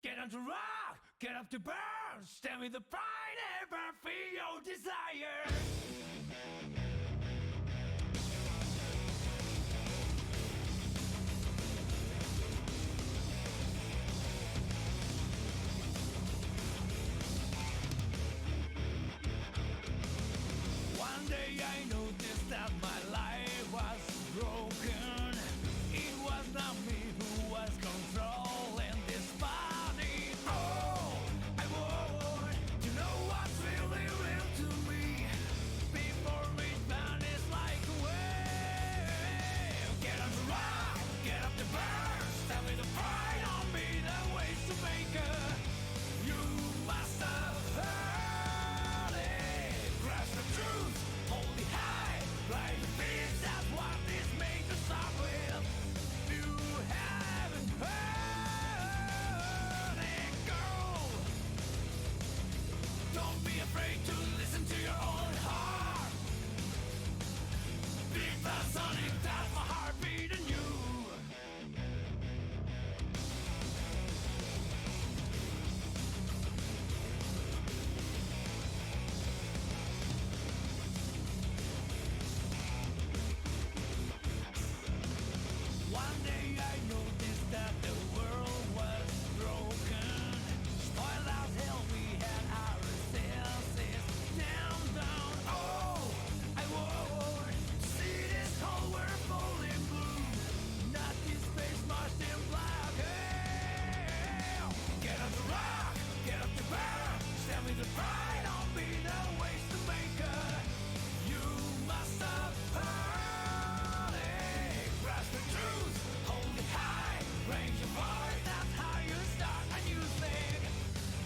Get on to rock, get up to burn. Stand with the pride, ever feel your desire. One day I noticed that my life was broken. It was not me who was controlling this body. Oh, I want to know what's really real to me before it vanishes like a wave. Get on the rock, get up the burn. Stand with the pride on me, the ways to make her. You must have heard it. Grasp the truth, hold it high. Right fears, that's what this makes us start with. You haven't heard it, girl. Don't be afraid to listen to your own heart. Big fat sonic, that's my heartbeat in you. One day I noticed that the world was broken. Spoiled as hell, we had our senses down. Oh, I would see this whole world falling blue. Not this space marched in black. Hey, get up to rock, get up to burn. Stand with the pride on me, the ways to make her. You must have heard it. Grasp the truth, hold it high. Raise your voice, that's how you start a new thing.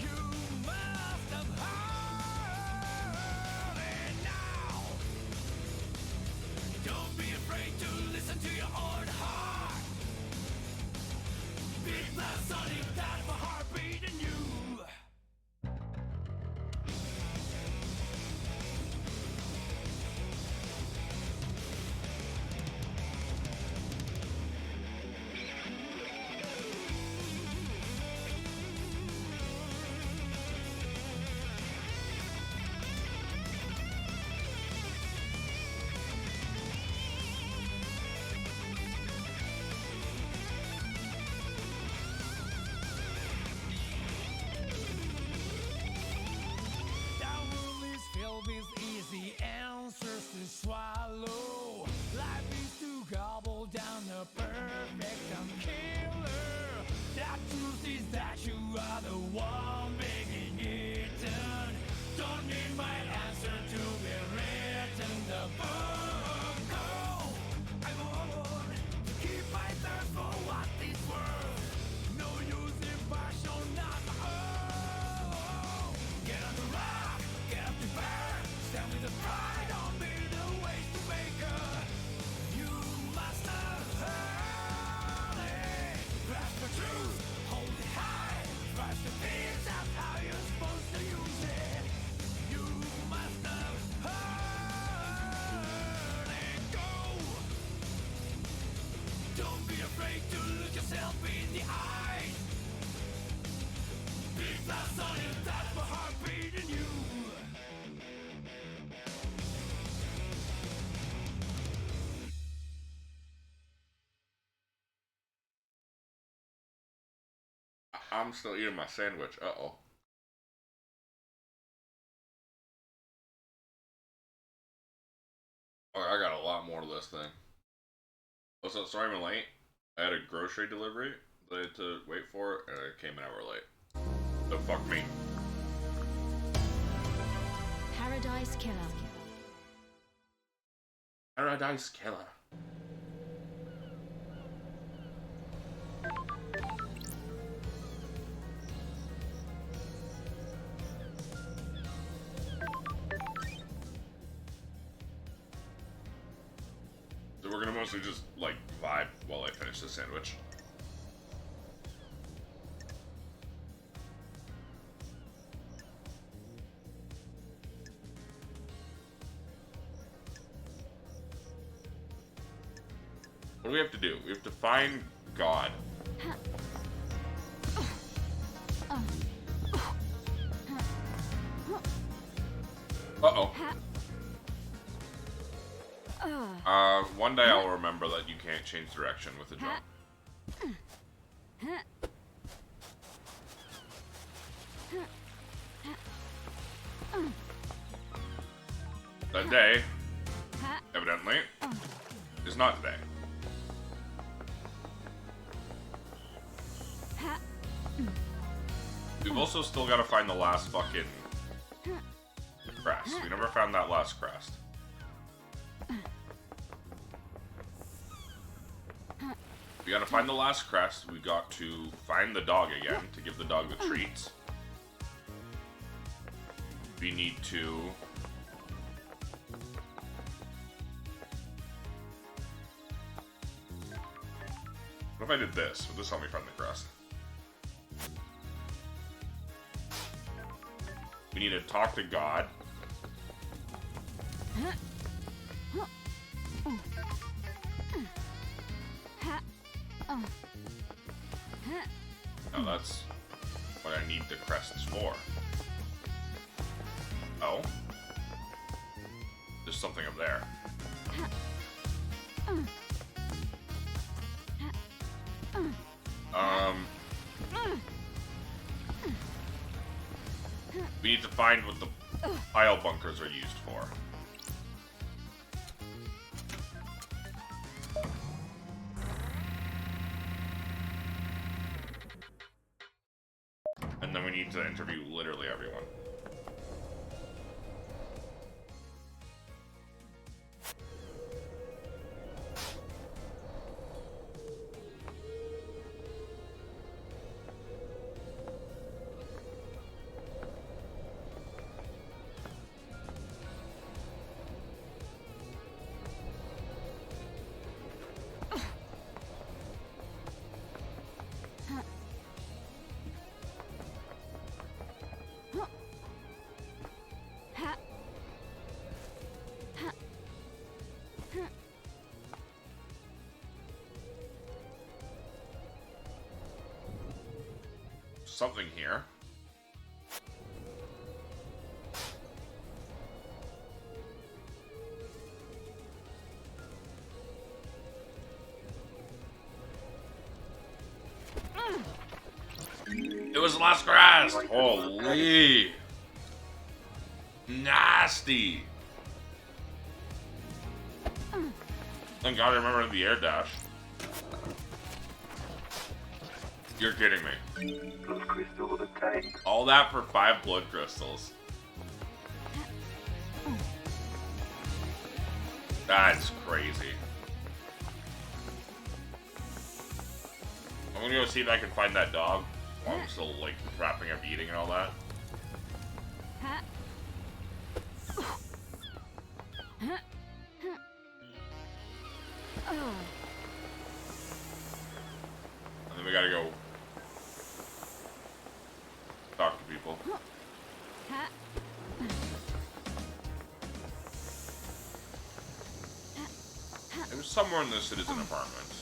You must have heard it now. Don't be afraid to listen to your own heart. Big Black Sonic, that's my heartbeat in you. That world is filled with easy answers to swallow. Life is to gobble down a perfect killer. That truth is that you are the one being eaten. Don't need my answer to be written the book. Oh, I want to keep my thirst for what is worth. No use in passion, not my own. Get on the rock, get up to burn. Stand with the pride on me, the ways to make her. You must have heard it. Grasp the truth, hold it high. Rise to peace, that's how you're supposed to use it. You must have heard it. Go. Don't be afraid to look yourself in the eyes. Big blast on it, that's my heartbeat in you. I'm still eating my sandwich. Uh-oh. Oh, I got a lot more of this thing. What's up? Sorry I'm late. I had a grocery delivery that I had to wait for, and I came an hour late. So fuck me. Paradise Killer. Paradise Killer. So we're gonna mostly just, like, vibe while I finish this sandwich. What do we have to do? We have to find God. Uh-oh. One day I'll remember that you can't change direction with a jump. That day, evidently, is not today. We've also still got to find the last fucking crest. We never found that last crest. We gotta find the last crest. We got to find the dog again to give the dog the treats. We need to... What if I did this? Would this help me find the crest? We need to talk to God. No, that's what I need the crests for. Oh? There's something up there. We need to find what the pile bunkers are used for. And then we need to interview literally everyone. Something here. It was the last crest! Holy! Nasty! Thank God I remember the air dash. You're kidding me. Blood crystal obtained. All that for 5 blood crystals. That's crazy. I'm gonna go see if I can find that dog while I'm still, like, wrapping up eating and all that. And then we gotta go talk to people. It was somewhere in the citizen apartments.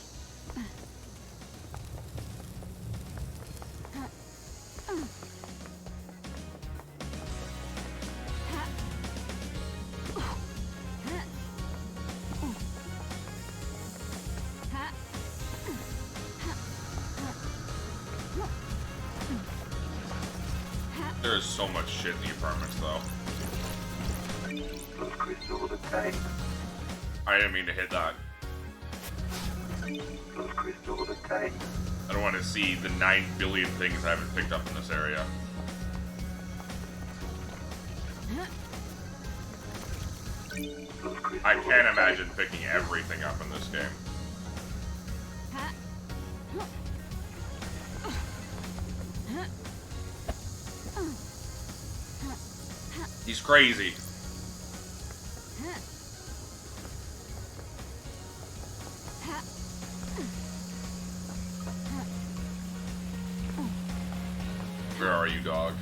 There is so much shit in the apartments, though. Blood crystal obtained. I didn't mean to hit that. Blood crystal obtained. I don't want to see the 9 billion things I haven't picked up in this area. Blood crystal I can't obtained. imagine picking everything up in this game. He's crazy. Where are you, dog?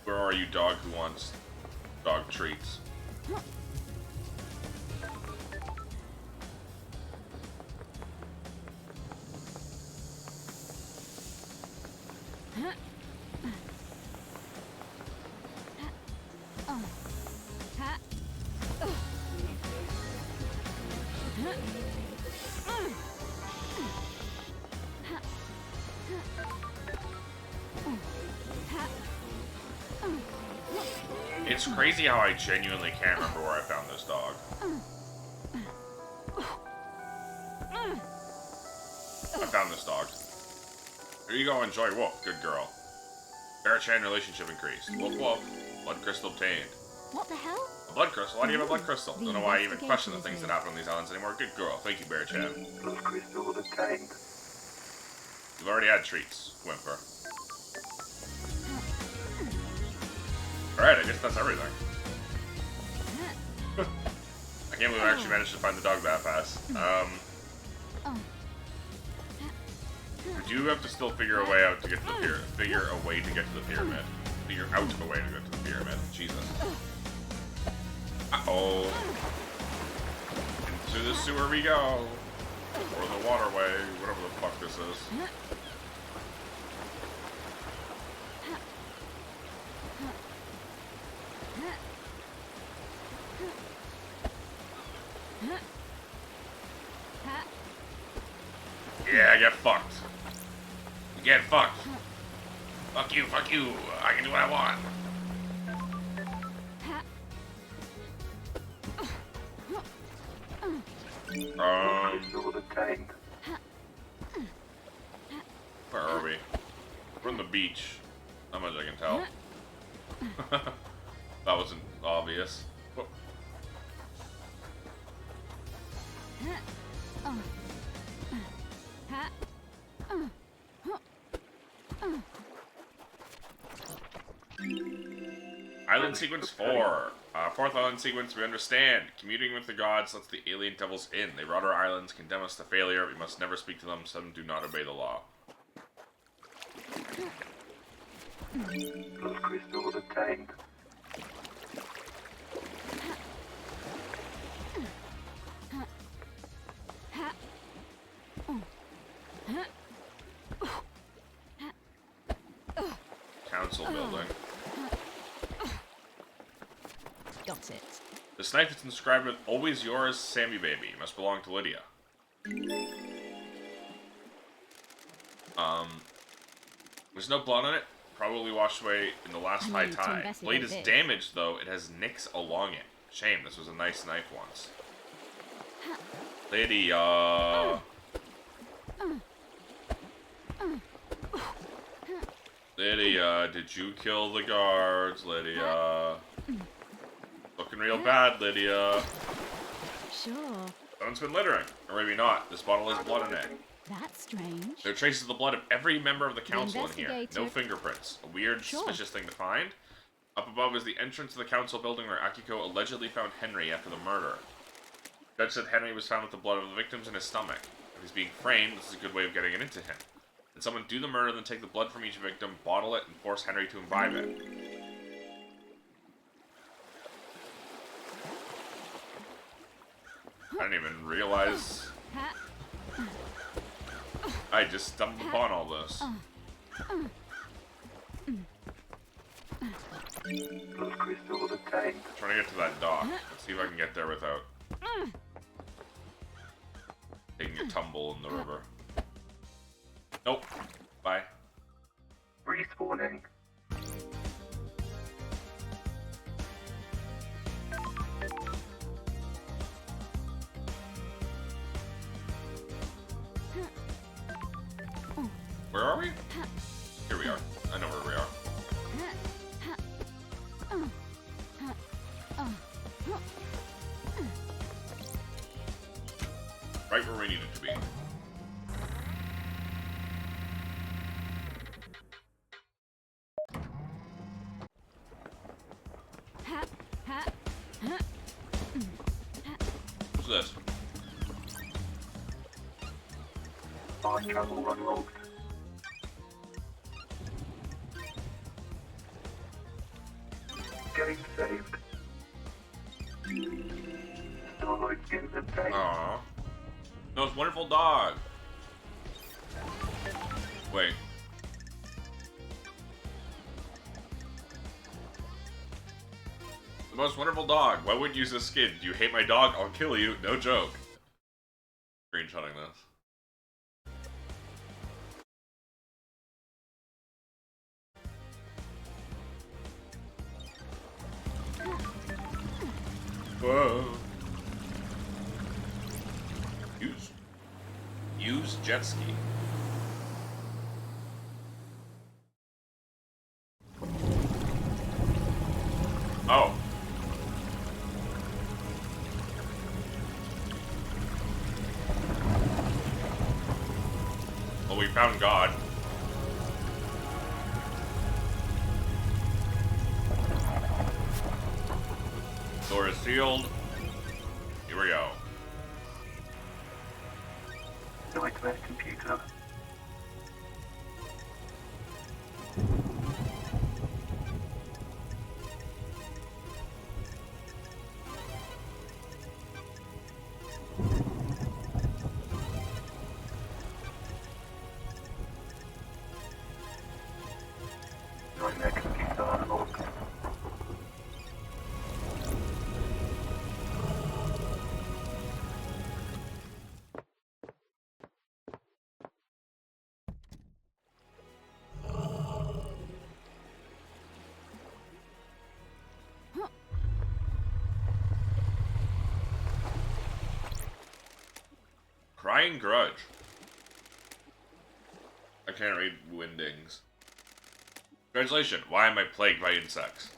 Where are you, dog who wants dog treats? It's crazy how I genuinely can't remember where I found this dog. I found this dog. Here you go, enjoy Wolf. Good girl. Bear-Chan relationship increased. Wolf, wolf. Blood crystal obtained. What the hell? A blood crystal? Why do you have a blood crystal? The Don't know why I even question the investigation things that happen on these islands anymore. Good girl. Thank you, Bear-Chan. Blood crystal obtained. You've already had treats, Whimper. Alright, I guess that's everything. I can't believe I actually managed to find the dog that fast. We do have to still figure a way out to get to the pyramid. Figure out a way to get to the pyramid. Jesus. Uh-oh. Into the sewer we go. Or the waterway, whatever the fuck this is. Yeah, get fucked. Get fucked. Fuck you, fuck you. I can do what I want. Crystal obtained. Where are we? We're on the beach. How much I can tell. That wasn't obvious. Whoa. Island sequence 4. Fourth island sequence, we understand. Commuting with the gods lets the alien devils in. They rot our islands, condemn us to failure. We must never speak to them. Some do not obey the law. Blood crystal obtained. Council building. Got it. This knife is inscribed with "Always yours, Sammy baby." Must belong to Lydia. There's no blood on it. Probably washed away in the last I high need to tide. investigate Blade is this. damaged though. It has nicks along it. Shame. This was a nice knife once. Lydia. Lydia, did you kill the guards, Lydia? Looking real bad, Lydia. Sure. Someone's been littering. Or maybe not. This bottle has blood in it. That's strange. There are traces of the blood of every member of the council in here. No investigator- fingerprints. A weird, Sure. suspicious thing to find. Up above is the entrance to the council building where Akiko allegedly found Henry after the murder. Judge said Henry was found with the blood of the victims in his stomach. If he's being framed, this is a good way of getting it into him. Can someone do the murder, then take the blood from each victim, bottle it, and force Henry to imbibe it? I didn't even realize I just stumbled upon all this. Blood crystal obtained. Trying to get to that dock. Let's see if I can get there without taking a tumble in the river. Nope. Bye. Respawning. Where are we? Here we are. I know where we are. Right where we needed to be. What's this? Fast travel unlocked. Game saved. Starlight skins obtained. Aww. Most wonderful dog. Wait. most wonderful dog. Why wouldn't you use this skin? Do you hate my dog? I'll kill you. No joke. Screenshotting this. Whoa. Use jet ski. Oh. Well, we found God. Door is sealed. Here we go. Nightmare computer. Nightmare computer unlocked. Crying Grudge. I can't read Windings. Translation: Why am I plagued by insects?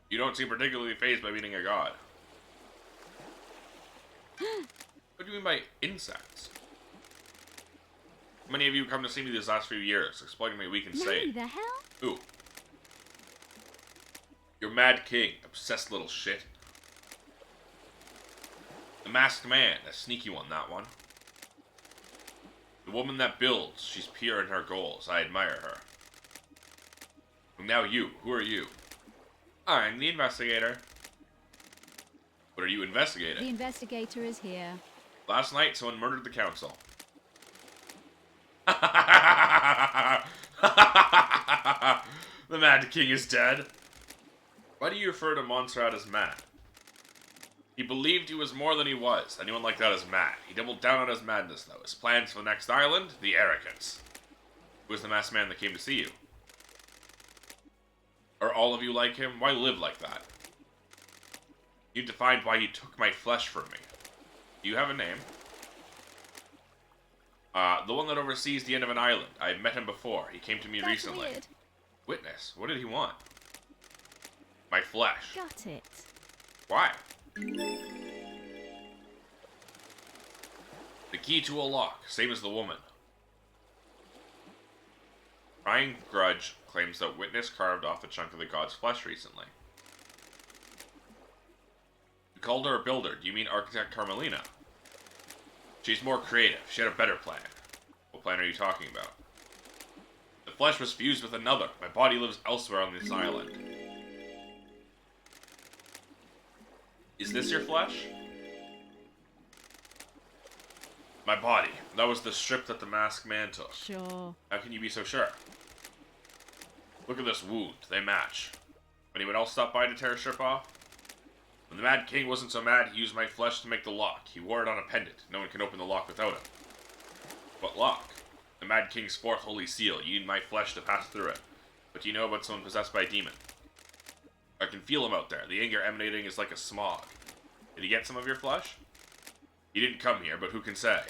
You don't seem particularly fazed by meeting a god. What do you mean by insects? How many of you come to see me these last few years, exploiting my weak and Nanny sane? the hell? Who? Your Mad King, obsessed little shit. The Masked Man, a sneaky one, that one. The woman that builds, she's pure in her goals, I admire her. And now you, who are you? I'm the investigator. What are you investigating? The investigator is here. Last night, someone murdered the council. The Mad King is dead. Why do you refer to Montserrat as mad? He believed he was more than he was. Anyone like that is mad. He doubled down on his madness, though. His plans for the next island? The arrogance. Who was the masked man that came to see you? Are all of you like him? Why live like that? You defined why he took my flesh from me. Do you have a name? The one that oversees the end of an island. I met him before. He came to me That's recently. weird. Witness. What did he want? My flesh. Got it. Why? The key to a lock, same as the woman. Crying Grudge claims that Witness carved off a chunk of the god's flesh recently. You called her a builder. Do you mean Architect Carmelina? She's more creative. She had a better plan. What plan are you talking about? The flesh was fused with another. My body lives elsewhere on this island. Is this your flesh? My body. That was the strip that the masked man took. Sure. How can you be so sure? Look at this wound. They match. Anyone else stop by to tear a strip off? When the Mad King wasn't so mad, he used my flesh to make the lock. He wore it on a pendant. No one can open the lock without him. What lock? The Mad King's fourth holy seal. You need my flesh to pass through it. What do you know about someone possessed by a demon? I can feel him out there. The anger emanating is like a smog. Did he get some of your flesh? He didn't come here, but who can say?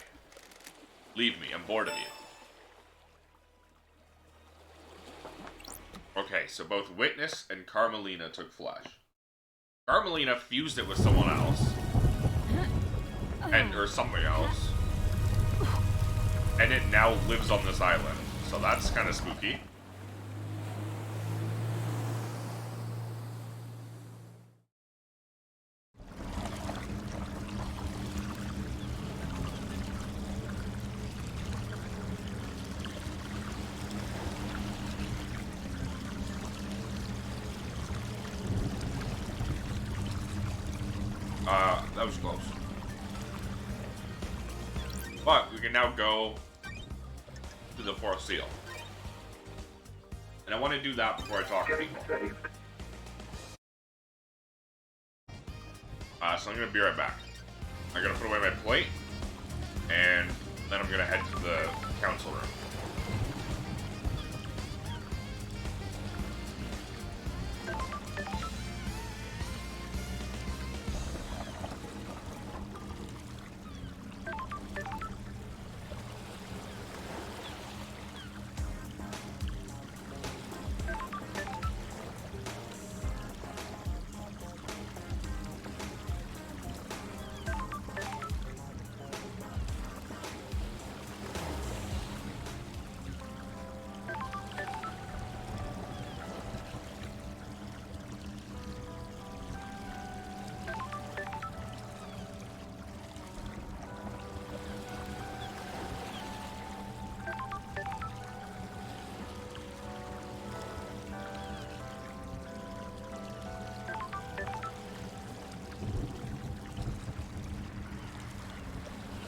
Leave me. I'm bored of you. Okay, so both Witness and Carmelina took flesh. Carmelina fused it with someone else. Or somebody else. And it now lives on this island. So that's kind of spooky. That was close. But we can now go to the fourth seal. And I want to do that before I talk to Getting people. saved. so I'm gonna be right back. I'm gonna put away my plate, and then I'm gonna head to the council room.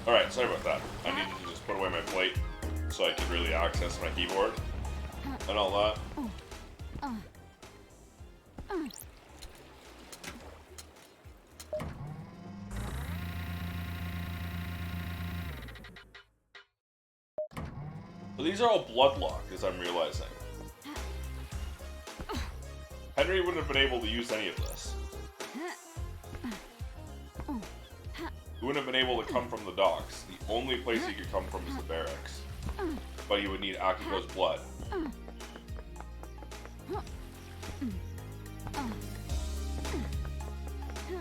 Alright, sorry about that. I needed to just put away my plate so I could really access my keyboard and all that. So these are all bloodlocked, as I'm realizing. Henry wouldn't have been able to use any of this. He wouldn't have been able to come from the docks. The only place he could come from is the barracks. But he would need Akiko's blood.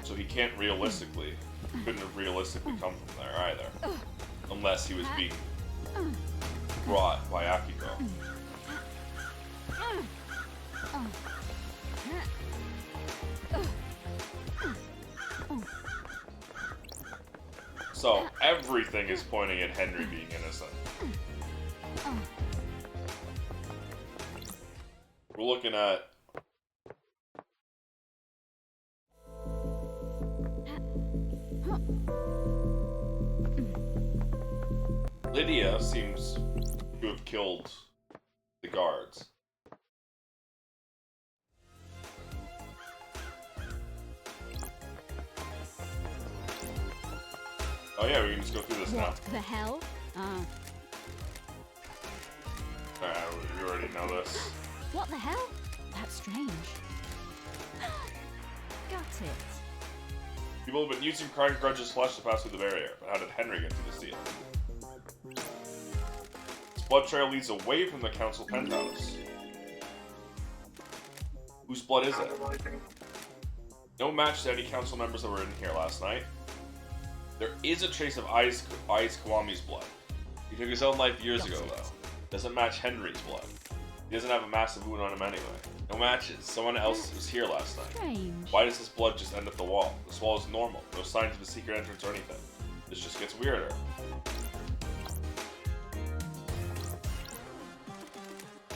So he can't realistically, couldn't have realistically come from there either. Unless he was being brought by Akiko. So, everything is pointing at Henry being innocent. We're looking at... Lydia seems to have killed the guards. Oh yeah, we can just go through this now. What the hell? We already know this. What the hell? That's strange. Got it. People have been using Crying Grudge's flesh to pass through the barrier, but how did Henry get through the seal? This blood trail leads away from the council penthouse. Whose blood is it? No match to any council members that were in here last night. There is a trace of Aiz Kiwami's blood. He took his own life years ago, though. Doesn't match Henry's blood. He doesn't have a massive wound on him anyway. No matches. Someone else was here last night. Strange. Why does this blood just end at the wall? This wall is normal. No signs of a secret entrance or anything. This just gets weirder.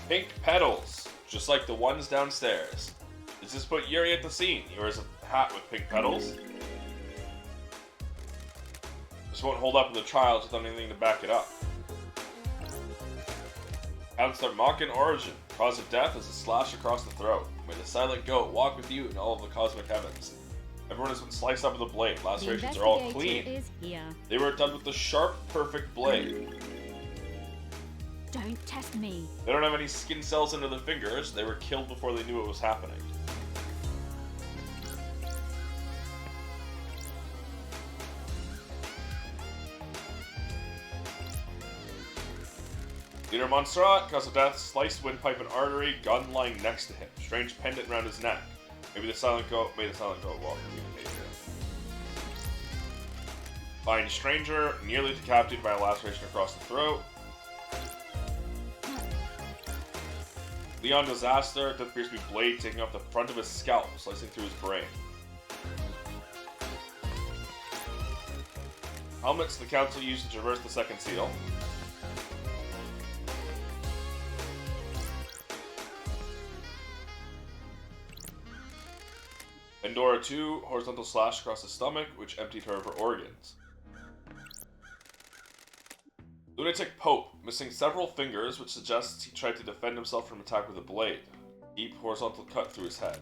Pink petals. Just like the ones downstairs. Does this put Yuri at the scene? He wears a hat with pink petals. This won't hold up in the trials without anything to back it up. Counselor Makin origin. Cause of death is a slash across the throat. May the silent goat walk with you in all of the cosmic heavens. Everyone has been sliced up with a blade. Lacerations are all clean. Is here. They were done with the sharp, perfect blade. Don't test me. They don't have any skin cells under their fingers. They were killed before they knew what was happening. Leader Montserrat, cause of death, sliced windpipe and artery, gun lying next to him. Strange pendant around his neck. Maybe the silent goat made the silent goat walk with you. Find stranger, nearly decapitated by a laceration across the throat. Leon Disaster, death appears to be blade taking off the front of his scalp, slicing through his brain. Helmets the council used to traverse the second seal. Pandora 2, horizontal slash across the stomach, which emptied her of her organs. Lunatic Pope, missing several fingers, which suggests he tried to defend himself from attack with a blade. Deep horizontal cut through his head.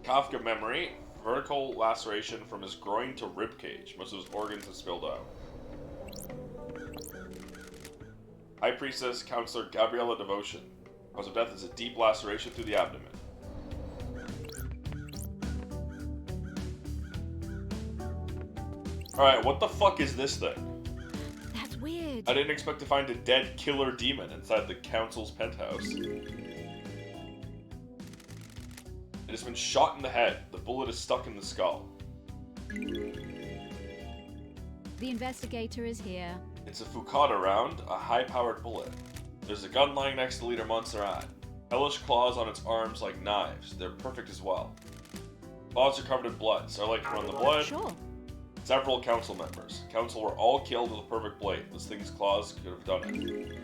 Kafka memory. Vertical laceration from his groin to ribcage. Most of his organs have spilled out. High Priestess Counselor Gabriella Devotion. Cause of death is a deep laceration through the abdomen. Alright, what the fuck is this thing? That's weird. I didn't expect to find a dead killer demon inside the council's penthouse. It has been shot in the head. The bullet is stuck in the skull. The investigator is here. It's a Fukada round, a high-powered bullet. There's a gun lying next to Leader Montserrat. Hellish claws on its arms like knives. They're perfect as well. Claws are covered in blood, so I like to run the blood. Sure. Several council members. Council were all killed with a perfect blade. This thing's claws could have done it.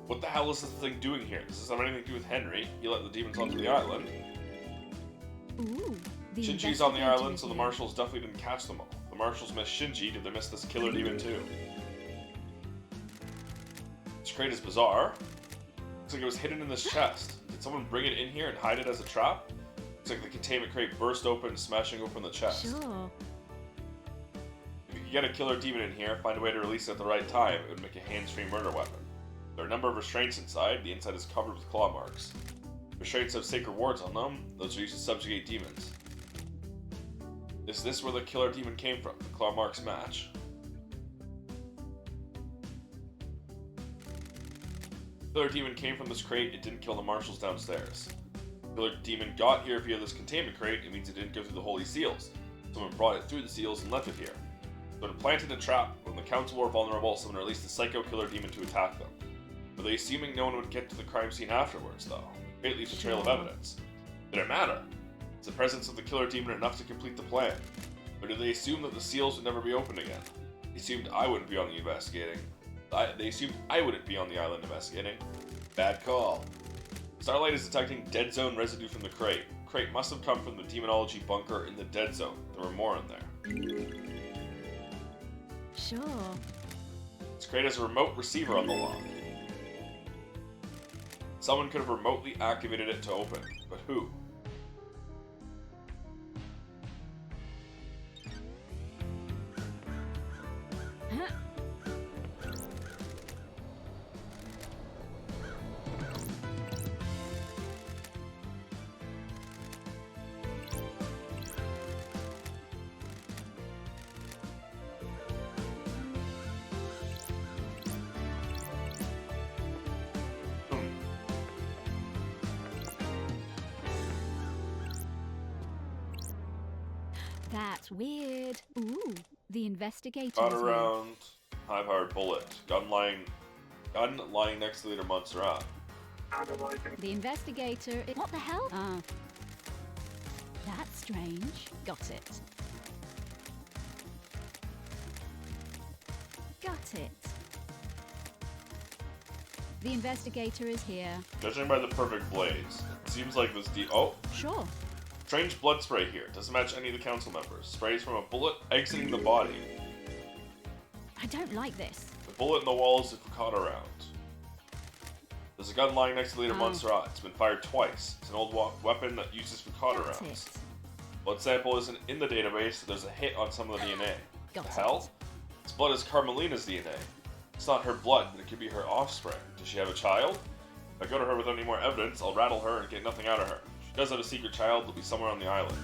What the hell is this thing doing here? Does this have anything to do with Henry? He let the demons onto the island. Ooh. Shinji's on the island, so the marshals definitely didn't catch them all. The marshals missed Shinji. Did they miss this killer demon too? This crate is bizarre. Looks like it was hidden in this chest. Did someone bring it in here and hide it as a trap? Looks like the containment crate burst open, smashing open the chest. Sure. If you could get a killer demon in here, find a way to release it at the right time, it would make a hands-free murder weapon. There are a number of restraints inside. The inside is covered with claw marks. Restraints have sacred wards on them. Those are used to subjugate demons. Is this where the killer demon came from? The claw marks match. Killer demon came from this crate. It didn't kill the marshals downstairs. Killer demon got here via this containment crate. It means it didn't go through the holy seals. Someone brought it through the seals and left it here. So it planted a trap. When the council were vulnerable, someone released a psycho killer demon to attack them. Were they assuming no one would get to the crime scene afterwards, though? The crate leaves a trail of evidence. Did it matter? Is the presence of the killer demon enough to complete the plan? Or did they assume that the seals would never be opened again? They assumed I wouldn't be on the investigating. They assumed I wouldn't be on the island investigating. Bad call. Starlight is detecting dead zone residue from the crate. Crate must have come from the demonology bunker in the dead zone. There were more in there. Sure. This crate has a remote receiver on the lock. Someone could have remotely activated it to open, but who? Huh? That's weird. Ooh, the investigator. Got is here. around. High-powered bullet. Gun lying next to Leader Montserrat. Analyzing. The investigator. What the hell? Ah. That's strange. Got it. Got it. The investigator is here. Judging by the perfect blaze, it seems like this Oh! Sure. Strange blood spray here. Doesn't match any of the council members. Sprays from a bullet exiting the body. I don't like this. The bullet in the wall is a Fukada round. There's a gun lying next to Leader Oh. Montserrat. It's been fired twice. It's an old weapon that uses Fukada Got rounds. it. Blood sample isn't in the database, so there's a hit on some of the DNA. Got The it. hell? This blood is Carmelina's DNA. It's not her blood, but it could be her offspring. Does she have a child? If I go to her with any more evidence, I'll rattle her and get nothing out of her. If she does have a secret child, it'll be somewhere on the island.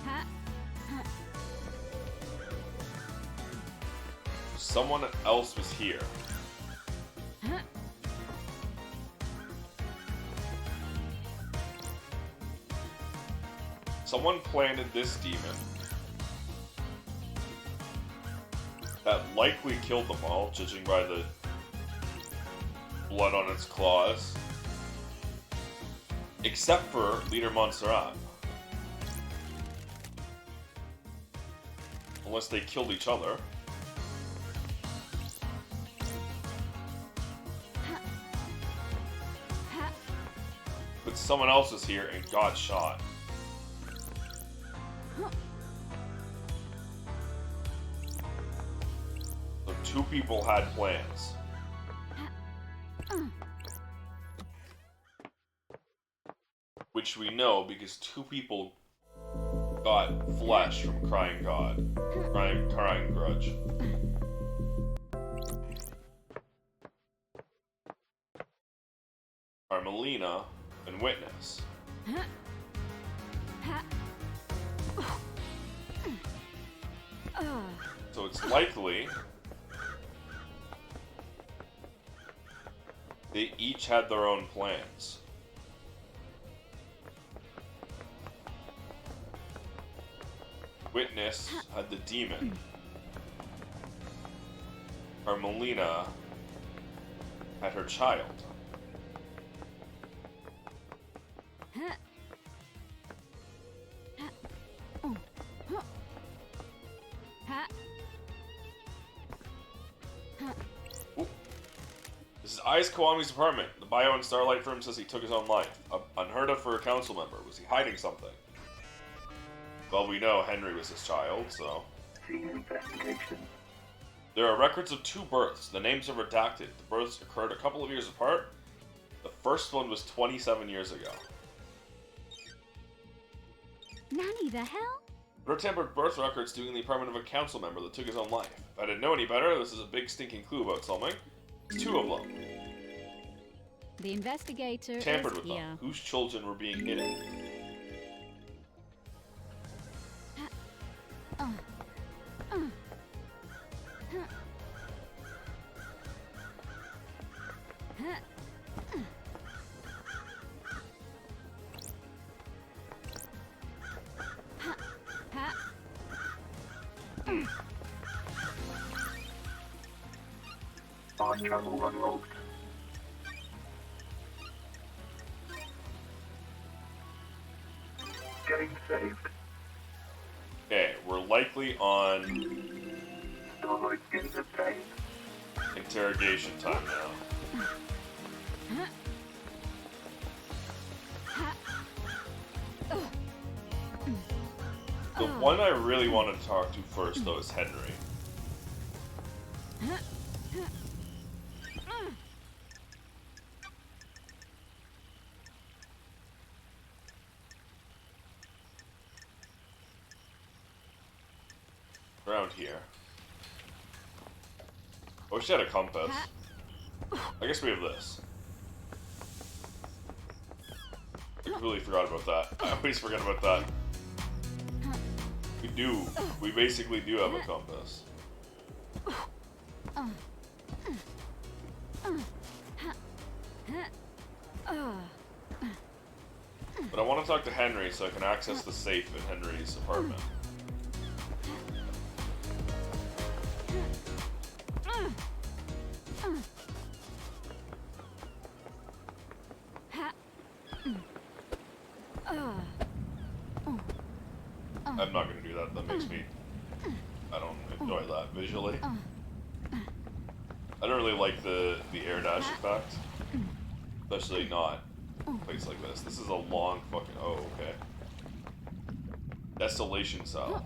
Ha. Someone else was here. Huh? Someone planted this demon that likely killed them all, judging by the blood on its claws. Except for Leader Montserrat. Unless they killed each other. Ha. But someone else was here and got shot. So two people had plans. which we know because two people got flesh from Crying God. Crying Grudge. Carmelina and Witness. So it's likely they each had their own plans. Witness had the demon. Carmelina had her child. Ooh. This is Ais Kawami's apartment. The bio in Starlight firm says he took his own life. Unheard of for a council member. Was he hiding something? Well, we know Henry was his child, so... Senior investigation. There are records of 2 births. The names are redacted. The births occurred a couple of years apart. The first one was 27 years ago. Nanny, the hell? What are tampered birth records doing in the apartment of a council member that took his own life? If I didn't know any better, this is a big stinking clue about something. There's 2 of them. The investigator Tampered is with here. them. Whose children were being hidden? On travel unlocked. Getting saved. Okay, we're likely on Starlight in the pain. interrogation time now. The one I really want to talk to first, though, is Henry. Around here. I wish I had a compass. I guess we have this. I completely forgot about that. I always forget about that. We do. We basically do have a compass. But I want to talk to Henry so I can access the safe in Henry's apartment. I'm not gonna do that. That makes me... I don't enjoy that visually. I don't really like the air dash effect. Especially not in a place like this. This is a long fucking... Oh, okay. Desolation cell.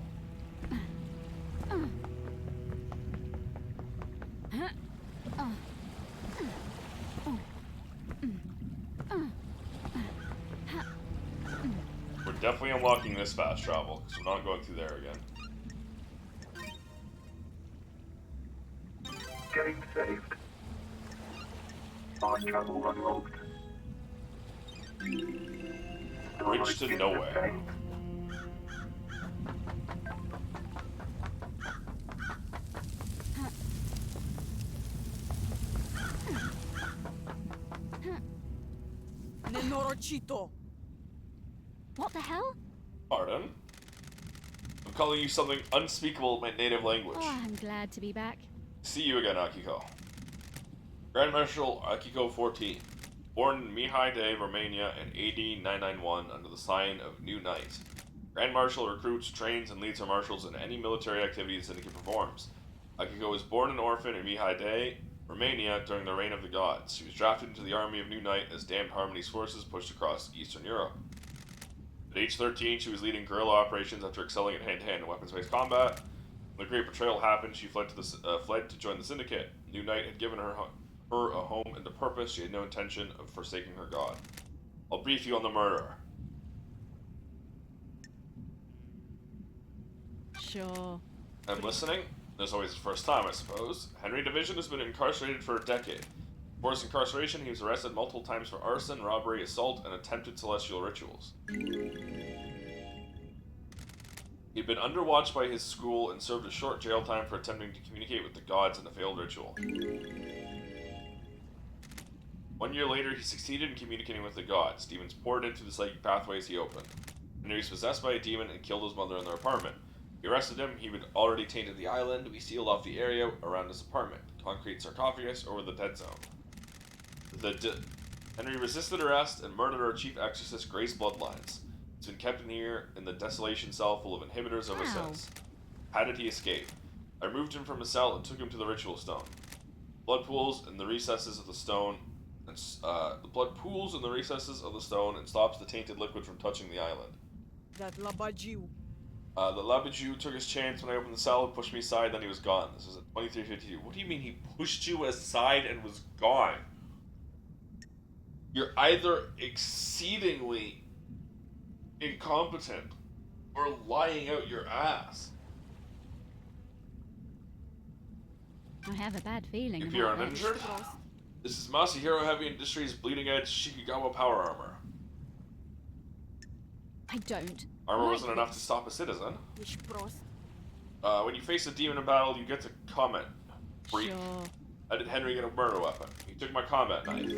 We're definitely unlocking this fast travel, because we're not going through there again. Getting saved. On travel unlocked. Bridge to nowhere. Nenorocito. What the hell? Pardon? I'm calling you something unspeakable in my native language. Oh, I'm glad to be back. See you again, Akiko. Grand Marshal Akiko 14. Born in Mihai Day, Romania in AD 991 under the sign of New Night. Grand Marshal recruits, trains, and leads her marshals in any military activities that he performs. Akiko was born an orphan in Mihai Day, Romania during the reign of the gods. She was drafted into the army of New Night as Damned Harmony's forces pushed across Eastern Europe. At age 13, she was leading guerrilla operations after excelling at hand-to-hand and weapons-based combat. When the Great Betrayal happened, she fled to join the Syndicate. New Night had given her a home and a purpose. She had no intention of forsaking her god. I'll brief you on the murder. Sure. I'm listening. There's always the first time, I suppose. Henry Division has been incarcerated for a decade. For his incarceration, he was arrested multiple times for arson, robbery, assault, and attempted celestial rituals. He'd been under watch by his school and served a short jail time for attempting to communicate with the gods in a failed ritual. 1 year later, he succeeded in communicating with the gods. Demons poured into the psychic pathways he opened. Henry was possessed by a demon and killed his mother in their apartment. We arrested him. He had already tainted the island. We sealed off the area around his apartment. Concrete sarcophagus over the dead zone. Henry resisted arrest and murdered our chief exorcist, Grace Bloodlines. He's been kept in here in the desolation cell full of inhibitors ever since. How did he escape? I removed him from his cell and took him to the ritual stone. Blood pools in the recesses of the stone, and the blood pools in the recesses of the stone and stops the tainted liquid from touching the island. That Labajiu. The Labiju took his chance when I opened the cell and pushed me aside, then he was gone. This was at 2352. What do you mean he pushed you aside and was gone? You're either exceedingly incompetent or lying out your ass. I have a bad feeling If you're about this. uninjured, this is Masahiro Heavy Industries Bleeding Edge Shikigawa Power Armor. I don't. Armor like wasn't enough to this. stop a citizen. Wish pros. When you face a demon in battle, you get to comment. Freak. Sure. How did Henry get a murder weapon? He took my combat knife.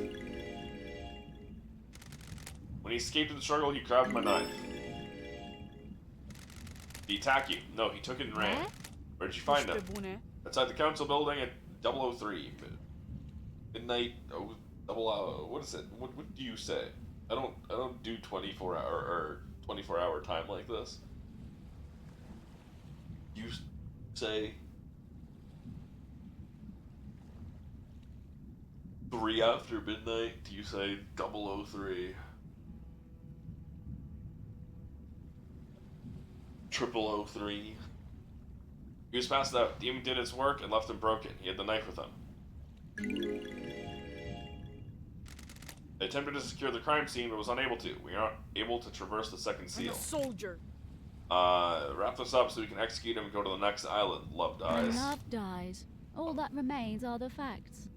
When he escaped in the struggle, he grabbed my knife. Did he attack you? No, he took it and ran. Where? Where did you find him? Bune. Outside the council building at 003. Midnight. What is it? What do you say? I don't do 24-hour time like this. You say 3 after midnight? Do you say 003? 0003? He was passed out. Demon did its work and left him broken. He had the knife with him. They attempted to secure the crime scene, but was unable to. We aren't able to traverse the second I'm seal. a soldier. Wrap this up so we can execute him and go to the next island. Love When dies. love dies, all that remains are the facts.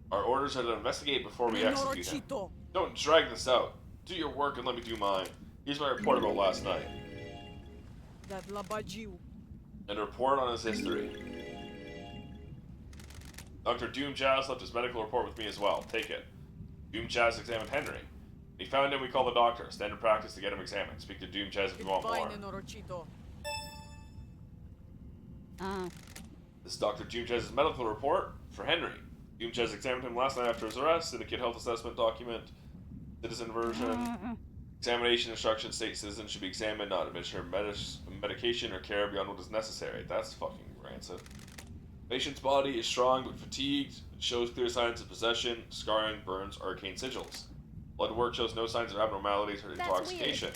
Our orders are to investigate before we execute him. Minorochito. Don't drag this out. Do your work and let me do mine. Here's my report about last night. That Labajiu. And a report on his history. Dr. Doom Jazz left his medical report with me as well. Take it. Doom Jazz examined Henry. When he found him, we called the doctor. Standard practice to get him examined. Speak to Doom Jazz if you want more. Fine, Minorochito. This is Dr. Doom Jazz's medical report for Henry. Doom Jazz examined him last night after his arrest. Syndicate health assessment document. Citizen version. Examination instructions state citizens should be examined, not administer medication or care beyond what is necessary. That's fucking rancid. Patient's body is strong but fatigued. It shows clear signs of possession, scarring, burns, arcane sigils. Blood work shows no signs of abnormalities or That's intoxication.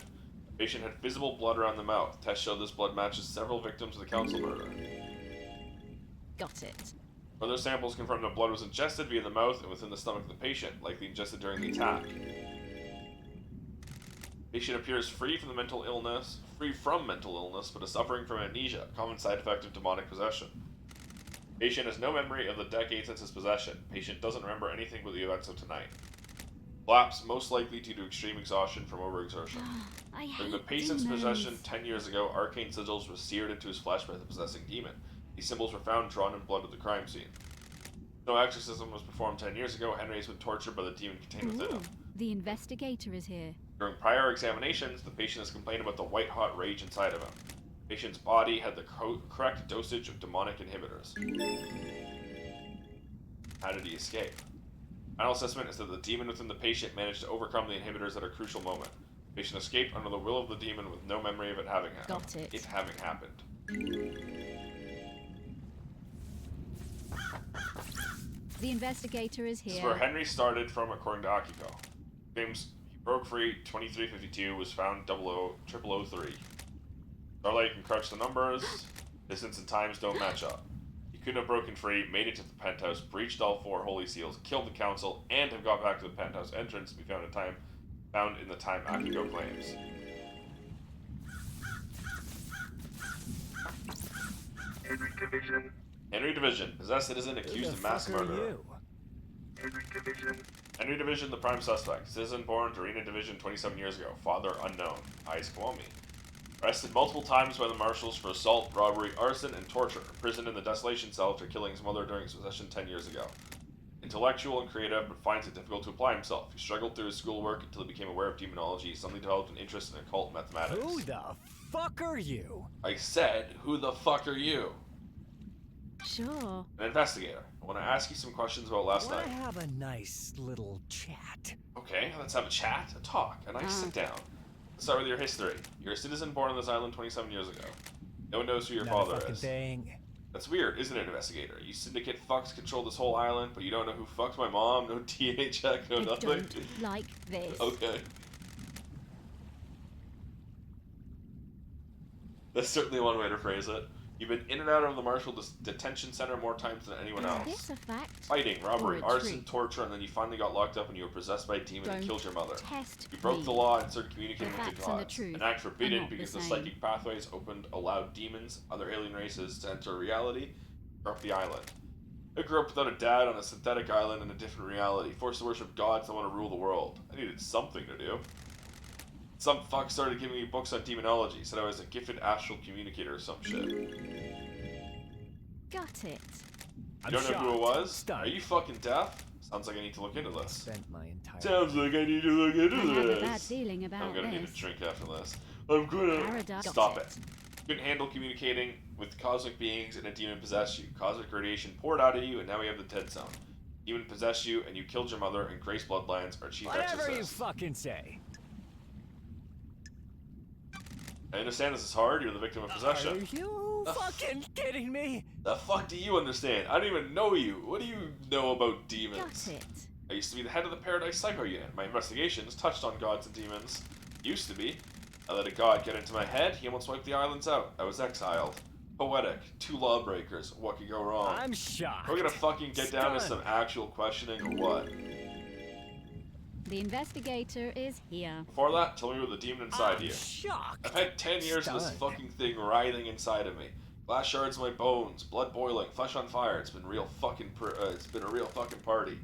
Patient had visible blood around the mouth. Tests show this blood matches several victims of the council murder. Got it. Further samples confirm that blood was ingested via the mouth and within the stomach of the patient, likely ingested during the attack. Patient appears free from mental illness, but is suffering from amnesia, a common side effect of demonic possession. Patient has no memory of the decade since his possession. Patient doesn't remember anything but the events of tonight. Collapse most likely due to extreme exhaustion from overexertion. I hate During the patient's demons. possession 10 years ago, arcane sigils were seared into his flesh by the possessing demon. These symbols were found drawn in blood at the crime scene. No exorcism was performed 10 years ago. Henry has been tortured by the demon contained within Ooh, him. the investigator is here. During prior examinations, the patient has complained about the white-hot rage inside of him. The patient's body had the correct dosage of demonic inhibitors. How did he escape? Final assessment is that the demon within the patient managed to overcome the inhibitors at a crucial moment. The patient escaped under the will of the demon with no memory of it having happened. Got it. It having happened. The investigator is This is here. where Henry started from, according to Akiko. James, he broke free, 2352, was found 0003. Starlight can crunch the numbers, distance and times don't match up. He couldn't have broken free, made it to the penthouse, breached all 4 holy seals, killed the council, and have got back to the penthouse entrance to be found in the time Akiko claims. Henry Division. Henry Division, possessed citizen accused of mass murder. Henry Division. Henry Division, the prime suspect. Citizen born to Arena Division 27 years ago. Father unknown. Eyes Kwame. Arrested multiple times by the marshals for assault, robbery, arson, and torture. Imprisoned in the desolation cell after killing his mother during his possession 10 years ago. Intellectual and creative, but finds it difficult to apply himself. He struggled through his schoolwork until he became aware of demonology. He suddenly developed an interest in occult mathematics. Who the fuck are you? I said, who the fuck are you? Sure. An investigator. I want to ask you some questions about last Wanna night. have a nice little chat? Okay, let's have a chat, a talk, a nice sit down. Let's start with your history. You're a citizen born on this island 27 years ago. No one knows who your Not a father fucking is. thing. That's weird, isn't it, investigator? You syndicate fucks control this whole island, but you don't know who fucked my mom, no TA check, no I nothing? don't like this. Okay. That's certainly one way to phrase it. You've been in and out of the Marshall detention center more times than anyone Is else. this a fact? Fighting, robbery, or a arson, treat? torture, and then you finally got locked up and you were possessed by a demon and Don't killed your mother. Test You broke me. the law and started communicating The with the facts and the gods. truth An act are forbidden not the because the same. psychic pathways allowed demons, other alien races to enter reality, corrupt the island. I grew up without a dad on a synthetic island in a different reality, forced to worship gods that want to rule the world. I needed something to do. Some fuck started giving me books on demonology, said I was a gifted astral communicator or some shit. You Got it. I'm don't know who it shocked. was? Stunned. Are you fucking deaf? Sounds like I need to look into this. Spent my entire Sounds like I need to look into I have a bad this. feeling about I'm gonna need this. a drink after this. I'm gonna Paradox. stop it. Couldn't handle communicating with cosmic beings and a demon possessed you. Cosmic radiation poured out of you, and now we have the dead zone. Demon possessed you, and you killed your mother. And Grace Bloodlines, our chief Whatever you exorcist. fucking say. I understand this is hard. You're the victim of Are possession. you fucking kidding me? The fuck do you understand? I don't even know you. What do you know about demons? Got it. I used to be the head of the Paradise Psycho Unit. My investigations touched on gods and demons. Used to be. I let a god get into my head, he almost wiped the islands out. I was exiled. Poetic. Two lawbreakers. What could go wrong? I'm shocked. We're gonna fucking get down to some Stunned. actual questioning or what? The investigator is here. Before that, tell me about the demon inside I'm you. shocked. I've had 10 years of this Stunned. fucking thing writhing inside of me. Glass shards in my bones, blood boiling, flesh on fire. It's been real fucking. It's been a real fucking party.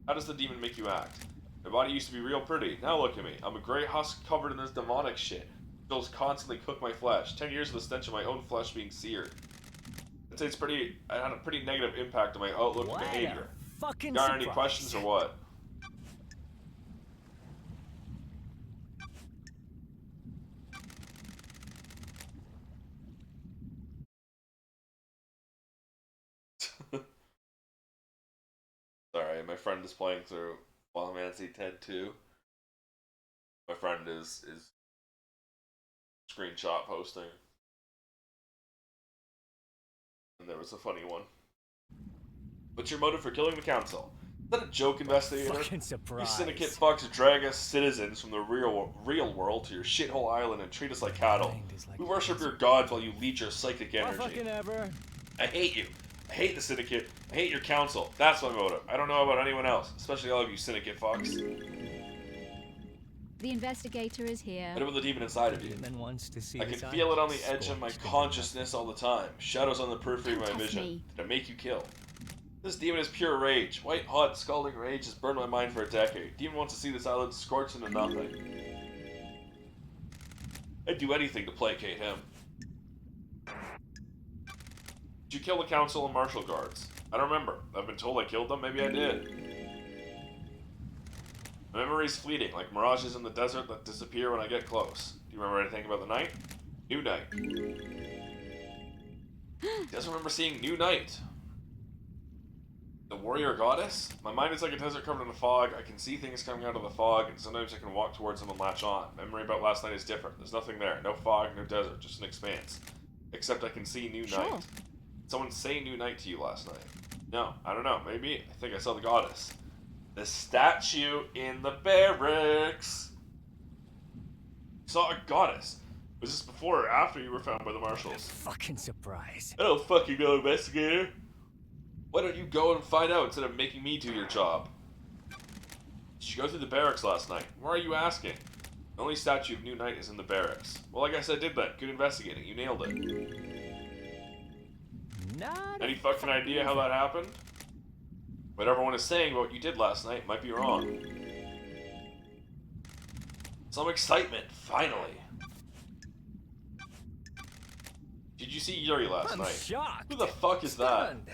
How does the demon make you act? My body used to be real pretty. Now look at me. I'm a gray husk covered in this demonic shit. Bills constantly cook my flesh. 10 years of the stench of my own flesh being seared. I'd say it had a pretty negative impact on my outlook What and a behavior. fucking Got any surprise. questions or what? Sorry, my friend is playing through Final Fantasy X 2. My friend is screenshot posting. And there was a funny one. What's your motive for killing the council? Is that a joke, investigator? Fucking You surprise. syndicate fucks drag us citizens from the real world to your shithole island and treat us like cattle. Mind is like We a worship desert. your gods while you leech your psychic Well, energy. fucking ever. I hate you. I hate the syndicate. I hate your council. That's my motive. I don't know about anyone else, especially all of you syndicate fucks. The investigator is here. What about the demon inside of you? Demon wants to see I can this feel it on island the edge of my scorched and consciousness all the time. Shadows on the periphery of my Don't test vision. me. Did I make you kill? This demon is pure rage. White hot, scalding rage has burned my mind for a decade. Demon wants to see this island scorched into nothing. I'd do anything to placate him. Did you kill the council and martial guards? I don't remember. I've been told I killed them. Maybe I did. My memory's fleeting, like mirages in the desert that disappear when I get close. Do you remember anything about the night? New Night. He doesn't remember seeing New Night. The warrior goddess? My mind is like a desert covered in fog. I can see things coming out of the fog, and sometimes I can walk towards them and latch on. Memory about last night is different. There's nothing there. No fog, no desert, just an expanse. Except I can see New Sure. Night. Did someone say New Night to you last night? No, I don't know. Maybe. I think I saw the goddess. The statue in the barracks. Saw a goddess. Was this before or after you were found by the marshals? Fucking surprise. I don't fucking know, investigator. Why don't you go and find out instead of making me do your job? Did you go through the barracks last night? Why are you asking? The only statue of New Night is in the barracks. Well, I guess I did that. Good investigating. You nailed it. Not Any a fucking idea how that happened? What everyone is saying about what you did last night might be wrong. Some excitement, finally. Did you see Yuri last I'm night? shocked. Who the fuck is that? Stunned.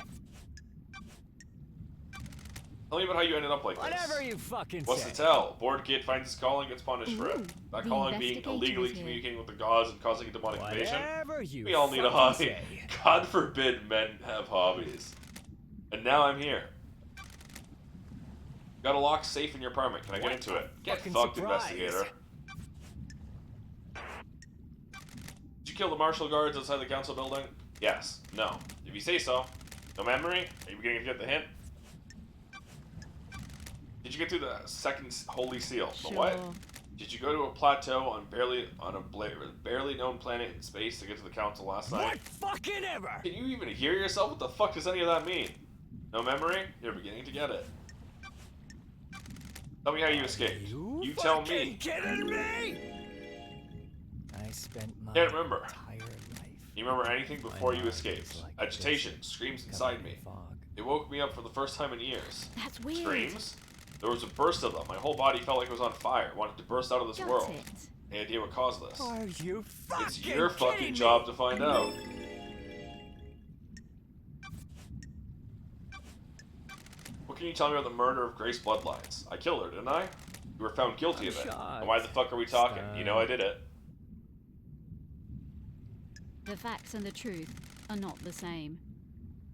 Tell me about how you ended up like Whatever this. you fucking What's say. to tell? Bored kid finds his calling, gets punished for it. Ooh, That the calling being investigator illegally is here. communicating with the gods and causing a demonic invasion. Whatever you We all need a fucking hobby. say. God forbid men have hobbies. And now I'm here. Got a lock safe in your apartment. Can I get What into a it? Get fucking fucked, surprise. investigator. Did you kill the martial guards outside the council building? Yes. No. If you say so. No memory? Are you beginning to get the hint? Did you get through the second holy seal? The what? Sure. Did you go to a plateau on a barely known planet in space to get to the council last night? What fucking ever? Can you even hear yourself? What the fuck does any of that mean? No memory? You're beginning to get it. Tell me how you escaped. You tell fucking me. kidding me? I spent my Can't remember. entire life. You remember anything before you mind escaped? is like Agitation, this, screams covered inside in me. fog. It woke me up for the first time in years. That's weird. Screams? There was a burst of them. My whole body felt like it was on fire. Wanted to burst out of this Got world. it. Any idea what caused this? Are you fucking It's your fucking kidding job me? to find out. What can you tell me about the murder of Grace Bloodlines? I killed her, didn't I? You were found guilty I'm of it. shocked. And why the fuck are we talking? You know I did it. The facts and the truth are not the same.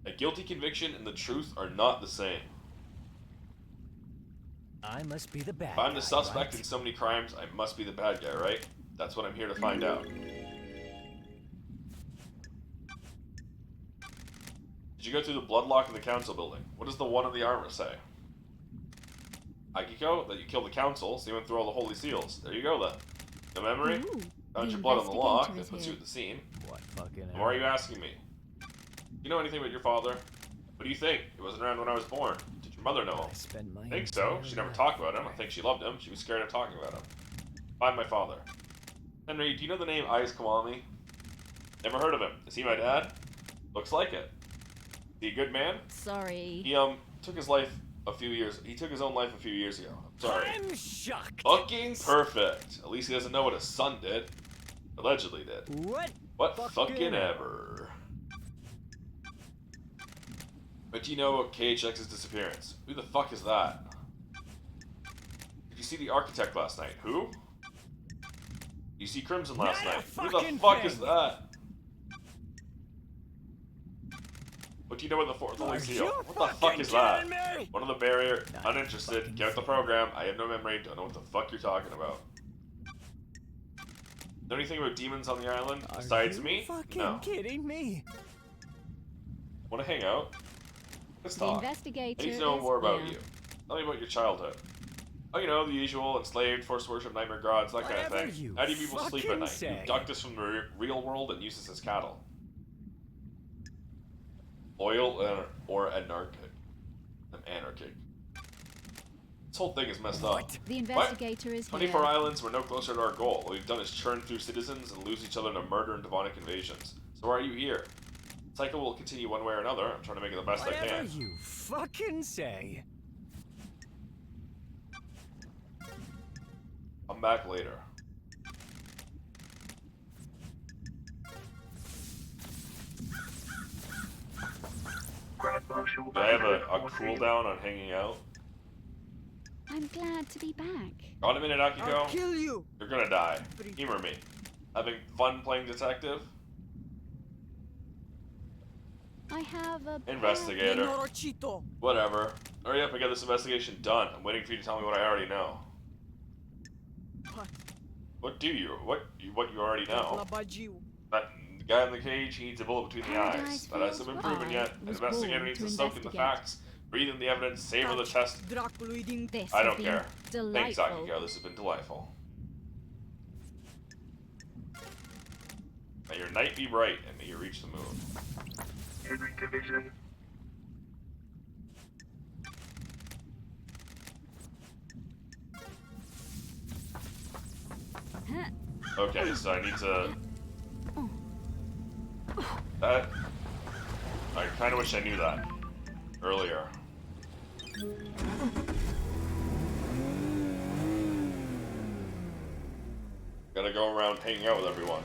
A guilty conviction and the truth are not the same. I must be the bad If I'm guy, the suspect right? in so many crimes, I must be the bad guy, right? That's what I'm here to find out. Did you go through the bloodlock in the council building? What does the one on the armor say? Akiko, that you killed the council, so you went through all the holy seals. There you go then. No memory? Ooh, Found the your blood on the lock. investigator That is puts you here. at the scene. What fucking And why are you asking me? You know anything about your father? What do you think? He wasn't around when I was born. Did your mother know him? I spent my I think so. She never entire talked about life him. I think she loved him. She was scared of talking about him. Find my father. Henry, do you know the name Ais Kawami? Never heard of him. Is he my dad? Looks like it. Is he a good man? Sorry. He took his life a few years. He took his own life a few years ago. I'm sorry. I'm shocked. Fucking perfect. At least he doesn't know what his son did. Allegedly did. What? What Fucking fucking ever. But do you know about KHX's disappearance? Who the fuck is that? Did you see the architect last night? Who? You see Crimson last Not a night? Who the fucking fuck is thing. that? What do you know about the fourth holy Are seal? you What the fuck fucking is that? kidding me? One of the barrier, Not uninterested, fucking get out the thing. program, I have no memory, don't know what the fuck you're talking about. Know anything about demons on the island Are besides you me? fucking No. kidding me? Wanna hang out? Let's The talk. I investigator need to know is more about here. you. Tell me about your childhood. Oh, you know, the usual, enslaved, forced worship, nightmare gods, that kind of Whatever thing. you How do you people sleep at fucking night? say. You abduct us from the real world and use us as cattle. Loyal or anarchic? I'm anarchic. This whole thing is messed up. What? The investigator is 24 here. islands, we're no closer to our goal. What we've done is churn through citizens and lose each other to murder and demonic invasions. So why are you here? The cycle will continue one way or another. I'm trying to make it the best I Whatever can. you fucking say. Come back later. Grand Marshal. Do I have a cooldown on hanging out? I'm glad to be back. Got a minute, I'll Akiko? kill you. You're gonna die. Free. Humor me. Having fun playing detective? I have a Investigator. Minorochito. Whatever. Hurry up and get this investigation done. I'm waiting for you to tell me what I already know. What? What you already know? Labajiu. That the guy in the cage, he needs a bullet between the eyes. Paradise That hasn't been feels proven right. yet. An Was investigator born needs to to soak in the investigate. facts, breathe in the evidence, savor the test. Draculuiding. This I has don't been care. Thanks, delightful. Akiko. This has been delightful. May your night be bright, and may you reach the moon. Henry Division. Okay, so I need to... That... I kind of wish I knew that earlier. Gotta go around hanging out with everyone.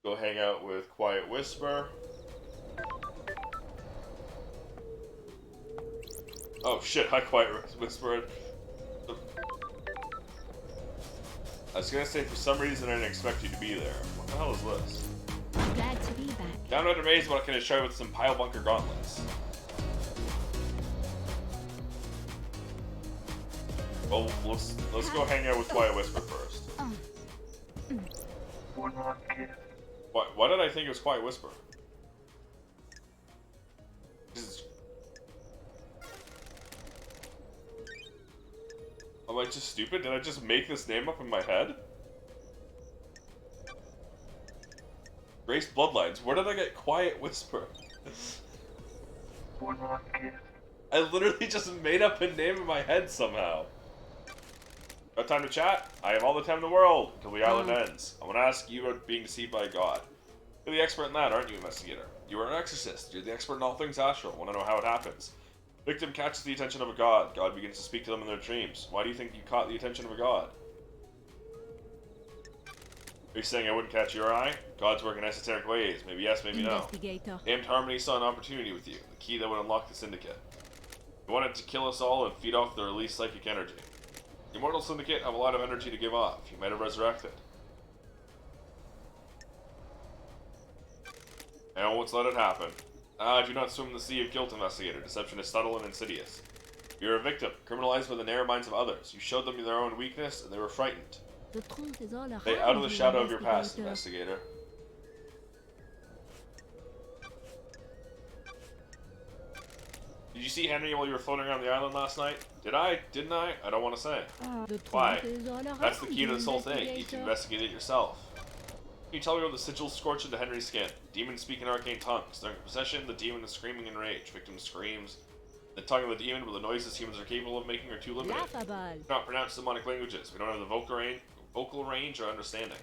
Go hang out with Quiet Whisper. Oh shit, hi Quiet Whisper. I was gonna say, for some reason I didn't expect you to be there. What the hell is this? Glad to be back. Download Amaze, what can I show you with some Pile Bunker gauntlets? Well, let's go hang out with Quiet Whisper first. Warlock gift. Why did I think it was Quiet Whisper? Am I just stupid? Did I just make this name up in my head? Grace Bloodlines. Where did I get Quiet Whisper? Warlock gift. I literally just made up a name in my head somehow. Got time to chat? I have all the time in the world until the island ends. I want to ask you about being deceived by a god. You're the expert in that, aren't you, investigator? You are an exorcist. You're the expert in all things astral. Want to know how it happens? Victim catches the attention of a god. God begins to speak to them in their dreams. Why do you think you caught the attention of a god? Are you saying I wouldn't catch your eye? Gods work in esoteric ways. Maybe yes, maybe no. Investigator. Named Harmony saw an opportunity with you. The key that would unlock the Syndicate. You wanted to kill us all and feed off the released psychic energy. The Immortal Syndicate have a lot of energy to give off. You might have resurrected. I won't let it happen. Do not swim in the sea of guilt, investigator. Deception is subtle and insidious. You're a victim, criminalized by the narrow minds of others. You showed them their own weakness, and they were frightened. The truth is all around. Stay out of the you, shadow of your past, investigator. investigator. Did you see Henry while you were floating around the island last night? Did I? Didn't I? I don't want to say. The truth Why? is all around. That's the key to you, this whole thing. You need to investigator. investigate it yourself. Can you tell me what the sigils scorch into Henry's skin? Demons speak in arcane tongues. During possession, the demon is screaming in rage. Victim screams. The tongue of the demon, but the noises humans are capable of making are too limited. Laughable. We cannot pronounce demonic languages. We don't have the vocal range or understanding.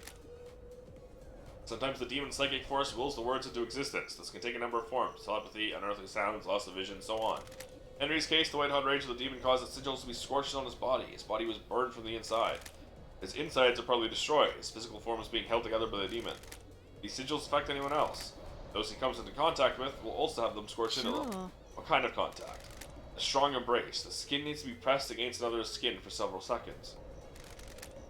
Sometimes the demon psychic force wills the words into existence. This can take a number of forms: telepathy, unearthly sounds, loss of vision, so on. In Henry's case, the white-hot rage of the demon caused the sigils to be scorched on his body. His body was burned from the inside. His insides are probably destroyed. His physical form is being held together by the demon. These sigils affect anyone else. Those he comes into contact with will also have them scorched into them. Sure. What kind of contact? A strong embrace. The skin needs to be pressed against another's skin for several seconds.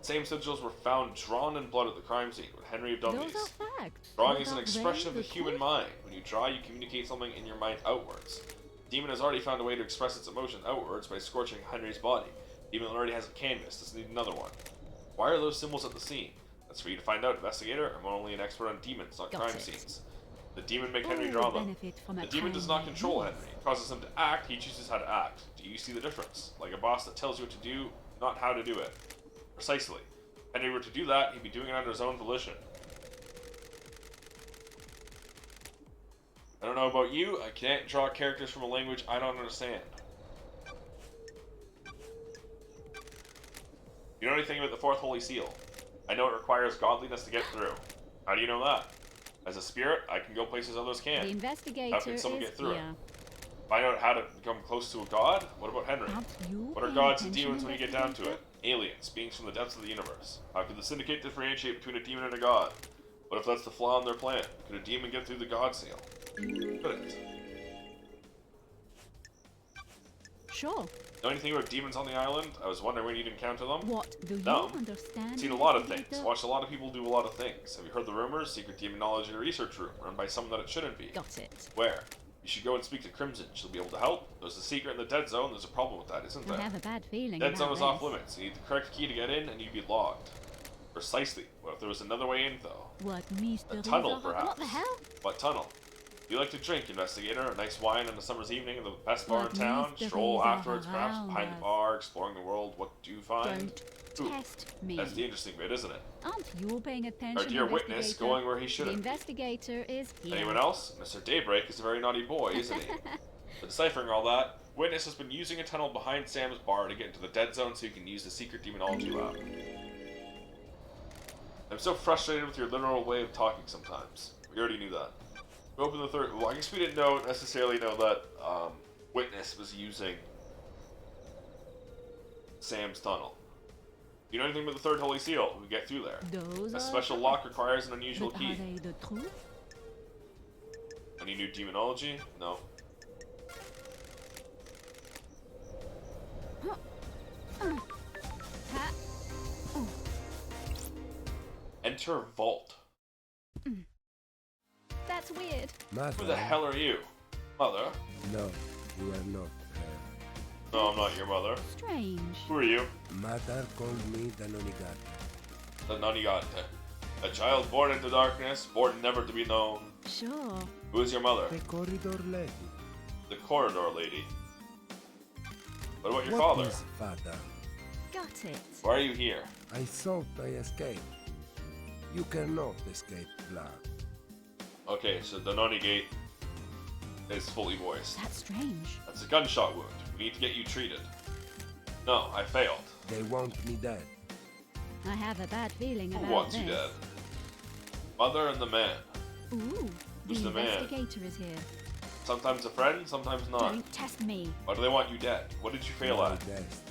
Same sigils were found drawn in blood at the crime scene. Would Henry have done Those these? are facts. Drawing is an Without expression of the them, human truth- mind. When you draw, you communicate something in your mind outwards. The demon has already found a way to express its emotion outwards by scorching Henry's body. The demon already has a canvas. Doesn't need another one. Why are those symbols at the scene? That's for you to find out, investigator. I'm only an expert on demons, not Got crime it. scenes. The demon make All Henry draw them. benefit from a The demon does kind not control hand. Henry. It causes him to act, he chooses how to act. Do you see the difference? Like a boss that tells you what to do, not how to do it. Precisely. If Henry were to do that, he'd be doing it under his own volition. I don't know about you, I can't draw characters from a language I don't understand. You know anything about the Fourth Holy Seal? I know it requires godliness to get through. How do you know that? As a spirit, I can go places others The can't. investigator How can someone is get through it? here. Find out how to become close to a god? What about Henry? Aren't you What are paying gods and attention, demons when you get down to it? Aliens, beings from the depths of the universe. How could the Syndicate differentiate between a demon and a god? What if that's the flaw in their plan? Could a demon get through the god seal? Couldn't. Sure. Know anything about demons on the island? I was wondering when you'd encounter them. What do you No. understand? Seen a lot of things. investigator? Watched a lot of people do a lot of things. Have you heard the rumors? Secret demon knowledge in a research room, run by someone that it shouldn't be. Got it. Where? You should go and speak to Crimson. She'll be able to help. There's a secret in the dead zone. There's a problem with that, isn't I there? have a bad feeling Dead about zone is off this. limits. You need the correct key to get in, and you'd be logged. Precisely. What if there was another way in, though? What mysteries tunnel, are- perhaps. What the hell? What tunnel? You like to drink, investigator. A nice wine on a summer's evening in the best bar What in town. mysteries Stroll are afterwards, perhaps around behind the us? bar, exploring the world. What do you find? Don't Ooh, test me. That's the interesting bit, isn't it? Aren't you paying attention? Our dear witness investigator? going where he The shouldn't. investigator is here. Anyone else? Mr. Daybreak is a very naughty boy, isn't he? But deciphering all that, Witness has been using a tunnel behind Sam's bar to get into the dead zone so he can use the secret demonology lab. I'm so frustrated with your literal way of talking sometimes. We already knew that. We opened the third... Well, I guess we didn't necessarily know that Witness was using Sam's tunnel. Do you know anything about the third holy seal? We get through there. Those A are special correct. lock requires an unusual But key. are they the truth? Any new demonology? No. Ha. Enter Vault. That's weird. Mother? Who the hell are you? Mother? No, you are not. No, I'm not your mother. Strange. Who are you? Mother called me the Nonigata. The Nanigate. A child born into darkness, born never to be known. Sure. Who is your mother? The corridor lady. The corridor lady. What about your What father? is father? Got it. Why are you here? I thought I escaped. You cannot escape blood. Okay, so the Nanigate is fully voiced. That's strange. That's a gunshot wound. We need to get you treated. No, I failed. They want me dead. I have a bad feeling Who about wants this. you dead? Mother and the man. Ooh. Who's the man? investigator is here. Sometimes a friend, sometimes not. Don't test me. Why do they want you dead? What did you fail My at? death.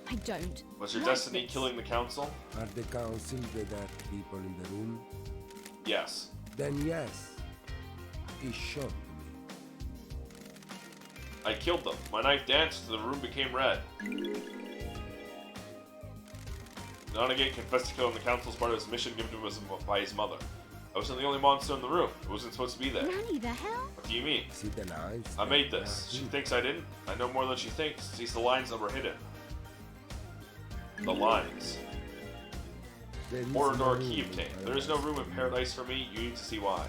I don't. Was your like destiny this. killing the council? Are the council the dark people in the room? Yes. Then yes. He shot me. I killed them. My knife danced, the room became red. Nonagate confessed to killing the council as part of his mission given to him by his mother. I wasn't the only monster in the room. It wasn't supposed to be there. Nanny, the hell? What do you mean? See the lines? I made this. She thinks I didn't. I know more than she thinks. Sees the lines that were hidden. The lines. There is Corridor no key room in obtained. There is no room in paradise for me. You need to see why.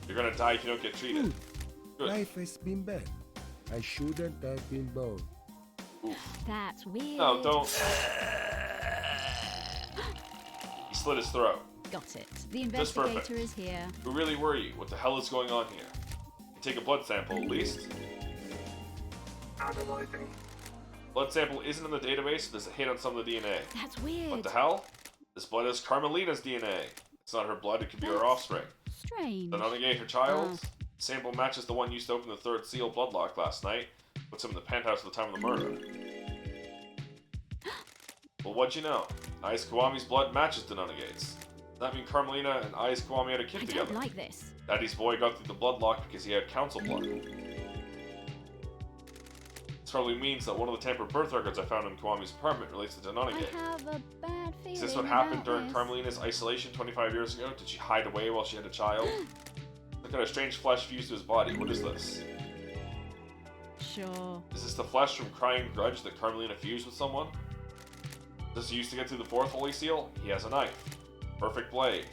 You're gonna die if you don't get treated. Good. Life has been bad. I shouldn't have been born. Oof. That's weird. No, don't. He slit his throat. Got it. The Just perfect. investigator is here. Who really were you? What the hell is going on here? You take a blood sample at least. Analyzing. Blood sample isn't in the database, so there's a hit on some of the DNA. That's weird. What the hell? This blood is Carmelina's DNA. It's not her blood, it could be her offspring. Strange. The Nonagate, her child? Sample matches the one used to open the third seal blood lock last night. Puts him in the penthouse at the time of the murder. Well, what'd you know? Ais Kiwami's blood matches the Nonagate's. Does that mean Carmelina and Ais Kiwami had a kid I together? don't like this. Daddy's boy got through the blood lock because he had council blood. This probably means that one of the tampered birth records I found in Kiwami's apartment relates to I Nonagate. have a bad feeling. Is this what happened about during this. Carmelina's isolation 25 years ago? Did she hide away while she had a child? Look at a strange flesh fused to his body. What is this? Sure. Is this the flesh from Crying Grudge that Carmelina fused with someone? Does he use to get through the fourth holy seal? He has a knife. Perfect blade.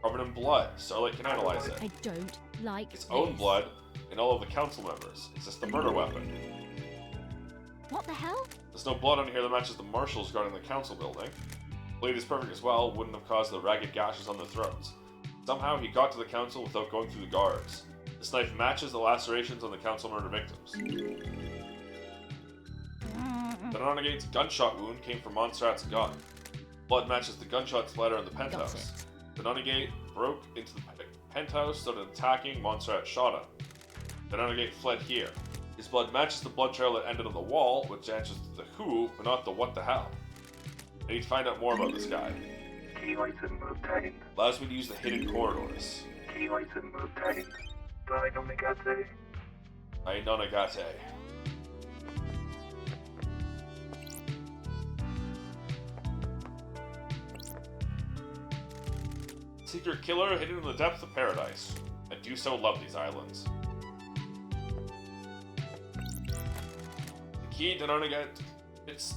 Covered in blood. Starlight can analyze it. I don't like Its this. own blood and all of the council members. Is this the murder weapon? What the hell? There's no blood on here that matches the marshals guarding the council building. Blade is perfect as well, wouldn't have caused the ragged gashes on their throats. Somehow he got to the council without going through the guards. This knife matches the lacerations on the council murder victims. The Nonagate's gunshot wound came from Monstrat's gun. Blood matches the gunshot splatter in the Got penthouse. it. The Nonagate broke into the penthouse, started attacking, Monstrat shot him. The Nonagate fled here. His blood matches the blood trail that ended on the wall, which answers the who, but not the what the hell. I need to find out more about this guy. Key item obtained. Allows me to use the hidden corridors. Key item obtained. By Nomigate. I Nonagate. Secret killer hidden in the depths of paradise. I do so love these islands. The key to Nonagate. It's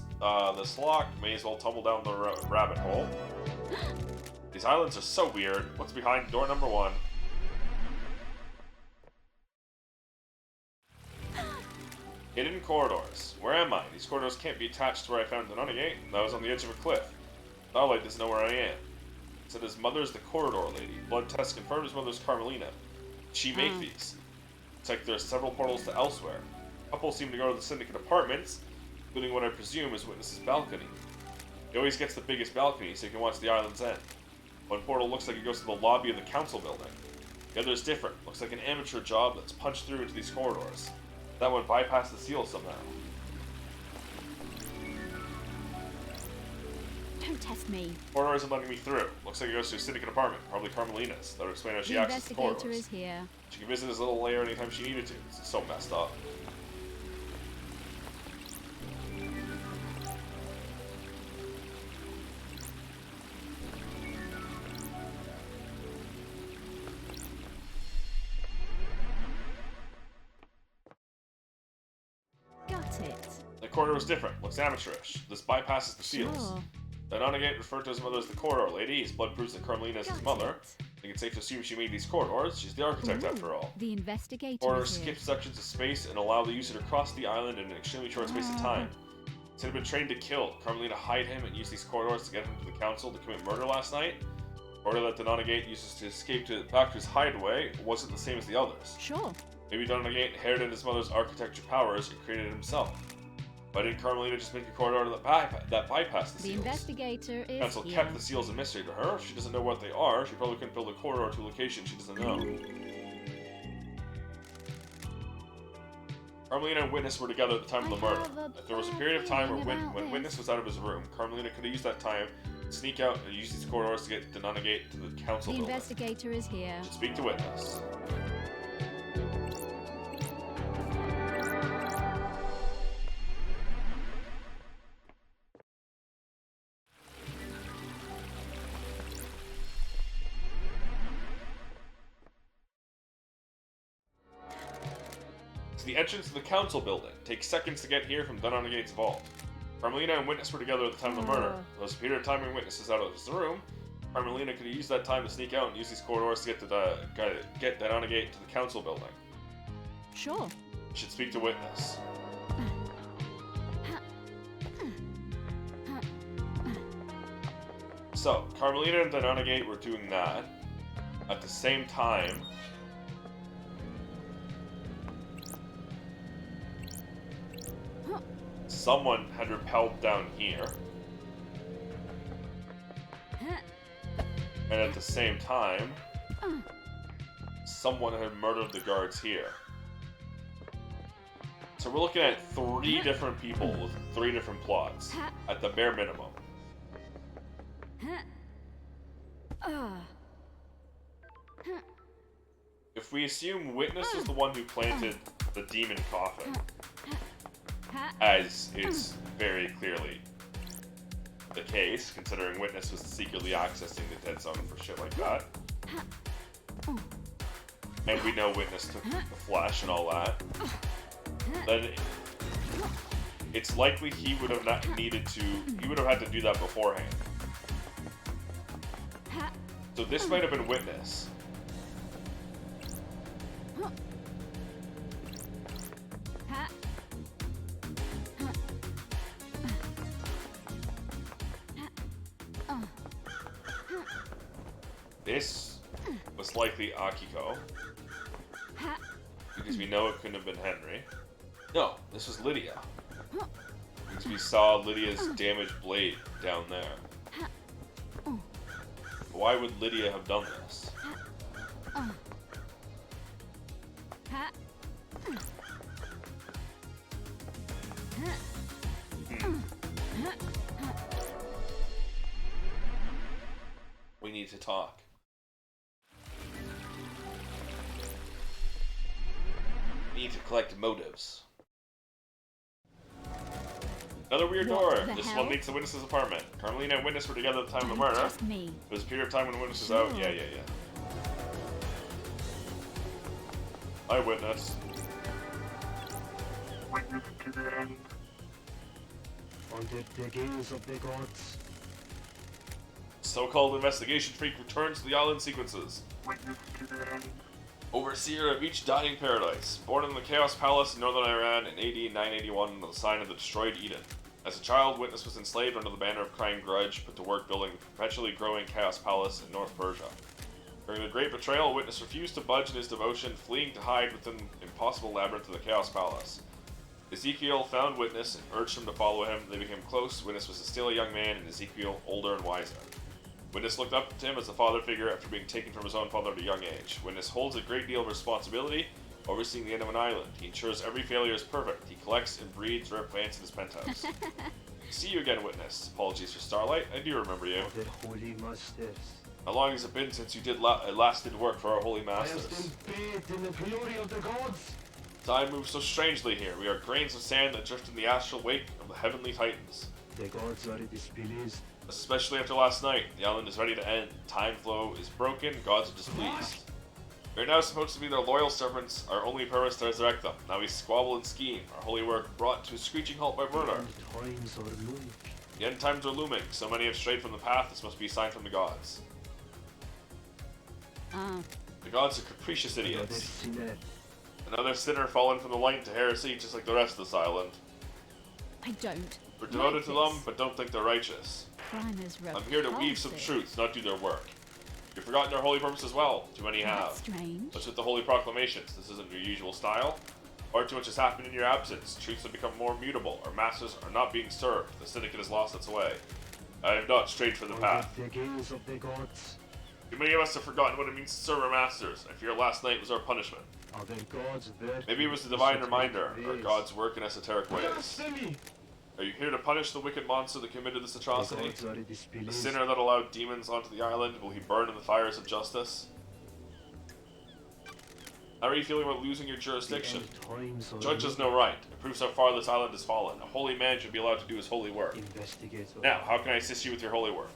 this lock. May as well tumble down the rabbit hole. These islands are so weird. What's behind door number 1? Hidden corridors. Where am I? These corridors can't be attached to where I found the Nonagate. That was on the edge of a cliff. Starlight doesn't know where I am. It said his mother's the corridor lady. Blood test confirmed his mother's Carmelina. She make these. It's like there's several portals to elsewhere. The couple seem to go to the Syndicate apartments, including what I presume is Witness's balcony. He always gets the biggest balcony so he can watch the island's end. One portal looks like it goes to the lobby of the council building. The other is different. Looks like an amateur job that's punched through into these corridors. That one bypassed the seal somehow. Don't test me. Corridor isn't letting me through. Looks like it goes to a Syndicate apartment, probably Carmelina's. That would explain how she The accesses the investigator corridors. is here. She could visit his little lair anytime she needed to. This is so messed up. Got it. The corridor is different. Looks amateurish. This bypasses the seals. Sure. The Nonagate referred to his mother as the corridor lady. His blood proves that Carmelina is his Got mother. it. I think it's safe to assume she made these corridors. She's the architect Ooh, after all. The investigator Corridor is here. skip sections of space and allow the user to cross the island in an extremely short space of time. Instead of been trained to kill, Carmelina hide him and use these corridors to get him to the council to commit murder last night. The corridor that the Nonagate uses to escape back to his hideaway wasn't the same as the others. Sure. Maybe Donagate inherited his mother's architecture powers and created it himself. Why didn't Carmelina just make a corridor that bypassed the The seals? investigator is Council here. kept the seals a mystery to her. She doesn't know what they are. She probably couldn't build a corridor to a location she doesn't know. Carmelina and Witness were together at the time of the I murder. have a If there was a bad period of time feeling when about this. Witness was out of his room, Carmelina could have used that time to sneak out and use these corridors to get the Nonagate to the council The building. investigator is here. Should speak to Witness. It's the entrance to the council building. Takes seconds to get here from Donagate's vault. Carmelina and Witness were together at the time of the murder. There was a period of time when Witness is out of his room. Carmelina could have used that time to sneak out and use these corridors to get Donagate to the council building. Sure. Should speak to Witness. So, Carmelina and Donagate were doing that. At the same time, someone had rappelled down here. And at the same time, someone had murdered the guards here. So we're looking at 3 different people with 3 different plots, at the bare minimum. If we assume Witness is the one who planted the demon coffin, as it's very clearly the case, considering Witness was secretly accessing the dead zone for shit like that. And we know Witness took the flesh and all that. Then it's likely he would have not needed to, he would have had to do that beforehand. So this might have been Witness. This was likely Akiko, because we know it couldn't have been Henry. No, this was Lydia, because we saw Lydia's damaged blade down there. Why would Lydia have done this? We need to talk. We need to collect motives. Another weird What door. the This hell? one leads to Witness's apartment. Carmelina and Witness were together at the time of the Don't murder. test me. There was a period of time when Witness was out. Sure. Yeah. Hi, Witness. Witness to the end. Under the gaze of the gods. So-called investigation freak returns to the island sequences. Witness to the end. Overseer of each dying paradise. Born in the Chaos Palace in northern Iran in AD 981 under the sign of the destroyed Eden. As a child, Witness was enslaved under the banner of Crying Grudge, put to work building the perpetually growing Chaos Palace in North Persia. During the Great Betrayal, Witness refused to budge in his devotion, fleeing to hide within the impossible labyrinth of the Chaos Palace. Ezekiel found Witness and urged him to follow him. They became close. Witness was still a young man, and Ezekiel older and wiser. Witness looked up to him as a father figure after being taken from his own father at a young age. Witness holds a great deal of responsibility, overseeing the end of an island. He ensures every failure is perfect. He collects and breeds rare plants in his penthouse. See you again, Witness. Apologies for Starlight. I do remember you. Of the Holy Masters. How long has it been since you last did work for our Holy I have Masters? been bathed in the glory of the gods. Time moves so strangely here. We are grains of sand that drift in the astral wake of the heavenly titans. The gods are displeased. Especially after last night. The island is ready to end. Time flow is broken. Gods are displeased. We are now supposed to be their loyal servants. Our only purpose to resurrect them. Now we squabble and scheme. Our holy work brought to a screeching halt by murder. And times are looming. The end times are looming. So many have strayed from the path. This must be a sign from the gods. The gods are capricious Another idiots. sinner. Another sinner fallen from the light to heresy, just like the rest of this island. I don't. We're devoted to like them, but don't think they're righteous. Crime is I'm here to weave some repulsive. truths, not do their work. You've forgotten their holy purpose as well. Too many have. That's strange. What's with the holy proclamations? This isn't your usual style. Far too much has happened in your absence. Truths have become more mutable. Our masters are not being served. The syndicate has lost its way. I have not strayed from the path. The gaze of the gods. Too many of us have forgotten what it means to serve our masters. I fear last night was our punishment. Are the gods there? Maybe it was a divine reminder. Our gods work in esoteric ways. Blasphemy! Are you here to punish the wicked monster that committed this The atrocity? gods are The displeased. sinner that allowed demons onto the island, will he burn in the fires of justice? How are you feeling about losing your jurisdiction? The end times are Judge has no right. It proves how far this island has fallen. A holy man should be allowed to do his holy work. Investigator. Now, how can I assist you with your holy work?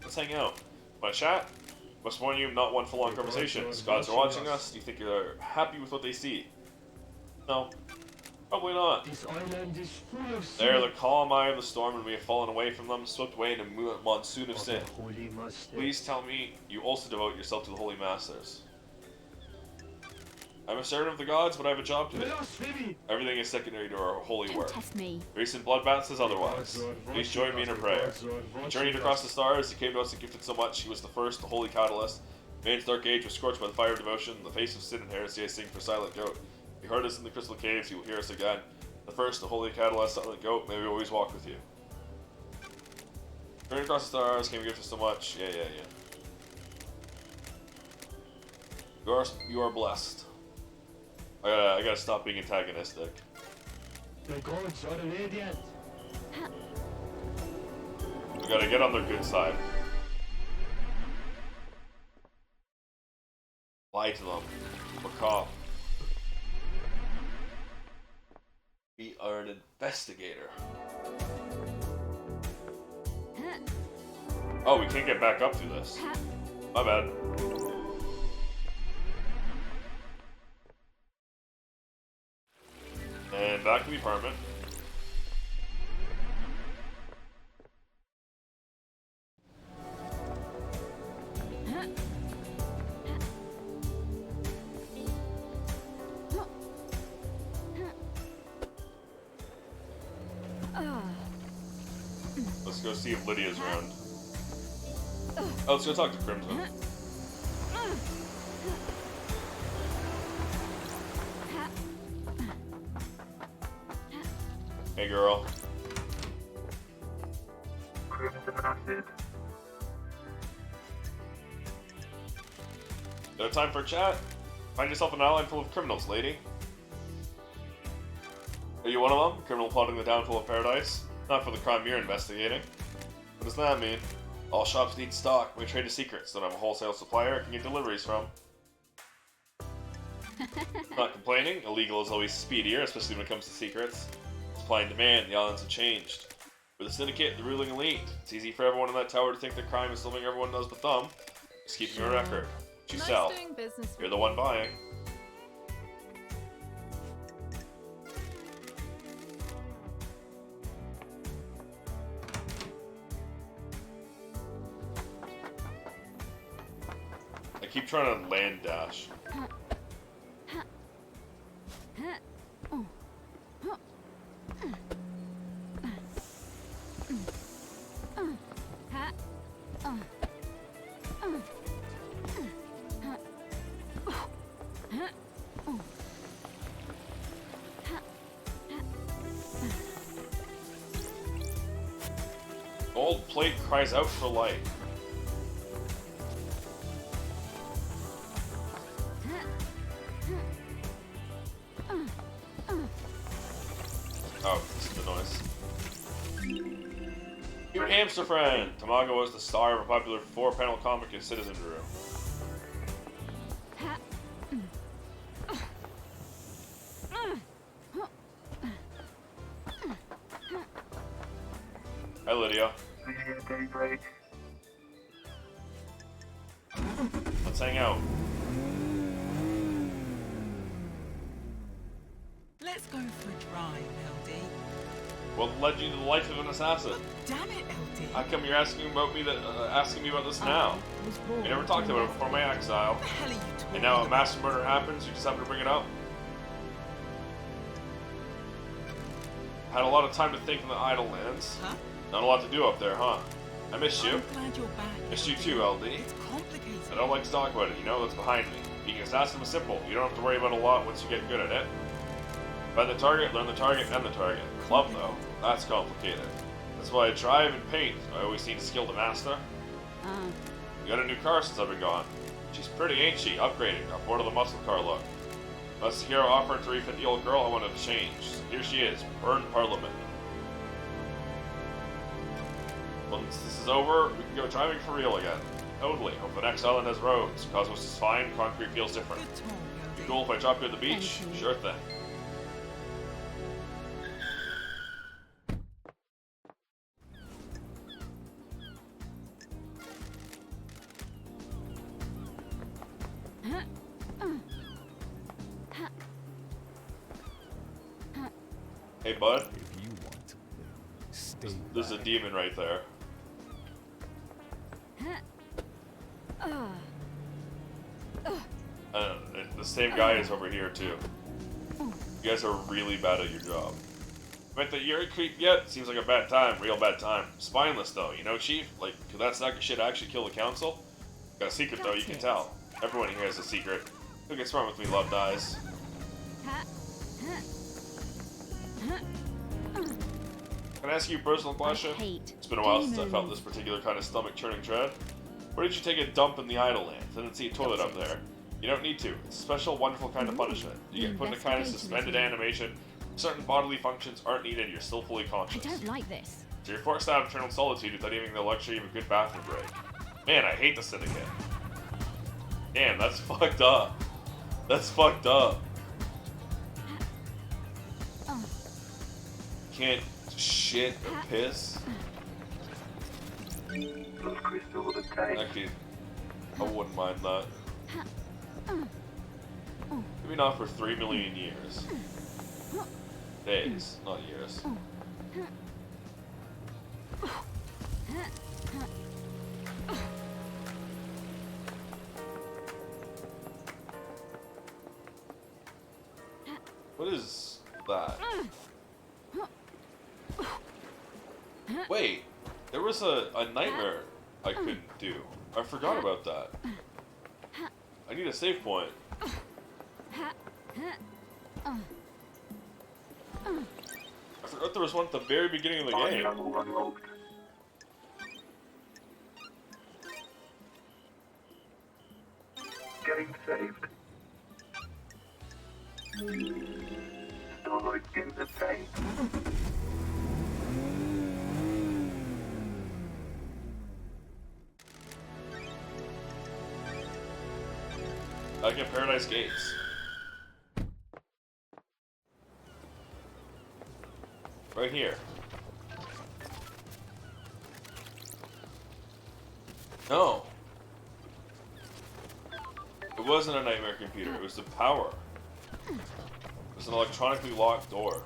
Let's hang out. Want to chat? Must warn you, not one for long conversations. Gods are watching us. Do you think you're happy with what they see? No. Probably not. This island is full of They are sin. the calm eye of the storm, and we have fallen away from them, swept away in a monsoon of Of sin. the Holy Master. Please tell me you also devote yourself to the Holy Masters. I'm a servant of the gods, but I have a job to do. Blasphemy! Everything is secondary to our holy Don't work. test me. Recent bloodbath says otherwise. The gods are Please watching join me in a us. The prayer. gods are He watching journeyed across us. the stars, he came to us and gifted so much, he was the first, the holy catalyst. Man's dark age was scorched by the fire of devotion, the face of sin and heresy I sing for Silent Goat. He heard us in the crystal caves, he will hear us again. The first, the holy catalyst, Silent Goat, may we always walk with you. Journeyed across the stars, came to gift us so much, yeah. You are blessed. I gotta stop being antagonistic. The gods are radiant. We gotta get on their good side. Lie to them. Macaw. We are an investigator. Oh, we can't get back up through this. My bad. And back to the apartment. Let's go see if Lydia's around. Oh, let's go talk to Crimson. Hey, girl. Crimson Acid. No time for a chat? Find yourself an island full of criminals, lady. Are you one of them? Criminal plotting the downfall of paradise? Not for the crime you're investigating. What does that mean? All shops need stock. We trade a secrets. Don't have a wholesale supplier I can get deliveries from. Not complaining. Illegal is always speedier, especially when it comes to secrets. Supply and demand. The islands have changed. We're the syndicate, the ruling elite. It's easy for everyone in that tower to think that crime is something everyone knows but them. Just keeping a record. What you sell? doing business You're the one buying. I keep trying to land dash. Gold plate cries out for light. Oh, this is the noise. Your hamster friend! Tamago was the star of a popular 4-panel comic in Citizen Drew. Hi, Lydia. See you at daybreak. Let's hang out. Let's go for a drive, LD. What led you to the life of an assassin? Damn it, LD. How come you're asking about me asking me about this now? We never talked about it before my exile. What the hell are you talking And now a about? mass murder happens, you just happen to bring it up? Had a lot of time to think in the Idle Lands. Huh? Not a lot to do up there, huh? I miss you. I'm glad you're back. Miss you too, LD. It's complicated. I don't like to talk about it, you know, that's behind me. Being an assassin was simple. You don't have to worry about a lot once you get good at it. Find the target, learn the target, end the target. Love, though, that's complicated. That's why I drive and paint. I always need a skill to master. You got a new car since I've been gone. She's pretty, ain't she? Upgrading. Got bored of the muscle car look. Unless the hero offered to refit the old girl, I wanted to change. So here she is. Burn Parliament. Once this is over, we can go driving for real again. Totally. Hope the next island has roads. Cosmos is fine, concrete feels different. Good talk, Be LD. cool if I drop you at the beach? Thank you. Sure thing. Hey, bud. If you want to live, stay There's a back. demon right there. And the same guy is over here too. You guys are really bad at your job. But that you're a creep yet? Seems like a bad time, real bad time. Spineless though, you know, Chief? Like, could that sack of shit actually kill the council? Got a secret though, you can tell. Everyone here has a secret. Who gets smart with me, love dies. Can I ask you a personal question? hate It's been a while since I demons. felt this particular kind of stomach-churning dread. Where did you take a dump in the Idle Lands? I didn't see a toilet up there. You don't need to. It's a special, wonderful kind of punishment. You get put in a kind of Investigation suspended is- animation. Certain bodily functions aren't needed, you're still fully I conscious. don't like this. So you're forced out of eternal solitude without even the luxury of a good bathroom break. Man, I hate the Syndicate. Damn, that's fucked up. That's fucked up. Can't shit or piss. Plus crystal the tank. Actually, I wouldn't mind that. Maybe not for 3 million years. Days, not years. What is that? Wait, there was a nightmare I couldn't do. I forgot about that. I need a save point. I forgot there was one at the very beginning of the Mine game. channel unlocked. Game saved. Starlight in the tank. Back at Paradise Gates. Right here. No. It wasn't a nightmare computer, it was the power. It was an electronically locked door.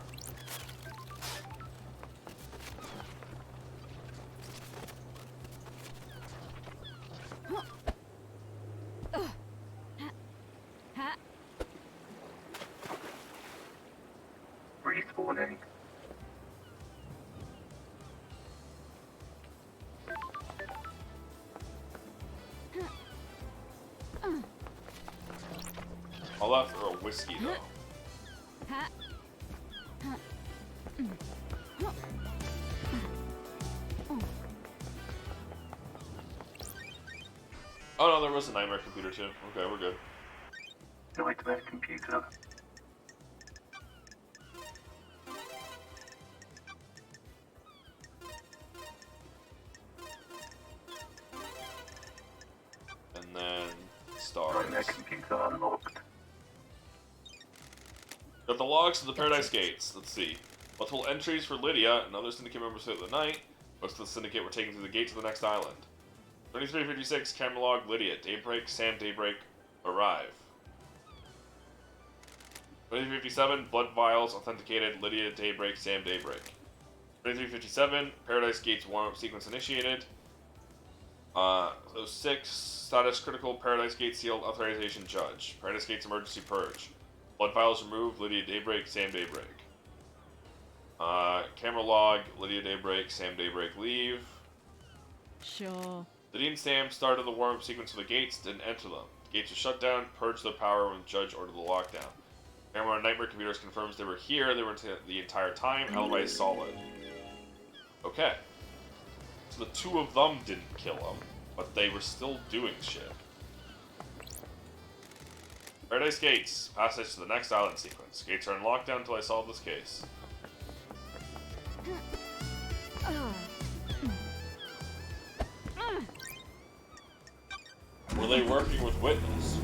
Respawning. All that for a whiskey though. Oh no, there was a nightmare computer too. Okay, we're good. Nightmare computer. And then stars. Nightmare computer unlocked. Got the logs to the Paradise Gates. Let's see. Multiple entries for Lydia and other Syndicate members throughout the night. Most of the Syndicate were taken through the gate to the next island. 2356, camera log, Lydia, Daybreak, Sam, Daybreak, arrive. 2357, blood vials, authenticated, Lydia, Daybreak, Sam, Daybreak. 2357, Paradise Gates warm-up sequence initiated. 06, status critical, Paradise Gate sealed, authorization judge. Paradise Gates emergency purge. Blood vials removed, Lydia, Daybreak, Sam, Daybreak. Camera log, Lydia, Daybreak, Sam, Daybreak, leave. Sure. Lydia and Sam started the warm-up sequence for the gates, didn't enter them. The gates were shut down, purged their power when the judge ordered the lockdown. Camera on Nightmare computers confirms they were here, they were the entire time, alibi is solid. Okay. So the two of them didn't kill him, but they were still doing shit. Paradise Gates, passage to the next island sequence. Gates are in lockdown until I solve this case. Were they working with Witness?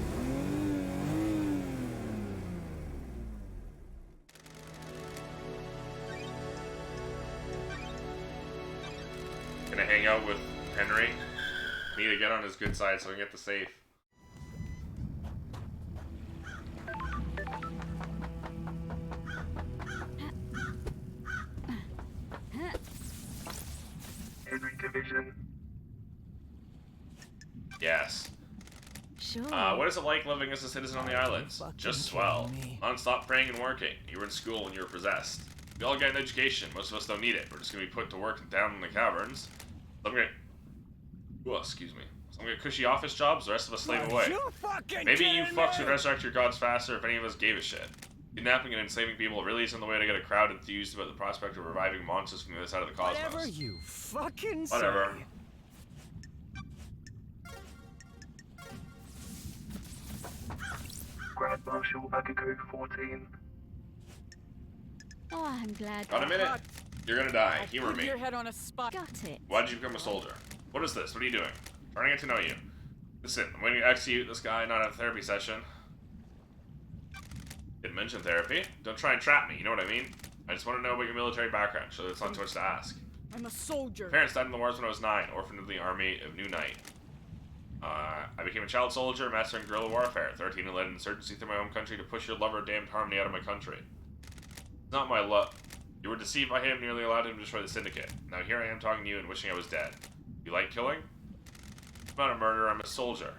Gonna hang out with Henry. Need to get on his good side so I can get the safe. Henry Division. Yes. Sure. What is it like living as a citizen on the islands? Just swell. Non-stop praying and working. You were in school when you were possessed. We all get an education. Most of us don't need it. We're just gonna be put to work down in the caverns. Some get... Whoa, excuse me. Some get cushy office jobs, the rest of us slave away. Maybe you fucks would resurrect your gods faster if any of us gave a shit. Kidnapping and enslaving people really isn't the way to get a crowd enthused about the prospect of reviving monsters from the other side of the cosmos. Whatever you fucking Whatever. say. Grand Marshal Akiko 14. Oh, I'm glad. Got a minute? You're gonna die. Humor me. Your head on a spot. Got it. Why did you become a soldier? What is this? What are you doing? Trying to get to know you. Listen, I'm waiting to execute this guy, not have a therapy session. Didn't mention therapy. Don't try and trap me, you know what I mean? I just want to know about your military background, so it's not too much to ask. I'm a soldier. My parents died in the wars when I was 9, orphaned of the army of New Night. I became a child soldier, mastering guerrilla warfare. 13 and led an insurgency through my home country to push your lover damned Harmony out of my country. It's not my luck. You were deceived by him, nearly allowed him to destroy the Syndicate. Now here I am talking to you and wishing I was dead. You like killing? I'm not a murderer, I'm a soldier.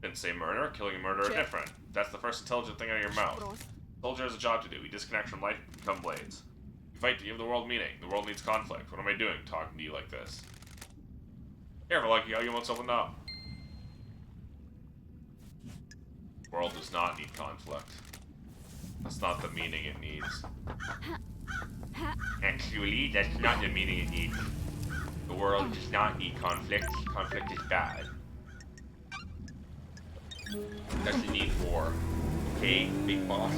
Didn't say murder. Killing and murder are different. That's the first intelligent thing out of your mouth. Soldier has a job to do. We disconnect from life and become blades. We fight to give the world meaning. The world needs conflict. What am I doing talking to you like this? Careful, Lucky, you almost opened up. The world does not need conflict. That's not the meaning it needs. Actually, that's not the meaning it needs. The world does not need conflict. Conflict is bad. It doesn't need war. Okay, big boss?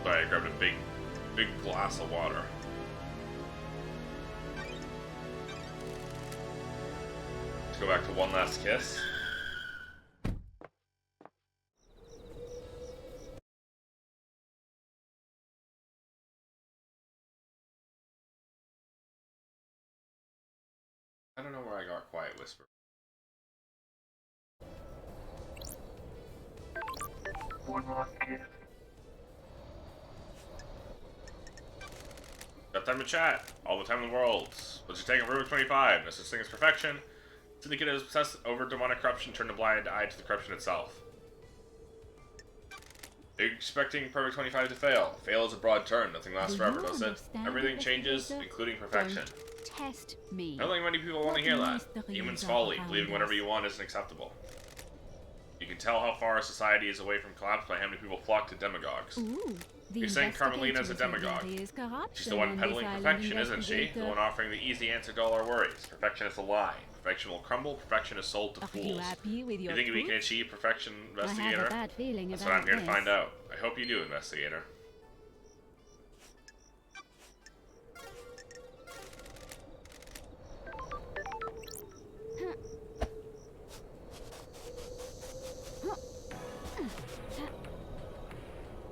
Sorry, I grabbed a big glass of water. Let's go back to One Last Kiss. I don't know where I got Quiet Whisper. One last kiss. Got time to chat. All the time in the world. But you're taking Rubik 25. No such thing as perfection. Syndicate is obsessed over demonic corruption, turned a blind eye to the corruption itself. Are you expecting Perfect 25 to fail? Fail is a broad term. Nothing lasts forever, does it? Everything changes, including perfection. test me. I don't think many people want to hear that. Human's folly. Believing whatever you want isn't acceptable. You can tell how far our society is away from collapse by how many people flock to demagogues. Ooh, You're saying Carmelina's a demagogue. She's the one peddling perfection, isn't she? The one offering the easy answer to all our worries. Perfection is a lie. Perfection will crumble. Perfection is sold to Are you fools. happy with You your think we can proof? achieve perfection, I have investigator? a bad feeling That's about what I'm here to this. find out. I hope you do, investigator.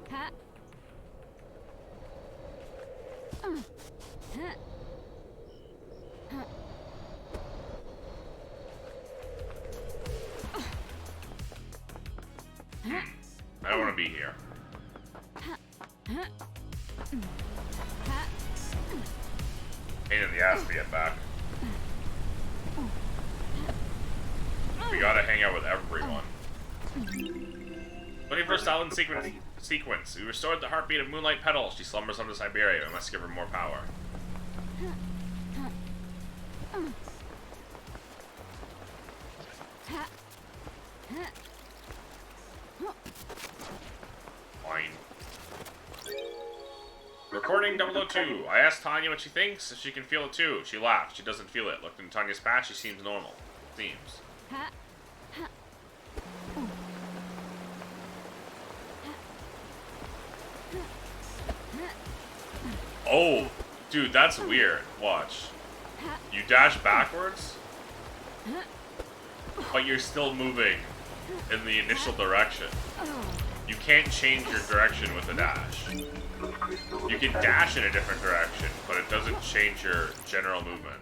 Ha. Ha. Ha. I don't want to be here. Pain in the ass to get back. We gotta hang out with everyone. 21st Island sequence. We restored the heartbeat of Moonlight Petal. She slumbers under Siberia. We must give her more power. Fine. Recording 002. I asked Tanya what she thinks, if she can feel it too. She laughed. She doesn't feel it. Looked in Tanya's past. She seems normal. Seems. Oh, dude, that's weird. Watch. You dash backwards, but you're still moving in the initial direction. You can't change your direction with a dash. You can dash in a different direction, but it doesn't change your general movement.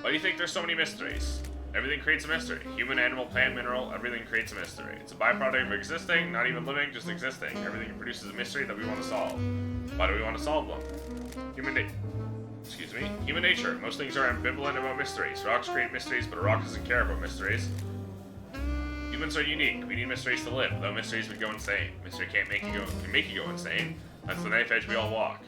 Why do you think there's so many mysteries? Everything creates a mystery. Human, animal, plant, mineral, everything creates a mystery. It's a byproduct of existing, not even living, just existing. Everything produces a mystery that we want to solve. Why do we want to solve them? Human nature. Most things are ambivalent about mysteries. Rocks create mysteries, but a rock doesn't care about mysteries. Humans are unique. We need mysteries to live. Without mysteries, we'd go insane. Mystery can make you go insane. That's the knife edge we all walk.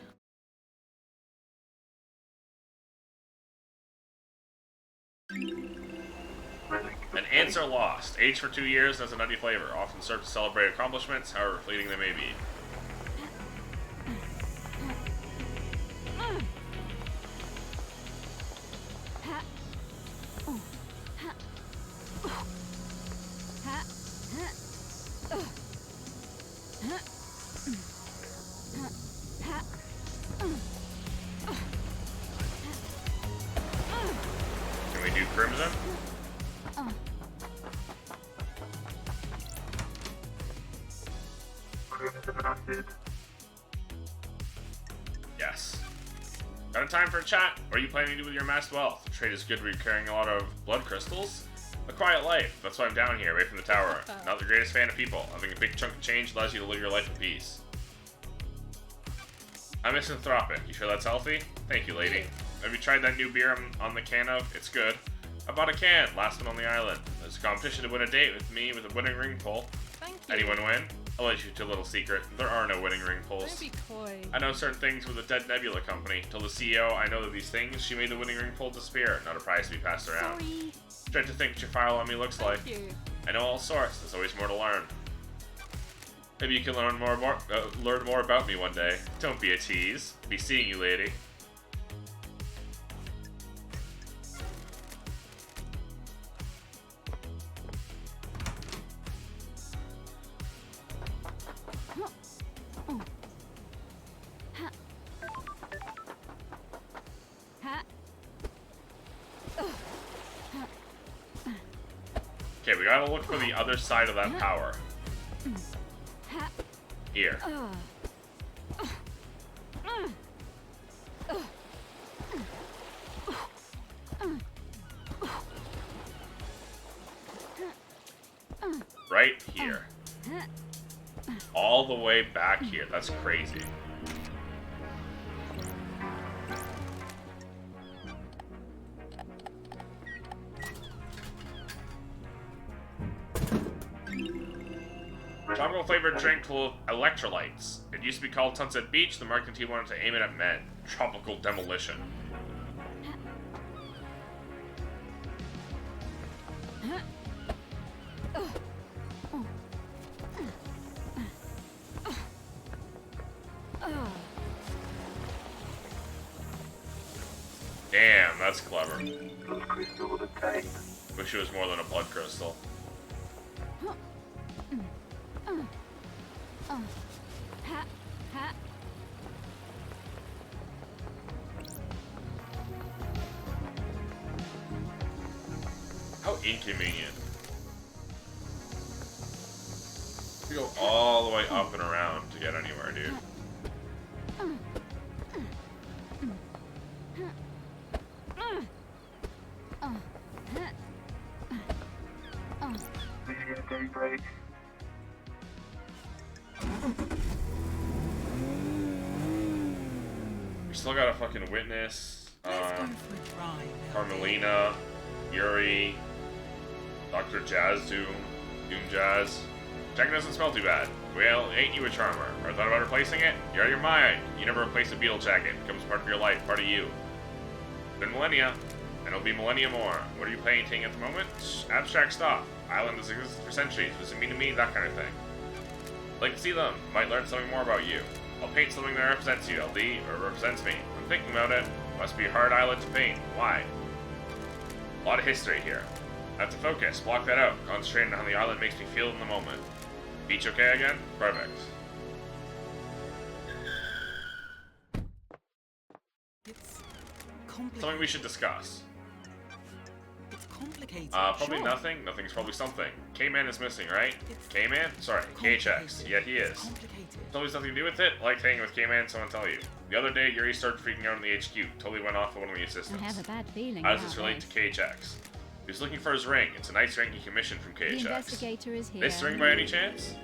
An answer lost. Aged for 2 years and has a nutty flavor. Often served to celebrate accomplishments, however fleeting they may be. Can we do Crimson? Crimson Acid. Yes. Got a time for a chat? What are you planning to do with your amassed wealth? The trade is good, we're carrying a lot of blood crystals. A quiet life. That's why I'm down here, away from the tower. Not the greatest fan of people. Having a big chunk of change allows you to live your life in peace. I'm misanthropic. You sure that's healthy? Thank you, lady. Have you tried that new beer I'm on the can of? It's good. I bought a can, last one on the island. There's a competition to win a date with me with a winning ring pull. Thank you. Anyone win? I'll let you to a little secret. There are no winning ring pulls. Don't be coy. I know certain things with the Dead Nebula Company. Told the CEO I know that these things. She made the winning ring pull disappear. Not a prize to be passed around. Sorry. Dread to think what your file on me looks like. Thank you. I know all sorts. There's always more to learn. Maybe you can learn more about me one day. Don't be a tease. Be seeing you, lady. Okay, we gotta look for the other side of that power. Here. Right here. All the way back here. That's crazy. Tropical flavored drink full of electrolytes. It used to be called Sunset Beach. The marketing team wanted to aim it at men. Tropical demolition. Damn, that's clever. Blood crystal obtained. Wish it was more than a blood crystal. Ha, ha. How inconvenient. You go all the way up and around to get anywhere, dude. Please get a daybreak. We still got a fucking witness. Let's go for a drive. Carmelina, Yuri, Dr. Jazz Doom, Doom Jazz. Jack doesn't smell too bad. Well, ain't you a charmer? Ever thought about replacing it? You're out of your mind. You never replace a beetle jacket. It becomes part of your life, part of you. It's been millennia, and it'll be millennia more. What are you painting at the moment? Abstract stuff. Island has existed for centuries. What does it mean to me? That kind of thing. I'd like to see them. Might learn something more about you. I'll paint something that represents you, LD, or represents me. I'm thinking about it. Must be a hard island to paint. Why? A lot of history here. I have to focus. Block that out. Concentrating on how the island makes me feel in the moment. Beach okay again? Perfect. It's complicated. Something we should discuss. It's complicated. Probably Sure. nothing. Nothing's probably something. K-Man is missing, right? It's K-Man? Sorry, KHX. Yeah, he is. Complicated. Totally something to do with it. I like hanging with K-Man, someone tell you. The other day, Yuri started freaking out in the HQ. Totally went off with one of the I assistants. have a bad feeling. How does about this relate this. to KHX? He was looking for his ring. It's a nice ring he commissioned from The KHX. investigator is here. This ring by any chance?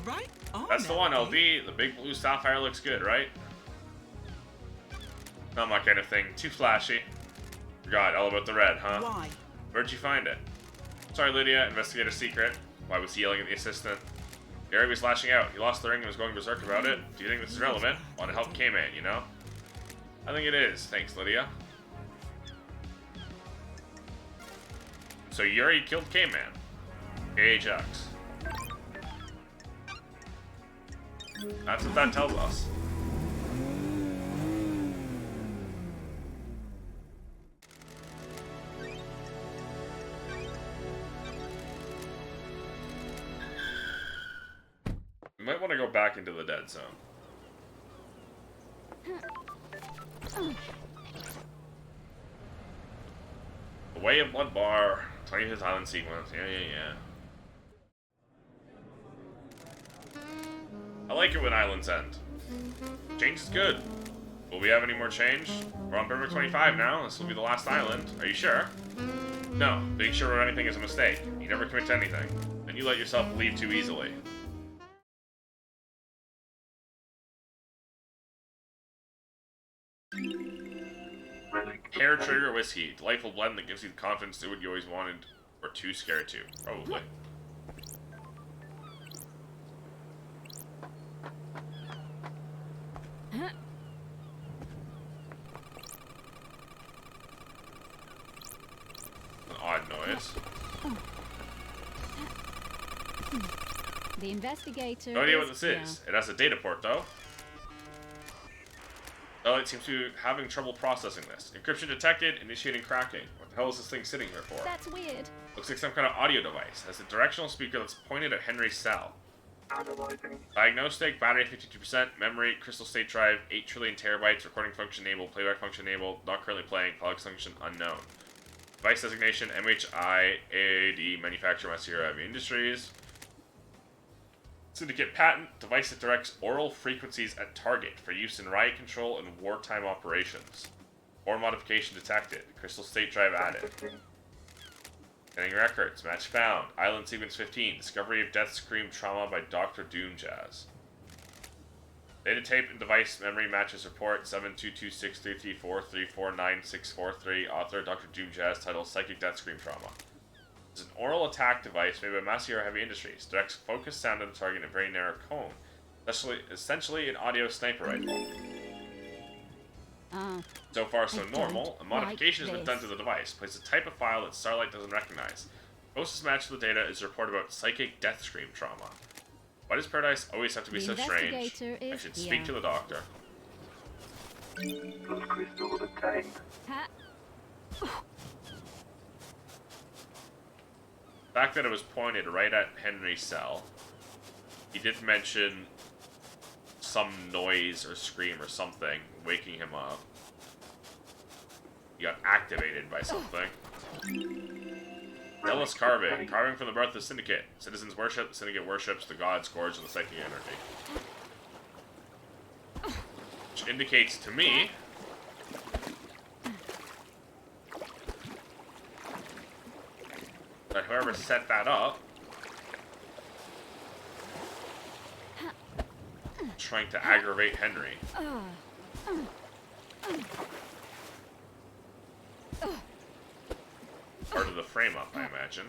Right on. That's the one, LD. The big blue sapphire looks good, right? Not my kind of thing. Too flashy. Forgot all about the red, huh? Why? Where'd you find it? Sorry, Lydia. Investigator secret. Why was he yelling at the assistant? Gary was lashing out. He lost the ring and was going berserk about it. Do you think this is relevant? Want to help K-Man, you know? I think it is. Thanks, Lydia. So Yuri killed K-Man. KHX. That's what that tells us. We might want to go back into the dead zone. The Way of Blood Bar. 25th Island sequence. Yeah. I like it when islands end. Change is good. Will we have any more change? We're on Perfect 25 now. This will be the last island. Are you sure? No. Being sure of anything is a mistake. You never commit to anything. And you let yourself believe too easily. Hair Trigger Whiskey. Delightful blend that gives you the confidence to do what you always wanted or too scared to. Probably. An odd noise. The investigator. No idea what is this here. is. It has a data port though. Oh, it seems to be having trouble processing this. Encryption detected, initiating cracking. What the hell is this thing sitting here for? That's weird. Looks like some kind of audio device. It has a directional speaker that's pointed at Henry's cell. Analyzing. Diagnostic, battery 52%, memory, crystal state drive, 8 trillion terabytes, recording function enabled, playback function enabled, not currently playing, product function unknown. Device designation, MHI, AAD, manufacturer, Masira Heavy Industries. Syndicate patent, device that directs oral frequencies at target for use in riot control and wartime operations. Or modification detected, crystal state drive added. Getting records, match found, Island Sequence 15, discovery of Death Scream Trauma by Dr. Doom Jazz. Data tape and device memory matches report 7226334349643. Author Dr. Doom Jazz. Title Psychic Death Scream Trauma. It's an oral attack device made by Massillon Heavy Industries. Directs focused sound at the target in a very narrow cone. Essentially an audio sniper rifle. So far, so normal. A modification has been done to the device. Plays a type of file that Starlight doesn't recognize. Closest match to the data is a report about psychic death scream trauma. Why does Paradise always have to be The so strange? investigator I is should here. speak to the doctor. Those crystals obtained. Ha- The fact that it was pointed right at Henry's cell. He did mention some noise or scream or something waking him up. He got activated by something. Zealous carving. Carving from the birth of the Syndicate. Citizens worship, the Syndicate worships the gods, scourge, and the psychic energy. Which indicates to me that whoever set that up trying to aggravate Henry. Part of the frame up, I imagine.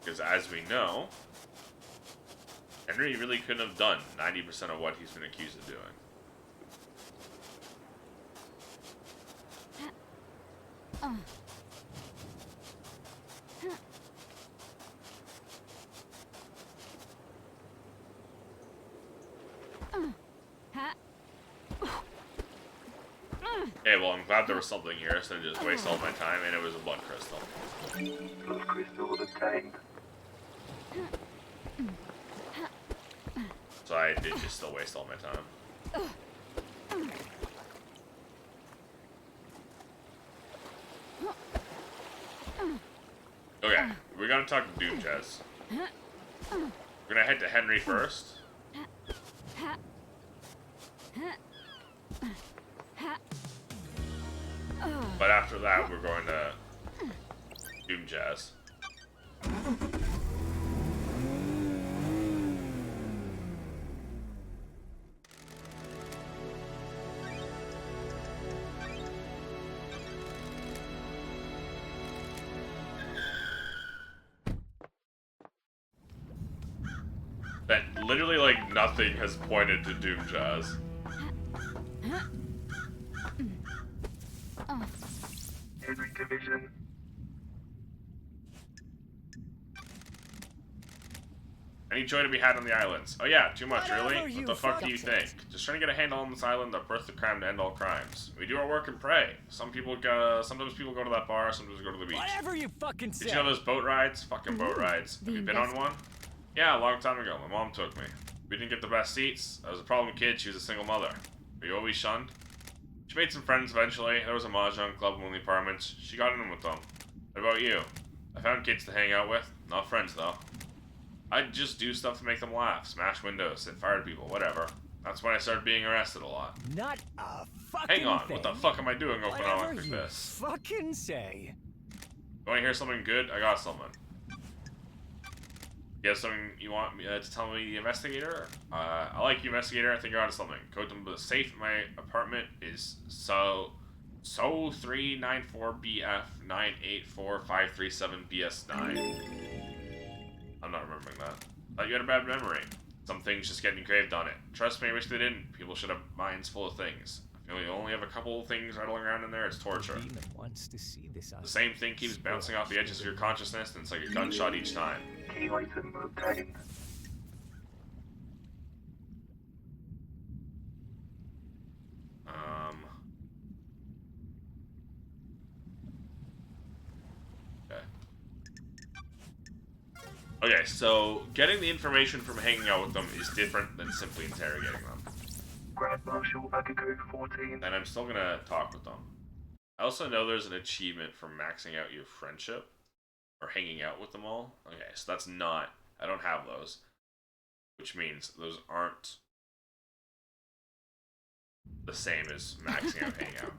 Because as we know, Henry really couldn't have done 90% of what he's been accused of doing. Okay, well, I'm glad there was something here, so I didn't just waste all my time, and it was a blood crystal. Those crystals obtained. So I did just still waste all my time. Okay, we're gonna talk to Doom Jazz. We're gonna head to Henry first. But after that, we're going to Doom Jazz. That literally, like, nothing has pointed to Doom Jazz. Henry Division. Any joy to be had on the islands? Oh yeah, too much, Whatever really? you What the fuck do you fucking think? Just trying to get a handle on this island, the birth of crime to end all crimes. We do our work and pray. Sometimes people go to that bar, sometimes we go to the beach. Whatever you fucking Did say. you know those boat rides? Fucking boat rides. Have the you been on one? Yeah, a long time ago. My mom took me. We didn't get the best seats. I was a problem kid. She was a single mother. Were you always shunned? She made some friends eventually. There was a mahjong club in the apartments. She got in with them. What about you? I found kids to hang out with. Not friends, though. I'd just do stuff to make them laugh. Smash windows, set fire to people, whatever. That's when I started being arrested a lot. Not a fucking Hang on, thing. what the fuck am I doing open on Whatever like you this? fucking say. You wanna hear something good? I got something. You have something you want me to tell me, the investigator? I like you, investigator. I think you're onto something. Code number of the safe in my apartment is so 394BF984537BS9. I'm not remembering that. Thought you had a bad memory. Some things just get engraved on it. Trust me, I wish they didn't. People should have minds full of things. I feel you only have a couple of things rattling around in there. It's torture. Demon wants to see this. The same thing keeps bouncing off the edges of your consciousness, and it's like a gunshot each time. Key item obtained. Okay, so getting the information from hanging out with them is different than simply interrogating them. Grand Marshal Akiko 14. And I'm still gonna talk with them. I also know there's an achievement for maxing out your friendship, or hanging out with them all. Okay, so that's not, I don't have those. Which means those aren't the same as maxing out hanging out.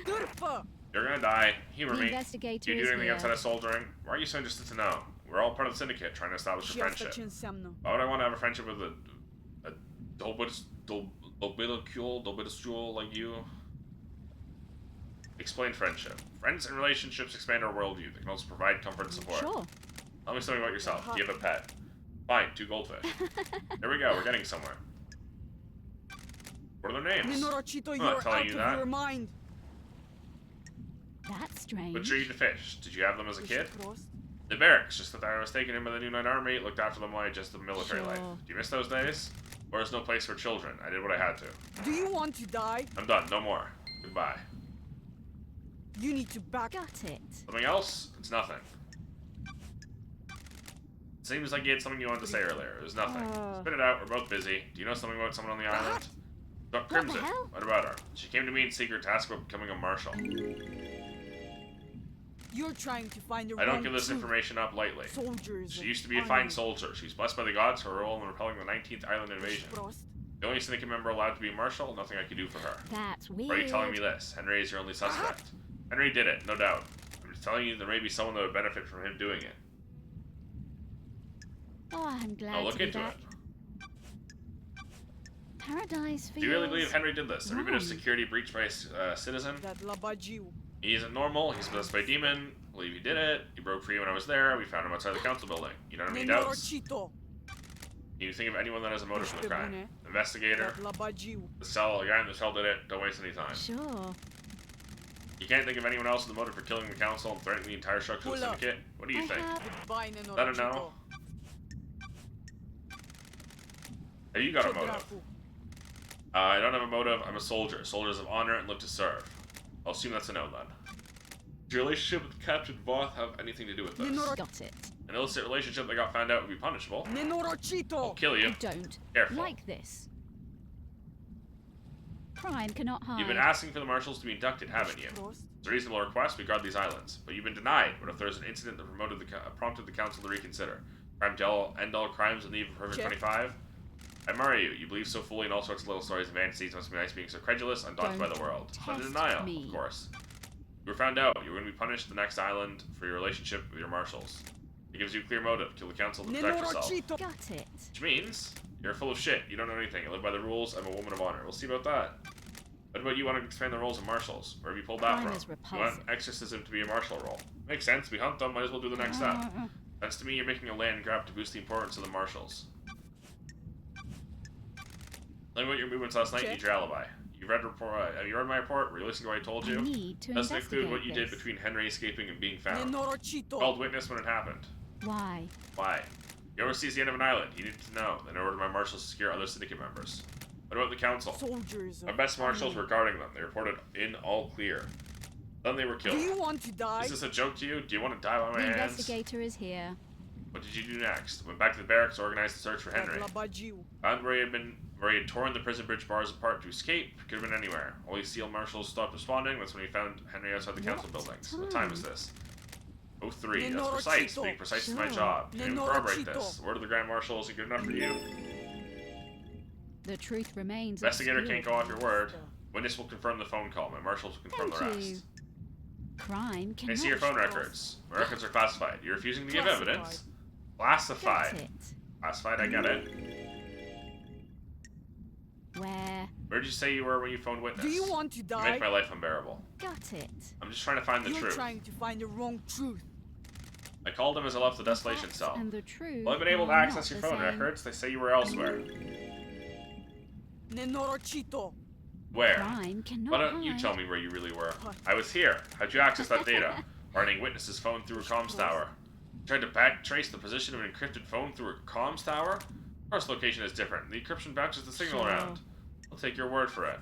Good fuck. You're gonna die, humor The me. investigator Do you do is anything here. outside of soldiering? Why are you so interested to know? We're all part of the syndicate, trying to establish a friendship. Why would I want to have a friendship with a Dobitocule like you? Explain friendship. Friends and relationships expand our worldview. They can also provide comfort and support. Sure. Tell me something about yourself. Do you have a pet? Fine, 2 goldfish. There we go, we're getting somewhere. What are their names? Minorachito, I'm you're not telling out you of that. your mind. That's strange. What drew you to fish? Did you have them as a kid? Frost. The barracks, just that I was taken in by the New Knight Army, looked after them while I just the military Sure. life. Do you miss those days? Or is no place for children? I did what I had to. Do you want to die? I'm done, no more. Goodbye. You need to back. Got it. Something else? It's nothing. Seems like you had something you wanted to say earlier. It was nothing. Spit it out, we're both busy. Do you know something about someone on the island? But the Crimson, hell? what about her? She came to me in secret to ask about becoming a marshal. You're trying to find the I don't wrong give this truth. information up lightly. Soldiers. She used to be a fine soldier. She was blessed by the gods for her role in repelling the 19th island invasion. Frost. The only syndicate member allowed to be a marshal, nothing I could do for her. That's weird. Why are you telling me this? Henry is your only suspect. Henry did it, no doubt. I'm just telling you there may be someone that would benefit from him doing it. Oh, I'm glad I'll look to be into back. it. Paradise feels... Do you really believe Henry did this? Every bit of wrong. security breached by a citizen? That Labajiu. He isn't normal, he's possessed by a demon. I believe he did it. He broke free when I was there. We found him outside the council building. You don't have any doubts? Minorachito. Can you think of anyone that has a motive for the crime? Bune. Investigator? That Labajiu. The cell, the guy in the cell did it. Don't waste any time. Sure. You can't think of anyone else with a motive for killing the council and threatening the entire structure of the Pull up. syndicate? What do you I think? have... Goodbye, Let her know. Minorachito. Have you got a motive? Chodrafu. I don't have a motive. I'm a soldier. Soldiers of honor and live to serve. I'll assume that's a no then. Does your relationship with Captain Voth have anything to do with this? Got it. An illicit relationship that got found out would be punishable. I'll Minorachito. kill you. I don't Careful. like this. Crime cannot hide. You've been asking for the marshals to be inducted, haven't you? Frost. It's a reasonable request. We guard these islands. But you've been denied. What if there's an incident that prompted the council to reconsider? Crime to end all crimes in the eve of Perfect Check. 25? I admire you. You believe so fully in all sorts of little stories and fantasies. It must be nice being so credulous, undaunted by Don't the world. But in test denial, me. of course. You were found out. You were going to be punished at the next island for your relationship with your marshals. It gives you a clear motive. Kill the council to protect yourself. Minorachito. Got it. Which means, you're full of shit. You don't know anything. You live by the rules. I'm a woman of honor. We'll see about that. What about you want to expand the roles of marshals? Where have you pulled that Crime from? is You want repulsive. exorcism to be a marshal role. Makes sense. We hunt them. Might as well do the next step. Sense to me you're making a land grab to boost the importance of the marshals. Tell me about your movements last night. Check. Need your alibi. You read report. Have you read my report? Were you listening to what I told I you? need to Doesn't investigate include what you did this. between Henry escaping and being found. Minorachito. Called witness when it happened. Why? Why? He oversees the end of an island. He needed to know. In order my marshals to secure other syndicate members. What about the council? Soldiers. My of best marshals honor. were guarding them. They reported in all clear. Then they were Do killed. you want to die? Is this a joke to you? Do you want to die by my The hands? investigator is here. What did you do next? Went back to the barracks, organized the search for That Henry. Labajiu. Found where he had torn the prison bridge bars apart to escape. Could have been anywhere. All these SEAL marshals stopped responding. That's when he found Henry outside the council What buildings. What time is time? this? 03. That's Minorachito. precise. Being precise is my Sure. job. You can corroborate Minorachito. this. The word of the Grand Marshal isn't good enough for you. The truth remains Investigator obscure. can't go off your word. Witness will confirm the phone call. My marshals will confirm the Thank rest. you. Crime I cannot... see your phone records. My records are classified. You're refusing to give Classified. evidence? Got Classified. it. Classified, I get it. Where? Where did you say you were when you phoned witness? Do you want to You die? make my life unbearable. Got it. I'm just trying to find the You're truth. trying to find the wrong truth. I called him as I left the desolation Facts cell. And the truth Well, I've been able to are access not your the phone same. records. They say you were elsewhere. Minorachito. Where? Crime cannot Why don't you hide. tell me where you really were? I was here. How'd you access that data? Running witness's phone through a comms tower. You tried to backtrace the position of an encrypted phone through a comms tower? Of course, location is different. The encryption bounces the signal Sure. around. I'll take your word for it.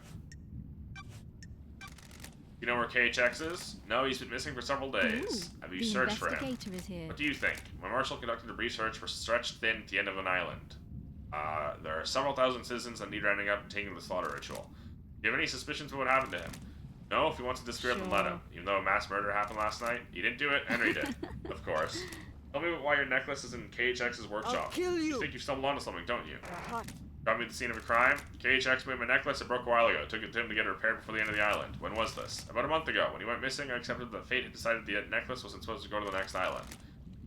You know where KHX is? No, he's been missing for several days. Ooh, Have you the searched for him? investigator is here. What do you think? My marshal conducted a brief search for stretched thin at the end of an island. There are several thousand citizens that need rounding up and taking the slaughter ritual. Do you have any suspicions of what happened to him? No, if he wants to disappear, then let Sure. him. Even though a mass murder happened last night, he didn't do it, Henry did. Of course. Tell me why your necklace is in KHX's workshop. I'll kill you. You think you stumbled onto something, don't you? Aha. Got me at the scene of a crime? KHX made my necklace. It broke a while ago. Took it to him to get it repaired before the end of the island. When was this? About a month ago. When he went missing, I accepted that fate had decided the necklace wasn't supposed to go to the next island.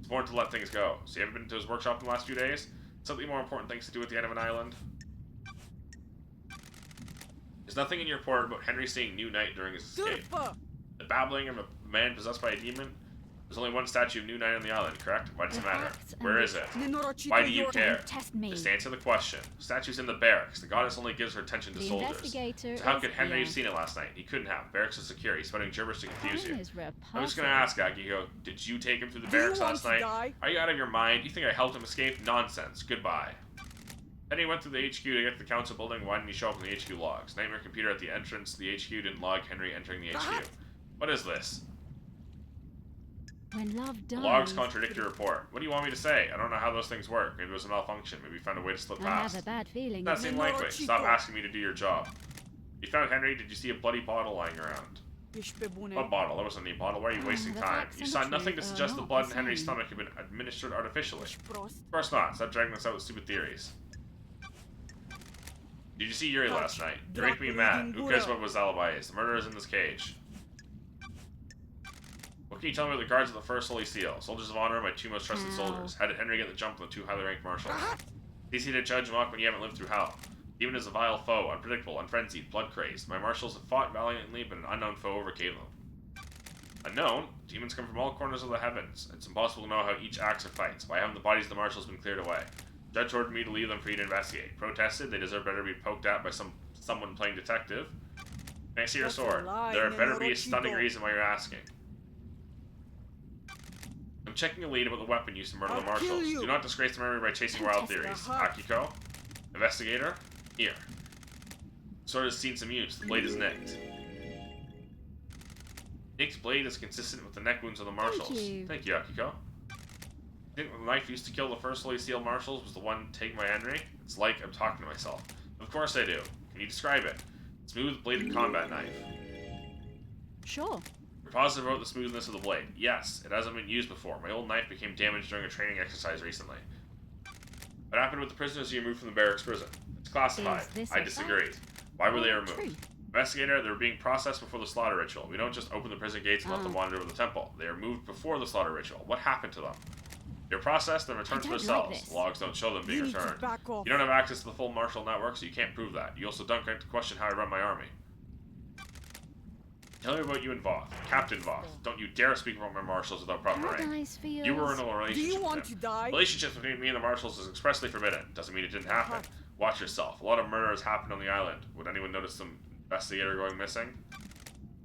It's more to let things go. So you haven't been to his workshop in the last few days? Something more important things to do at the end of an island? There's nothing in your report about Henry seeing New Knight during his escape. Turfa. The babbling of a man possessed by a demon? There's only one statue of New Knight on the island, correct? Why does it matter? Where is it? Why do you care? Test me. Just answer the question. The statue's in the barracks. The goddess only gives her attention to The soldiers. investigator So how is could Henry have here. seen it last night? He couldn't have. Barracks is secure. He's spouting gibberish to confuse you. Time is I'm just gonna ask, Akiko, did you take him through the Do you barracks want last to night? die? Are you out of your mind? You think I helped him escape? Nonsense. Goodbye. Then he went through the HQ to get to the council building. Why didn't he show up in the HQ logs? Nightmare computer at the entrance to the HQ didn't log Henry entering the HQ. What is this? When love The dies. logs contradict your report. What do you want me to say? I don't know how those things work. Maybe it was a malfunction. Maybe you found a way to slip I have past. a bad feeling. That seemed Lenore likely. Chico. Stop asking me to do your job. You found Henry. Did you see a bloody bottle lying around? Ești pe bune. What bottle? There wasn't any bottle. Why are you wasting the time? facts You and saw the nothing to truth are suggest the not blood the in Henry's same. stomach had been administered artificially. Ești prost. Of course not. Stop dragging us out with stupid theories. Did you see Yuri last night? You're making me mad. Who cares what his alibi is? The murderer is in this cage. What can you tell me about the guards of the First Holy Seal? Soldiers of honor, my two most trusted Ow. soldiers. How did Henry get the jump on the two highly ranked marshals? Easy to judge and mock when you haven't lived through hell. Demon is a vile foe, unpredictable, unfrenzied, blood-crazed. My marshals have fought valiantly, but an unknown foe overcame them. Unknown? Demons come from all corners of the heavens. It's impossible to know how each acts or fights. Why haven't the bodies of the marshals been cleared away? Judge ordered me to leave them for you to investigate. Protested, they deserve better to be poked at by someone playing detective. Can I see your That's a sword? lie, There better be a Nenorochito. stunning reason why you're asking. I'm checking a lead about the weapon used to murder the I'll kill marshals. you. Do not disgrace the memory by chasing wild theories. Akiko? Investigator? Here. Sword has seen some use. The blade is nicked. Nick's blade is consistent with the neck wounds of the marshals. Thank Thank you. you, Akiko. You think the knife used to kill the First Holy Seal marshals was the one taken by Henry? It's like I'm talking to myself. Of course I do. Can you describe it? Smooth bladed combat knife. Sure. You're positive about the smoothness of the blade? Yes, it hasn't been used before. My old knife became damaged during a training exercise recently. What happened with the prisoners you removed from the barracks prison? It's classified. Is this I a disagree. fact? Why were they Or removed? truth? Investigator, they were being processed before the slaughter ritual. We don't just open the prison gates and let them wander over the temple. They are moved before the slaughter ritual. What happened to them? They're processed and returned to their don't like cells. this. Logs don't show them being You need to returned. back off. You don't have access to the full martial network, so you can't prove that. You also don't get to question how I run my army. Tell me about you and Voth. Captain Voth. Don't you dare speak about my marshals without proper rank. Paradise feels. You were in a Do relationship you want with to him. die? Relationships between me and the marshals is expressly forbidden. Doesn't mean it didn't happen. Watch yourself. A lot of murders happened on the island. Would anyone notice some investigator going missing?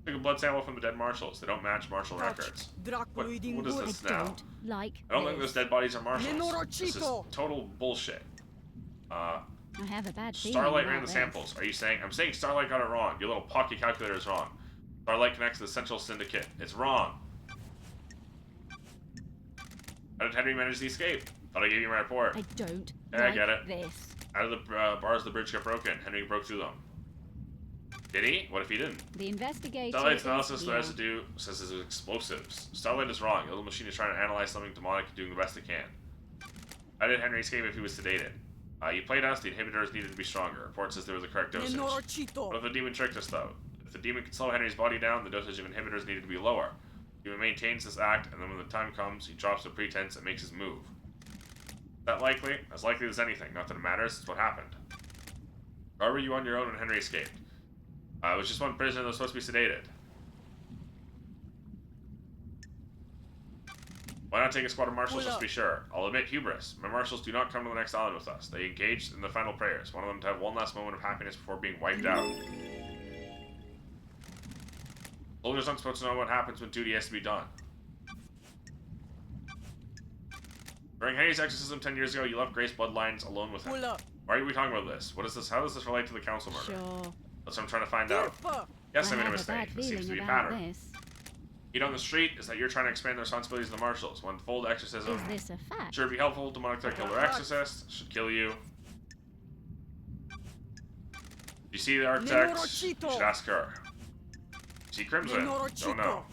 Took a blood sample from the dead marshals. They don't match marshal records. What is Dracului this? I It's now. don't like I don't think those this. dead bodies are marshals. This is Nenorochito. total bullshit. I have a bad feeling. Starlight about ran the this. samples. Are you saying? I'm saying Starlight got it wrong. Your little pocket calculator is wrong. Starlight connects to the Central Syndicate. It's wrong. How did Henry manage the escape? Thought I gave you my report. I don't Yeah, I like get it. this. Out of the bars, the bridge got broken. Henry broke through them. Did he? What if he didn't? The investigator. Starlight's is analysis of the here. residue says it's explosives. Starlight is wrong. The little machine is trying to analyze something demonic and doing the best it can. How did Henry escape if he was sedated? You played us. The inhibitors needed to be stronger. Report says there was the correct dosage. What Nenorochito. if the demon tricked us, though? If the demon could slow Henry's body down, the dosage of inhibitors needed to be lower. The demon maintains this act, and then when the time comes, he drops the pretense and makes his move. Is that likely? As likely as anything. Not that it matters, it's what happened. Or were you on your own when Henry escaped? It was just one prisoner that was supposed to be sedated. Why not take a squad of marshals just to be sure? I'll admit hubris. My marshals do not come to the next island with us. They engaged in the final prayers. One of them to have one last moment of happiness before being wiped out. Soldiers aren't supposed to know what happens when duty has to be done. During Henry's exorcism 10 years ago, you left Grace Bloodlines alone with him. Pull up. Why are we talking about this? What is this? How does this relate to the council murder? Sure. That's what I'm trying to find out. Turfa. Yes, I I made a have a mistake. bad There seems to feeling be a about pattern. this. Heat on the street is that you're trying to expand the responsibilities of the marshals. One full exorcism. Is this a fact? Sure, be helpful. Demonic threat killer exorcist. Should kill you. You see the architects? You Nenorochito. should ask her. See Crimson? Don't Nenorochito. know.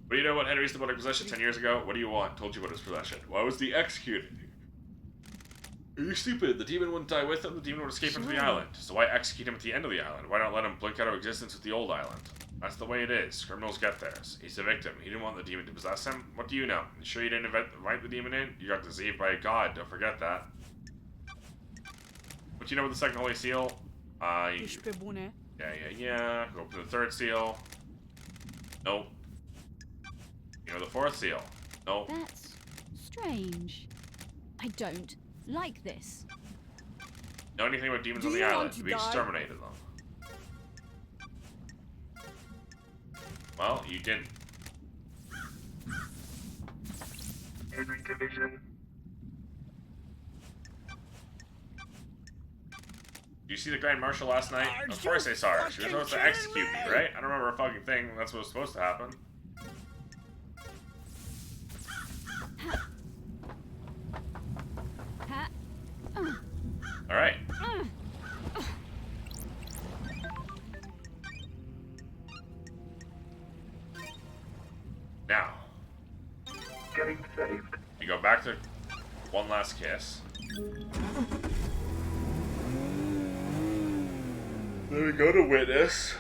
What do you know about Henry's demonic possession 10 years ago? What do you want? Told you about his possession. Why was he executed? Are you stupid? The demon wouldn't die with him. The demon would escape into the Sure. island. So why execute him at the end of the island? Why not let him blink out of existence with the old island? That's the way it is. Criminals get theirs. He's a victim. He didn't want the demon to possess him. What do you know? You sure you didn't invite the demon in? You got deceived by a god. Don't forget that. What do you know about the second holy seal? Ishpe bune. Yeah. Go open the third seal. Nope. You know the fourth seal. Nope. That's strange. I don't like this. Know anything about demons Do on the you want island? to We die? exterminated them. Well, you didn't. Henry Division. Did you see the Grand Marshal last night? Are Of course you I saw her. She was fucking supposed to kidding execute me, me? right? I don't remember a fucking thing. That's what was supposed to happen. Ha. Alright. Now, Getting saved. we go back to one last kiss. Then we go to witness.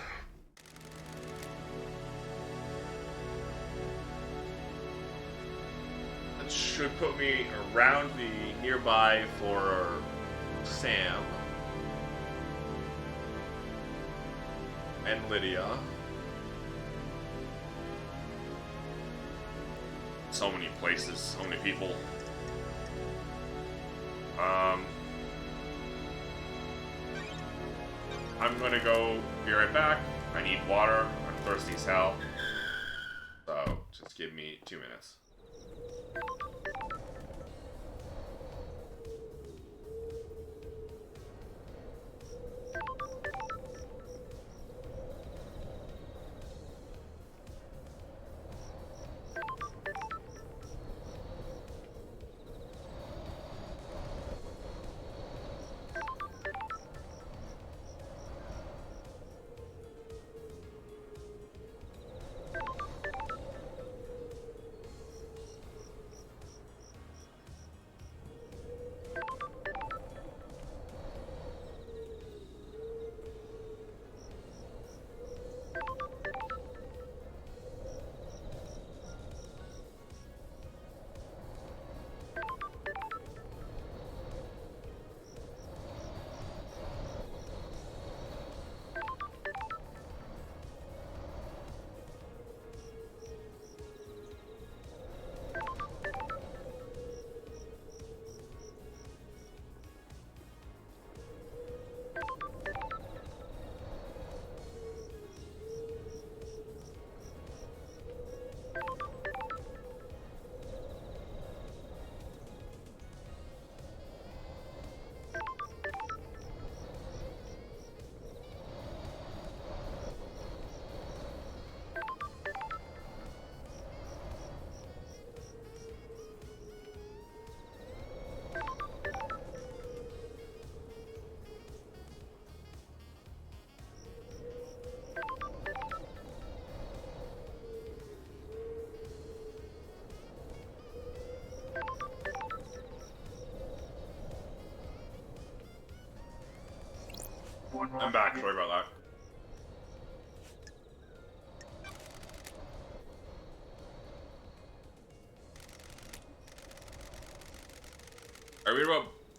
That should put me around the nearby for Sam and Lydia. So many places, so many people. I'm gonna go be right back. I need water. I'm thirsty as hell. So, just give me 2 minutes. I'm back, sorry about that.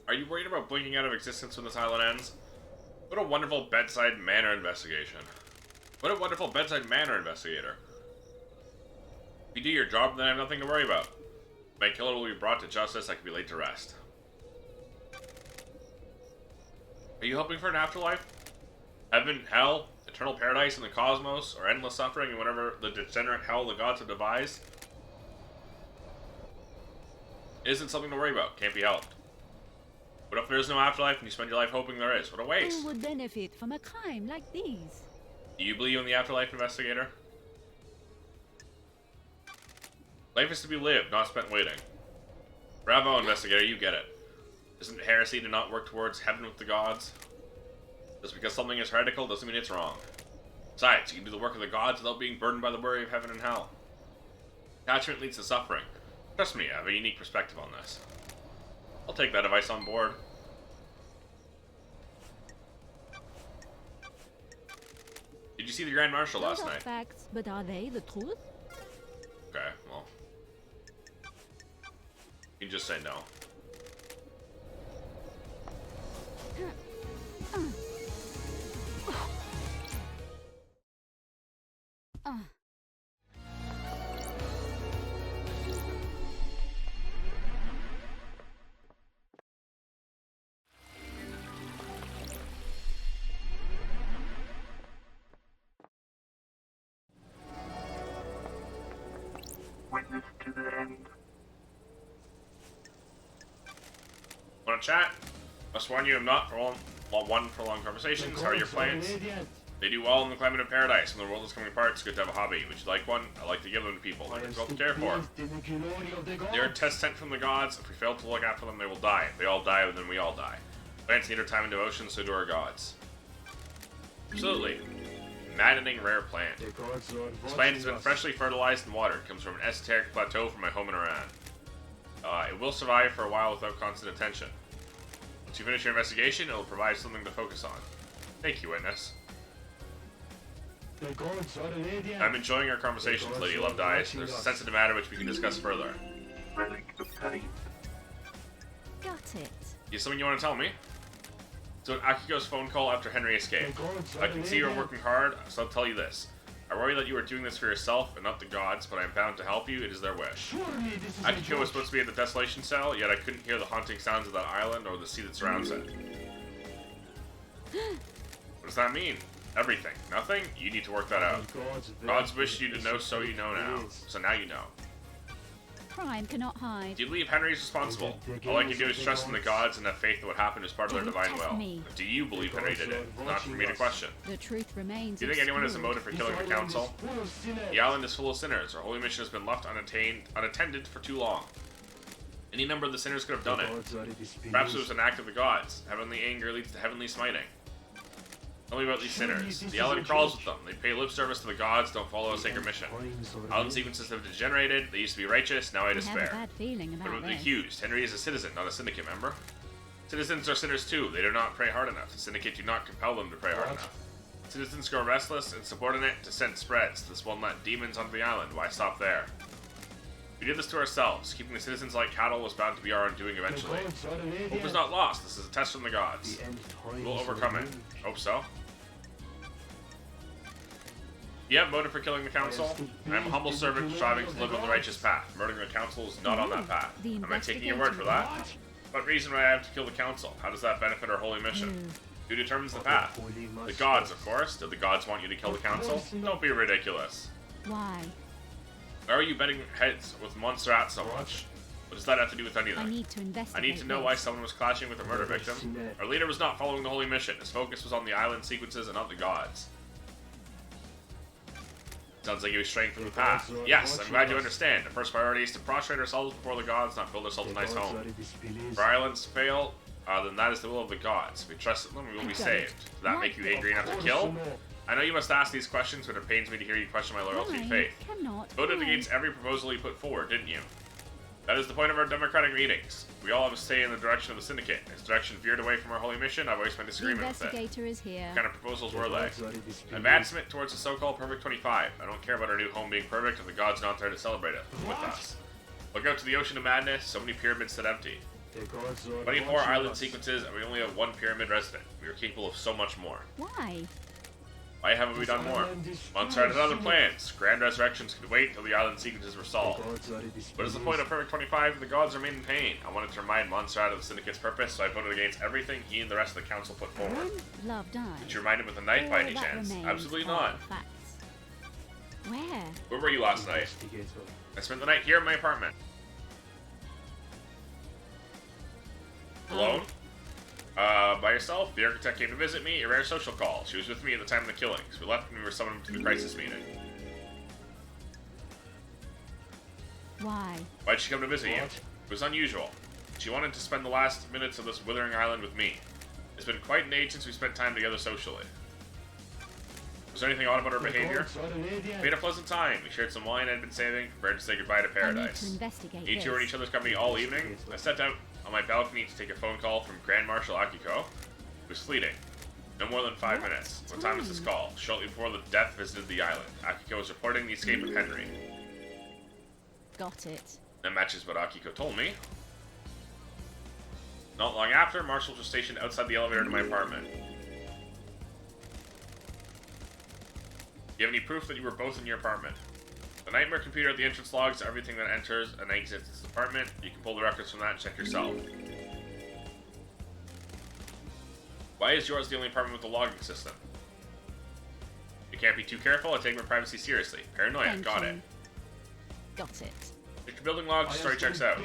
Are you worried about blinking out of existence when this island ends? What a wonderful bedside manner investigation. What a wonderful bedside manner investigator. If you do your job, then I have nothing to worry about. My killer will be brought to justice, I can be laid to rest. Are you hoping for an afterlife? Heaven, hell, eternal paradise in the cosmos, or endless suffering in whatever the degenerate hell the gods have devised? It isn't something to worry about, can't be helped. What if there is no afterlife and you spend your life hoping there is? What a waste! Who would benefit from a crime like these? Do you believe in the afterlife, investigator? Life is to be lived, not spent waiting. Bravo, investigator, you get it. Isn't it heresy to not work towards heaven with the gods? Just because something is heretical doesn't mean it's wrong. Besides, you can do the work of the gods without being burdened by the worry of heaven and hell. Attachment leads to suffering. Trust me, I have a unique perspective on this. I'll take that advice on board. Did you you see the Grand Marshal Those last are night? facts, but are they the truth? Okay, well. You can just say no. Witness to the end. Wanna chat? Must warn you, I'm not one for long conversations. How are your plans? They do well in the climate of paradise. When the world is coming apart, it's good to have a hobby. Would you like one? I like to give them to people. They're difficult to care for. They're a test sent from the gods. If we fail to look after them, they will die. If they all die, then we all die. Plants need our time and devotion, so do our gods. Absolutely. Maddening rare plant. This plant has been freshly fertilized and watered. It comes from an esoteric plateau from my home in Iran. It will survive for a while without constant attention. Once you finish your investigation, it will provide something to focus on. Thank you, witness. I'm enjoying our conversations, Lady Love Dies. There's a sensitive matter which we can discuss further. Relic of time. Got it. You have something you want to tell me? So Akiko's phone call after Henry escaped. I can see you're working hard, so I'll tell you this. I worry that you are doing this for yourself and not the gods, but I am bound to help you. It is their wish. Akiko was supposed to be at the desolation cell, yet I couldn't hear the haunting sounds of that island or the sea that surrounds it. What does that mean? Everything. Nothing? You need to work that out. Gods wish you to know, so you know now. So now you know. Crime cannot hide. Do you believe Henry is responsible? All I can do is trust in the gods and have faith that what happened is part of their Don't divine test will. me. Do you believe Henry did it? Not for me to question. The truth remains. Do you think anyone has a obscure. motive for killing the council? The island is full of sinners. Our holy mission has been left unattended for too long. Any number of the sinners could have done it. Perhaps it was an act of the gods. Heavenly anger leads to heavenly smiting. Tell me about these sinners. The island crawls with them. They pay lip service to the gods, don't follow a sacred mission. Island sequences have degenerated. They used to be righteous, now I I have a despair. bad feeling What about about the this. accused? Henry is a citizen, not a syndicate member. Citizens are sinners too. They do not pray hard enough. The syndicate do not compel them to pray hard enough. Citizens grow restless, insubordinate, dissent spreads. This will let demons onto the island. Why stop there? We did this to ourselves. Keeping the citizens like cattle was bound to be our undoing eventually. Hope is not lost. This is a test from the gods. We will overcome it. Hope so. You have motive for killing the council? I am a humble servant striving to live on the righteous path. Murdering the council is not on that path. The Am I taking your word for that? What reason would I have to kill the council? How does that benefit our holy mission? Who determines the path? The gods, of course. Did the gods want you to kill the council? Don't be ridiculous. Why? Why are you betting heads with Montserrat so much? What does that have to do with I anything? need to investigate. I need to know why someone was clashing with a murder victim. Our leader was not following the holy mission. His focus was on the island sequences and not the gods. Sounds like he was straying from the path. Yes, I'm glad you understand. The first priority is to prostrate ourselves before the gods, not build ourselves a nice home. If our islands fail, then that is the will of the gods. If we trust in them, we will be saved. Does that make you angry enough to kill? I know you must ask these questions, but it pains me to hear you question my loyalty and faith. Cannot. Voted hide. against every proposal you put forward, didn't you? That is the point of our democratic meetings. We all have a say in the direction of the syndicate. If its direction veered away from our holy mission, I voiced my The disagreement with it. investigator is here. What kind of proposals were they? Advancement towards the so-called Perfect 25. I don't care about our new home being perfect if the gods are not there to celebrate it with us. Look out to the ocean of madness, so many pyramids sit empty. 24 island sequences, and we only have one pyramid resident. We are capable of so much more. Why? Why haven't we done more? Montserrat had other plans. Grand resurrections could wait until the island sequences were solved. What is the point of Perfect 25 if the gods remain in pain? I wanted to remind Montserrat of the syndicate's purpose, so I voted against everything he and the rest of the council put forward. Love dies. Did you remind him with a knife by All any that chance? remains Absolutely are not. facts. Where? Where were you last night? I spent the night here in my apartment. Alone? By yourself? The architect came to visit me, a rare social call. She was with me at the time of the killings. We left when we were summoned to the crisis meeting. Why? Why'd she come to visit you? It was unusual. She wanted to spend the last minutes of this withering island with me. It's been quite an age since we spent time together socially. Was there anything odd about her behavior? We had a pleasant time. We shared some wine I had been saving, prepared to say goodbye to I need to paradise. investigate Each were in this. each other's company all evening. I stepped out on my balcony to take a phone call from Grand Marshal Akiko. It was fleeting. No more than 5 minutes. What time is this call? Shortly before the death visited the island. Akiko was reporting the escape of Henry. Got it. That matches what Akiko told me. Not long after, marshals were stationed outside the elevator to my apartment. Do you have any proof that you were both in your apartment? The nightmare computer at the entrance logs everything that enters and exits this apartment. You can pull the records from that and check yourself. Why is yours the only apartment with a logging system? You can't be too careful. I take my privacy seriously. Paranoia. Thank Got you. it. Got it. Check your building logs. Story checks out.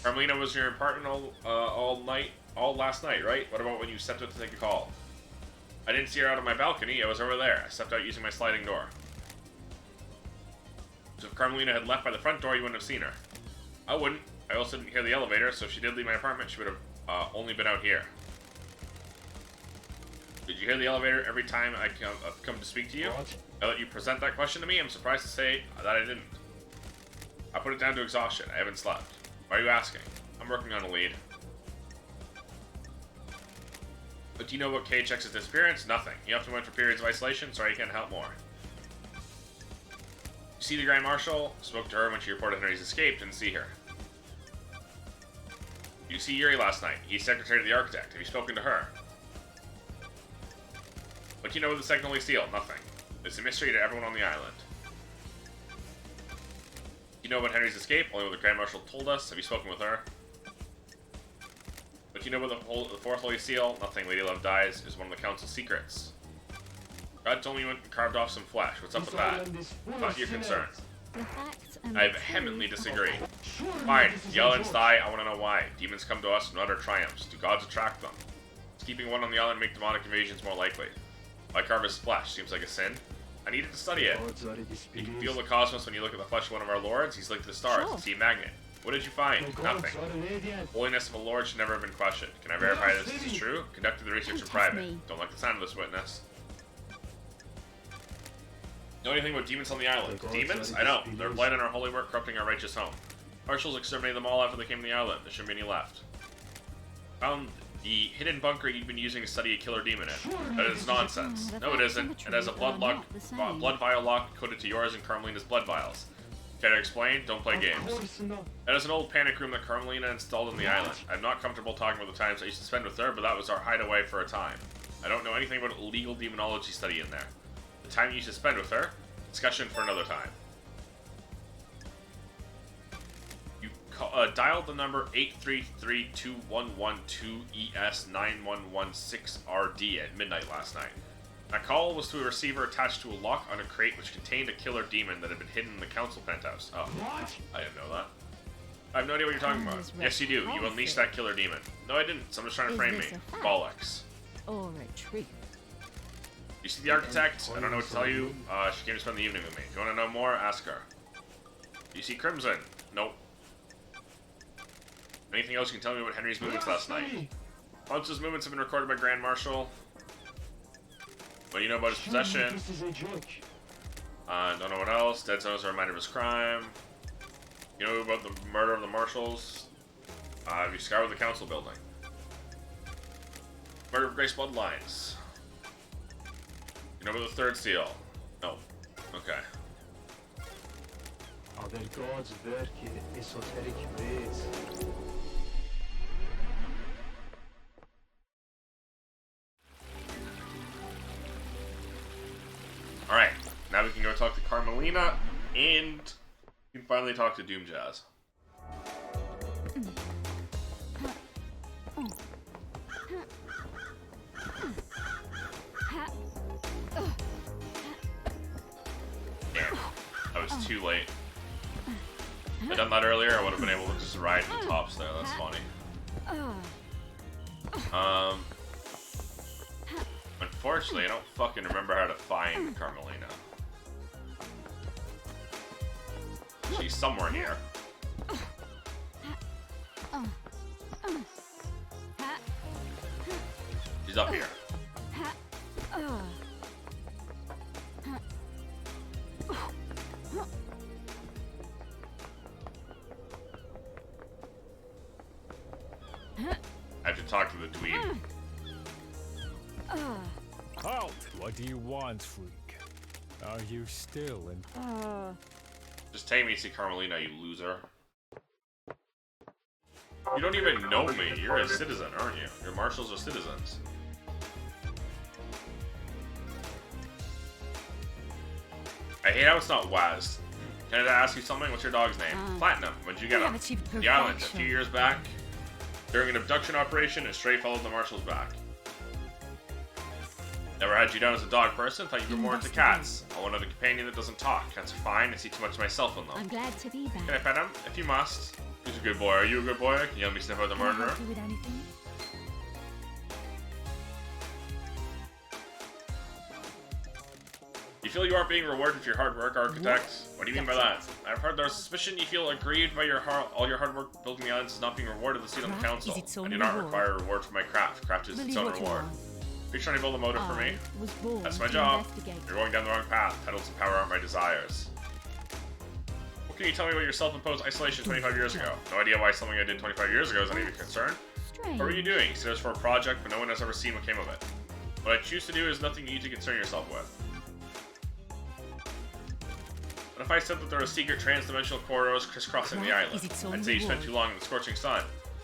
Carmelina was in your apartment all last night, right? What about when you stepped out to take a call? I didn't see her out on my balcony. I was over there. I stepped out using my sliding door. So if Carmelina had left by the front door, you wouldn't have seen her. I wouldn't. I also didn't hear the elevator, so if she did leave my apartment, she would have only been out here. Did you hear the elevator every time I come to speak to you? Now that you present that question to me, I'm surprised to say that I didn't. I put it down to exhaustion. I haven't slept. Why are you asking? I'm working on a lead. But do you know about KHX's disappearance? Nothing. You often went for periods of isolation. Sorry, I can't help more. You see the Grand Marshal? Spoke to her when she reported Henry's escape. Didn't see her. You see Yuri last night. He's secretary to the architect. Have you spoken to her? What do you know of the second holy seal? Nothing. It's a mystery to everyone on the island. You know about Henry's escape? Only what the Grand Marshal told us. Have you spoken with her? But you know about the fourth holy seal? Nothing. Lady Love dies is one of the council's secrets. God told me you went and carved off some flesh. What's up with that? Not your concern. The facts and I the vehemently truth. disagree. Fine. Yell and die. I want to know why. Demons come to us in utter triumphs. Do gods attract them? Does keeping one on the island make demonic invasions more likely? Why carve his flesh? Seems like a sin. I needed to study it. You can feel the cosmos when you look at the flesh of one of our lords. He's linked to the stars. Sure. The sea magnet. What did you find? Nothing. Holiness of a lord should never have been questioned. Can I verify this is true? Conducted the research in Don't test private. me. Don't like the sound of this witness. Know anything about demons on the island? Demons? I know. They're blight on our holy work, corrupting our righteous home. Marshals exterminated them all after they came to the island. There shouldn't be any left. Found the hidden bunker you've been using to study a killer demon in. That is nonsense. The No, it facts and isn't. the It has a truth blood are lock, not the same. blood vial lock coded to yours and Carmelina's blood vials. Can I explain? Don't play games. That is an old panic room that Carmelina installed on the island. I'm not comfortable talking about the times I used to spend with her, but that was our hideaway for a time. I don't know anything about illegal demonology study in there. The time you used to spend with her? Discussion for another time. You dialed the number 833-211-2ES9116RD at midnight last night. That call was to a receiver attached to a lock on a crate which contained a killer demon that had been hidden in the council penthouse. Oh, I didn't know that. I have no idea what you're talking about. Yes, you do. You unleashed that killer demon. No, I didn't. Someone's trying to Is frame me. this a fact? Bollocks. Or a truth. You see the architect? I don't know what to tell you. She came to spend the evening with me. If you want to know more, ask her. You see Crimson? Nope. Anything else you can tell me about Henry's movements last night? Ponce's movements have been recorded by Grand Marshal. What do you know about his possession? Don't know what else. Dead Zone is a reminder of his crime. You know about the murder of the Marshals? Have you scoured the council building? Murder of Grace Bloodlines. You know about the third seal? No. Okay. Are there gods work in esoteric ways? Alright, now we can go talk to Carmelina, and we can finally talk to Doom Jazz. Damn, I was too late. If I'd done that earlier, I would have been able to just ride the tops there, that's funny. Unfortunately, I don't fucking remember how to find Carmelina. She's somewhere here. She's up here. I have to talk to the dweeb. Halt! What do you want, freak? Are you still in? Just take me to see Carmelina, you loser. You don't even know me. You're a citizen, aren't you? Your marshals are citizens. I hate how it's not Waz. Can I ask you something? What's your dog's name? Platinum. When'd you get him? The island. A few years back. During an abduction operation, a stray followed the marshals back. Never had you down as a dog person. Thought you were more into cats. I wanted a companion that doesn't talk. Cats are fine. I see too much of myself in them. I'm glad to be back. Can I pet him? If you must. Who's a good boy? Are you a good boy? Can you let me sniff out the Can I murderer? help you with anything? You feel you aren't being rewarded for your hard work, architect? What do you mean by that? I've heard there's suspicion you feel aggrieved by all your hard work building the islands is not being rewarded with a seat on the Craft council. is its I own do not reward. require a reward for my craft. Craft is its Believe own what you reward. want. Are you trying to build a motive for me? I was born That's my to job. investigate. You're going down the wrong path. Titles and power aren't my desires. What can you tell me about your self-imposed isolation 25 years ago? No idea why something I did 25 years ago is any of your concern. Strange. What were you doing? You said it was for a project, but no one has ever seen what came of it. What I choose to do is nothing you need to concern yourself with. What if I said that there are secret trans-dimensional corridors crisscrossing the island? Is its own I'd say you spent reward. too long in the scorching sun.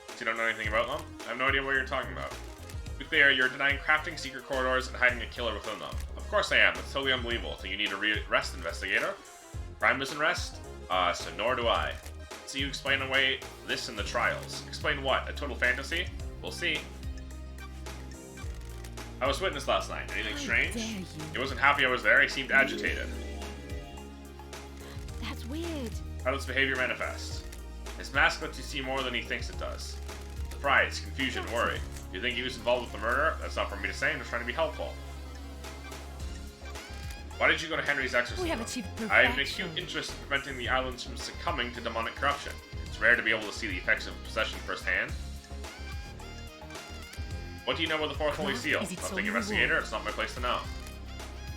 So you don't know anything about them? I have no idea what you're talking about. To be clear, you're denying crafting secret corridors and hiding a killer within them. Of course I am. That's totally unbelievable. So you need a rest, investigator? Crime isn't rest? So nor do I. So you explain away this in the trials. Explain what? A total fantasy? We'll see. I was witness last night. Anything How strange? dare you. He wasn't happy I was there. He seemed agitated. That's weird. How does behavior manifest? His mask lets you see more than he thinks it does. Surprise, confusion, worry. You think he was involved with the murder? That's not for me to say. I'm just trying to be helpful. Why did you go to Henry's exorcism? We have achieved I have an perfection. acute interest in preventing the islands from succumbing to demonic corruption. It's rare to be able to see the effects of possession firsthand. What do you know about the Fourth Holy Craft Seal? is its Nothing, own investigator. reward. It's not my place to know.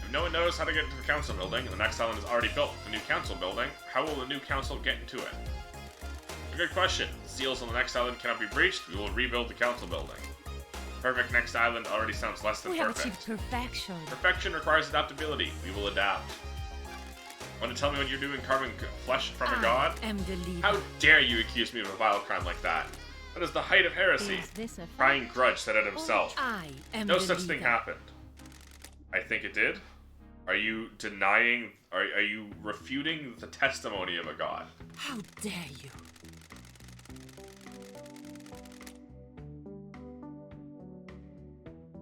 If no one knows how to get into the council building, and the next island is already built with the new council building, how will the new council get into it? A good question. The seals on the next island cannot be breached. We will rebuild the council building. Perfect next island already sounds less than We have perfect. achieved perfection. Perfection requires adaptability. We will adapt. Want to tell me what you're doing carving flesh from a god? I am the leader. How dare you accuse me of a vile crime like that? That is the height of heresy. Is this a fact? Crying Grudge said it himself. I am No the such leader. thing happened. I think it did. Are you denying, are you refuting the testimony of a god? How dare you?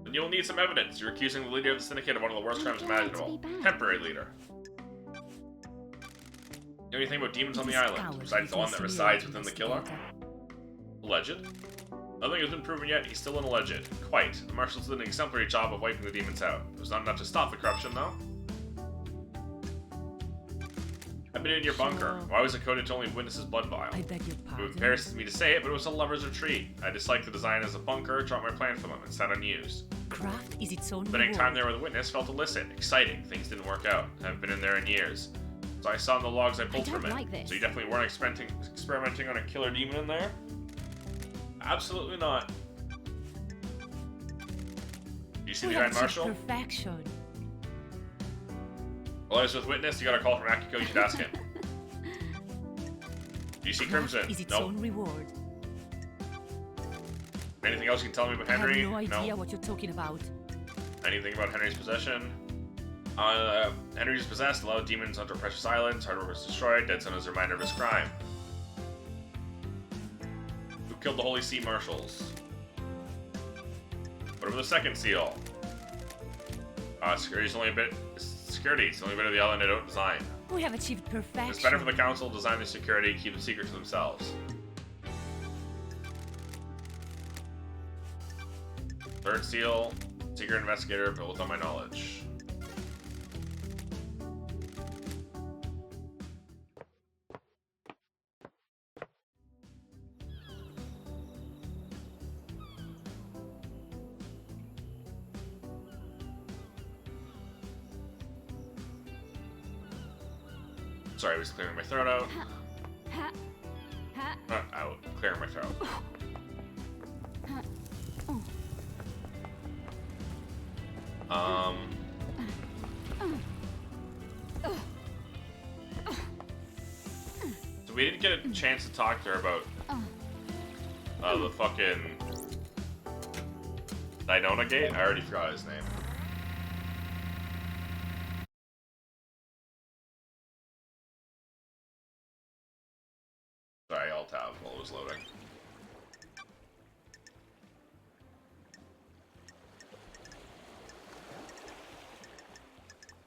Then you'll need some evidence. You're accusing the leader of the syndicate of one of the worst I'm crimes glad to imaginable. be back. Temporary leader. You know anything about demons on the It is island, ours besides the one that because resides we are within the killer? investigator. Alleged. Nothing has been proven yet, he's still an alleged. Quite. The marshals did an exemplary job of wiping the demons out. It was not enough to stop the corruption, though. I've been in your bunker. Sure. Why was it coded to only witnesses blood vial? I beg your It pardon. embarrasses me to say it, but it was a lover's retreat. I disliked the design as a bunker, dropped my plan for them, and sat unused. Craft is its own Spending time reward. there with a witness felt illicit, exciting. Things didn't work out. I haven't been in there in years. So I saw in the logs I pulled don't from it. like this. So you definitely weren't experimenting on a killer demon in there? Absolutely not. You see We the have Grand achieved Marshal? perfection. Well, I was with witness. You got a call from Akiko. You should ask him. Do you see Craft Crimson? is its Nope. own reward. Anything else you can tell me about I Henry? have no idea what you're talking about. Anything about Henry's possession? Henry's possessed. A lot of demons under precious islands. Hard work was destroyed. Dead Son is a reminder of his crime. Who killed the Holy Sea Marshals? What about the second seal? Security's only a bit. Security. It's the only bit of the island I don't design. We have achieved perfection. It's better for the council to design the security, keep the secret to themselves. Third seal, secret investigator built without my knowledge. Sorry, I was clearing my throat out. Ha, ha, Not out, clearing my throat. ha. Oh. So we didn't get a chance to talk to her about the fucking Dynona Gate? I already forgot his name. Sorry, I'll tab while it was loading.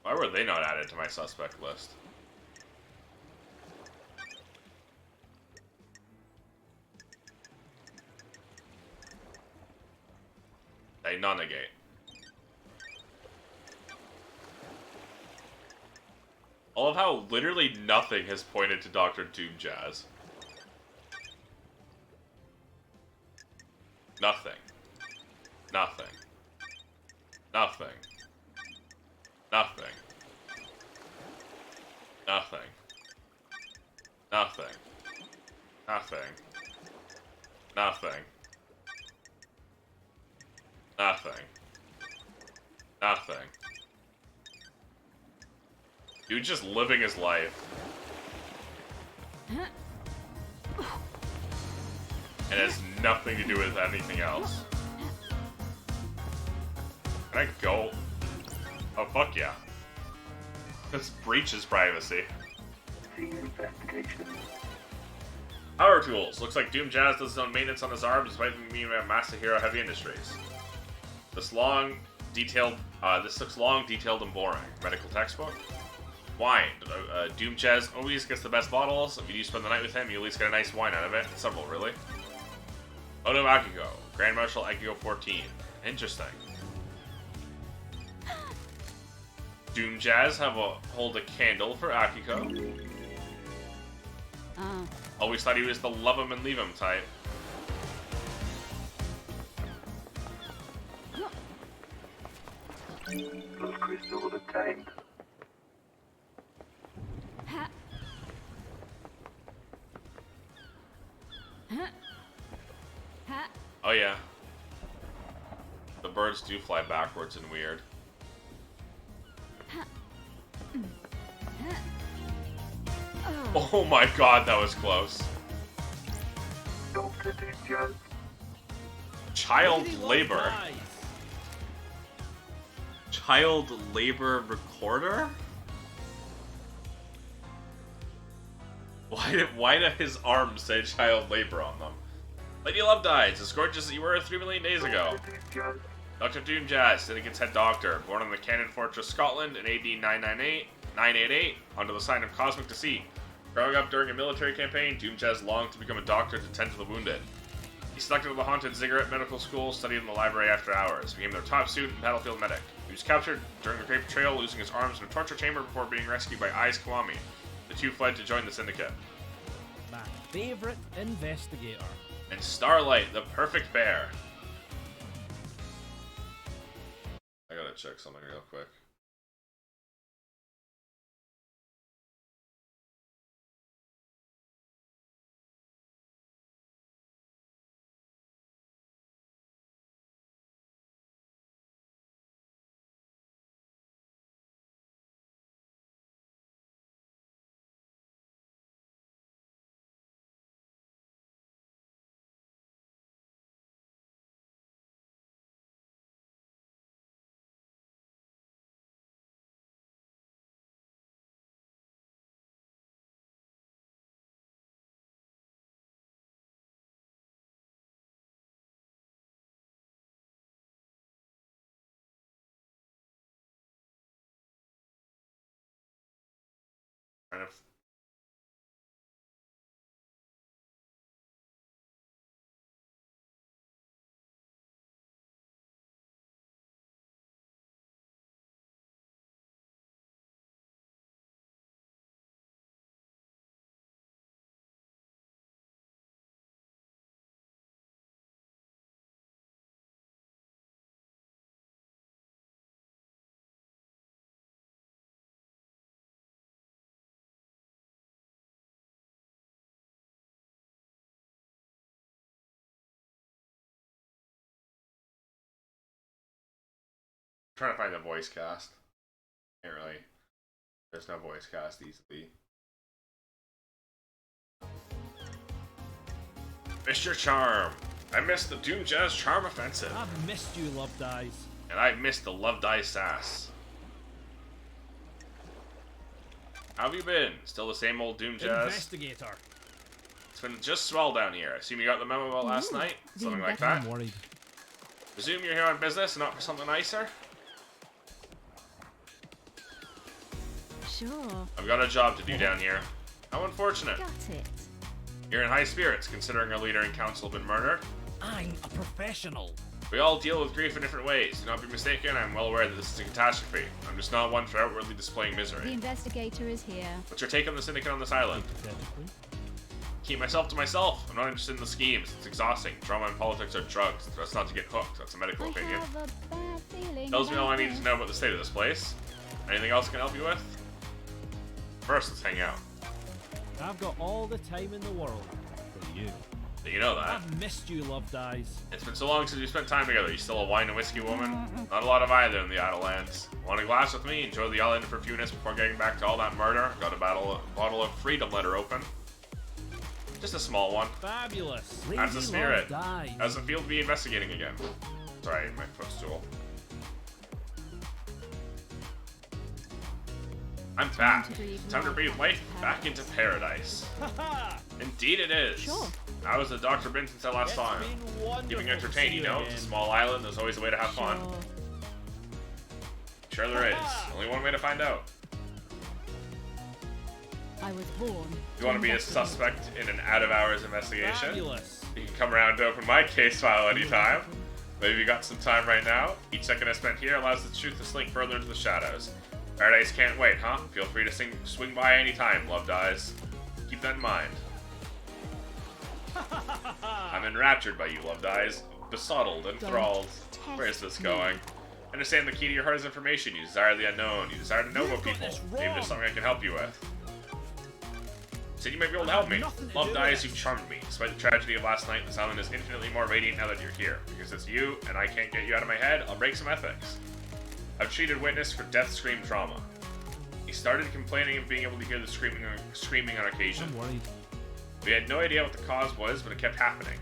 Why were they not added to my suspect list? Dynona Gate. I love how literally nothing has pointed to Dr. Doom Jazz. Nothing. Nothing. Nothing. Nothing. Nothing. Nothing. Nothing. Nothing. Nothing. Nothing. Dude just living his life. And has nothing to do with anything else. Can I go? Oh, fuck yeah. This breaches privacy. Investigation. Power tools. Looks like Doom Jazz does his own maintenance on his arms despite being a Masahiro Heavy Industries. This looks long, detailed, and boring. Medical textbook. Wine. Doom Jazz always gets the best bottles. If you do spend the night with him, you at least get a nice wine out of it. Several, really. Odo Akiko. Grand Marshal Akiko 14. Interesting. Doom Jazz hold a candle for Akiko. Always thought he was the love him and leave him type. Those crystals obtained. Oh yeah. The birds do fly backwards and weird. Oh my god, that was close. Dr. Doom Jazz. Child labor. Child labor recorder? Why do his arms say child labor on them? Lady Love dies, as gorgeous as you were 3 million days ago. Dr. Doom Jazz, Syndicate's head doctor, born in the Cannon Fortress, Scotland in AD 988, under the sign of cosmic deceit. Growing up during a military campaign, Doom Jazz longed to become a doctor to tend to the wounded. He snuck into the haunted Ziggurat Medical School, studied in the library after hours, became their top student and battlefield medic. He was captured during the Great Betrayal, losing his arms in a torture chamber before being rescued by Aiz Kiwami. The two fled to join the Syndicate. My favorite investigator. And Starlight, the perfect bear. I gotta check something real quick. Kind of trying to find the voice cast. Can't really. There's no voice cast easily. Mr. Charm. I missed the Doom Jazz Charm Offensive. I've missed you, Love Dies. And I missed the Love Die Sass. How have you been? Still the same old Doom Jazz? Investigator. It's been just swell down here. I assume you got the memo about last night? Something like that? I'm worried. Presume you're here on business and not for something nicer? Sure. I've got a job to do down here. How unfortunate. Got it. You're in high spirits, considering our leader and council have been murdered. I'm a professional. We all deal with grief in different ways. Do not be mistaken, I'm well aware that this is a catastrophe. I'm just not one for outwardly displaying The misery. investigator is here. What's your take on the syndicate on this island? Hypothetically. Keep myself to myself. I'm not interested in the schemes. It's exhausting. Drama and politics are drugs. That's not to get hooked. That's a medical I opinion. have a bad feeling. Tells me all I about need to this. know about the state of this place. Anything else I can help you with? First, let's hang out. I've got all the time in the world for you. Do you know that? I've missed you, Love Dies. It's been so long since we spent time together. You still a wine and whiskey woman? Not a lot of either in the Idlelands. Want a glass with me? Enjoy the island for a few minutes before getting back to all that murder. Got a bottle of freedom letter open. Just a small one. Fabulous. That's the Lazy spirit. Love Dies. How's it feel to be investigating again? Sorry, my footstool. I'm back. Time to breathe life back into paradise. Haha. Indeed it is. Sure. How has the doctor been since I last It's saw him? been wonderful Keeping to entertained, see you know? again. It's a small island, there's always a way to have fun. Sure. Sure there is. Only one way to find out. I was born. You want to be a investigate. suspect in an out-of-hours investigation? Fabulous. You can come around to open my case file anytime. Maybe you got some time right now. Each second I spent here allows the truth to slink further into the shadows. Paradise can't wait, huh? Feel free to swing by anytime, Love Dies. Keep that in mind. I'm enraptured by you, Love Dies. Besottled, enthralled. Don't Where is this test going? me. Understand the key to your heart is information. You desire the unknown. You desire to know You've about got people. this Maybe wrong. there's something I can help you with. Said you might be able to I help have me. nothing to Love do Dies, with you it. charmed me. Despite the tragedy of last night, this island is infinitely more radiant now that you're here. Because it's you, and I can't get you out of my head, I'll break some ethics. I've treated witness for death scream trauma. He started complaining of being able to hear the screaming on occasion. I'm worried. We had no idea what the cause was, but it kept happening.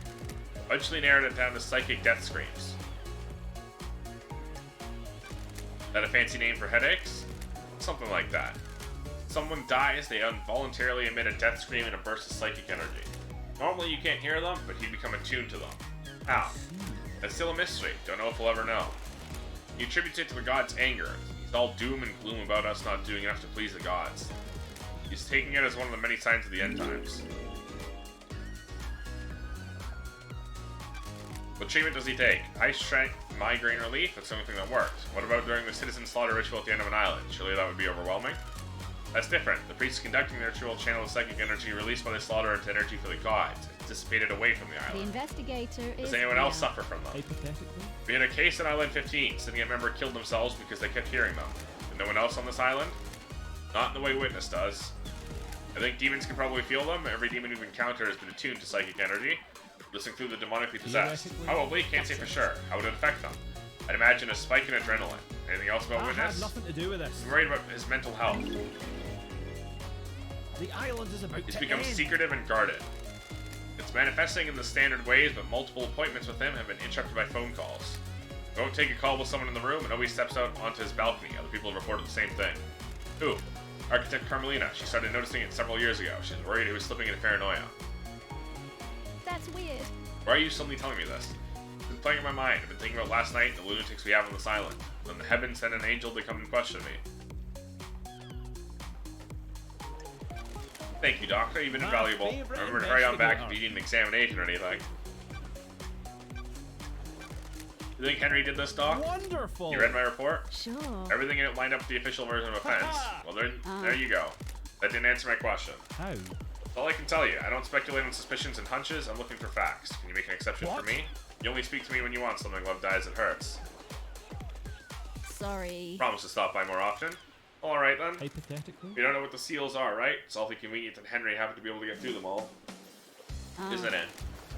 Eventually narrowed it down to psychic death screams. That a fancy name for headaches? Something like that. Someone dies, they involuntarily emit a death scream and a burst of psychic energy. Normally you can't hear them, but he'd become attuned to them. How? That's still a mystery. Don't know if we'll ever know. He attributes it to the god's anger. He's all doom and gloom about us not doing enough to please the gods. He's taking it as one of the many signs of the end times. What treatment does he take? High strength, migraine relief? That's the only thing that works. What about during the citizen slaughter ritual at the end of an island? Surely that would be overwhelming? That's different. The priests conducting the ritual channel psychic energy released by the slaughter into energy for the gods. It's dissipated away from the The island. investigator is Does anyone else here. suffer from them? Hypothetically. We had a case on Island 15. Syndicate member killed themselves because they kept hearing them. But no one else on this island? Not in the way Witness does. I think demons can probably feel them. Every demon we've encountered has been attuned to psychic energy. This includes the demonically possessed. Theoretically, Probably, can't say for sure. How would it affect them? I'd imagine a spike in adrenaline. Anything else about I had Witness? nothing to do with this. I'm worried about his mental health. The island is about He's to become end. secretive and guarded. It's manifesting in the standard ways, but multiple appointments with him have been interrupted by phone calls. He won't take a call with someone in the room and always steps out onto his balcony. Other people have reported the same thing. Who? Architect Carmelina. She started noticing it several years ago. She's worried he was slipping into paranoia. That's weird. Why are you suddenly telling me this? It's been playing in my mind. I've been thinking about last night and the lunatics we have on this island. Then the heavens sent an angel to come and question me. Thank you, Doctor. You've been My invaluable. favorite Remember to hurry on back if investigator. you need an examination or anything. You think Henry did this, Doc? Wonderful. You read my report? Sure. Everything in it lined up with the official version of offense. Well, there you go. That didn't answer my question. How? That's all I can tell you. I don't speculate on suspicions and hunches. I'm looking for facts. Can you make an exception What? for me? You only speak to me when you want something. Love dies, it hurts. Sorry. Promise to stop by more often. Alright then. Hypothetically. We don't know what the seals are, right? It's awfully convenient that Henry happened to be able to get through them all. Isn't it?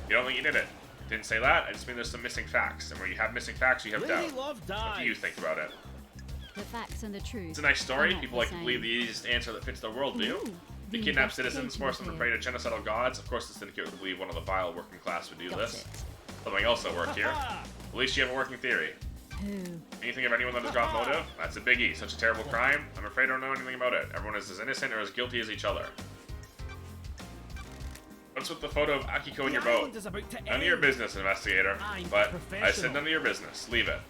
You don't think you did it? Didn't say that. I just mean there's some missing facts. And where you have missing facts, you have doubt. Lady Love What dies. do you think about it? The facts and the truth. It's a nice are story. not People the like to same. believe the easiest answer that fits their worldview. Ooh, They the kidnap citizens, investigation force them to is pray to here. genocidal gods. Of course, the Syndicate would believe one of the vile working class would do Got this. it. Something else that worked here. At least you have a working theory. Who? Anything of anyone that has got motive? That's a biggie. Such a terrible crime. I'm afraid I don't know anything about it. Everyone is as innocent or as guilty as each other. What's with the photo of Akiko in your boat? Island is about to None of your end. business, investigator. I'm But I professional. said none of your business. Leave it.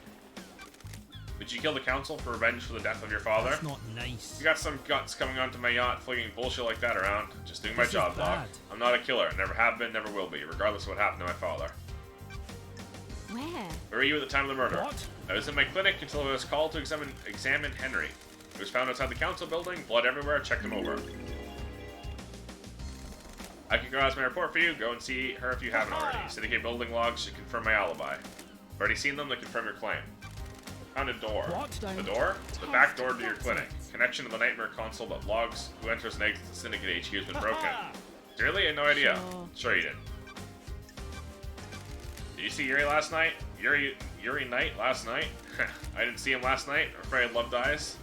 Did you kill the council for revenge for the death of your father? That's not nice. You got some guts coming onto my yacht, flinging bullshit like that around. Just doing my This is job, Doc. bad. I'm not a killer. Never have been, never will be, regardless of what happened to my father. Where? Where were you at the time of the murder? What? I was in my clinic until I was called to examine Henry. He was found outside the council building, blood everywhere, checked him over. Akiko has my report for you. Go and see her if you haven't already. Syndicate building logs should confirm my alibi. Already seen them, they confirm your claim. Found a door. What? The door? The back door to your clinic. Connection to the nightmare console that logs who enters and exits the Syndicate HQ has been broken. Really? I had no idea. Sure you did. Did you see Yuri last night? Yuri Knight last night? I didn't see him last night. I'm afraid love dies.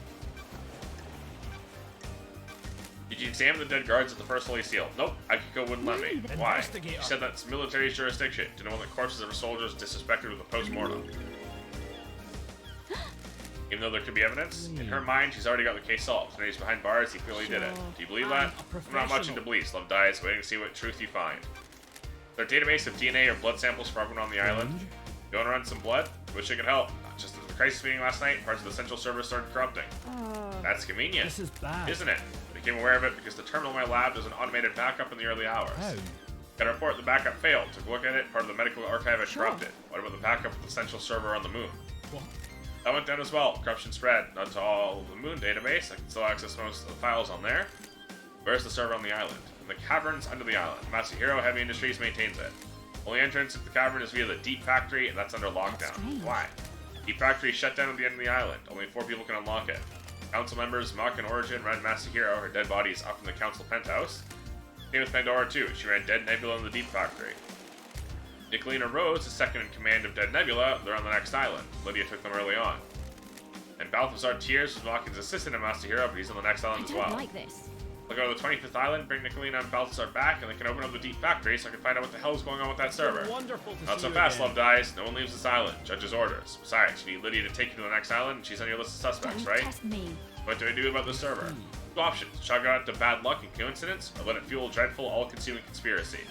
Did you examine the dead guards at the First Holy Seal? Nope. Akiko wouldn't let me. Why? Investigator. She said that's military jurisdiction. To know when the corpses of her soldiers disrespected with a post-mortem. Even though there could be evidence, in her mind, she's already got the case solved. And he's behind bars, he clearly did it. Do you believe that? I'm not much into beliefs. Love dies, waiting to see what truth you find. Is there a database of DNA or blood samples from everyone on the island? You want to run some blood? Wish I could help. Just as the crisis meeting last night, parts of the central server started corrupting. That's convenient, This is bad. isn't it? I became aware of it because the terminal in my lab does an automated backup in the early hours. How? Got a report the backup failed. Took a look at it. Part of the medical archive had Sure. corrupted. What about the backup of the central server on the moon? What? That went down as well. Corruption spread. Not to all the moon database. I can still access most of the files on there. Where's the server on the island? In the caverns under the island. Masahiro Heavy Industries maintains it. Only entrance to the cavern is via the Deep Factory, and that's under lockdown. strange. Why? Deep Factory is shut down at the end of the island. Only 4 people can unlock it. Council members Mach and Origin ran Masahiro. Her dead body is up in the council penthouse. Same with Pandora too. She ran Dead Nebula in the Deep Factory. Nicolina Rose is second in command of Dead Nebula. They're on the next island. Lydia took them early on. And Balthazar Tears was Mach's assistant in Masahiro, but he's on the next I island as don't well. like this. I'll go to the 25th island, bring Nicolina and Balthazar back, and they can open up the Deep Factory so I can find out what the hell is going on with that server. Wonderful to Not see so you fast, again. Love dies. No one leaves this island. Judge's orders. Besides, you need Lydia to take you to the next island, and she's on your list of suspects, Don't right? test me. What do I do about the server? Two options. Chalk it out to bad luck and coincidence, or let it fuel a dreadful, all-consuming conspiracy.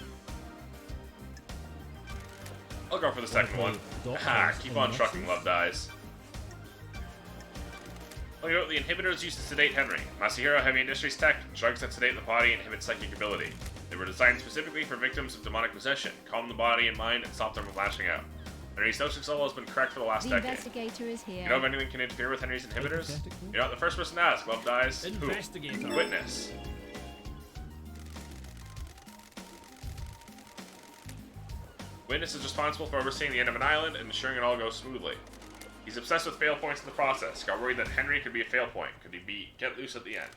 I'll go for the second one. Ha! Keep on trucking, Love dies. Well, you know, the inhibitors used to sedate Henry. Masahiro Heavy Industries tech, drugs that sedate the body inhibit psychic ability. They were designed specifically for victims of demonic possession, calm the body and mind, and stop them from lashing out. Henry's dosage level has been correct for the last The decade. investigator is here. You know if anything can interfere with Henry's inhibitors? Hypothetically? You're not the first person to ask. Love dies. Investigator. Who? Witness. Witness is responsible for overseeing the end of an island and ensuring it all goes smoothly. He's obsessed with fail points in the process. Got worried that Henry could be a fail point. Could he be get loose at the end?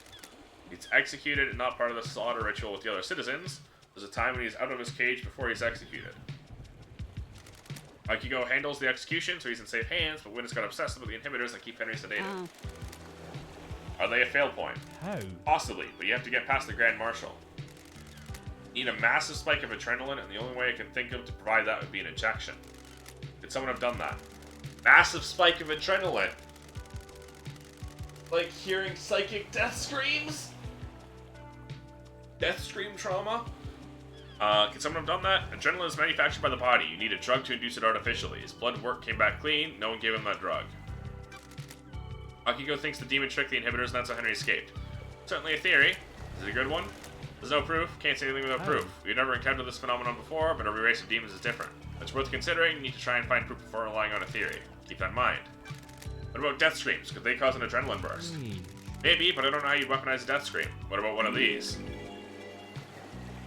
He's executed and not part of the slaughter ritual with the other citizens. There's a time when he's out of his cage before he's executed. Akiko handles the execution, so he's in safe hands, but Witness got obsessed with the inhibitors that keep Henry sedated. Ah, Are they a fail point? How? Possibly, but you have to get past the Grand Marshal. You need a massive spike of adrenaline, and the only way I can think of to provide that would be an injection. Could someone have done that? Massive spike of adrenaline! Like hearing psychic death screams? Death scream trauma? Could someone have done that? Adrenaline is manufactured by the body. You need a drug to induce it artificially. His blood work came back clean. No one gave him that drug. Akiko thinks the demon tricked the inhibitors, and that's how Henry escaped. Certainly a theory. Is it a good one? There's no proof. Can't say anything without proof. We've never encountered this phenomenon before, but every race of demons is different. It's worth considering. You need to try and find proof before relying on a theory. Keep that in mind. What about death screams? Could they cause an adrenaline burst? Maybe, but I don't know how you'd weaponize a death scream. What about one of these?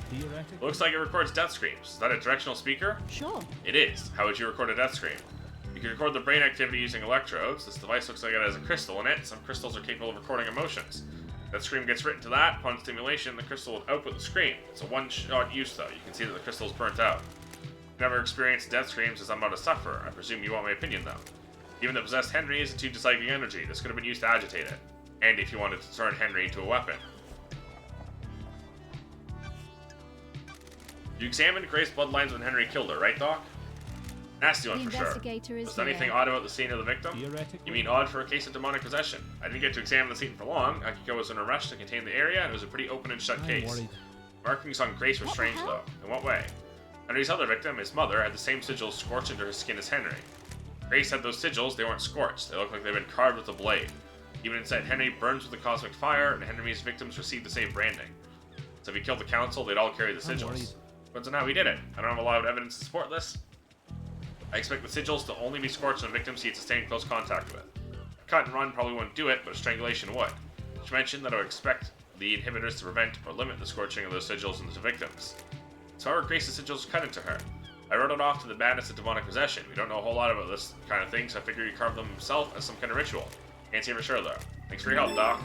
Theoretically? Looks like it records death screams. Is that a directional speaker? sure. It is. How would you record a death scream? You can record the brain activity using electrodes. This device looks like it has a crystal in it. Some crystals are capable of recording emotions. That scream gets written to that. Upon stimulation, the crystal will output the scream. It's a one-shot use, though. You can see that the crystal is burnt out. Never experienced death screams as I'm not a sufferer. I presume you want my opinion, though. Given that possessed Henry is attuned to psychic energy, this could have been used to agitate it. And if you wanted to turn Henry into a weapon. You examined Grace's bloodlines when Henry killed her, right, Doc? Nasty one The for sure. investigator is Was there anything there. odd about the scene of the victim? Theoretically. You mean odd for a case of demonic possession? I didn't get to examine the scene for long. Akiko was in a rush to contain the area, and it was a pretty open and shut I'm case. worried. Markings on Grace were What the strange, hell? though. In what way? Henry's other victim, his mother, had the same sigils scorched into her skin as Henry. Grace had those sigils, they weren't scorched. They looked like they'd been carved with a blade. Even inside Henry burns with the cosmic fire, and Henry's victims received the same branding. So if he killed the council, they'd all carry the I'm sigils. worried. Depends on how he did it. I don't have a lot of evidence to support this. I expect the sigils to only be scorched on victims he had sustained close contact with. A cut and run probably wouldn't do it, but a strangulation would. Which mentioned that I would expect the inhibitors to prevent or limit the scorching of those sigils into victims. So however Grace's sigils cut into her. I wrote it off to the madness of demonic possession. We don't know a whole lot about this kind of thing, so I figured he carved them himself as some kind of ritual. Can't say for sure though. Thanks for your help, Doc.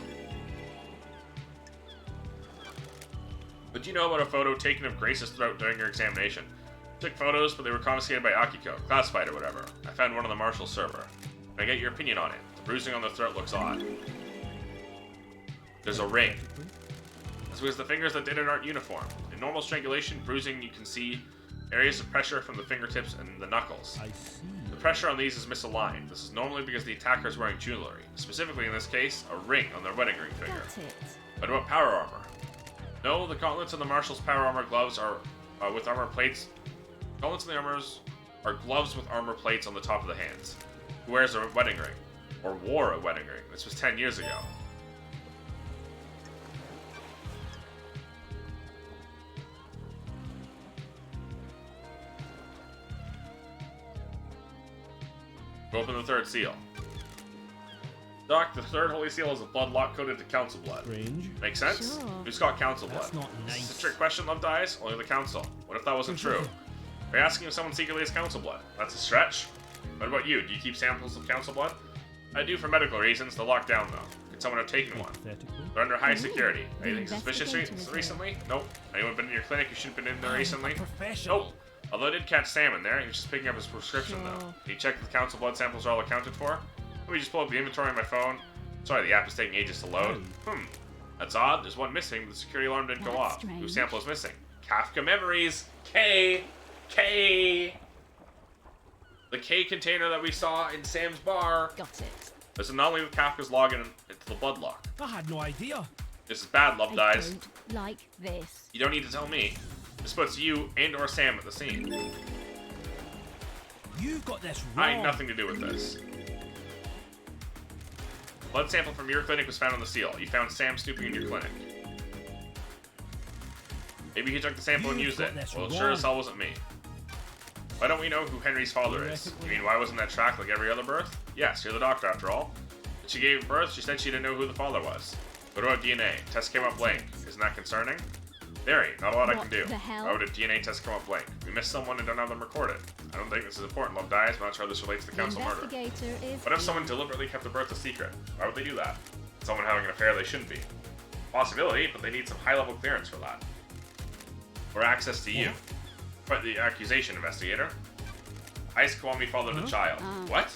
What do you know about a photo taken of Grace's throat during your examination? Took photos, but they were confiscated by Akiko, classified or whatever. I found one on the Marshall server. Can I get your opinion on it? The bruising on the throat looks odd. There's a ring. This was the fingers that did it aren't uniform. In normal strangulation, bruising, you can see areas of pressure from the fingertips and the knuckles. I see. The pressure on these is misaligned. This is normally because the attacker is wearing jewelry. Specifically in this case, a ring on their wedding ring finger. Got it. What about power armor? No, the gauntlets on the Marshall's power armor gloves are with armor plates. Gauntlets on the armors are gloves with armor plates on the top of the hands. Who wears a wedding ring? Or wore a wedding ring? This was 10 years ago. Open the third seal. Doc, the third holy seal is a blood lock coated to council blood. Strange. Makes sense? Sure. Who's got council blood? That's not This nice. is a trick question, Love Dies. Only the council. What if that wasn't true? Are you asking if someone secretly has council blood? That's a stretch. What about you? Do you keep samples of council blood? I do for medical reasons. They're locked down though. Could someone have taken one? Hypothetically. They're under high Ooh, security. the Anything suspicious investigator is there. recently? Nope. Anyone been in your clinic you shouldn't been in there recently? Professional. Nope. Although I did catch Sam in there, he was just picking up his prescription though. Sure. Can you check if the council blood samples are all accounted for? Let me just pull up the inventory on my phone. Sorry, the app is taking ages to load. That's odd. There's one missing, but the security alarm didn't go That's off. strange. Whose sample is missing? Kafka Memories. K. The K container that we saw in Sam's bar. Got it. This is not only with Kafka's login into the blood lock. I had no idea. This is bad, Love I Dies. don't like this. You don't need to tell me. This puts you and or Sam at the scene. You've got this wrong. I had nothing to do with this. Blood sample from your clinic was found on the seal. You found Sam snooping in your clinic. Maybe he took the sample and You've used got it. this Well, it sure as wrong. hell wasn't me. Why don't we know who Henry's father is? You mean why wasn't that tracked like every other birth? Yes, you're the doctor after all. When she gave birth, she said she didn't know who the father was. What about DNA? Test came up blank. Isn't that concerning? Very. Not a lot I What can do. the hell? Why would a DNA test come up blank? We missed someone and don't have them recorded. I don't think this is important, Love Dies. I'm not sure how this relates to The council murder. investigator is What if here. someone deliberately kept the birth a secret? Why would they do that? Someone having an affair they shouldn't be. Possibility, but they need some high-level clearance for that. Or access to you. But the accusation, investigator. Ice Kiwami fathered a child. What?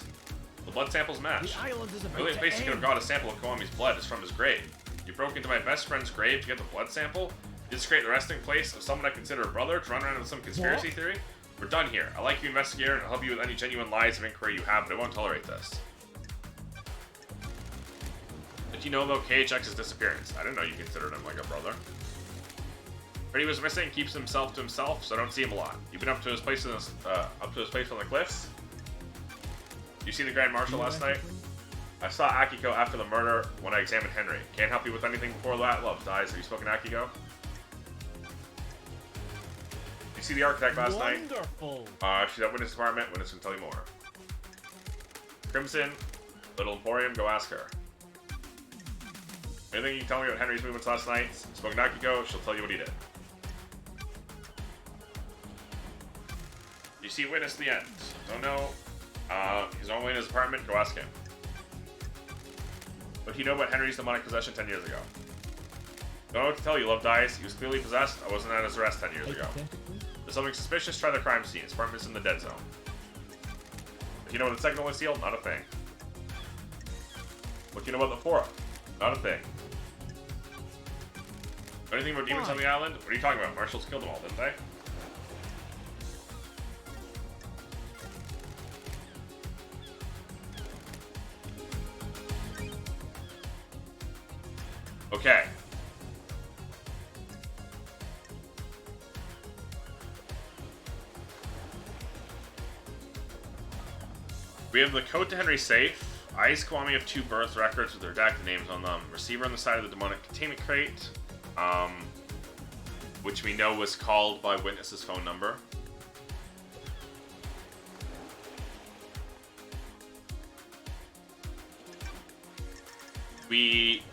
The blood samples match. The island is The about only to place you could have end. got a sample of Kiwami's blood is from his grave. You broke into my best friend's grave to get the blood sample? You just create the resting place of someone I consider a brother to run around with some conspiracy theory? We're done here. I like you, investigator, and I'll help you with any genuine lies of inquiry you have, but I won't tolerate this. Did you know about KHX's disappearance? I didn't know you considered him like a brother. Freddy was missing, keeps himself to himself, so I don't see him a lot. You've been up to his place on the cliffs? You see the Grand Marshal last night? I saw Akiko after the murder when I examined Henry. Can't help you with anything before that, Love Dies. Have you spoken to Akiko? You see the architect last night? Wonderful. She's at Witness Department. Witness can tell you more. Crimson, Little Emporium, go ask her. Anything you can tell me about Henry's movements last night? Spoken to Akiko, she'll tell you what he did. You see Witness at the end. Don't know. He's normally in his apartment, go ask him. What do you know about Henry's demonic possession 10 years ago? Don't know what to tell you, Love Dies. He was clearly possessed. I wasn't at his arrest 10 years ago. Hypothetically. There's something suspicious, try the crime scene. His apartment's in the dead zone. If you know what the second only seal? Not a thing. What do you know about the fourth? Not a thing. Anything about demons on the island? What are you talking about? Marshals killed them all, didn't they? Okay. We have the Code to Henry safe. Ice Kiwami have 2 birth records with their redacted names on them. Receiver on the side of the demonic containment crate, which we know was called by Witness's phone number. We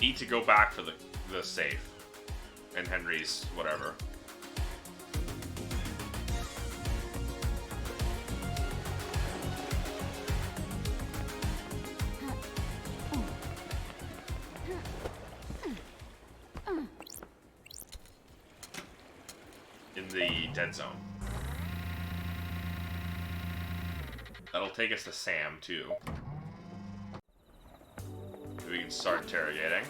need to go back for the safe and Henry's whatever. In the dead zone. That'll take us to Sam too. We can start interrogating.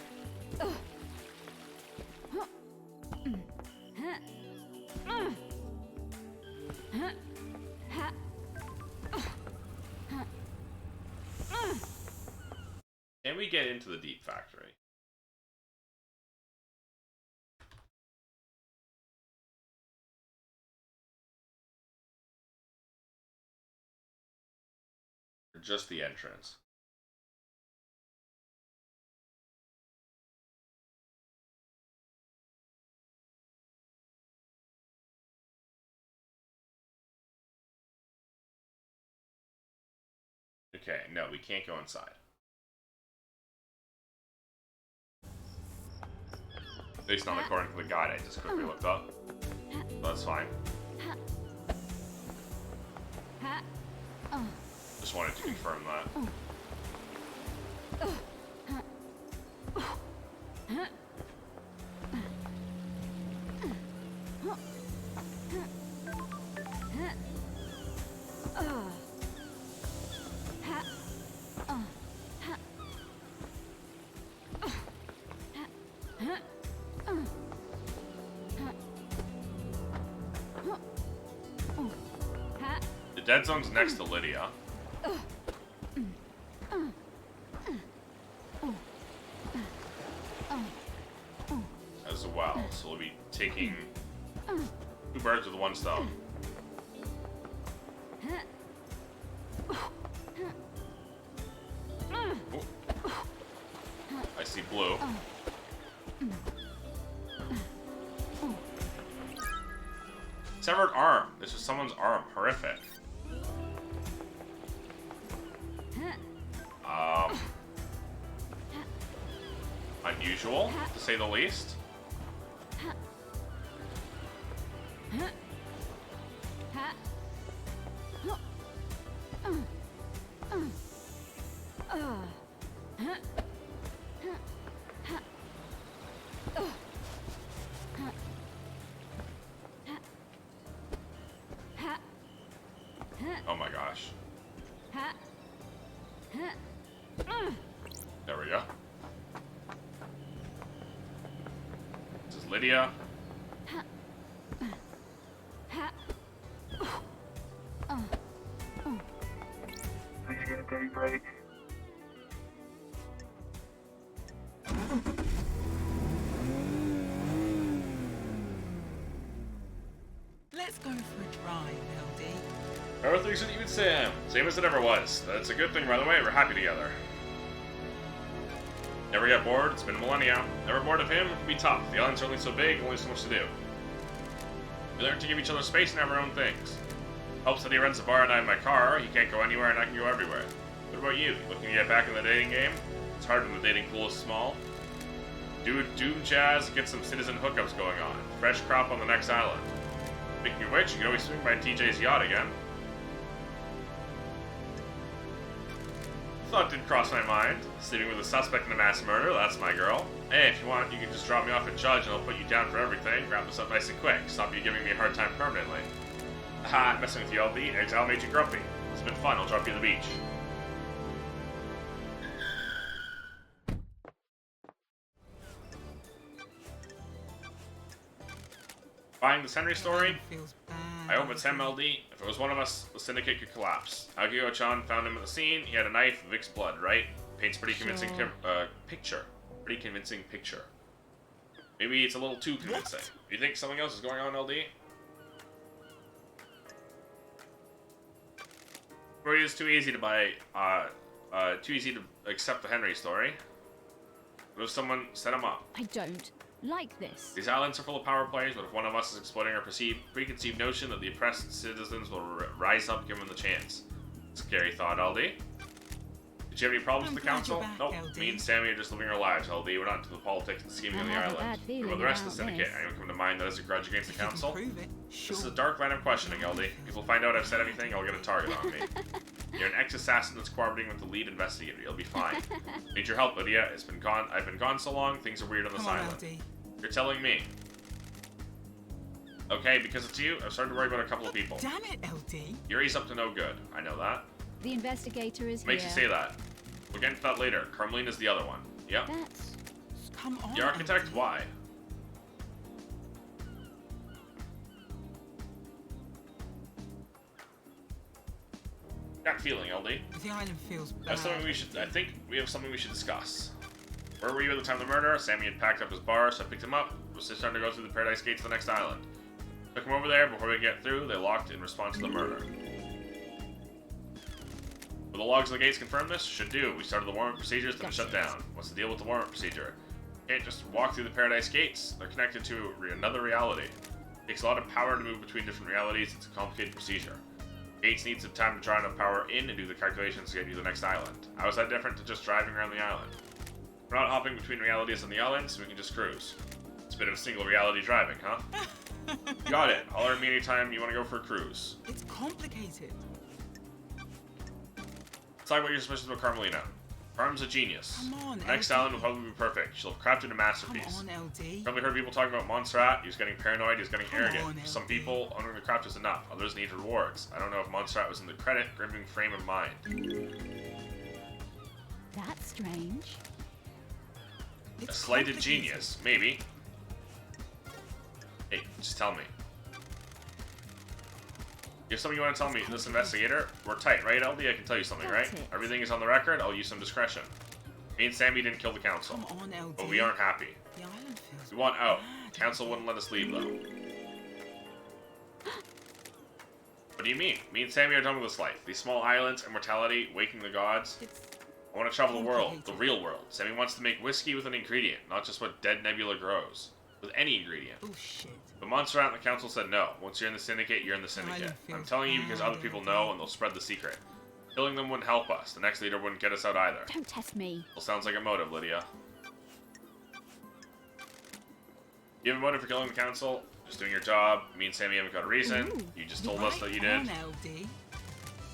Can we get into the Deep Factory? Or just the entrance? Okay, no, we can't go inside. At least not according to the guide I just quickly looked up. That's fine. Just wanted to confirm that. The dead zone's next to Lydia. As well, so we'll be taking 2 birds with 1 stone. Ooh. I see blue. Severed arm. This was someone's arm. Horrific. Unusual, to say the least. Oh my gosh. There we go. This is Lydia. Please get a day break. Let's go for a drive, LD. Everything's even Sam. Same as it ever was. That's a good thing, by the way. We're happy together. Never get bored. It's been millennia. Never bored of him. It can be tough. The island's only so big, only so much to do. We learn to give each other space and have our own things. Helps that he rents a bar and I have my car. He can't go anywhere and I can go everywhere. What about you? Looking to get back in the dating game? It's hard when the dating pool is small. Do Doom Jazz, get some citizen hookups going on. Fresh crop on the next island. Speaking of which, you can always swing by TJ's yacht again. Thought did cross my mind. Sleeping with a suspect in a mass murder, that's my girl. Hey, if you want, you can just drop me off at Judge and I'll put you down for everything. Wrap this up nice and quick. Stop you giving me a hard time permanently. Haha, messing with you, LB. Exile made you grumpy. It's been fun. I'll drop you at the beach. Buying this Henry story? Feels bad. I hope it's him, LD. If it was one of us, the Syndicate could collapse. Akiko-chan found him at the scene. He had a knife, Vic's blood, right? Paints pretty convincing picture. Pretty convincing picture. Maybe it's a little too convincing. Do you think something else is going on, LD? Or it is too easy to buy, too easy to accept the Henry story. What if someone set him up? I don't like this. These islands are full of power plays, but if one of us is exploiting our preconceived notion that the oppressed citizens will rise up given the chance. Scary thought, LD. Did you have any problems with the I'm glad you're council? back, Nope. LD. Me and Sammy are just living our lives, LD. We're not into the politics and scheming I on the have a island. bad What feeling about the rest of the about syndicate? this. Anyone come to mind that has a grudge against the If you can council? prove it, sure. This is a dark line of questioning, LD. If people find out I've said anything, I'll get a target on me. You're an ex-assassin that's cooperating with the lead investigator. You'll be fine. Need your help, Lydia. I've been gone so long, things are weird on this Come on, island. LD. You're telling me. Okay, because it's you, I've started to worry about a couple of people. Damn it, LD. Yuri's up to no good. I know that. The investigator is Makes you here. say that. We'll get into that later. Carmelina's the other one. Yep. That's Come on. The architect? LD. Why? Gut feeling, LD. The island feels bad. That's something we should. I think we have something we should discuss. Where were you at the time of the murder? Sammy had packed up his bar, so I picked him up. Was just starting to go through the Paradise Gate to the next island. Took him over there. Before we get through, they locked in response to the murder. Will the logs of the gates confirm this? Should do. We started the warm-up procedures, then shut down. What's the deal with the warm-up procedure? Can't just walk through the Paradise Gates. They're connected to another reality. It takes a lot of power to move between different realities. It's a complicated procedure. Gates need some time to draw enough power in and do the calculations to get you to the next island. How is that different to just driving around the island? We're not hopping between realities on the island, so we can just cruise. It's a bit of single reality driving, huh? Got it. Holler at me anytime you want to go for a cruise. It's complicated. Let's talk about your suspicions about Carmelina. Carm's a genius. Come on, The next LD. island will probably be perfect. She'll have crafted a Come masterpiece. on, LD. Probably heard people talking about Montserrat. He was getting paranoid. He was getting Come arrogant. on, Some LD. people, owning the craft is enough. Others need rewards. I don't know if Montserrat was in the credit, gripping frame of mind. that's strange. A It's slighted complicated. genius, maybe. Hey, just tell me. You have something you want to tell me, this investigator? We're tight, right, LD? I can tell you something, right? That's it. Everything is on the record. I'll use some discretion. Me and Sammy didn't kill the council, Come on, LD. but we aren't happy. The island feels We want out. bad, Council LD. wouldn't let us leave, though. What do you mean? Me and Sammy are done with this life. These small islands, immortality, waking the gods. It's I want to travel the world, the complicated. real world. Sammy wants to make whiskey with an ingredient, not just what dead nebula grows. With any ingredient. bullshit. But Montserrat and the council said no. Once you're in the syndicate, you're in the syndicate. Island I'm feels telling you because bad, other people LD. know and they'll spread the secret. Killing them wouldn't help us. The next leader wouldn't get us out either. Don't test me. Well, sounds like a motive, Lydia. You have a motive for killing the council? Just doing your job. Me and Sammy haven't got a reason. Ooh, You just You're told us right that you on, did. LD.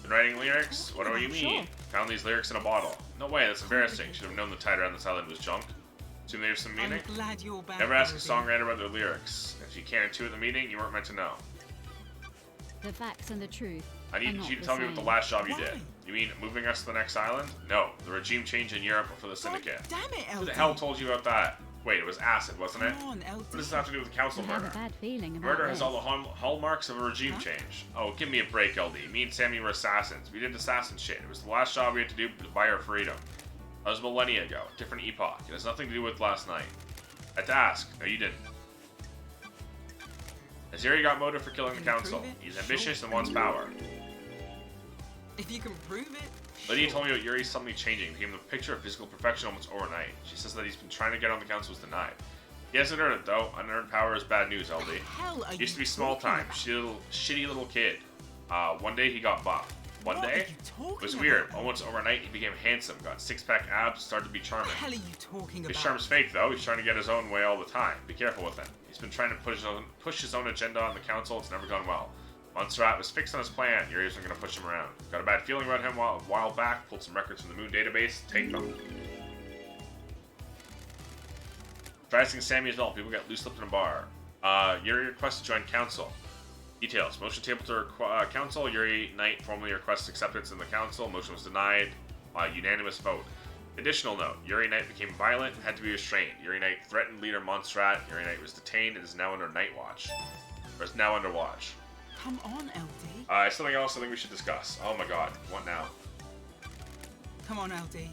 Been writing lyrics? What do you mean? Sure. Found these lyrics in a bottle. No way, that's embarrassing. Should have known the tide around this island was junk. Assume there's some meaning? I'm glad you're back. Never ask a LD. songwriter about their lyrics. If you can't intuit the meaning, you weren't meant to know. The facts and the truth. I need are not you to the tell me what the same. last job you Why? did. You mean moving us to the next island? No, the regime change in Europe for the syndicate. God damn it, LD. Who the hell told you about that? Wait, it was acid, wasn't it? Come on, LD. What does this have to do with the council I have murder? a bad feeling about Murder this. has all the hallmarks of a regime Huh? change. Oh, give me a break, LD. Me and Sammy were assassins. We did assassin shit. It was the last job we had to do to buy our freedom. That was millennia ago. Different epoch. It has nothing to do with last night. I had to ask. No, you didn't. Aziri got motive for killing the Can you council. prove it? He's Sure. ambitious and wants power. If you can prove it. Lydia sure. told me about Yuri suddenly changing, became the picture of physical perfection almost overnight. She says that he's been trying to get on the council was denied. He hasn't earned it though. Unearned power is bad news, LD. What the hell are He used to you be small talking time, about? shitty little kid. One day he got buff. One What are day, you talking it was weird. about? Almost overnight, he became handsome, got six-pack abs, started to be charming. What the hell are you talking His about? charm's fake though. He's trying to get his own way all the time. Be careful with him. He's been trying to push his own agenda on the council. It's never gone well. Montserrat was fixed on his plan. Yuri wasn't going to push him around. Got a bad feeling about him a while back. Pulled some records from the Moon database. Take them. Try asking Sammy as well. People get loose lipped in a bar. Yuri requests to join council. Details. Motion tabled to council. Yuri Knight formally requests acceptance in the council. Motion was denied by unanimous vote. Additional note. Yuri Knight became violent and had to be restrained. Yuri Knight threatened leader Montserrat. Yuri Knight was detained and is now under night watch. Or is now under watch. Come on, LD. Something else I think we should discuss. Oh my god. What now? Come on, LD.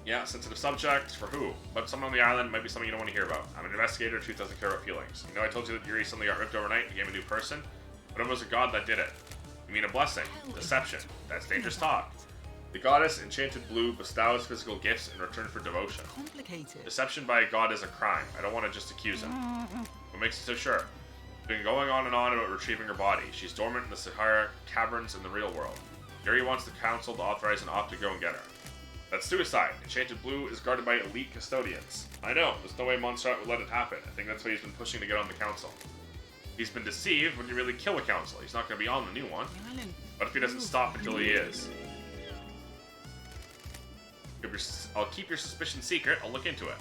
Yeah, sensitive subject. For who? But someone on the island might be something you don't want to hear about. I'm an investigator. Truth doesn't care about feelings. You know I told you that Yuri suddenly got ripped overnight and became a new person? But it was a god that did it. You mean a blessing? Deception. That's dangerous talk. The goddess, Enchanted Blue, bestows physical gifts in return for devotion. Complicated. Deception by a god is a crime. I don't want to just accuse him. What makes you so sure? She's been going on and on about retrieving her body. She's dormant in the Sahara caverns in the real world. Yuri wants the council to authorize an op to go and get her. That's suicide. Enchanted Blue is guarded by elite custodians. I know. There's no way Montserrat would let it happen. I think that's why he's been pushing to get on the council. He's been deceived when you really kill a council. He's not going to be on the new one. The island What if he doesn't stop until he is? I'll keep your suspicion secret. I'll look into it.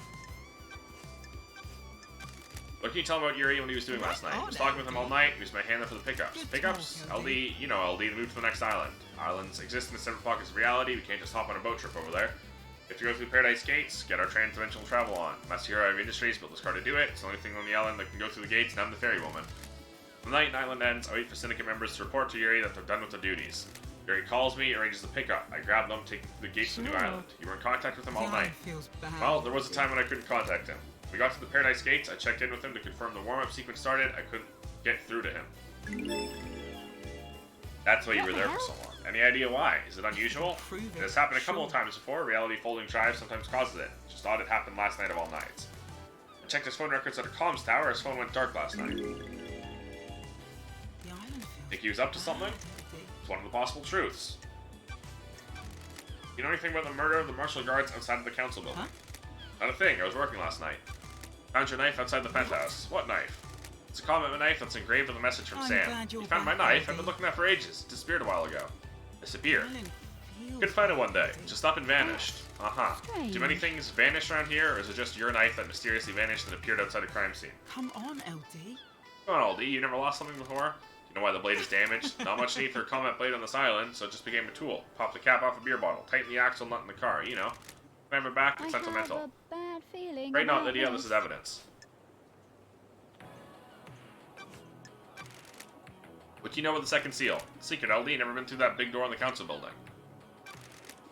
What can you tell him about Yuri when he was doing last night? I was talking with him all night. He was my handler for the pickups. Good Pickups? talk, LD, you know LD, to move to the next island. Islands exist in separate pockets of reality. We can't just hop on a boat trip over there. We have to go through the Paradise Gates, get our transdimensional travel on. Masahiro Industries built this car to do it. It's the only thing on the island that can go through the gates, and I'm the ferry woman. The night an island ends, I wait for Syndicate members to report to Yuri that they're done with their duties. Yuri calls me, arranges the pickup. I grab them, take them to the gates of the new island. You were in contact with him all the night. island feels bad. Well, there was a time when I couldn't contact him. We got to the Paradise Gates, I checked in with him to confirm the warm-up sequence started. I couldn't get through to him. That's why you were there for so long. Any idea why? Is it unusual? Prove It it. has happened a couple Sure. of times before. Reality folding drive sometimes causes it. Just thought it happened last night of all nights. I checked his phone records at a comms tower. His phone went dark last night. The island feels Think he was up to something? bad, It's one of the possible truths. You know anything about the murder of the martial guards outside of the council building? Huh? Not a thing. I was working last night. Found your knife outside the penthouse. What knife? It's a combat knife that's engraved with a message from I'm Sam. glad you're You found my back, knife. I've LD. been looking at it for ages. It disappeared a while ago. Disappeared. The island feels Could find it one day. Just up and vanished. Uh-huh. Strange. Do many things vanish around here, or is it just your knife that mysteriously vanished and appeared outside a crime scene? Come on, LD. Come on, Aldi. You never lost something before? You know why the blade is damaged? Not much need for a combat blade on this island, so it just became a tool. Pop the cap off a beer bottle. Tighten the axle nut in the car, you know. Never back, I it's have sentimental. a bad feeling. Right now, about Lydia, this is evidence. What do you know about the second seal? Secret, LD. Never been through that big door in the council building.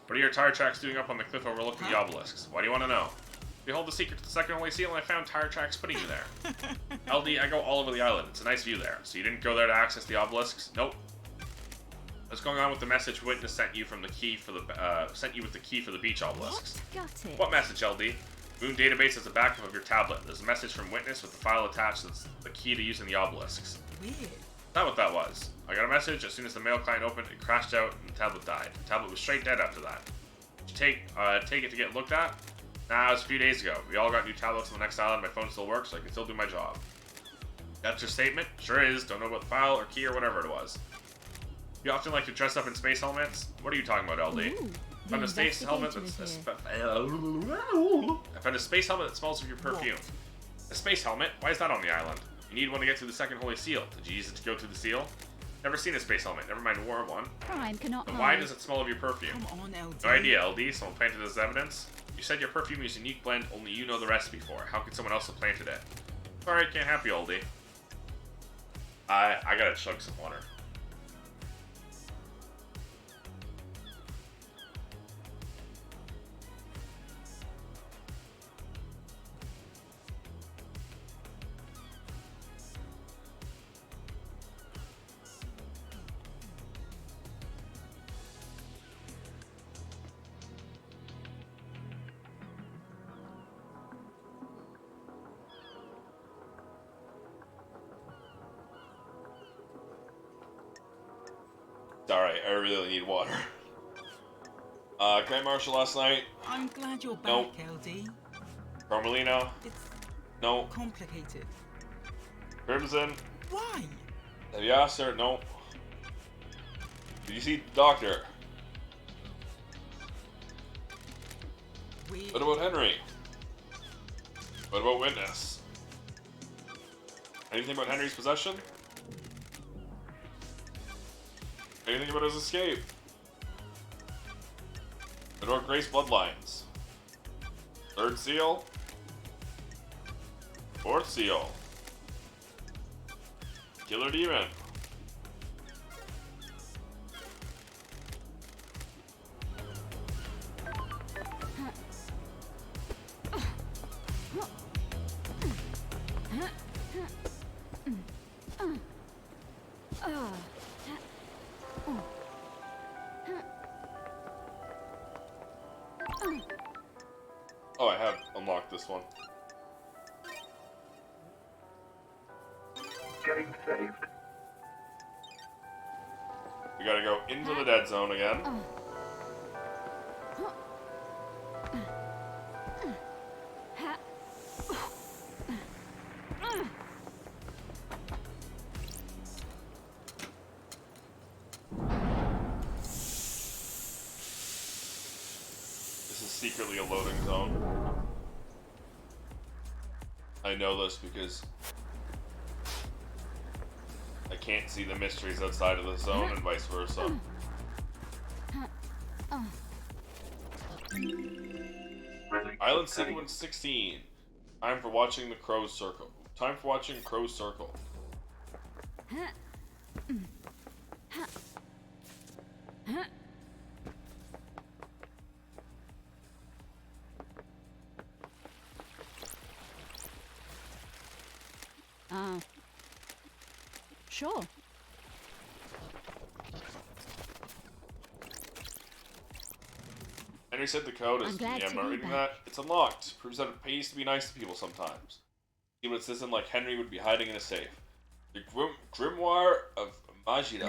What are your tire tracks doing up on the cliff overlooking the obelisks? Why do you want to know? Behold the secret to the second holy seal, and I found tire tracks putting you there. LD, I go all over the island. It's a nice view there. So you didn't go there to access the obelisks? Nope. What's going on with the message Witness sent you from the key for the sent you with the key for the beach obelisks? Got it. What message, LD? Moon database is the backup of your tablet. There's a message from Witness with the file attached that's the key to using the obelisks. Weird. Not what that was. I got a message as soon as the mail client opened, it crashed out and the tablet died. The tablet was straight dead after that. Did you take it to get looked at? Nah, it was a few days ago. We all got new tablets on the next island. My phone still works, so I can still do my job. That's your statement? Sure is. Don't know about the file or key or whatever it was. You often like to dress up in space helmets? What are you talking about, LD? Ooh, I found a the space helmet investigator that's is here. I found a space helmet that smells of your perfume. A space helmet? Why is that on the island? You need one to get through the second holy seal. Did you use it to go through the seal? Never seen a space helmet. Never mind wore one. Crime cannot Then hide. why does it smell of your perfume? Come on, LD. No idea, LD. Someone planted this as evidence. You said your perfume is a unique blend. Only you know the recipe for. How could someone else have planted it? Sorry, can't help you, LD. I gotta chug some water. Alright, I really need water. Grand Marshal last night. I'm glad you're back, Nope. LD. Carmelino. It's No. complicated. Crimson. Why? Have you asked her? No. Did you see the doctor? Weird. What about Henry? What about Witness? Anything about Henry's possession? Anything about his escape? Adore Grace Bloodlines. Third seal. Fourth seal. Killer Demon. Oh, I have unlocked this one. Getting saved. We gotta go into the dead zone again. This is secretly a loading zone. I know this because I can't see the mysteries outside of the zone and vice versa. Island Sequence 16. Time for watching the Crow's Circle. Time for watching Crow's Circle. Sure. Henry said the code I'm is. glad Yeah, to I'm not be reading back. that. It's unlocked. Proves that it pays to be nice to people sometimes. Even if it isn't like Henry would be hiding in a safe. The Grimoire of Majida.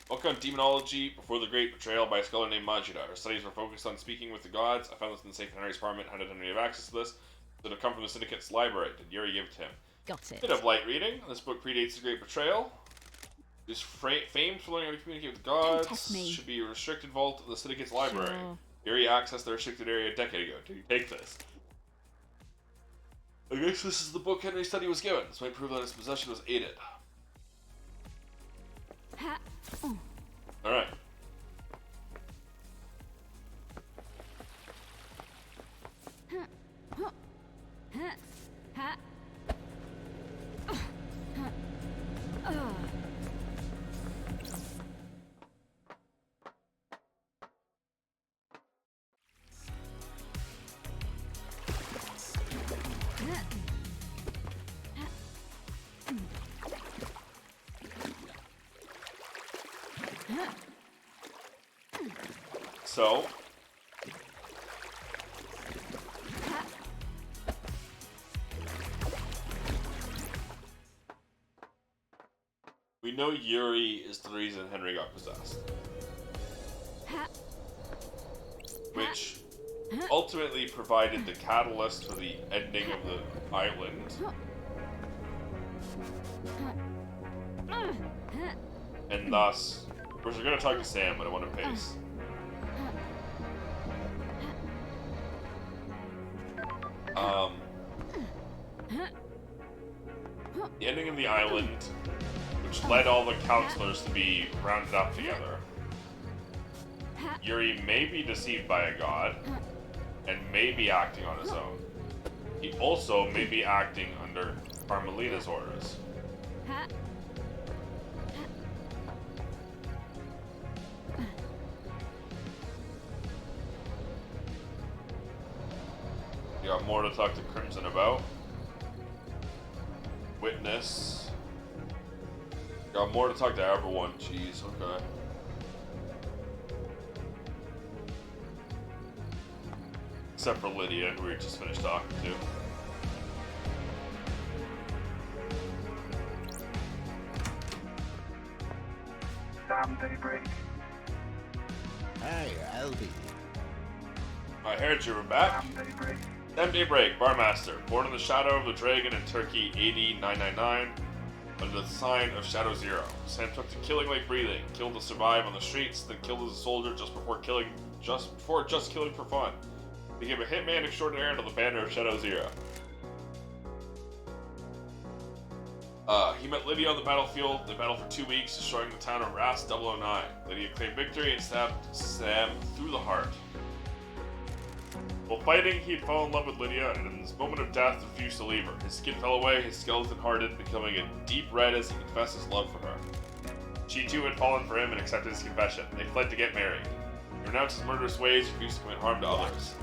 Book on demonology before the Great Betrayal by a scholar named Majida. Her studies were focused on speaking with the gods. I found this in the safe in Henry's apartment. How did Henry have access to this? Did it come from the Syndicate's library? Did Yuri give it to him? Got it. Bit of light reading. This book predates the Great Betrayal. It is famed for learning how to communicate with the gods. test me. Should be a restricted vault of the Syndicate's library. Sure. Yuri accessed the restricted area a decade ago. Did you take this? I guess this is the book Henry's study was given. This might prove that his possession was aided. Ha. Oh. Alright. Ha. Ha. So, we know Yuri is the reason Henry got possessed. Which ultimately provided the catalyst for the ending of the island. And thus, of course, we're going to talk to Sam, but I want to pace. The ending of the island, which led all the counselors to be rounded up together. Yuri may be deceived by a god, and may be acting on his own. He also may be acting under Carmelita's orders. You got more to talk to Crimson about. Witness. Got more to talk to everyone. Jeez, okay. Except for Lydia, who we just finished talking to. Sam Daybreak. Hey, Albie. I heard you were back. Sam Daybreak. Sam Daybreak, Barmaster, born in the shadow of the dragon in Turkey AD 999, under the sign of Shadow Zero. Sam took to killing like breathing, killed to survive on the streets, then killed as a soldier just before killing for fun. Became a hitman extraordinaire under the banner of Shadow Zero. He met Lydia on the battlefield. They battled for 2 weeks, destroying the town of Ras 009. Lydia claimed victory and stabbed Sam through the heart. While fighting, he'd fallen in love with Lydia, and in his moment of death, refused to leave her. His skin fell away, his skeleton hardened, becoming a deep red as he confessed his love for her. She too had fallen for him and accepted his confession. They fled to get married. He renounced his murderous ways, refused to commit harm to others.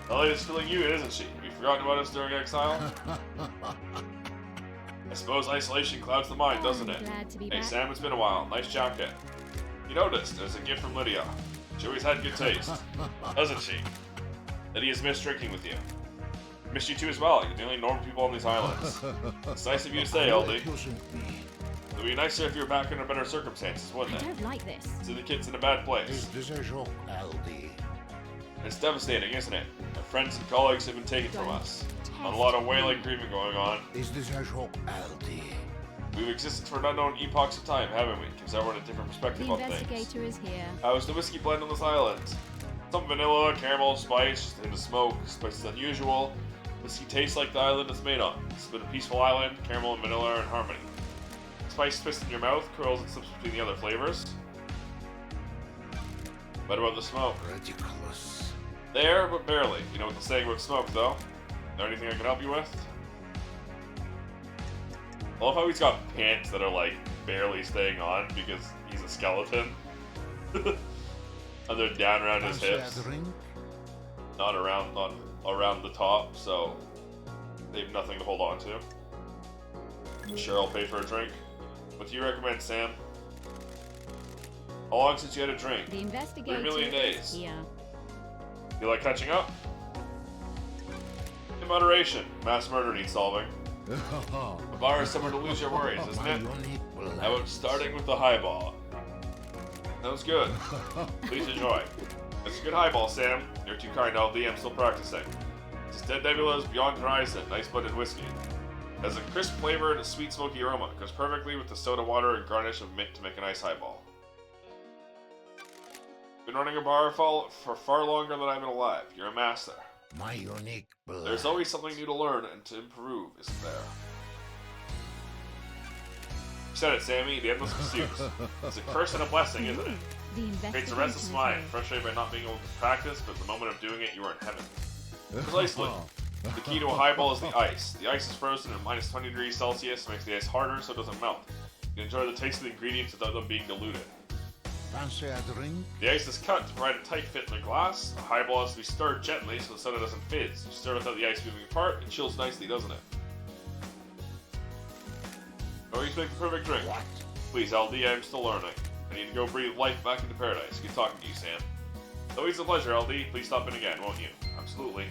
Elliott's feeling you, isn't she? Have you forgotten about us during exile? I suppose isolation clouds the mind, doesn't it? Glad to be Hey back. Sam, it's been a while. Nice jacket. You noticed, there's a gift from Lydia. She always had good taste. Doesn't she? Lydia's missed drinking with you. Missed you too as well. You're the only normal people on these islands. It's nice of you to say, LD. It would be nicer if you were back under better circumstances, I wouldn't it? don't like this. See, the kid's in a bad place. this a joke, LD? It's devastating, isn't it? Our friends and colleagues have been taken from us. A lot of wailing, grieving going on. Is this a joke, LD? We've existed for unknown epochs of time, haven't we? Gives everyone a different The perspective on things. investigator is here. How's the whiskey blend on this island? Some vanilla, caramel, spice, and the smoke. Spice is unusual. Whiskey tastes like the island it's made on. It's been a peaceful island. Caramel and vanilla are in harmony. Spice twists in your mouth, curls and slips between the other flavors. What about the smoke? Ridiculous. There, but barely. You know what the saying about smoke, though? Is there anything I can help you with? I love how he's got pants that are like barely staying on because he's a skeleton. And they're down around his hips. Not around the top, so they have nothing to hold on to. Sure, I'll pay for a drink. What do you recommend, Sam? How long since you had a drink? The investigator 3 million days. is here. You like catching up? In moderation. Mass murder needs solving. A bar is somewhere to lose your worries, isn't it? How about starting with the highball? That was good. Please enjoy. It's a good highball, Sam. You're too kind, LD. I'm still practicing. This is Dead Nebula's Beyond Horizon, nice blended whiskey. It has a crisp flavor and a sweet smoky aroma. It goes perfectly with the soda water and garnish of mint to make a nice highball. Been running a bar for far longer than I've been alive. You're a master. My unique blood. There's always something new to learn and to improve, isn't there? You said it, Sammy. The endless pursuits. It's a curse and a blessing, isn't it? The Creates a investigator restless is mind, here. frustrated by not being able to practice, but at the moment of doing it, you are in heaven. Precisely. The key to a highball is the ice. The ice is frozen at minus 20 degrees Celsius, makes the ice harder so it doesn't melt. You can enjoy the taste of the ingredients without them being diluted. Fancy a drink? The ice is cut to provide a tight fit in the glass. The highball has to be stirred gently so the soda doesn't fizz. You stir without the ice moving apart, it chills nicely, doesn't it? Always make the perfect drink. What? Please, LD, I'm still learning. I need to go breathe life back into paradise. Good talking to you, Sam. It's always a pleasure, LD. Please stop in again, won't you? Absolutely.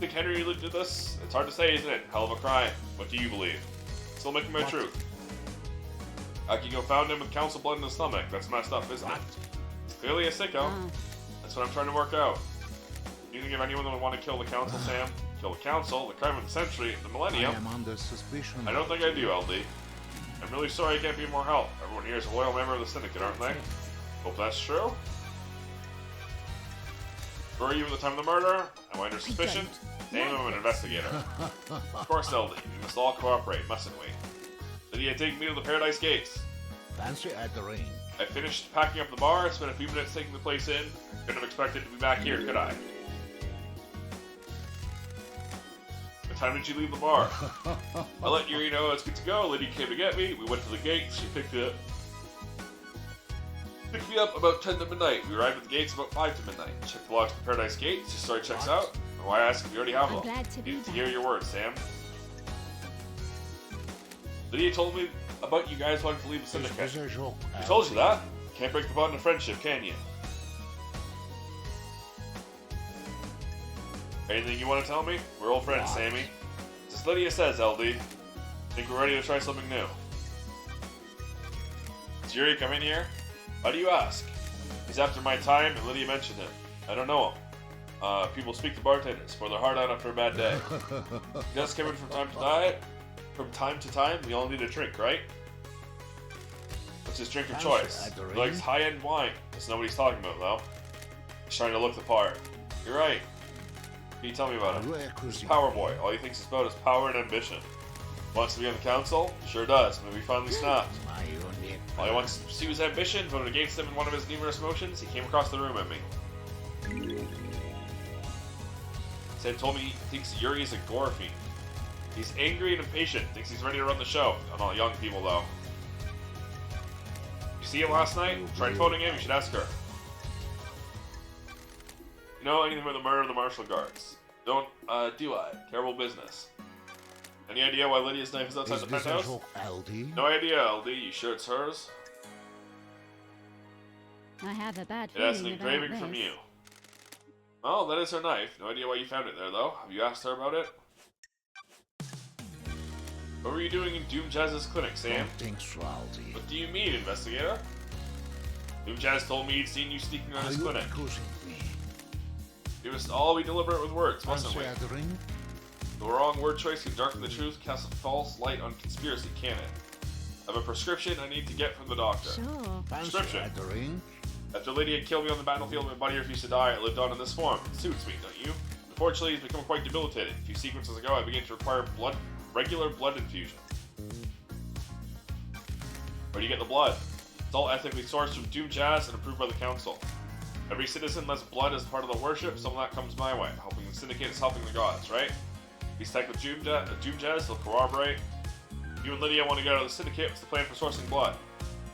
Think Henry really did this? It's hard to say, isn't it? Hell of a crime. What do you believe? Still making my truth. Akiko found him with council blood in his stomach. That's messed up, isn't it? It's clearly a sicko. Ah, That's what I'm trying to work out. Do you think of anyone that would want to kill the council, Sam? Kill the council, the crime of the century, the I millennium? am under suspicion. I don't think I do, LD. I'm really sorry I can't be more help. Everyone here is a loyal member of the syndicate, aren't they? Hope that's true. Were you at the time of the murder? Am I under suspicion? Damn, I'm an investigator. Of course, LD. We must all cooperate, mustn't we? Lydia, take me to the Paradise Gates. Fancy a drink? I finished packing up the bar, spent a few minutes taking the place in. Couldn't have expected to be back here, could I? What time did you leave the bar? I let Yuri know it's good to go. Lydia came to get me. We went to the gates. She picked me up about 10 to midnight. We arrived at the gates about 5 to midnight. Checked the logs at the Paradise Gates. Your story checks out. Why ask if you already have I'm them? glad to be Needed to back. hear your words, Sam. Lydia told me about you guys wanting to leave the Is syndicate. this a joke? I told you that. Can't break the bond of friendship, can you? Anything you want to tell me? We're old friends, What? Sammy. Just Lydia says, LD. Think we're ready to try something new. Does Yuri come in here? Why do you ask? He's after my time, and Lydia mentioned him. I don't know him. People speak to bartenders, pour their heart out after a bad day. He does come in from time to time. From time to time, we all need a drink, right? What's his drink of choice? He likes high-end wine. That's not what he's talking about, though. He's trying to look the part. You're right. Can you tell me about him? Power boy. All he thinks about is power and ambition. Wants to be on the council? Sure does. Maybe finally snapped. All he wants to pursue his ambition, voted against him in one of his numerous motions. He came across the room at me. Sam told me he thinks Yuri is a gore fiend. He's angry and impatient, thinks he's ready to run the show. On all young people, though. You see him last night? Tried phoning him, you should ask her. You know anything about the murder of the martial guards? Don't, do I? Terrible business. Any idea why Lydia's knife is outside the penthouse? No idea, LD. You sure it's hers? I have a bad It has an feeling about engraving from this. you. Oh, that is her knife. No idea why you found it there, though. Have you asked her about it? What were you doing in Doom Jazz's clinic, Sam? What do you mean, investigator? Doom Jazz told me he'd seen you sneaking around his clinic. We must all be deliberate with words, mustn't we? The wrong word choice can darken the truth, cast a false light on conspiracy, can it? I have a prescription I need to get from the doctor. Sure. Prescription. After Lydia killed me on the battlefield and my body refused to die, I lived on in this form. It suits me, don't you? Unfortunately, it's become quite debilitated. A few sequences ago, I began to require regular blood infusion. Where do you get the blood? It's all ethically sourced from Doom Jazz and approved by the council. Every citizen lets blood as part of the worship, some of that comes my way. Helping the syndicate is helping the gods, right? He's tech with Doom Jazz, they'll corroborate. You and Lydia want to get out of the syndicate. What's the plan for sourcing blood?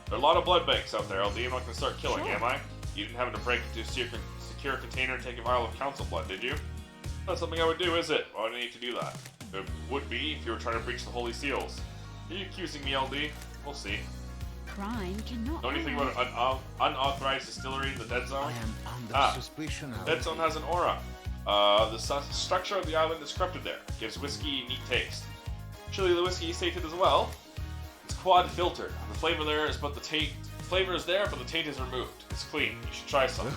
There are a lot of blood banks out there, LD. I'm not going to start killing, am I? You didn't happen to break into a secure container and take a vial of council blood, did you? Not something I would do, is it? Why would I need to do that? It would be if you were trying to breach the Holy Seals. Are you accusing me, LD? We'll see. Crime cannot. Know anything about an unauthorized distillery in the Dead Zone? Suspicion. Dead Zone has an aura. The structure of the island is corrupted there. Gives whiskey a neat taste. Surely the whiskey is tainted as well. It's quad filtered. The flavor there is, but the taint. Flavor is there, but the taint is removed. It's clean. You should try some.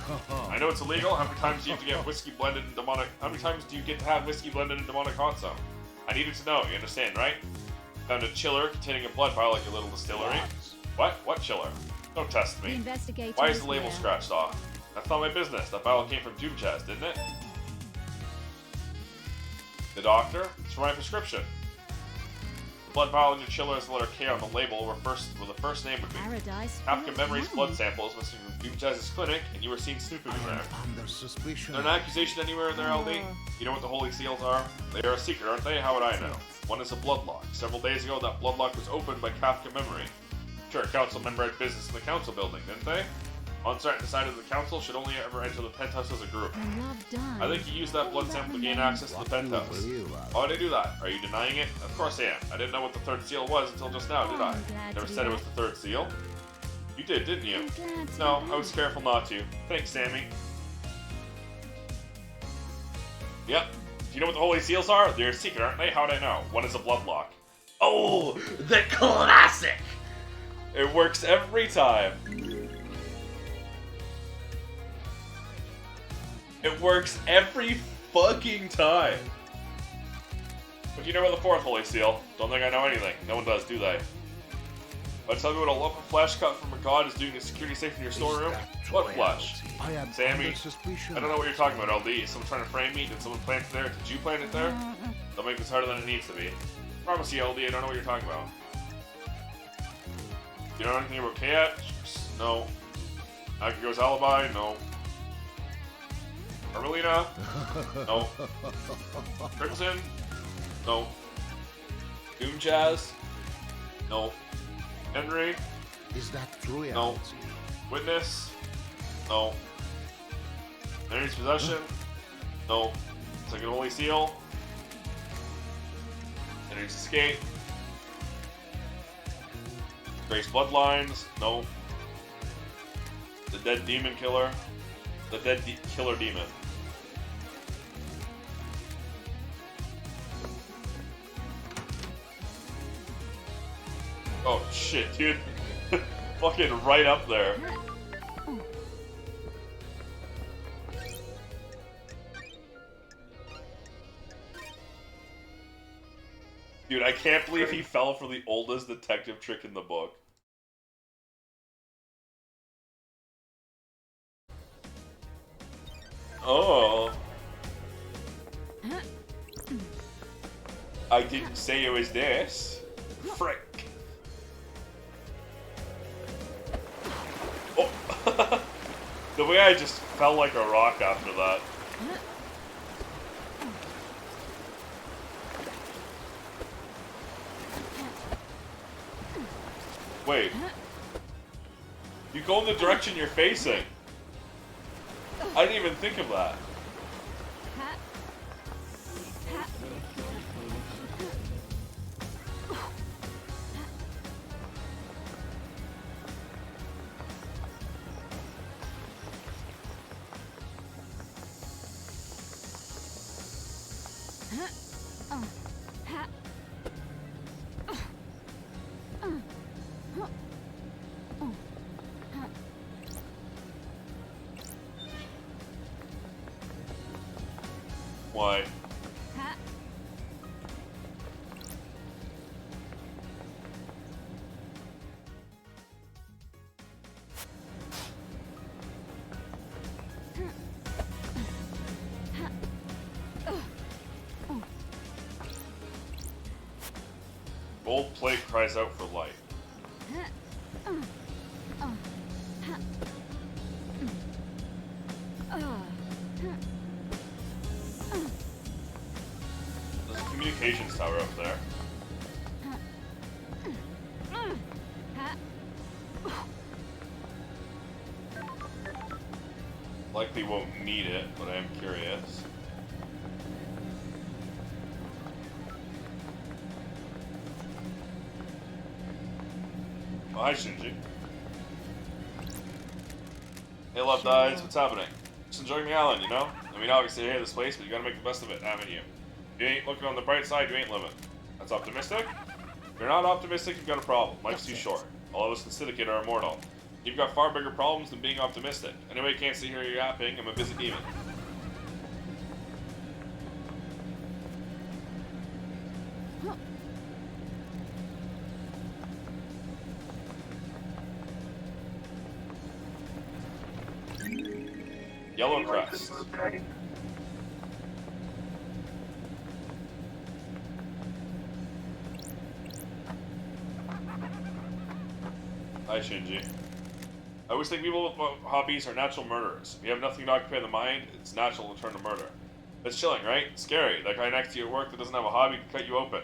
I know it's illegal. How many times do you have to get whiskey blended in demonic? How many times do you get to have whiskey blended in demonic hot zone? I needed to know. You understand, right? Found a chiller containing a blood vial at your little distillery. What? What chiller? Don't test The me. investigator Why is the label here. scratched off? That's not my business. That vial came from Doom Jazz, didn't it? The doctor? It's for my prescription. The blood vial in your chiller has the letter K on the label where the first name would be. Paradise. Kafka feels Memories yummy. blood samples missing from Doom Jazz's clinic, and you were seen snooping in there. Under suspicion. Is there an accusation anywhere in there, LD? You know what the Holy Seals are? They are a secret, aren't they? How would I know? One is a bloodlock. Several days ago, that bloodlock was opened by Kafka Memory. Sure, a council member had business in the council building, didn't they? Onsart decided the council should only ever enter the penthouse as a group. The love done. I think he used that blood sample to gain access to the penthouse. Why did I do that? Are you denying it? Of course I am. I didn't know what the third seal was until just now, did I? I'm glad Never to said hear it was the third seal. You did, didn't you? I'm glad to No, hear I was careful not to. Thanks, Sammy. Yep. Do you know what the Holy Seals are? They're a secret, aren't they? How'd I know? One is a bloodlock. Oh, the classic! It works every time. It works every fucking time. But you know about the fourth Holy Seal? Don't think I know anything. No one does, do they? But tell me what a lump of flesh cut from a god is doing a security safe in your storeroom? What flesh? I am Sammy, under suspicion. I don't know what you're talking about, LD. Is someone trying to frame me? Did someone plant it there? Did you plant it there? Don't make this harder than it needs to be. Promise you, LD, I don't know what you're talking about. You know anything about Kayat? No. Akiko's alibi? No. Armelina? No. Crimson? No. Doom Jazz? No. Henry? Is that true? No. Witness? No. Henry's possession? No. Second Holy Seal? Henry's escape? Grace Bloodlines? No. The Dead Demon Killer? The Dead Killer Demon. Oh shit, dude. Fucking right up there. Dude, I can't believe he fell for the oldest detective trick in the book. Oh. I didn't say it was this. Frick. Oh. The way I just fell like a rock after that. Wait. You go in the direction you're facing. I didn't even think of that. Why? Gold plate cries out for light. There's a communications tower up there. Likely won't need it, but I am curious. Oh, hi, Shinji. Hey, Love Dies, what's happening? Just enjoying the island, you know? I mean, obviously, you hate this place, but you gotta make the best of it, haven't you? If you ain't looking on the bright side, you ain't living. That's optimistic? If you're not optimistic, you've got a problem. Life's too short. All of us in Syndicate are immortal. You've got far bigger problems than being optimistic. Anyway, you can't see here you're yapping. I'm a busy demon. Yellow Crest. Hi, Shinji. I always think people with hobbies are natural murderers. If you have nothing to occupy the mind, it's natural to turn to murder. It's chilling, right? Scary. That guy next to you at work that doesn't have a hobby can cut you open.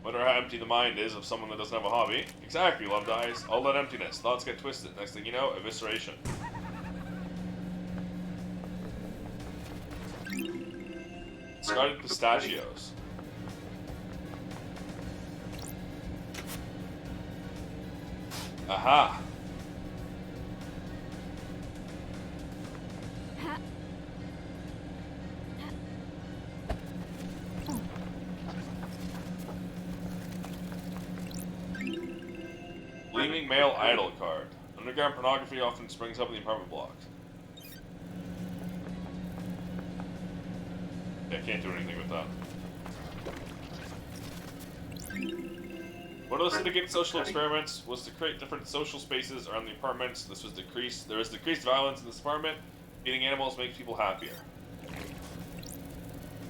Wonder how empty the mind is of someone that doesn't have a hobby. Exactly, Love Dies. All that emptiness. Thoughts get twisted. Next thing you know, evisceration. Discarded pistachios. Aha! Gleaming male idol card. Underground pornography often springs up in the apartment blocks. Yeah, I can't do anything with that. One of the Syndicate social experiments was to create different social spaces around the apartments. This was decreased. There is decreased violence in this apartment. Feeding animals makes people happier.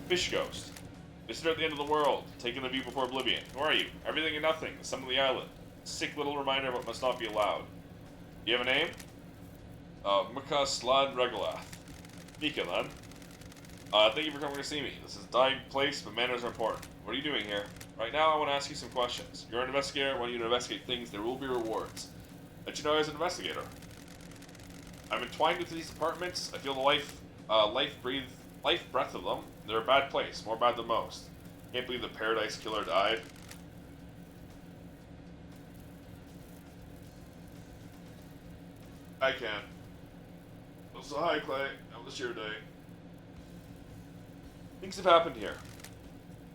Fish Ghost. Visitor at the end of the world. Taking the view before oblivion. Who are you? Everything and nothing. The sum of the island. Sick little reminder of what must not be allowed. Do you have a name? Mukha Slad Regalath. Mika, then. Thank you for coming to see me. This is a dying place, but manners are important. What are you doing here? Right now, I want to ask you some questions. You're an investigator. I want you to investigate things. There will be rewards. Let you know as an investigator. I'm entwined with these apartments. I feel the life breath of them. They're a bad place. More bad than most. Can't believe the Paradise Killer died. I can. So hi, Clay. How was your day? Things have happened here.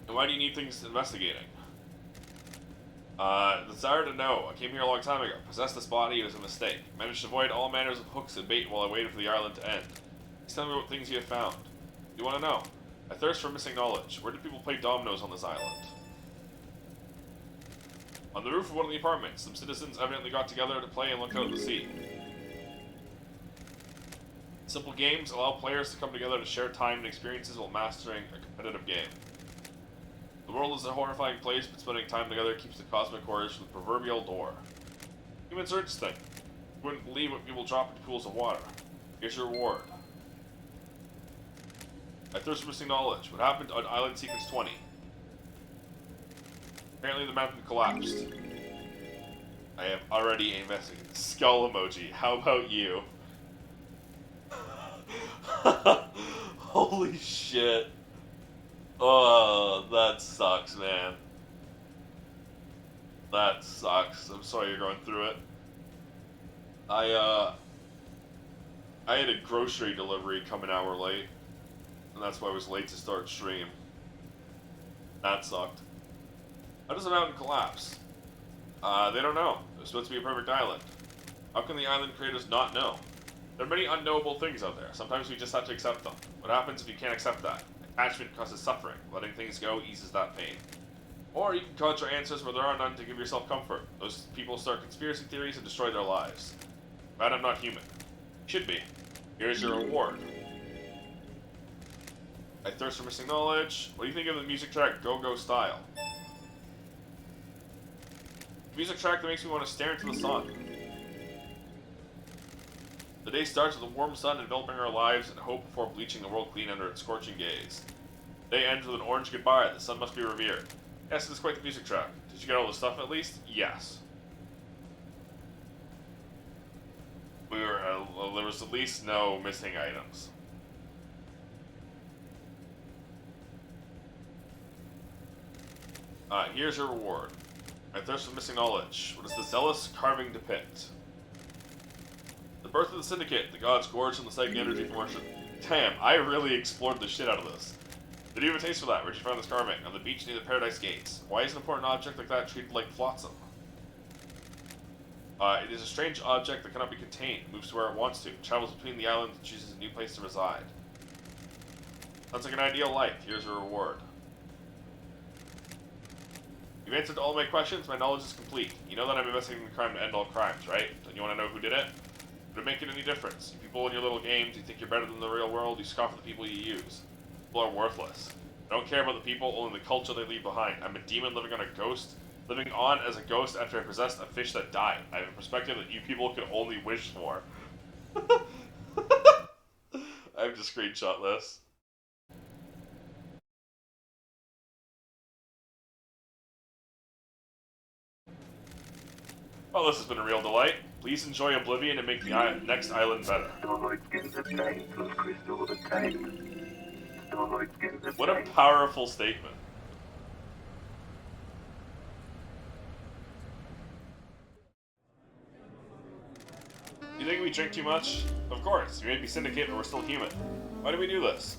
And why do you need things investigating? Desire to know. I came here a long time ago. Possessed this body, it was a mistake. Managed to avoid all manners of hooks and bait while I waited for the island to end. Please tell me what things you have found. You want to know? I thirst for missing knowledge. Where do people play dominoes on this island? On the roof of one of the apartments, some citizens evidently got together to play and look out at the sea. Simple games allow players to come together to share time and experiences while mastering a competitive game. The world is a horrifying place, but spending time together keeps the cosmic horrors from the proverbial door. Humans are interesting. You wouldn't believe what people drop into pools of water. Here's your reward. I thirst for missing knowledge. What happened on Island Sequence 20? Apparently the mountain collapsed. I have already investigated. Skull emoji. How about you? Holy shit. Oh, that sucks, man. That sucks. I'm sorry you're going through it. I had a grocery delivery come an hour late, and that's why I was late to start stream. That sucked. How does a mountain collapse? They don't know. It's supposed to be a perfect island. How can the island creators not know? There are many unknowable things out there. Sometimes we just have to accept them. What happens if you can't accept that? Attachment causes suffering. Letting things go eases that pain. Or you can conjure answers where there are none to give yourself comfort. Those people start conspiracy theories and destroy their lives. But I'm not human. Should be. Here's your reward. I thirst for missing knowledge. What do you think of the music track Go Go Style? Music track that makes me want to stare into the sun. The day starts with a warm sun enveloping our lives and hope before bleaching the world clean under its scorching gaze. The day ends with an orange goodbye. The sun must be revered. Yes, it is quite the music track. Did you get all the stuff at least? Yes. There was at least no missing items. Here's your reward. I thirst for missing knowledge. What does the zealous carving depict? The birth of the Syndicate. The gods gorged on the psychic energy from our ship. Damn, I really explored the shit out of this. Did you have a taste for that? Where'd you find this carving? On the beach near the Paradise Gates. Why is an important object like that treated like flotsam? It is a strange object that cannot be contained. Moves to where it wants to. Travels between the islands and chooses a new place to reside. Sounds like an ideal life. Here's your reward. You've answered all my questions. My knowledge is complete. You know that I'm investigating the crime to end all crimes, right? Don't you want to know who did it? Would it make it any difference? You people in your little games, you think you're better than the real world, you scoff at the people you use. People are worthless. I don't care about the people, only the culture they leave behind. I'm a demon living on as a ghost after I possessed a fish that died. I have a perspective that you people could only wish for. I have to screenshot this. Well, this has been a real delight. Please enjoy Oblivion and make the next island better. What a powerful statement. You think we drink too much? Of course. We may be syndicate, but we're still human. Why do we do this?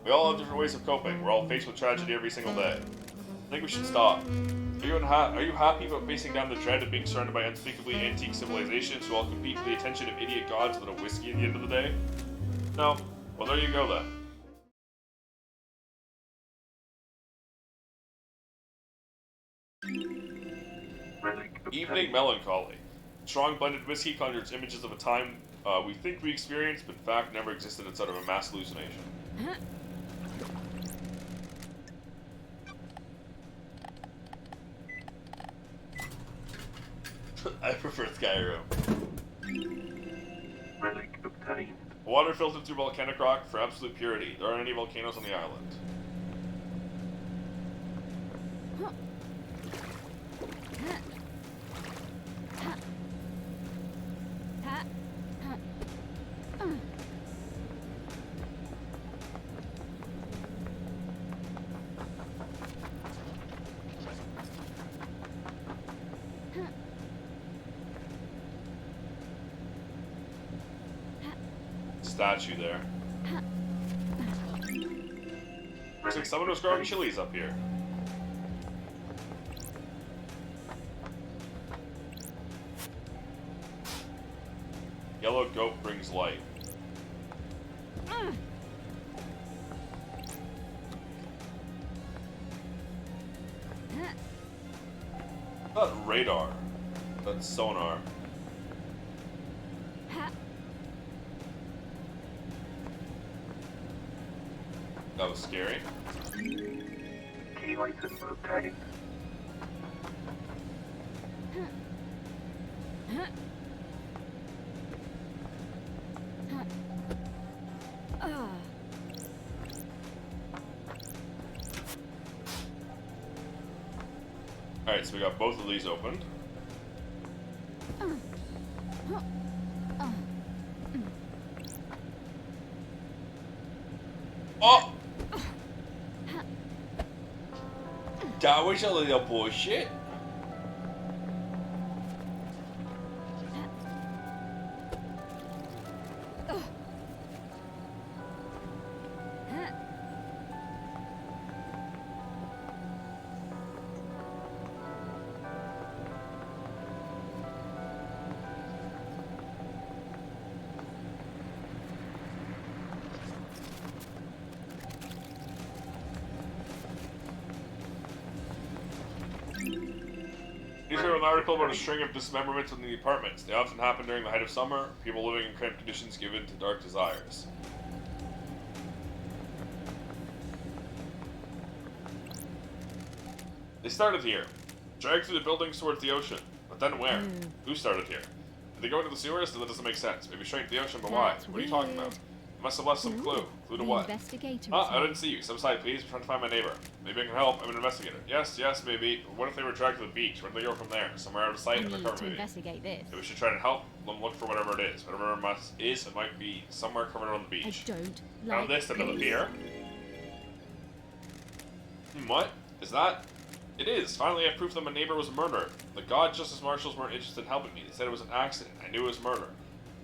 We all have different ways of coping. We're all faced with tragedy every single day. I think we should stop. Are you happy about facing down the dread of being surrounded by unspeakably antique civilizations who all compete for the attention of idiot gods without a whiskey at the end of the day? No. Well, there you go then. Evening Melancholy. Strong blended whiskey conjures images of a time we think we experienced, but in fact never existed inside of a mass hallucination. I prefer Skyrim. Relic obtained. Water filtered through volcanic rock for absolute purity. There aren't any volcanoes on the island. Statue there. Looks like someone was growing chilies up here. Yellow goat brings light. Not radar. That's sonar. That was scary. Key item obtained. Alright, so we got both of these opened. Oh! That was a little bullshit. Newspaper an article about a string of dismemberments in the apartments. They often happen during the height of summer, people living in cramped conditions given to dark desires. They started here, dragged through the buildings towards the ocean. But then where? Who started here? Did they go into the sewers? That doesn't make sense. Maybe straight to the ocean, but why? That's What are you talking about? weird. You must have left some clue. Clue to The what? investigator Ah, is I here. didn't see you. Some side, please. I'm trying to find my neighbor. Maybe I can help. I'm an investigator. Yes, yes, maybe. But what if they were dragged to the beach? Where did they go from there? Somewhere out of I sight, need undercover, to maybe. investigate this. Maybe we should try to help them look for whatever it is. Whatever it is, it might be somewhere covered on the I beach. don't Found like this end of the this. pier. What? Is that? It is. Finally, I proved that my neighbor was murdered. The God Justice Marshals weren't interested in helping me. They said it was an accident. I knew it was murder.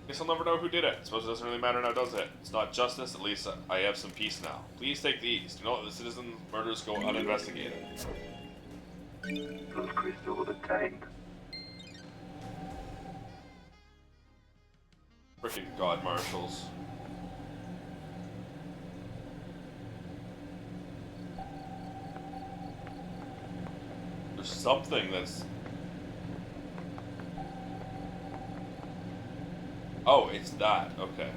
Guess I'll never know who did it. Suppose it doesn't really matter now, does it? It's not justice. At least I have some peace now. Please take these. Do not let the citizen murders go uninvestigated. Those crystals obtained. Frickin' God Marshals. There's something that's... Oh, it's that. Okay.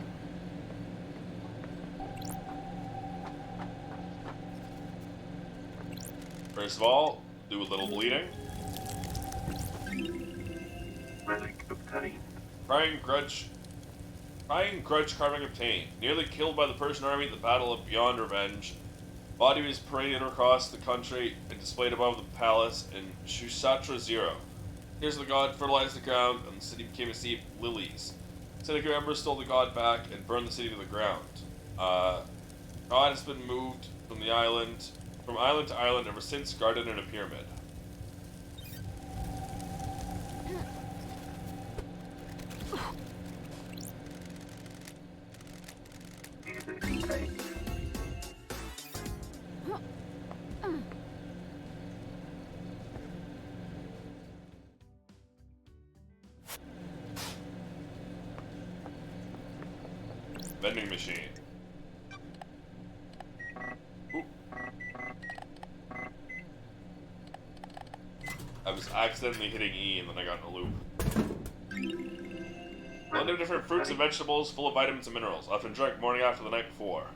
First of all, do a little bleeding. Relic obtained. Crying grudge carving obtained. Nearly killed by the Persian army at the Battle of Beyond Revenge. Body was paraded across the country and displayed above the palace in Shusatra Zero. Here's the god fertilized the ground, and the city became a sea of lilies. Seneca members stole the god back and burned the city to the ground. God has been moved from island to island ever since, guarded in a pyramid. Music obtained. Vending machine. Ooh. I was accidentally hitting E and then I got in a loop. Blend of different fruits and vegetables full of vitamins and minerals. Often drink morning after the night before.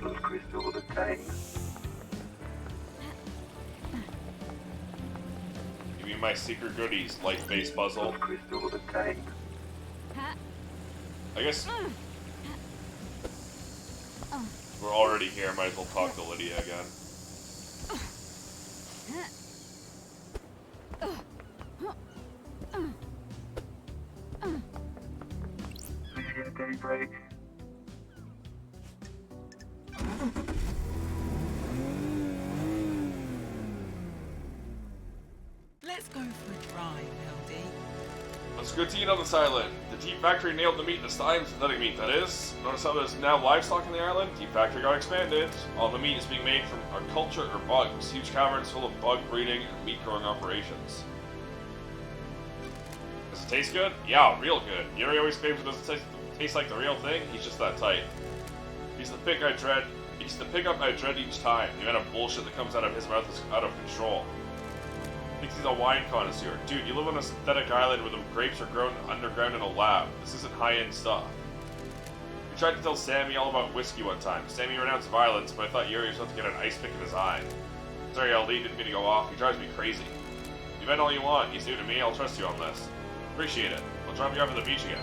Those crystals obtained. Give me my secret goodies, light-based puzzle. Those crystals obtained. I guess we're already here, might as well talk to Lydia again. Please get daybreak. Let's go for a drive, LD. Let's go to eat on this island. The Deep Factory nailed the meat this time, synthetic meat that is. Notice how there's now livestock in the island? Deep Factory got expanded. All the meat is being made from our culture or bugs. Huge caverns full of bug breeding and meat growing operations. Does it taste good? Yeah, real good. Yuri always claims it doesn't taste like the real thing. He's just that tight. He's the thick I dread. He's to pick up I dread each time. The amount of bullshit that comes out of his mouth is out of control. Thinks he's a wine connoisseur. Dude, you live on a synthetic island where the grapes are grown underground in a lab. This isn't high-end stuff. He tried to tell Sammy all about whiskey one time. Sammy renounced violence, but I thought Yuri was about to get an ice pick in his eye. Sorry, LD, didn't mean to go off. He drives me crazy. You bet all you want. He's new to me. I'll trust you on this. Appreciate it. I'll drop you off at the beach again.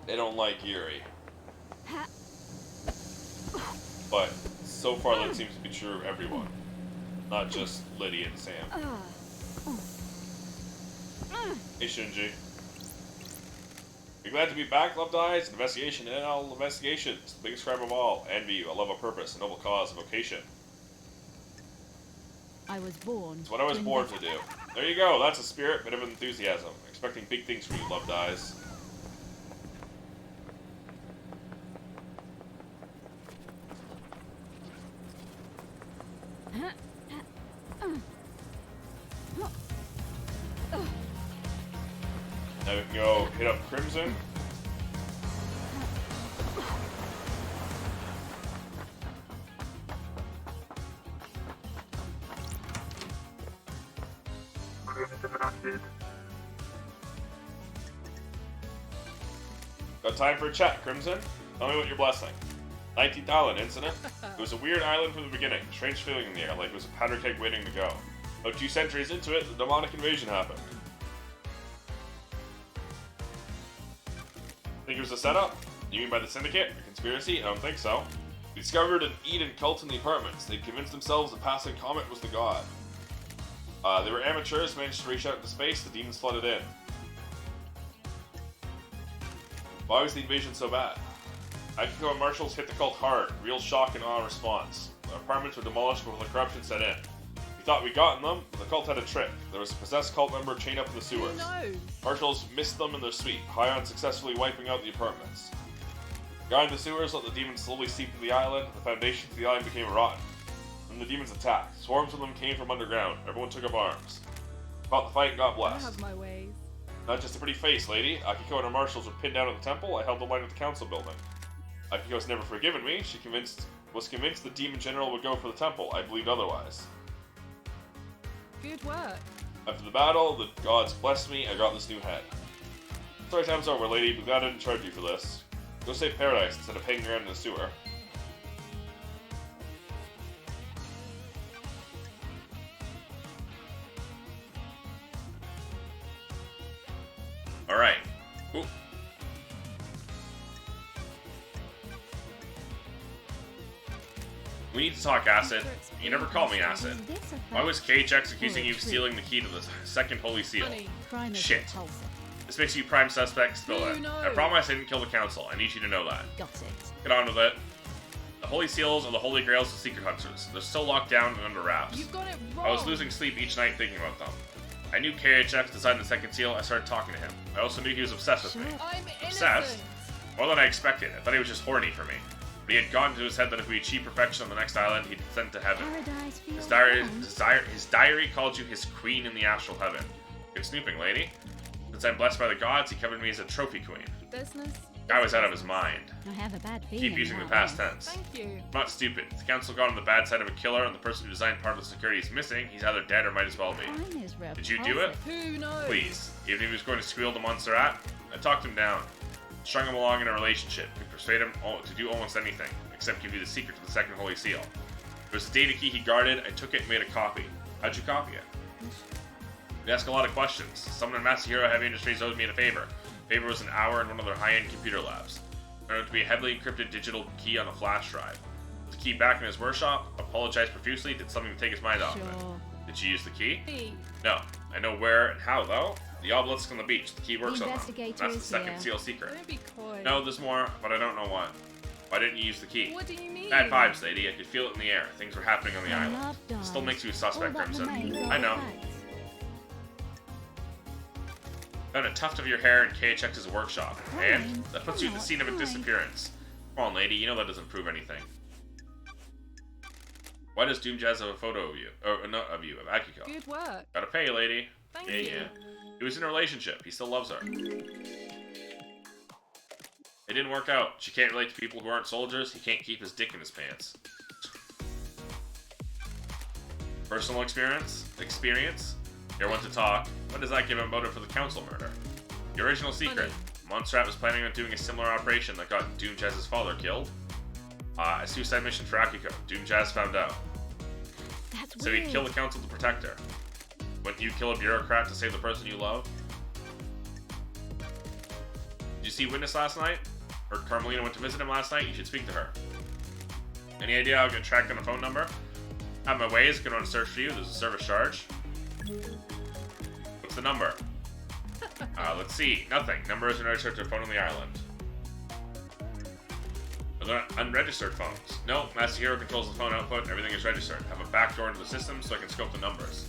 They don't like Yuri. But so far that seems to be true of everyone. Not just Lydia and Sam. Hey Shinji. You're glad to be back, Loved Eyes? Investigation and all investigations. The biggest crime of all. Envy, a love of purpose, a noble cause, a vocation. I was born. It's what I was born to do. There you go, that's a spirit, bit of enthusiasm. Expecting big things from you, Loved Eyes. Now we can go hit up Crimson. Crimson Acid. Got time for a chat, Crimson? Tell me what you're blessing. 19th Island incident. It was a weird island from the beginning. Strange feeling in the air, like it was a powder keg waiting to go. About 2 centuries into it, the demonic invasion happened. Think it was a setup? You mean by the Syndicate? A conspiracy? I don't think so. We discovered an Eden cult in the apartments. They convinced themselves the passing comet was the god. They were amateurs, managed to reach out into space, the demons flooded in. Why was the invasion so bad? Akiko and Marshals hit the cult hard. Real shock and awe response. The apartments were demolished before the corruption set in. We thought we'd gotten them, but the cult had a trick. There was a possessed cult member chained up in the sewers. No. Marshals missed them in their sweep, high on successfully wiping out the apartments. The guy in the sewers let the demons slowly seep to the island. The foundation to the island became rotten. Then the demons attacked. Swarms of them came from underground. Everyone took up arms. Fought the fight and got I blessed. have my ways. Not just a pretty face, lady. Akiko and her marshals were pinned down at the temple. I held the line at the council building. Akiko's never forgiven me. She was convinced the demon general would go for the temple. I believed otherwise. Good work. After the battle, the gods blessed me. I got this new head. Sorry, time's over, lady, but God didn't charge you for this. Go save paradise instead of hanging around in the sewer. Alright. Ooh. We need to talk, Acid. You never called me Acid. Why was KHX accusing you of stealing the key to the second Holy Seal? Honey, Crime is Shit. repulsive. This makes you prime suspect, spill Who it. knows? I promise I didn't kill the council. I need you to know that. Got it. Get on with it. The Holy Seals are the Holy Grails of Secret Hunters. They're still locked down and under wraps. You've got it wrong. I was losing sleep each night thinking about them. I knew KHX designed the second seal. I started talking to him. I also knew he was obsessed with me. I'm innocent. Obsessed? More than I expected. I thought he was just horny for me. But he had gotten to his head that if we achieved perfection on the next island, he'd send to heaven. Paradise feels His diary called you his queen in the astral heaven. Good snooping, lady. Since I'm blessed by the gods, he covered me as a trophy queen. Business. Guy was out of his mind. I have a bad feeling. Keep using the about past this. tense. Thank you. I'm not stupid. If the council got on the bad side of a killer and the person who designed part of the security is missing, he's either dead or might as well be. Crime is Did you do it? Who knows? Please. Even if he was going to squeal the monster at, I talked him down. Strung him along in a relationship. Could persuade him to do almost anything, except give you the secret to the second Holy Seal. There was a data key he guarded. I took it and made a copy. How'd you copy it? We ask a lot of questions. Someone in Masahiro Heavy Industries owed me a favor. The favor was an hour in one of their high-end computer labs. It turned out to be a heavily encrypted digital key on a flash drive. With the key back in his workshop, apologized profusely, did something to take his mind off of it. Sure. Did she use the key? Me. No. I know where and how, though. The obelisk on the beach. The key works The on them. investigator That's the is second here. seal secret. Don't be coy. No, there's more, but I don't know what. Why didn't you use the key? What do you mean? Bad vibes, lady. I could feel it in the air. Things were happening on the I island. love It still dogs. makes you a All suspect, that Crimson. remains are I know. facts. Found a tuft of your hair in KHX's workshop. And Fine. that puts you at the scene of a Fine. disappearance. Come on, lady, you know that doesn't prove anything. Why does Doom Jazz have a photo of you? Or not of you, of Akiko? Good work. Gotta pay, lady. Thank Yeah, you. yeah. He was in a relationship. He still loves her. It didn't work out. She can't relate to people who aren't soldiers. He can't keep his dick in his pants. Personal experience? You're one to talk. What does that give him motive for the council murder? The original secret. Mondstadt was planning on doing a similar operation that got Doom Jazz's father killed. A suicide mission for Akiko. Doom Jazz found out. That's So weird. he'd kill the council to protect her. Wouldn't you kill a bureaucrat to save the person you love? Did you see Witness last night? Or Carmelina went to visit him last night? You should speak to her. Any idea how I get tracked on a phone number? Have my ways, going on a search for you. There's a service charge. What's the number? Let's see. Nothing. Number isn't registered to a phone on the island. Are there unregistered phones? No, Master Hero controls the phone output and everything is registered. Have a backdoor into the system so I can scope the numbers.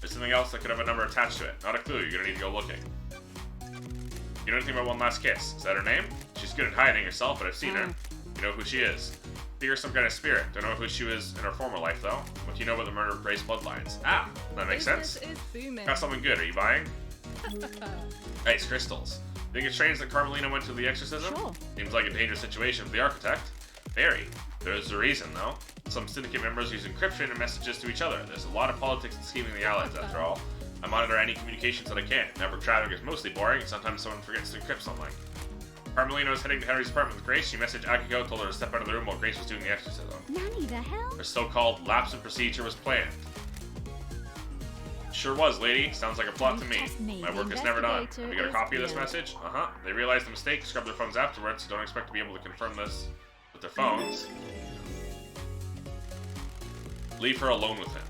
There's something else that could have a number attached to it. Not a clue. You're gonna need to go looking. You know anything about One Last Kiss? Is that her name? She's good at hiding herself, but I've seen her. You know who she is. Figure some kind of spirit. Don't know who she was in her former life, though. What do you know about the murder of Gray's bloodlines? Ah, that makes sense. Business is booming. Got something good. Are you buying? Nice crystals. Think it's strange that Carmelina went to the exorcism? Sure. Seems like a dangerous situation for the architect. Very. There's a reason, though. Some syndicate members use encryption and messages to each other. There's a lot of politics and scheming in the Allies, after all. I monitor any communications that I can. Network traffic is mostly boring, and sometimes someone forgets to encrypt something. Carmelina was heading to Henry's apartment with Grace. She messaged Akiko, told her to step out of the room while Grace was doing the exorcism. Nanny, the hell? Her so-called lapse in procedure was planned. Sure was, lady. Sounds like a plot to me. Trust me, My the work is never done. investigator Have you got a is copy of this here. message? Uh-huh. They realized the mistake, scrubbed their phones afterwards, so don't expect to be able to confirm this with their phones. Leave her alone with him.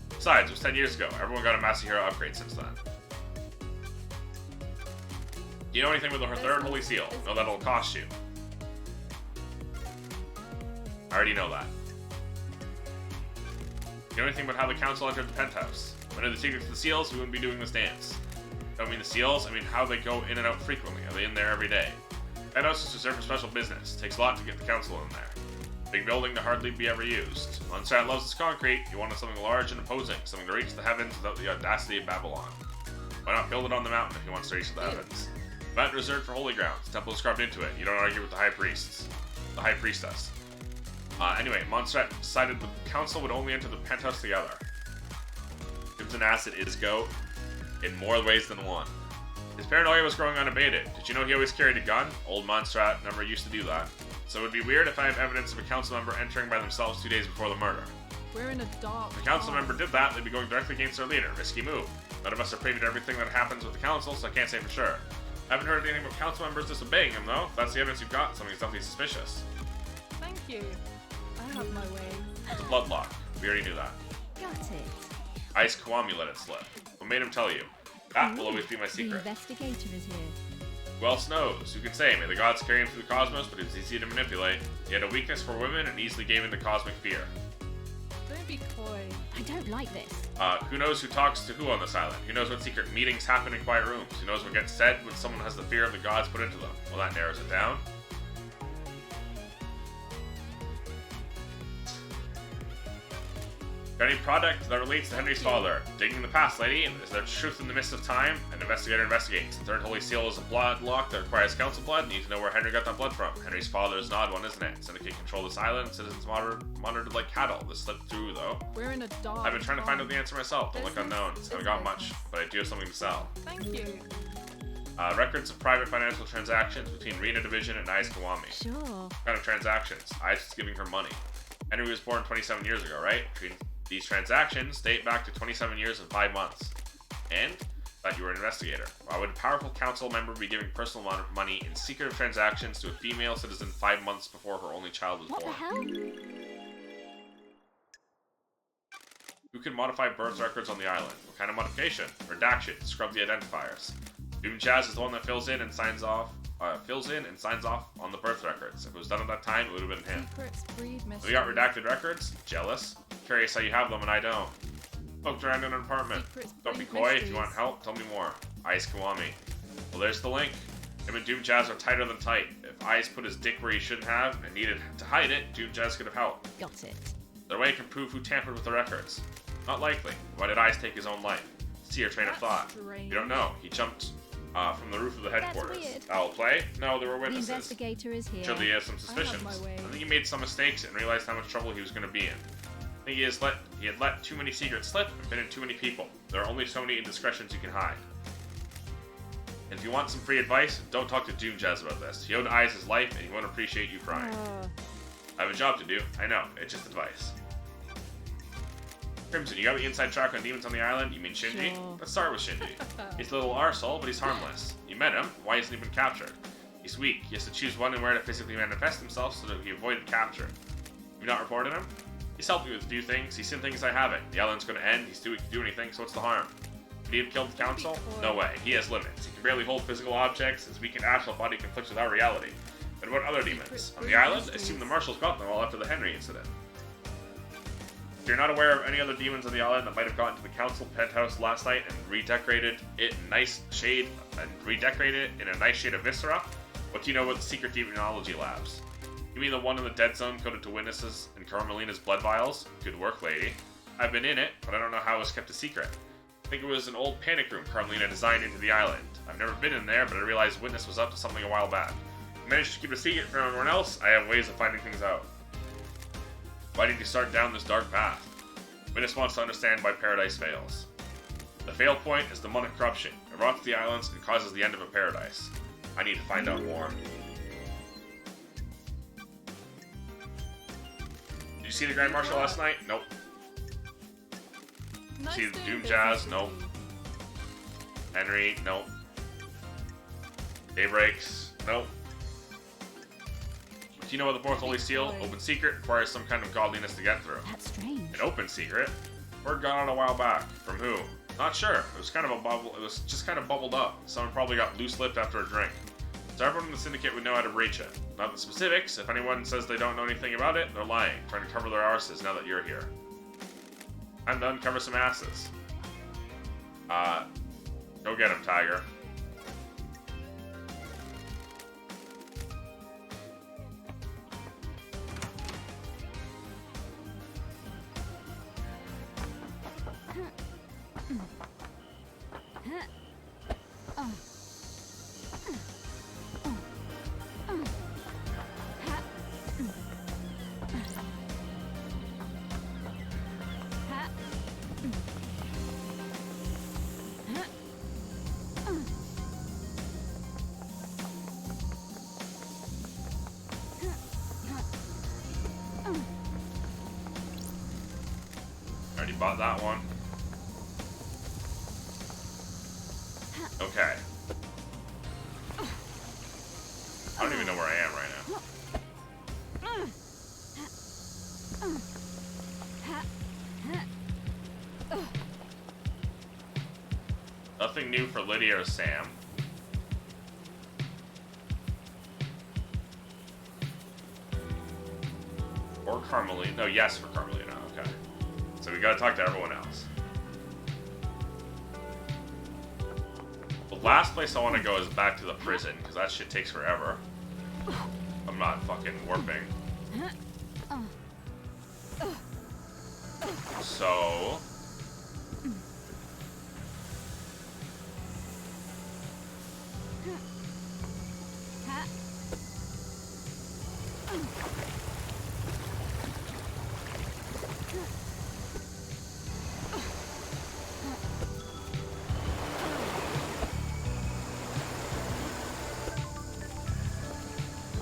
Besides, it was 10 years ago. Everyone got a Master Hero upgrade since then. Do you know anything about her third Holy Seal? No, that'll cost you. I already know that. Do you know anything about how the council entered the penthouse? If I knew the secret to the seals, we wouldn't be doing this dance. I don't mean the seals, I mean how they go in and out frequently. Are they in there every day? Penthouse is reserved for special business. It takes a lot to get the council in there. Big building to hardly be ever used. Mondstadt loves its concrete. You wanted something large and imposing, something to reach the heavens without the audacity of Babylon. Why not build it on the mountain if you want to reach the heavens? Mountain reserved for holy grounds. The temple is carved into it. You don't argue with the high priests. The high priestess. Anyway, Mondstadt decided the council would only enter the penthouse together. Crimson Acid is GOAT in more ways than one. His paranoia was growing unabated. Did you know he always carried a gun? Old Mondstadt never used to do that. So it would be weird if I have evidence of a council member entering by themselves 2 days before the murder. We're in a dark. If a council member did that, they'd be going directly against their leader. Risky move. None of us are privy to everything that happens with the council, so I can't say for sure. I haven't heard anything about council members disobeying him, though. If that's the evidence you've got, something's definitely suspicious. Thank you. I have my way. It's a bloodlock. We already knew that. Got it. Ice Kiwami let it slip. What made him tell you? That will always be my The secret. investigator is here. Who else knows? Who can say? May the gods carry him through the cosmos, but he was easy to manipulate. He had a weakness for women and easily gave in to cosmic fear. Don't be coy. I don't like this. Who knows who talks to who on this island? Who knows what secret meetings happen in quiet rooms? Who knows what gets said when someone has the fear of the gods put into them? Well, that narrows it down. Got any product that relates to Henry's father? Digging the past, lady. Is there truth in the midst of time? An investigator investigates. The third holy seal is a blood lock that requires council blood. Need to know where Henry got that blood from. Henry's father is an odd one, isn't it? Syndicate control this island. Citizens monitored like cattle. This slipped through, though. We're in a dark. I've been trying to find out the answer myself. Don't look unknown. Haven't got much, but I do have something to sell. Thank you. Records of private financial transactions between Rena Division and Ice Kiwami. Sure. What kind of transactions? Ice is giving her money. Henry was born 27 years ago, right? These transactions date back to 27 years and 5 months. And? Thought you were an investigator. Why would a powerful council member be giving personal money in secretive transactions to a female citizen 5 months before her only child was What born? the hell? Who can modify birth records on the island? What kind of modification? Redaction. Scrub the identifiers. Doom Jazz is the one that fills in and signs off on the birth records. If it was done at that time, it would have been him. Secrets breed We mystery. got redacted records? Jealous? Curious how you have them and I don't. Poked around in an apartment. Secrets Don't be breed coy. If you mysteries. want help, tell me more. Ice Kiwami. Well, there's the link. Him and Doom Jazz are tighter than tight. If Eyes put his dick where he shouldn't have and needed to hide it, Doom Jazz could have helped. Got it. Their way can prove who tampered with the records. Not likely. Why did Eyes take his own life? See your train of thought. Strange. You don't know. He jumped from the roof of the headquarters. weird. Foul play? No, there were The witnesses. investigator is here. Surely he has some I have suspicions. my way. I think he made some mistakes and realized how much trouble he was going to be in. I think he had let too many secrets slip and been in too many people. There are only so many indiscretions you can hide. And if you want some free advice, don't talk to Doom Jazz about this. He owed Eyes his life and he won't appreciate you crying. I have a job to do. I know. It's just advice. Crimson, you got the inside track on demons on the island? You mean Shinji? Sure. Let's start with Shinji. He's a little arsehole, but he's harmless. You met him. Why hasn't he been captured? He's weak. He has to choose one and where to physically manifest himself so that he avoided capture. You not reported him? He's helped me with a few things. He's seen things I haven't. The island's going to end. He's too weak to do anything, so what's the harm? Could he have killed the council? No way. He has limits. He can barely hold physical objects. His weakened astral body conflicts with our reality. But what other demons? On the island? I assume the marshals got them all after the Henry incident. If you're not aware of any other demons on the island that might have gotten to the council penthouse last night and redecorated it in a nice shade of viscera, what do you know about the secret demonology labs? You mean the one in the dead zone coded to witnesses in Carmelina's blood vials? Good work, lady. I've been in it, but I don't know how it was kept a secret. I think it was an old panic room Carmelina designed into the island. I've never been in there, but I realized Witness was up to something a while back. I managed to keep a secret from everyone else. I have ways of finding things out. Why did you start down this dark path? Witness wants to understand why paradise fails. The fail point is demonic corruption. It rots the islands and causes the end of a paradise. I need to find out more. Did you see the Grand Marshal last night? Nope. Nice See the doing Doom business Jazz? with Nope. you. Henry? Nope. Daybreaks? Nope. Do you know what the fourth holy seal? Open secret requires some kind of godliness to get through. That's strange. An open secret? Word got out a while back. From who? Not sure. It was kind of a bubble. It was just kind of bubbled up. Someone probably got loose-lipped after a drink. So everyone in the syndicate would know how to breach it. Not the specifics. If anyone says they don't know anything about it, they're lying, trying to cover their arses now that you're here. I'm done. Cover some asses. Go get him, Tiger. Already bought that one. Okay. I don't even know where I am right now. Nothing new for Lydia or Sam. Or Carmelina. No, yes for Carmelina. Okay. So we gotta talk to everyone else. The last place I want to go is back to the prison, because that shit takes forever. I'm not fucking warping. So...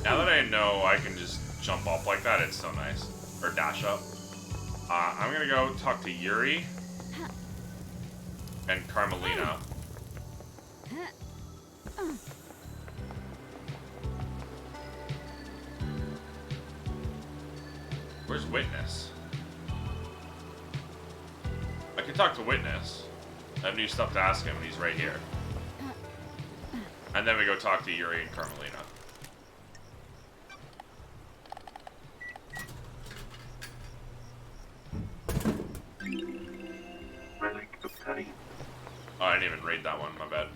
Now that I know I can just jump up like that, it's so nice. Or dash up. I'm gonna go talk to Yuri and Carmelina. Where's Witness? I can talk to Witness. I have new stuff to ask him, and he's right here. And then we go talk to Yuri and Carmelina. Really good penny. Oh, I didn't even raid that one, my bad.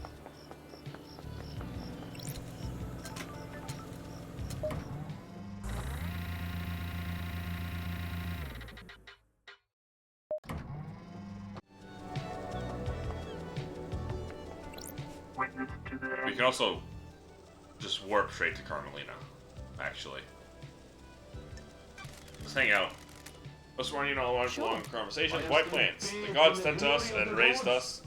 witness to the We can also just warp straight to Carmelina, actually. Let's hang out. Let's run in all our long conversations. White Plains. The gods sent us and raised us.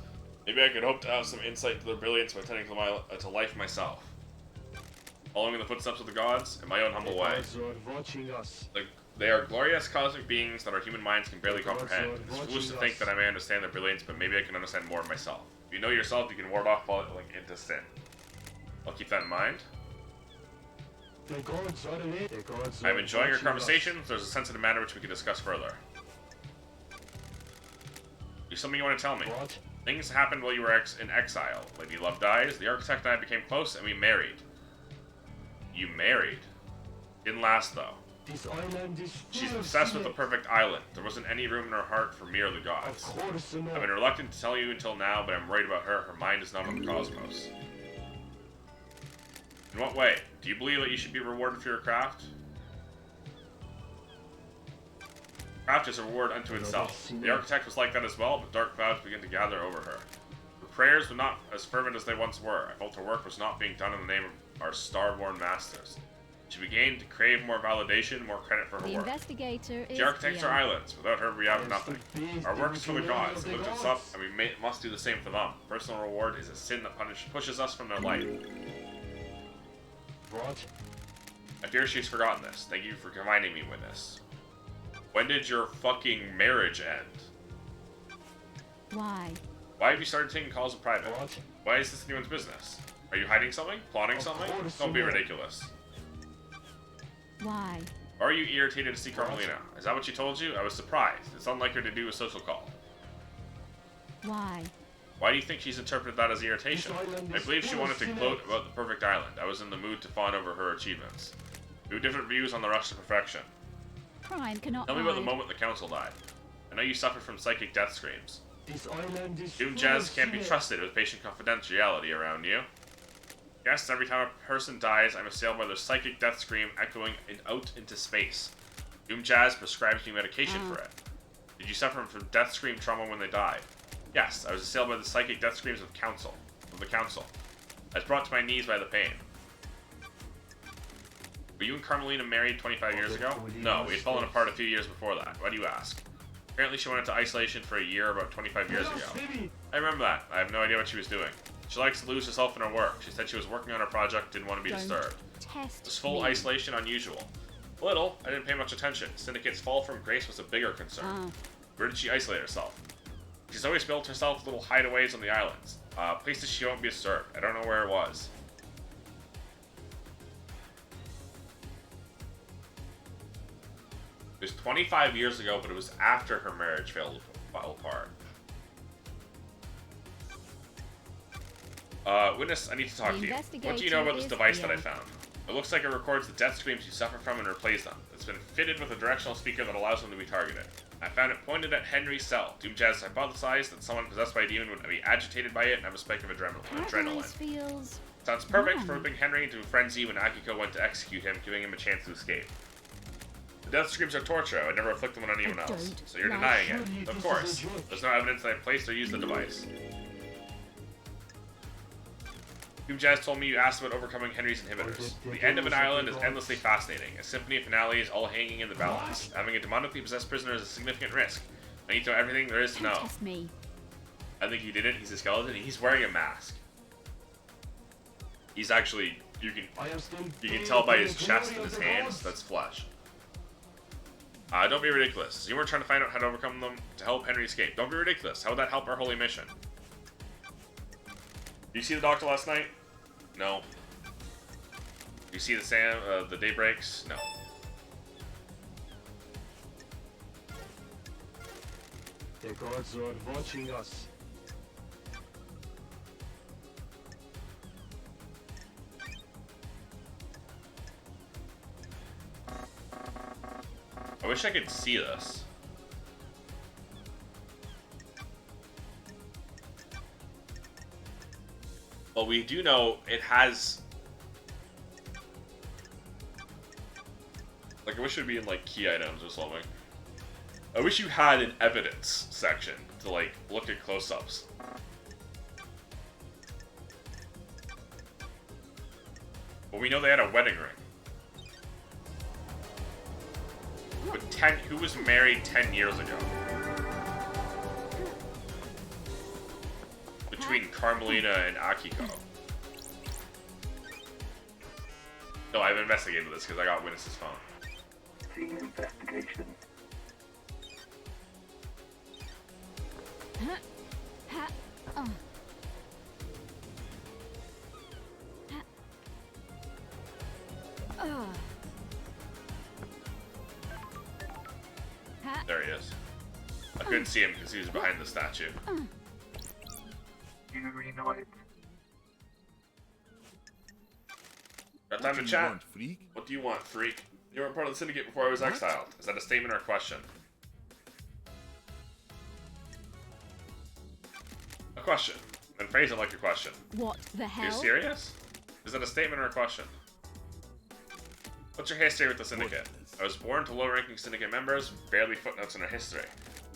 Maybe I could hope to have some insight to their brilliance by tending to life myself. Following in the footsteps of the gods in my own humble way. are watching us. They are glorious cosmic beings that our human minds can barely comprehend. It's foolish to think that I may understand their brilliance, but maybe I can understand more of myself. If you know yourself, you can ward off falling into sin. I'll keep that in mind. The gods are away. The gods I'm are enjoying our watching conversation. There's a sensitive matter which we can discuss further. There's something you want to tell me. us. What? Things happened while you were in exile. Lady Love dies, the architect and I became close, and we married. You married? Didn't last, though. This island is full She's of obsessed with the secrets. perfect island. There wasn't any room in her heart for merely Of gods. course not. I've been reluctant to tell you until now, but I'm worried about her. Her mind is not on the cosmos. In what way? Do you believe that you should be rewarded for your craft? Craft is a reward unto itself. The architect was like that as well, but dark clouds began to gather over her. Her prayers were not as fervent as they once were. I felt her work was not being done in the name of our star-born masters. She began to crave more validation, more credit for her The work. investigator is The architects are beyond. islands. Without her, we have nothing. Our work is for the gods. It lifts us up, and we must do the same for them. Personal reward is a sin that pushes us from their light. What? I fear she's forgotten this. Thank you for reminding me with this. When did your fucking marriage end? Why? Why have you started taking calls in private? What? Why is this anyone's business? Are you hiding something? Plotting Of something? course Don't be you are. ridiculous. Why? Or are you irritated to see Carmelina? Is that what she told you? I was surprised. It's unlike her to do a social call. Why? Why do you think she's interpreted that as irritation? This island I is believe she full wanted of to sinners. gloat about the perfect island. I was in the mood to fawn over her achievements. We have different views on the rush to perfection. Crime cannot Tell me about the hide. moment the council died. I know you suffered from psychic death screams. This island is Doom full Jazz of can't be sinners. trusted with patient confidentiality around you. Yes, every time a person dies, I'm assailed by their psychic death scream echoing out into space. Doom Jazz prescribes me medication for it. Did you suffer from death scream trauma when they died? Yes, I was assailed by the psychic death screams of the council. I was brought to my knees by the pain. Were you and Carmelina married 25 years ago? No, we had fallen apart a few years before that. Why do you ask? Apparently she went into isolation for a year about 25 years ago. I remember that. I have no idea what she was doing. She likes to lose herself in her work. She said she was working on her project, didn't want to be Don't disturbed. Test Was full me. isolation unusual? A little. I didn't pay much attention. Syndicate's fall from grace was a bigger concern. Ah. Where did she isolate herself? She's always built herself little hideaways on the islands. Places she won't be disturbed. I don't know where it was. It was 25 years ago, but it was after her marriage fell apart. Witness, I need to talk The to you. What do you know about this investigator device is that I here. found? It looks like it records the death screams you suffer from and replays them. It's been fitted with a directional speaker that allows them to be targeted. I found it pointed at Henry's cell. Doom Jazz hypothesized that someone possessed by a demon would be agitated by it and have a spike of That adrenaline. noise feels... Sounds perfect wrong. for whipping Henry into a frenzy when Akiko went to execute him, giving him a chance to escape. The death screams are torture. I would never inflict them on anyone I else. don't So you're like denying Surely it. this Of is course. a joke. There's no evidence that I placed or used the device. Doom Jazz told me you asked about overcoming Henry's inhibitors. The end of an island is endlessly fascinating. A symphony of finales all hanging in the balance. Having a demonically possessed prisoner is a significant risk. I need to know everything there is to Don't know. test me. I think he didn't. He's a skeleton. He's wearing a mask. He's actually, you can tell by his chest and his hands, that's flesh. Don't be ridiculous. You weren't trying to find out how to overcome them to help Henry escape. Don't be ridiculous. How would that help our holy mission? Did you see the doctor last night? No. Did you see the daybreaks? No. The gods are watching us. I wish I could see this. Well, we do know it has... Like, I wish it would be in, like, key items or something. I wish you had an evidence section to, like, look at close-ups. But we know they had a wedding ring. But who was married 10 years ago? Between Carmelina and Akiko. No, I've investigated this because I got Witness's phone. Scene investigation. There he is. I couldn't see him because he was behind the statue. You reunite. Got time to chat? What do you want, freak? You weren't part of the syndicate before I was exiled. Is that a statement or a question? A question. And phrase it like a question. What the Are hell? you serious? Is that a statement or a question? What's your history with the syndicate? I was born to low-ranking syndicate members, barely footnotes in our history.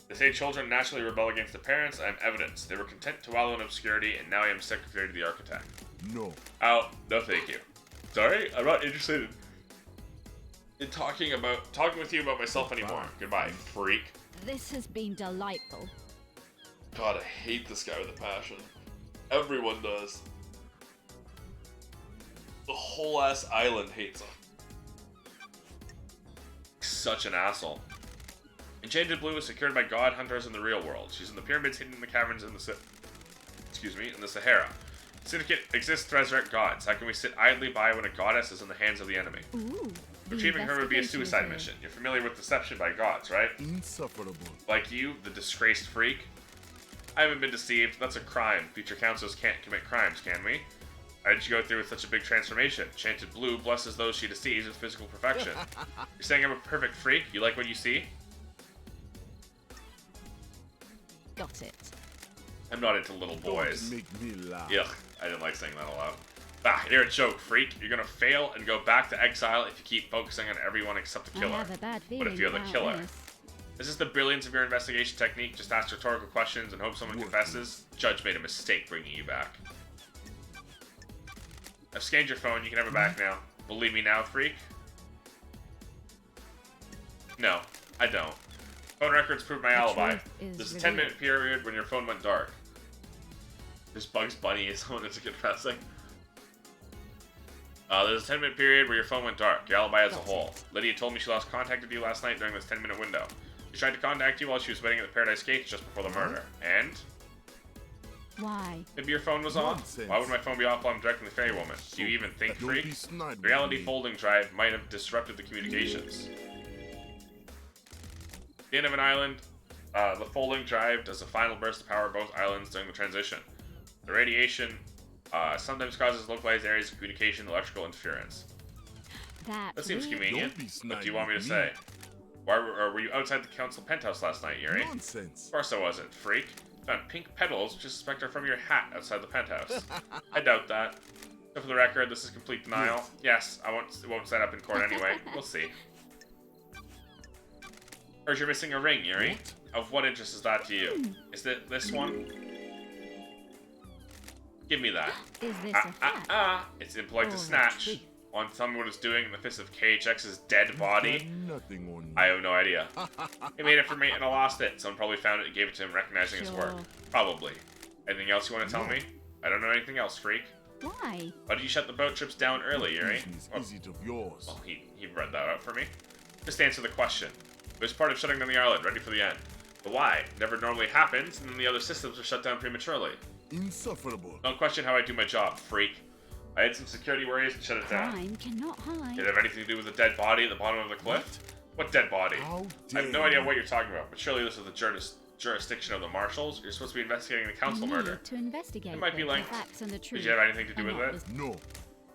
They say children naturally rebel against their parents. I am evidence. They were content to wallow in obscurity, and now I am secretary to the architect. No. Oh, no thank you. Sorry, I'm not interested in talking with you about myself anymore. Goodbye, freak. This has been delightful. God, I hate this guy with a passion. Everyone does. The whole ass island hates him. Such an asshole. Enchanted Blue is secured by god hunters in the real world. She's in the pyramids hidden in the caverns in the in the Sahara. Syndicate exists to resurrect gods. How can we sit idly by when a goddess is in the hands of the enemy? Ooh. Retrieving her would be a suicide mission. You're familiar with deception by gods, right? Insufferable. Like you, the disgraced freak. I haven't been deceived. That's a crime. Future councils can't commit crimes, can we? How did you go through with such a big transformation? Enchanted Blue blesses those she deceives with physical perfection. You're saying I'm a perfect freak? You like what you see? Got it. I'm not into little boys. Don't make me laugh. Yuck, I didn't like saying that aloud. Ah, you're a joke, freak. You're gonna fail and go back to exile if you keep focusing on everyone except the I killer. have a bad feeling What if you're the about killer? this. Is this the brilliance of your investigation technique? Just ask rhetorical questions and hope someone confesses? Judge made a mistake bringing you back. I've scanned your phone. You can have it back now. Believe me now, freak? No, I don't. Phone records prove my alibi. truth is There's a revealed. 10-minute period when your phone went dark. This Bugs Bunny is someone that's confessing. There's a 10-minute period where your phone went dark. Your alibi as a whole. Lydia told me she lost contact with you last night during this 10-minute window. She tried to contact you while she was waiting at the Paradise Gates just before the murder. And? Why? Maybe your phone was off? Nonsense. Why would my phone be off while I'm directing the fairy woman? Do you even think, Don't freak? be snide The reality with me. folding drive might have disrupted the communications. At the end of an island, the folding drive does a final burst of power both islands during the transition. The radiation sometimes causes localized areas of communication and electrical interference. That's That seems weird. convenient. Don't be What do you snide want me to with say? Were you outside the council penthouse last night, Yuri? Nonsense. Of course I wasn't, freak. Found pink petals, which I suspect are from your hat outside the penthouse. I doubt that. So for the record, this is complete denial. Yes, it won't stand up in court anyway. We'll see. Heard you're missing a ring, Yuri. Of what interest is that to you? Is it this one? Give me that. Is this a fact? It's impolite to Or a snatch. trick? Want to tell me what it's doing in the fist of KHX's dead body? Nothing on I have no idea. He made it for me and I lost it. Someone probably found it and gave it to him, recognizing his work. Sure. Probably. Anything else you want to tell me? I don't know anything else, freak. Why? Why did you shut the boat trips down early, Yuri? business Well, is it of yours? well, he read that out for me. Just answer the question. It was part of shutting down the island, ready for the end. But why? Never normally happens, and then the other systems are shut down prematurely. Insufferable. Don't question how I do my job, freak. I had some security worries and shut it down. Crime cannot hide. Did it have anything to do with the dead body at the bottom of the cliff? What dead body? How I have no dare idea you. what you're talking about, but surely this is the jurisdiction of the marshals. You're supposed to be investigating the council You murder. need to investigate It might be the linked. facts and the truth. Did you have anything to do and with not it? this- No.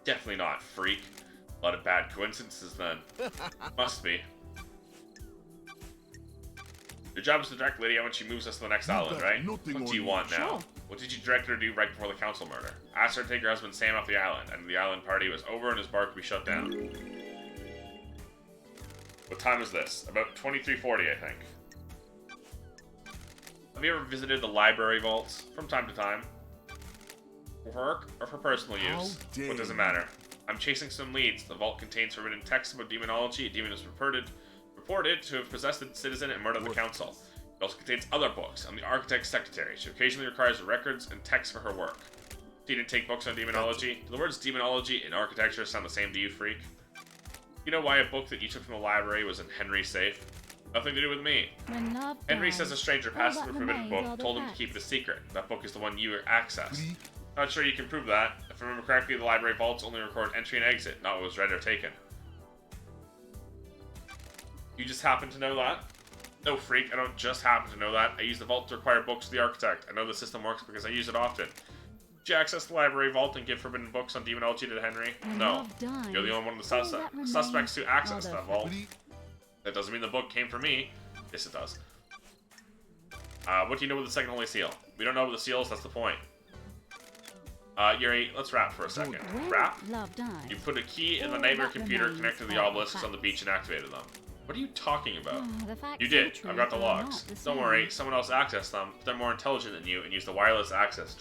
Definitely not, freak. A lot of bad coincidences then. Must be. Your job is to direct Lydia when she moves us to the next You island, got right? nothing What on do you you. want now? Sure. What did you direct her to do right before the council murder? Ask her to take her husband Sam off the island, and the island party was over and his bar could be shut down. What time is this? About 23:40, I think. Have you ever visited the library vaults from time to time? For work or for personal How use? dare What does it you. matter? I'm chasing some leads. The vault contains forbidden texts about demonology. A demon is reported to have possessed a citizen and murdered the council. It also contains other books. I'm the architect's secretary. She occasionally requires records and texts for her work. She didn't take books on demonology. Do the words demonology and architecture sound the same to you, freak? You know why a book that you took from the library was in Henry's safe? Nothing to do with me. When love Henry dies, says a stranger all passed that through the forbidden remains book, are the told him to facts. keep it a secret. That book is the one you accessed. Not sure you can prove that. If I remember correctly, the library vaults only record entry and exit, not what was read or taken. You just happen to know that? No, freak, I don't just happen to know that. I use the vault to acquire books to the architect. I know the system works because I use it often. Did you access the library vault and give forbidden books on demonology to Henry? When No. love dies, You're the only one of the all that remains suspects who accessed are the that vault. That doesn't mean the book came from me. Yes, it does. What do you know with the second holy seal? We don't know about the seals, that's the point. Yuri, let's rap for a second. When Rap? love dies, You put a key in the all nightmare that computer remains connected to the are the obelisks on the beach and activated them. What are you talking about? the facts You are did. true, I've got the but are logs. not the Don't same. worry, someone else accessed them. They're more intelligent than you and use the wireless access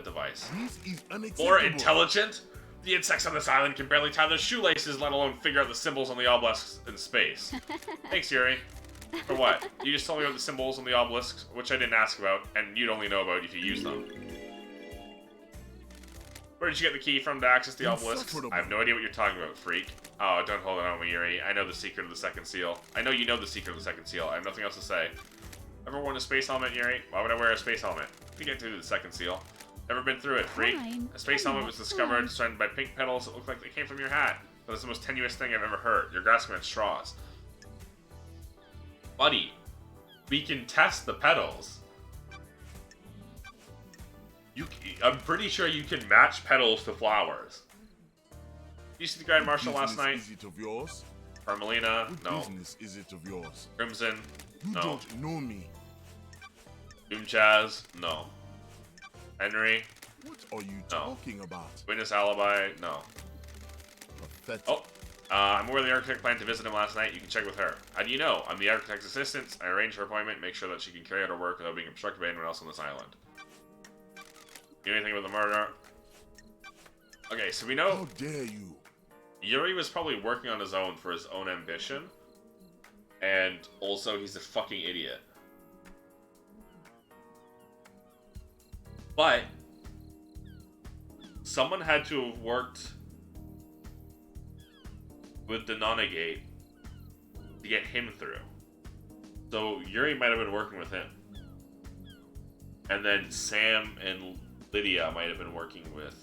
device. This is unacceptable. More intelligent? The insects on this island can barely tie their shoelaces, let alone figure out the symbols on the obelisks in space. Thanks, Yuri. For what? You just told me about the symbols on the obelisks, which I didn't ask about, and you'd only know about if you use them. Where did you get the key from to access the obelisks? I have no idea what you're talking about, freak. Oh, don't hold it on me, Yuri. I know the secret of the second seal. I know you know the secret of the second seal. I have nothing else to say. Ever worn a space helmet, Yuri? Why would I wear a space helmet? You get through the second seal. Never been through it, freak. Fine. A space helmet was discovered, surrounded by pink petals that look like they came from your hat. That is the most tenuous thing I've ever heard. You're grasping at straws. Buddy, we can test the petals. I'm pretty sure you can match petals to flowers. Did you see the Grand Marshal last night? Is it of yours? Carmelina? What No. business is it of yours? Crimson? You No. don't know me. Doomchaz? No. Henry? What are you No. talking about? Witness Alibi? No. Pathetic. Oh, I'm aware the architect planned to visit him last night. You can check with her. How do you know? I'm the architect's assistant. I arrange her appointment, make sure that she can carry out her work without being obstructed by anyone else on this island. You know anything about the murder? Okay, so we know How dare you? Yuri was probably working on his own for his own ambition. And also, he's a fucking idiot. But someone had to have worked with the Nonagate to get him through. So Yuri might have been working with him. And then Sam and Lydia might have been working with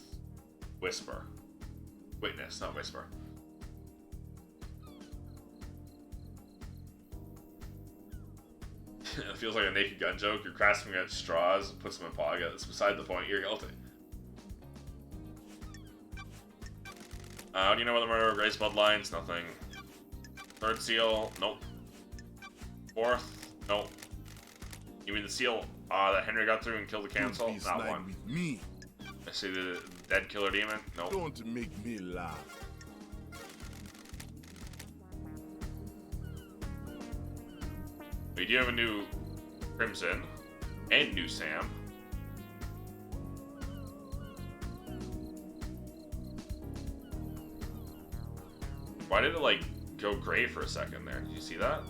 Whisper. Witness, not Whisper. It feels like a Naked Gun joke. You're grasping at straws, puts them in pocket. That's beside the point. You're guilty. How do you know where the murder of Grace Bloodlines? Nothing. Third seal? Nope. Fourth? Nope. You mean the seal that Henry got through and killed the council? Don't be Not snide one. with me. I see the dead killer demon? Nope. Don't make me laugh. We do have a new Crimson and new Sam. Why did it like go gray for a second there? Did you see that?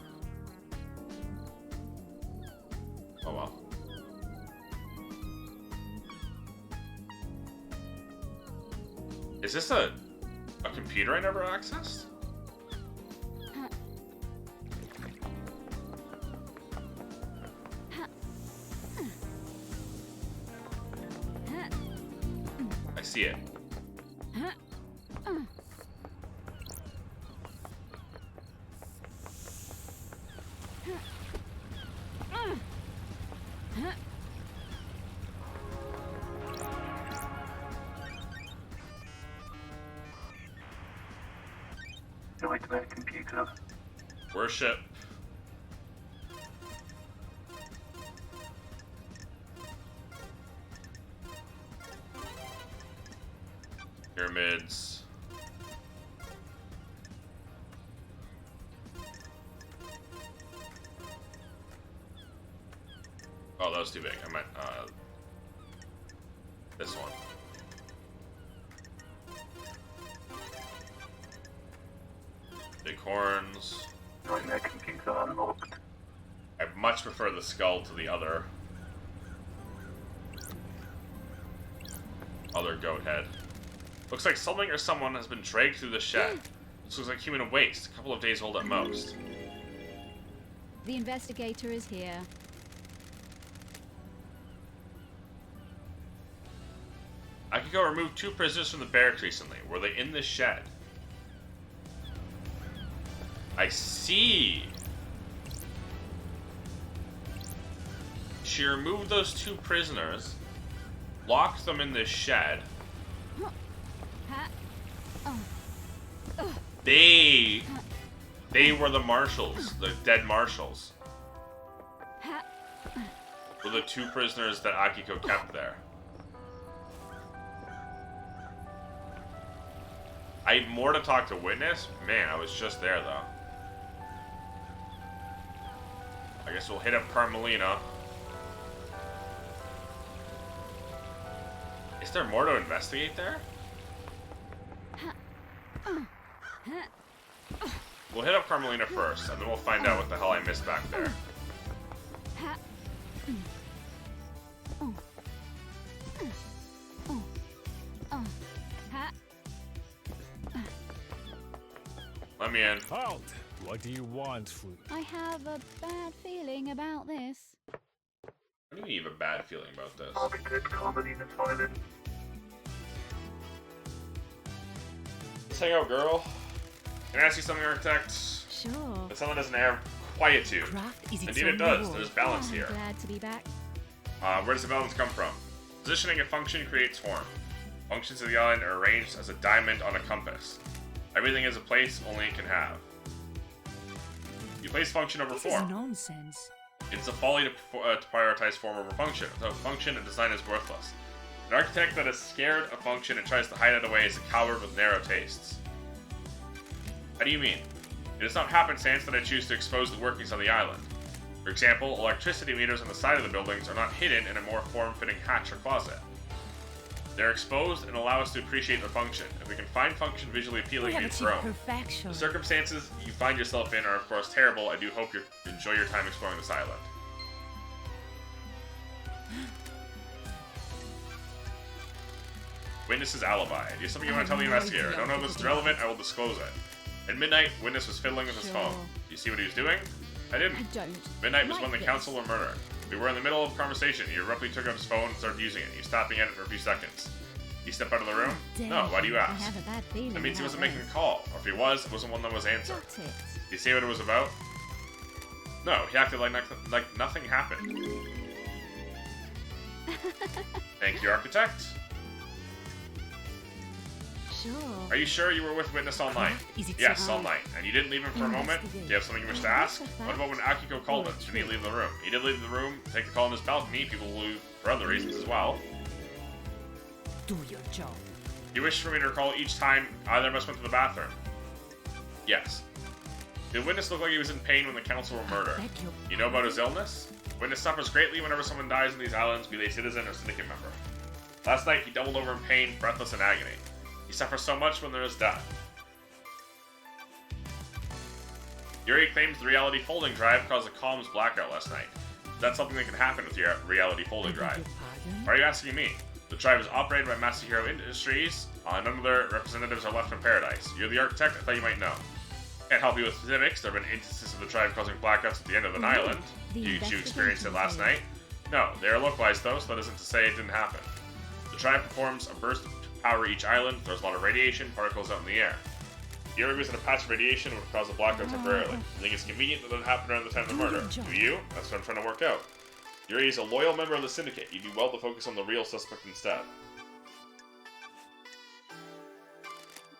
Oh well. Is this a computer I never accessed? I see it. Nightmare computer. Worship. Pyramids. Oh, that was too big. I meant, this one. Big horns. My neck and things are unlocked. I much prefer the skull to the other goat head. Looks like something or someone has been dragged through the shed. This looks like human waste, a couple of days old at most. The investigator is here. Akiko removed 2 prisoners from the barracks recently. Were they in this shed? I see. She removed those 2 prisoners, locked them in this shed. They were the marshals, the dead marshals. Were the 2 prisoners that Akiko kept there. I had more to talk to witness. Man, I was just there though. I guess we'll hit up Carmelina. Is there more to investigate there? We'll hit up Carmelina first, and then we'll find out what the hell I missed back there. Let me in. Halt! What do you want, Fruit? I have a bad feeling about this. What do you mean you have a bad feeling about this? Architect Carmelina's Island. Let's hang out, girl. Can I ask you something, Architect? Sure. But something doesn't have quietude. Craft is its Indeed it own does. reward. There's balance I'm here. glad to be back. Where does the balance come from? Positioning a function creates form. Functions of the island are arranged as a diamond on a compass. Everything is a place only it can have. You place function over This form. is nonsense. It's a folly to prioritize form over function. Without function, a design is worthless. An architect that is scared of function and tries to hide it away is a coward with narrow tastes. How do you mean? It is not happenstance that I choose to expose the workings on the island. For example, electricity meters on the side of the buildings are not hidden in a more form-fitting hatch or closet. They're exposed and allow us to appreciate their function. If we can find function visually We appealing, have it's achieved grown. perfection. The circumstances you find yourself in are of course terrible. I do hope you enjoy your time exploring this island. Witness's alibi. Do you have something you want to tell the investigator? I don't know if this is relevant, I will disclose it. At midnight, Witness was fiddling with his Sure. phone. Do you see what he was doing? I didn't. I don't. Midnight was like when the this. council were murdered. We were in the middle of a conversation. He abruptly took up his phone and started using it. He stopped at it for a few seconds. He stepped out of the room? Dare No, why do you I ask? have a bad feeling That means he about wasn't making a this. call. Or if he was, it wasn't one that was answered. Got it. Do you see what it was about? No, he acted like nothing happened. Thank you, Architect. Sure. Are you sure you were with Witness all night? Is it Yes, so? all night. And you didn't leave him for a moment? Do you have something you wish to ask? What about when Akiko called him? Didn't he leave the room? He did leave the room, take the call on his balcony. People will leave for other reasons as well. Do your job. You wish for me to recall each time either of us went to the bathroom? Yes. Did Witness look like he was in pain when the council were murdered? Beg your You know about his illness? Witness suffers greatly whenever someone dies in these islands, be they citizen or syndicate member. Last night, he doubled over in pain, breathless in agony. He suffers so much when there is death. Yuri claims the reality folding drive caused a comms blackout last night. That's something that can happen with your reality folding beg your drive. pardon? Why are you asking me? The drive is operated by Masahiro Industries. None of their representatives are left from Paradise. You're the architect? I thought you might know. Can't help you with specifics. There have been instances of the drive causing blackouts at the end of an island. The Did you experience it investigation last phase. night? No, they are localized though, so that isn't to say it didn't happen. The drive performs a burst of power each island. There's a lot of radiation, particles out in the air. Yuri was in a patch of radiation would cause a blackout temporarily. I think it's convenient that it happened around the time of the murder. Do you? That's what I'm trying to work out. Yuri is a loyal member of the Syndicate. You'd do well to focus on the real suspect instead.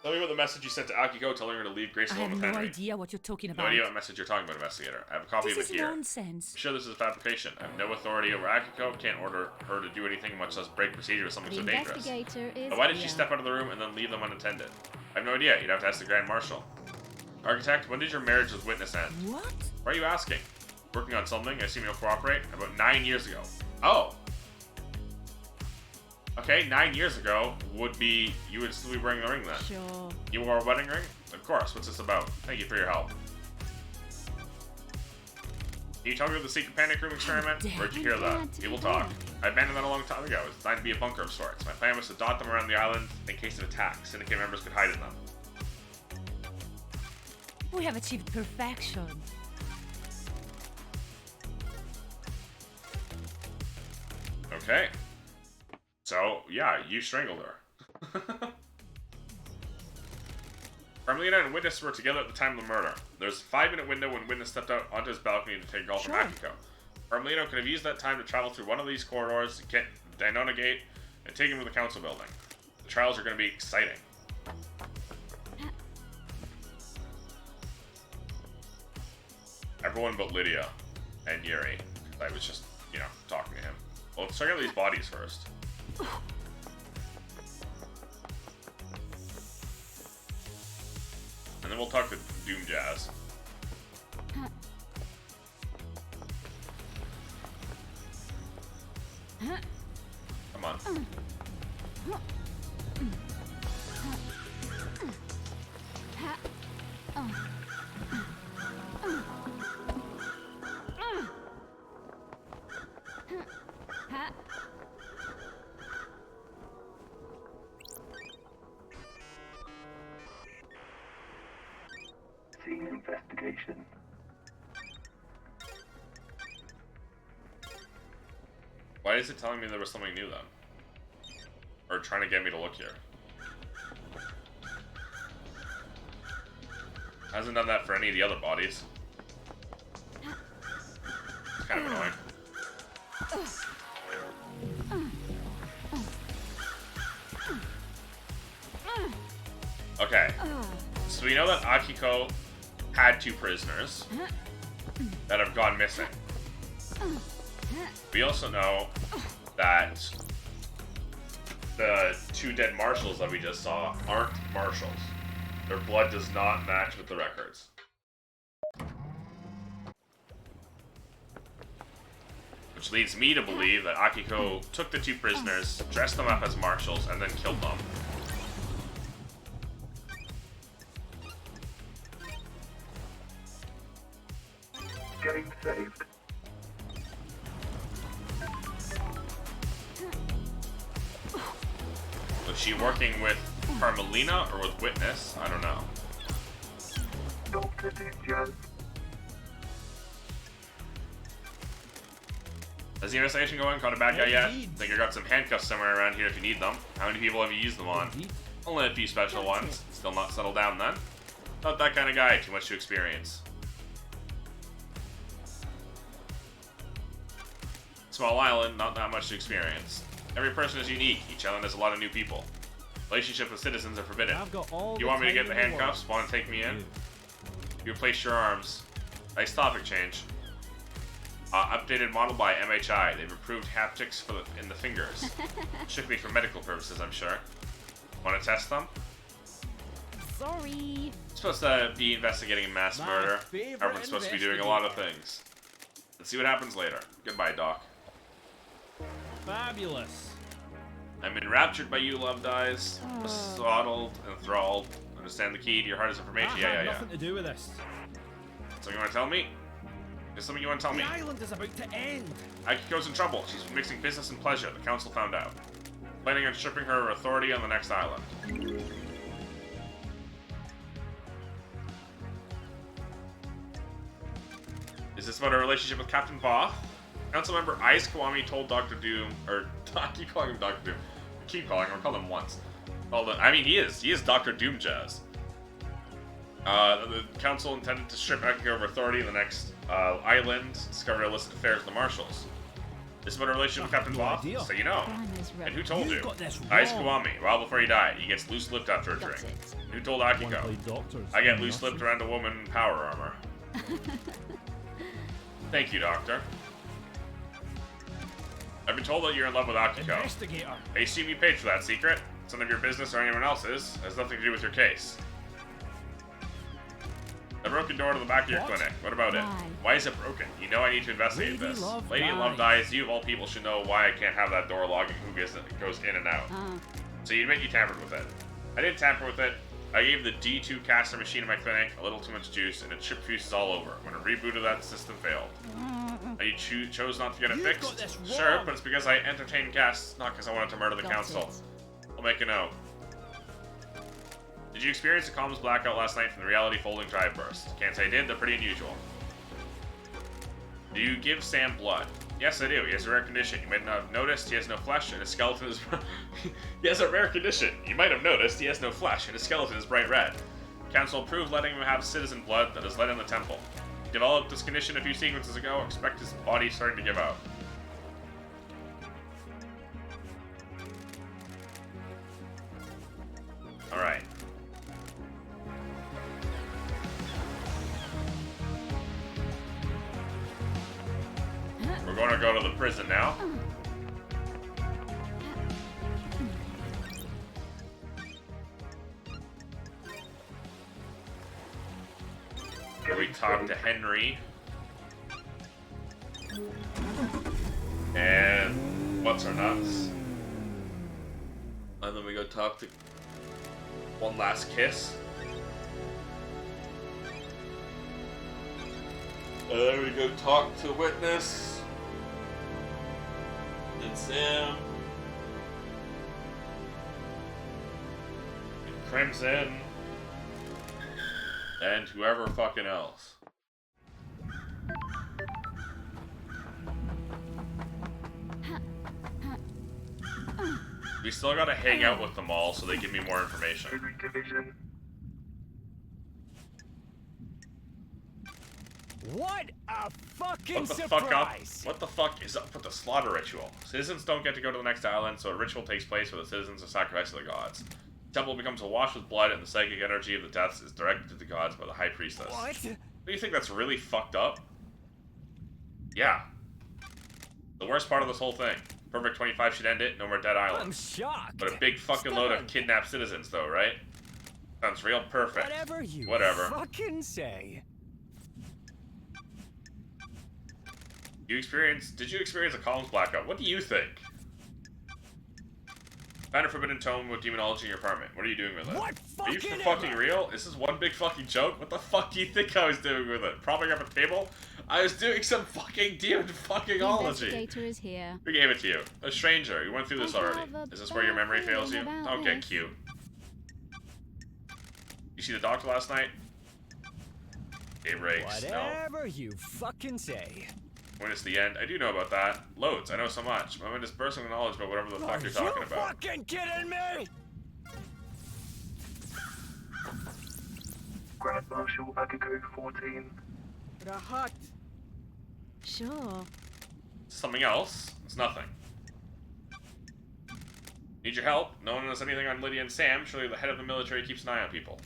Tell me about the message you sent to Akiko telling her to leave Grace I alone have with no Henry. idea what you're talking No about. idea what message you're talking about, investigator. I have a copy This of is it here. nonsense. I'm sure this is a fabrication. I have no authority over Akiko, can't order her to do anything, much less break procedure with something The so dangerous. investigator is But why did she here. step out of the room and then leave them unattended? I have no idea. You'd have to ask the Grand Marshal. Architect, when did your marriage with Witness end? What? Why are you asking? Working on something? I assume you'll cooperate? About 9 years ago. Oh! Okay, 9 years ago you would still be wearing the ring then. Sure. You wore a wedding ring? Of course. What's this about? Thank you for your help. Can you tell me about the secret panic room experiment? Where'd you hear that? People talk. I abandoned that a long time ago. It was designed to be a bunker of sorts. My plan was to dot them around the island in case of attack. Syndicate members could hide in them. We have achieved perfection. Okay. So, yeah, you strangled her. Carmelina and Witness were together at the time of the murder. There's a 5-minute window when Witness stepped out onto his balcony to take a call from Akiko. Carmelino could have used that time to travel through one of these corridors, get Dynona Gate, and take him to the council building. The trials are going to be exciting. Everyone but Lydia and Yuri. I was just, you know, talking to him. Well, let's check out these bodies first. And then we'll talk to Doom Jazz. Come on. Scene investigation. Why is it telling me there was something new then? Or trying to get me to look here? Hasn't done that for any of the other bodies. It's kind of annoying. Okay. So we know that Akiko had 2 prisoners that have gone missing. We also know that the 2 dead marshals that we just saw aren't marshals. Their blood does not match with the records. Which leads me to believe that Akiko took the 2 prisoners, dressed them up as marshals, and then killed them. Getting saved. Was she working with Carmelina or with Witness? I don't know. Dr. Ninjas. Has the investigation going? Caught a bad guy yet? Think I got some handcuffs somewhere around here if you need them. How many people have you used them on? Only a few special ones. Still not settled down then? Not that kind of guy. Too much to experience. Small island, not that much to experience. Every person is unique. Each island has a lot of new people. Relationships with citizens are forbidden. You want me to get the handcuffs? Want to take me in? You replace your arms. Nice topic change. Updated model by MHI. They've improved haptics in the fingers. Strictly for medical purposes, I'm sure. Want to test them? Sorry. Supposed to be investigating a mass murder. Everyone's supposed to be doing a lot of things. Let's see what happens later. Goodbye, Doc. Fabulous. I'm enraptured by you, Love Dies. Besoddled, enthralled. Understand the key to your hardest information. Yeah. Nothing to do with this. Something you want to tell me? There's something you want to tell me? The island is about to end. Akiko's in trouble. She's mixing business and pleasure. The council found out. Planning on stripping her of authority on the next island. Is this about her relationship with Captain Voth? Council member Ice Kiwami told Dr. Doom, or I keep calling him Dr. Doom. I keep calling him, I called him once. I mean, he is Dr. Doom Jazz. The council intended to strip Akiko of authority in the next island, discover illicit affairs of the marshals. This is about a relationship with Captain Voth? So you know. And who told you? Ice Kiwami. Well, before he died, he gets loose-lipped after a drink. Who told Akiko? I get loose-lipped around a woman in power armor. Thank you, Doctor. I've been told that you're in love with Akiko. Investigator. I assume you paid for that secret. It's none of your business or anyone else's. It has nothing to do with your case. Never broken door to the back of your What? clinic. What about it? Why is it broken? You know I need to investigate Lady this. Love Lady Love dies. You of all people should know why I can't have that door logging who goes in and out. So you admit you tampered with it. I didn't tamper with it. I gave the D2 caster machine in my clinic a little too much juice, and it chipped fuses all over. When it rebooted, that system failed. Now you chose not to get it fixed? Sure, but it's because I entertained guests, not because I wanted to murder the council. I'll make a note. Did you experience a comms blackout last night from the reality folding drive burst? Can't say I did, they're pretty unusual. Do you give Sam blood? Yes, I do. He has a rare condition. You might not have noticed he has no flesh and his skeleton is... He has a rare condition. You might have noticed he has no flesh and his skeleton is bright red. Council approved letting him have citizen blood that is let in the temple. He developed this condition a few sequences ago. Expect his body starting to give out. Alright. We're going to go to the prison now. Where we talk to Henry. And what's our nuts? And then we go talk to One Last Kiss. And then we go talk to Witness. And Sam. And Crimson. And whoever fucking else. We still gotta hang out with them all so they give me more information. Division. What a fucking What the surprise! fuck up? What the fuck is up with the slaughter ritual? Citizens don't get to go to the next island, so a ritual takes place where the citizens are sacrificed to the gods. The temple becomes awash with blood, and the psychic energy of the deaths is directed to the gods by the high priestess. What? Do you think that's really fucked up? Yeah. The worst part of this whole thing. Perfect 25 should end it, no more dead I'm islands. shocked. But a big fucking load of kidnapped citizens, though, right? Sounds real perfect. Whatever you Whatever. fucking say. Did you experience a comms blackout? What do you think? Found a forbidden tome with demonology in your apartment. What are you doing with it? What Are you fucking for fucking real? Is this one big fucking joke? What the fuck do you think I was doing with it? Propping up a table? I was doing some fucking demon fuckingology. The investigator is here. Who gave it to you? A stranger. You went through this I already. have a Is this where your memory bad fails you? feeling about Don't get this. cute. You see the doctor last night? Gave rakes. No. Whatever you fucking say. When it's the end, I do know about that. Loads. I know so much. My mind is bursting with knowledge about whatever the fuck you're talking you about. fucking kidding me? Grand Marshal Akiko 14. Rahat. Sure. Something else? It's nothing. Need your help? No one knows anything on Lydia and Sam. Surely the head of the military keeps an eye on people.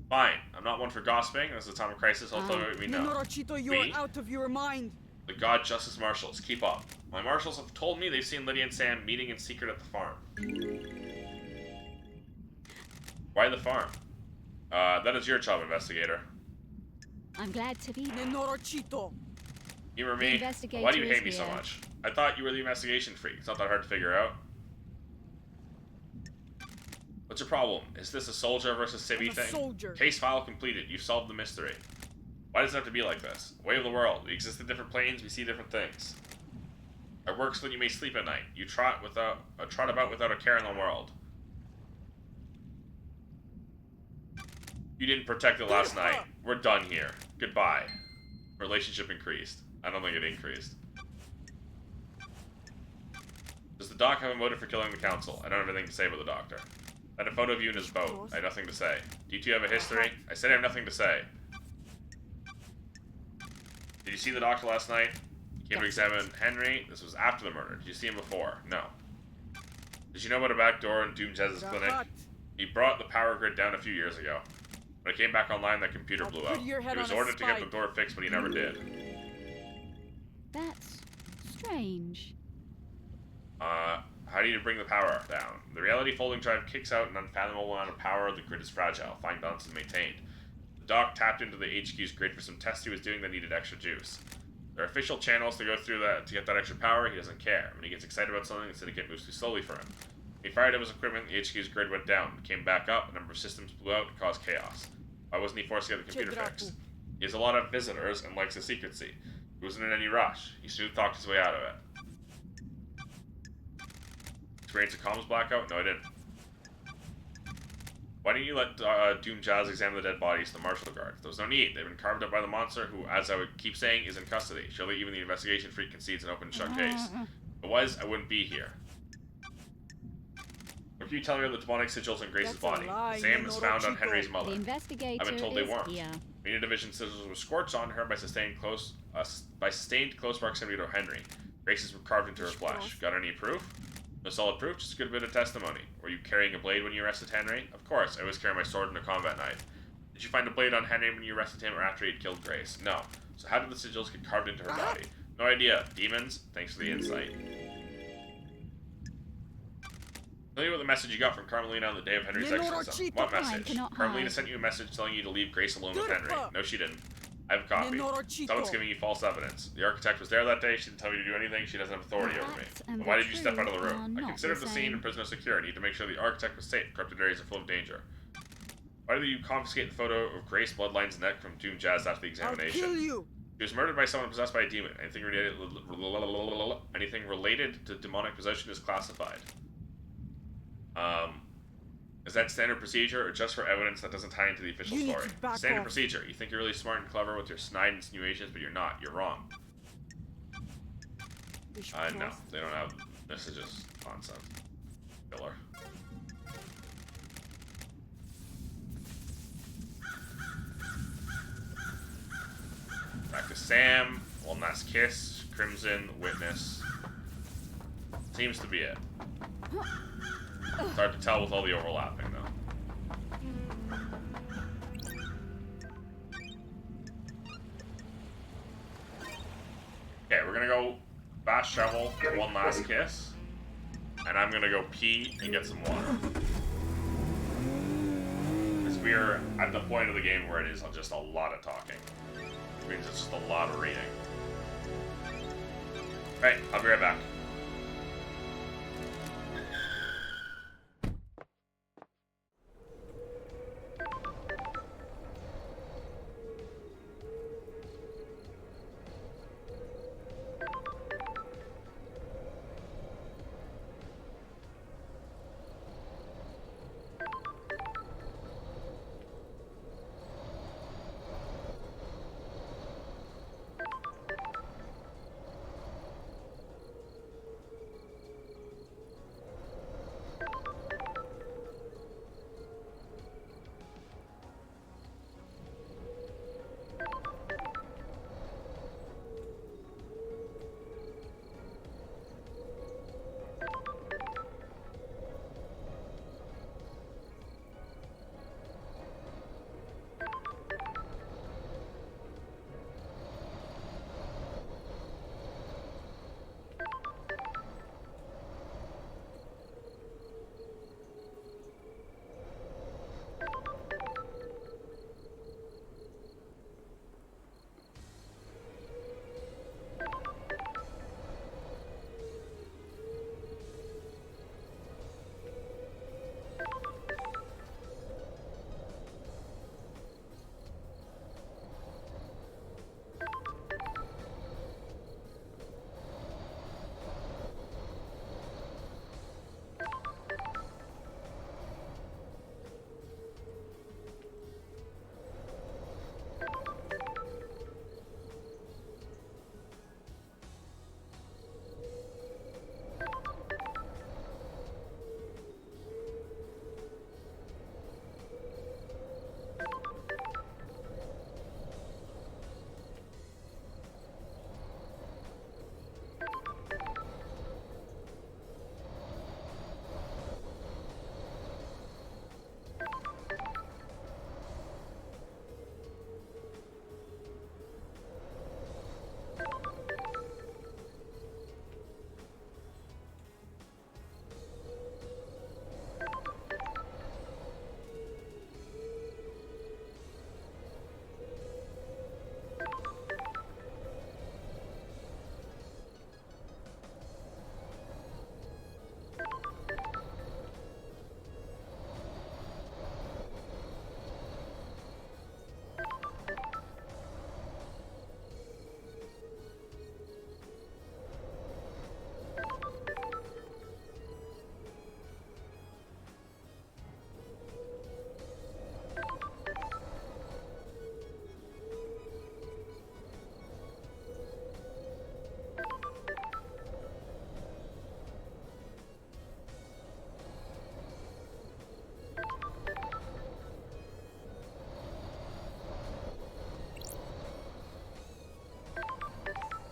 Fine. I'm not one for gossiping. This is a time of crisis. I'll tell you what we know. Minorachito, you're We? out of your mind. The God Justice Marshals. Keep up. My marshals have told me they've seen Lydia and Sam meeting in secret at the farm. Why the farm? That is your job, investigator. I'm glad to be Minorachito. You or The me? investigator Why do you is hate me so here. much? I thought you were the investigation freak. It's not that hard to figure out. What's your problem? Is this a soldier versus civvy I'm a thing? soldier. Case file completed. You've solved the mystery. Why does it have to be like this? Way of the world. We exist in different planes. We see different things. It works so that you may sleep at night. You trot about without a care in the world. You didn't protect it last night. We're done here. Goodbye. Relationship increased. I don't think it increased. Does the doc have a motive for killing the council? I don't have anything to say about the doctor. I had a photo of you in his boat. I have nothing to say. Do you two have a history? I said I have nothing to say. Did you see the doctor last night? He came to examine Henry. This was after the murder. Did you see him before? No. Did you know about a back door in Doom Jez's clinic? Rahat. He brought the power grid down a few years ago. When it came back online, that computer blew put out. your head He was on a ordered to get the spike. door fixed, but he never did. That's strange. How do you bring the power down? The reality folding drive kicks out an unfathomable amount of power. The grid is fragile. Fine balance is maintained. The doc tapped into the HQ's grid for some tests he was doing that needed extra juice. There are official channels to go through that to get that extra power. He doesn't care. When he gets excited about something, the syndicate moves too slowly for him. He fired up his equipment, the HQ's grid went down, came back up, a number of systems blew out and caused chaos. Why wasn't he forced to get the computer fixed? He has a lot of visitors and likes his secrecy. He wasn't in any rush. He soon talked his way out of it. Experienced a comms blackout? No, I didn't. Why didn't you let Doom Jazz examine the dead bodies to the Marshal Guard? There was no need. They've been carved up by the monster who, as I would keep saying, is in custody. Surely even the investigation freak concedes an open and shut case. If it was, I wouldn't be here. What can you tell me about the demonic sigils in Grace's body? Sam is found on Henry's mother. The investigator I've been told they is weren't. here. Media Division sigils were scorched on her by sustained close proximity to Henry. Grace's were carved into her flesh. Got any proof? No solid proof, just a good bit of testimony. Were you carrying a blade when you arrested Henry? Of course, I always carry my sword and a combat knife. Did you find a blade on Henry when you arrested him or after he had killed Grace? No. So how did the sigils get carved into her body? No idea. Demons? Thanks for the insight. Tell me what the message you got from Carmelina on the day of Henry's exorcism. What message? Carmelina sent you a message telling you to leave Grace alone with Henry. No, she didn't. I have a copy. Someone's giving you false evidence. The architect was there that day. She didn't tell me to do anything. She doesn't have authority over me. But why did you step out of the room? I considered the scene and prisoner secure. I need to make sure the architect was safe. Corrupted areas are full of danger. Why did you confiscate the photo of Grace Bloodline's neck from Doom Jazz after the examination? I'll kill you. She was murdered by someone possessed by a demon. Anything related to demonic possession is classified. Is that standard procedure or just for evidence that doesn't tie into the official story? Standard procedure. You think you're really smart and clever with your snide insinuations, but you're not. You're wrong. No, they don't have. This is just nonsense. Filler. Back to Sam. One last kiss. Crimson. Witness. Seems to be it. It's hard to tell with all the overlapping, though. Okay, we're gonna go fast travel, one last kiss, and I'm gonna go pee and get some water. Because we are at the point of the game where it is just a lot of talking. Which means it's just a lot of reading. Alright, I'll be right back.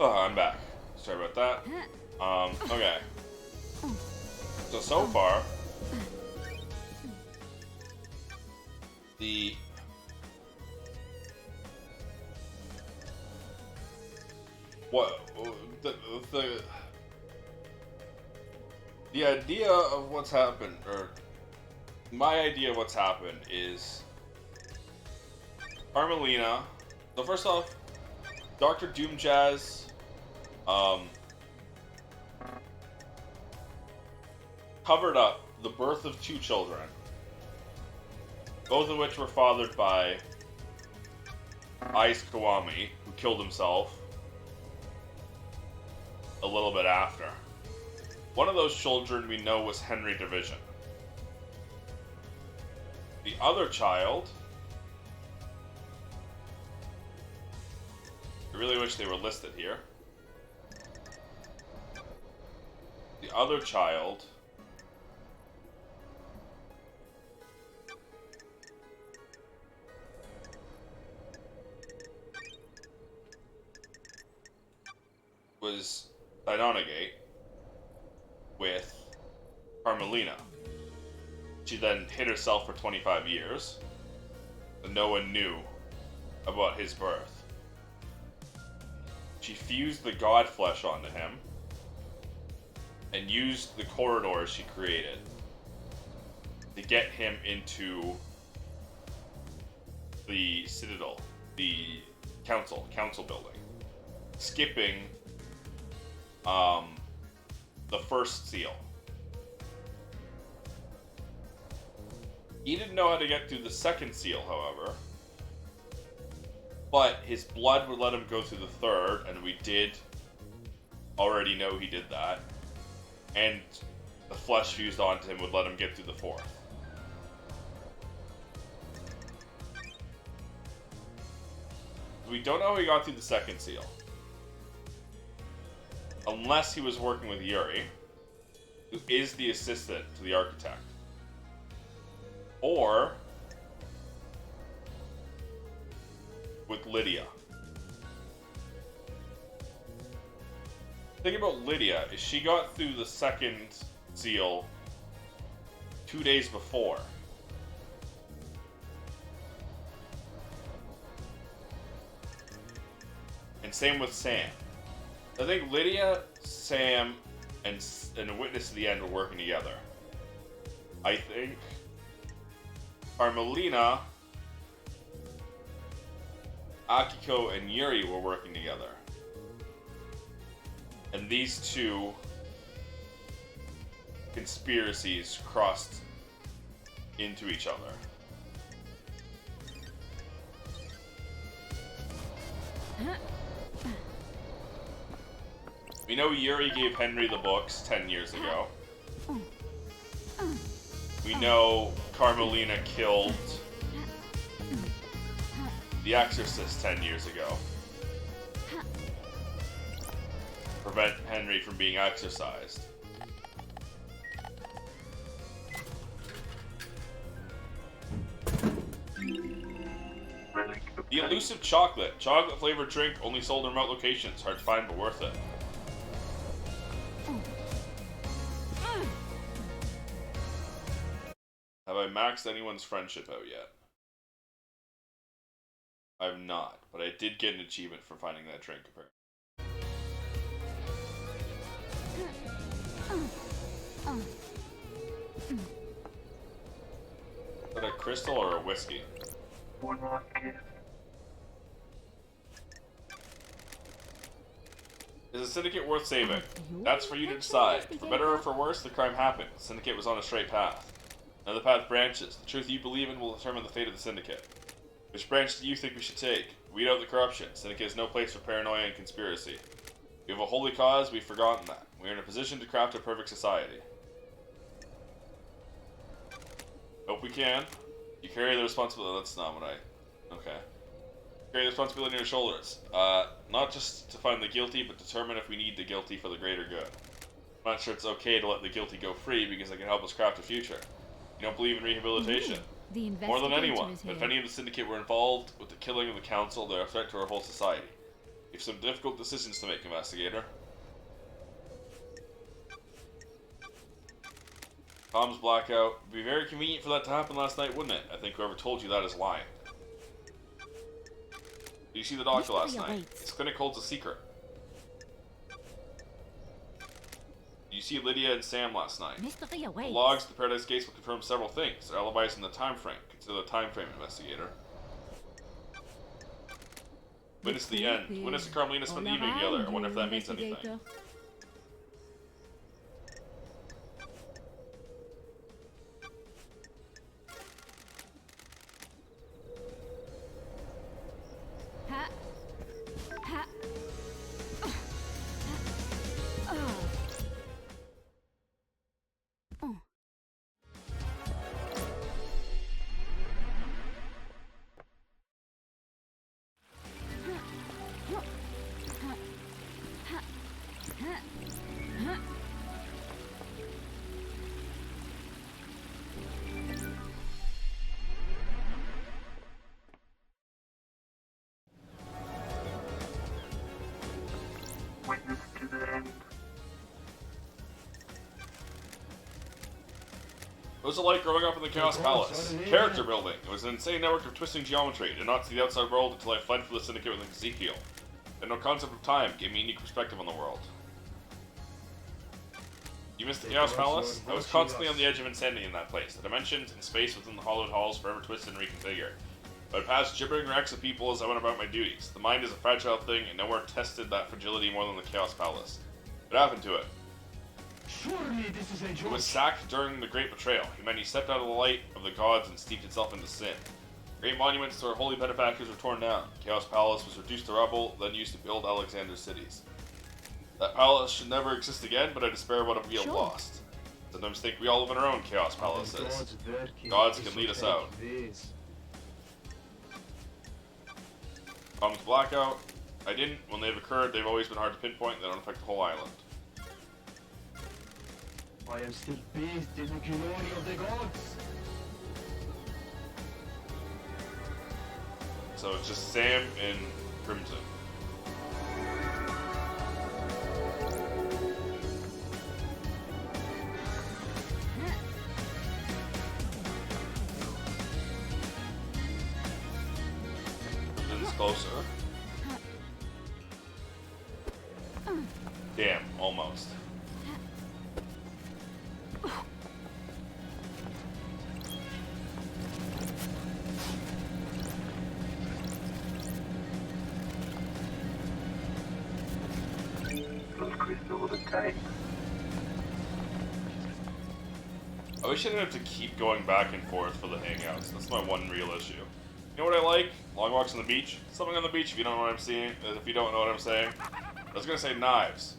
Oh, I'm back. Sorry about that. Okay. So far, the the idea of what's happened, or my idea of what's happened, is Carmelina. So first off, Dr. Doomjazz, covered up the birth of 2 children, both of which were fathered by Ais Kawami, who killed himself a little bit after. One of those children we know was Henry Division. The other child, I really wish they were listed here. The other child was Dynonagate with Carmelina. She then hid herself for 25 years, and no one knew about his birth. She fused the god flesh onto him and used the corridors she created to get him into the Citadel, the council building, skipping the first seal. He didn't know how to get through the second seal, however, but his blood would let him go through the third, and we did already know he did that, and the flesh fused onto him would let him get through the fourth. We don't know how he got through the second seal. Unless he was working with Yuri, who is the assistant to the architect. Or with Lydia. The thing about Lydia is she got through the second seal 2 days before. And same with Sam. I think Lydia, Sam, and a witness to the end were working together. I think Carmelina, Akiko, and Yuri were working together. And these two conspiracies crossed into each other. We know Yuri gave Henry the books 10 years ago. We know Carmelina killed the Exorcist 10 years ago. Prevent Henry from being exorcised. The elusive chocolate. Chocolate flavored drink only sold in remote locations. Hard to find, but worth it. Have I maxed anyone's friendship out yet? I've not, but I did get an achievement for finding that drink, apparently. Is that a crystal or a whiskey? One more gift. Is the Syndicate worth saving? That's for you to decide. For better or for worse, the crime happened. The Syndicate was on a straight path. Now the path branches. The truth you believe in will determine the fate of the Syndicate. Which branch do you think we should take? Weed out the corruption. Syndicate has no place for paranoia and conspiracy. We have a holy cause, we've forgotten that. We are in a position to craft a perfect society. Hope we can. You carry the responsibility. That's not what I... Okay. Carry the responsibility on your shoulders. Not just to find the guilty, but determine if we need the guilty for the greater good. I'm not sure it's okay to let the guilty go free because they can help us craft a future. You don't believe in rehabilitation. More than anyone. But if any of the Syndicate were involved with the killing of the Council, they're a threat to our whole society. If have some difficult decisions to make, investigator. Tom's blackout. It'd be very convenient for that to happen last night, wouldn't it? I think whoever told you that is lying. Did you see the doctor last night? His clinic holds a secret. Did you see Lydia and Sam last night? Mystery The awaits. logs at the Paradise Gates will confirm several things. Their alibis and the time frame. Consider the time frame, investigator. Witness the end. Witness and Carmelina spent the evening together. I wonder if that means anything. Ha. Ha. Witness to the end. What was it like growing up in the Chaos Palace? Character building. It was an insane network of twisting geometry. I did not see the outside world until I fled for the Syndicate with Ezekiel. I had no concept of time. Gave me a unique perspective on the world. You missed the Chaos Palace? I was constantly on the edge of insanity in that place. The dimensions and space within the hollowed halls forever twisted and reconfigured. But I passed gibbering wrecks of people as I went about my duties. The mind is a fragile thing, and nowhere tested that fragility more than the Chaos Palace. What happened to it? Surely this is a It joke. was sacked during the Great Betrayal. Humanity stepped out of the light of the gods and steeped itself into sin. Great monuments to our holy benefactors were torn down. Chaos Palace was reduced to rubble, then used to build Alexander's cities. That palace should never exist again, but I despair what we have lost. Sometimes think we all live in our own Chaos Palaces. Gods can lead us out. Tom's blackout. I didn't. When they've occurred, they've always been hard to pinpoint. They don't affect the whole island. I am still bathed in the glory of the gods. So it's just Sam and Crimson. Crimson's closer. Damn, almost. Those crystals are tight. I wish I didn't have to keep going back and forth for the hangouts. That's my one real issue. You know what I like? Long walks on the beach. Something on the beach if you don't know what I'm seeing. If you don't know what I'm saying. I was gonna say knives.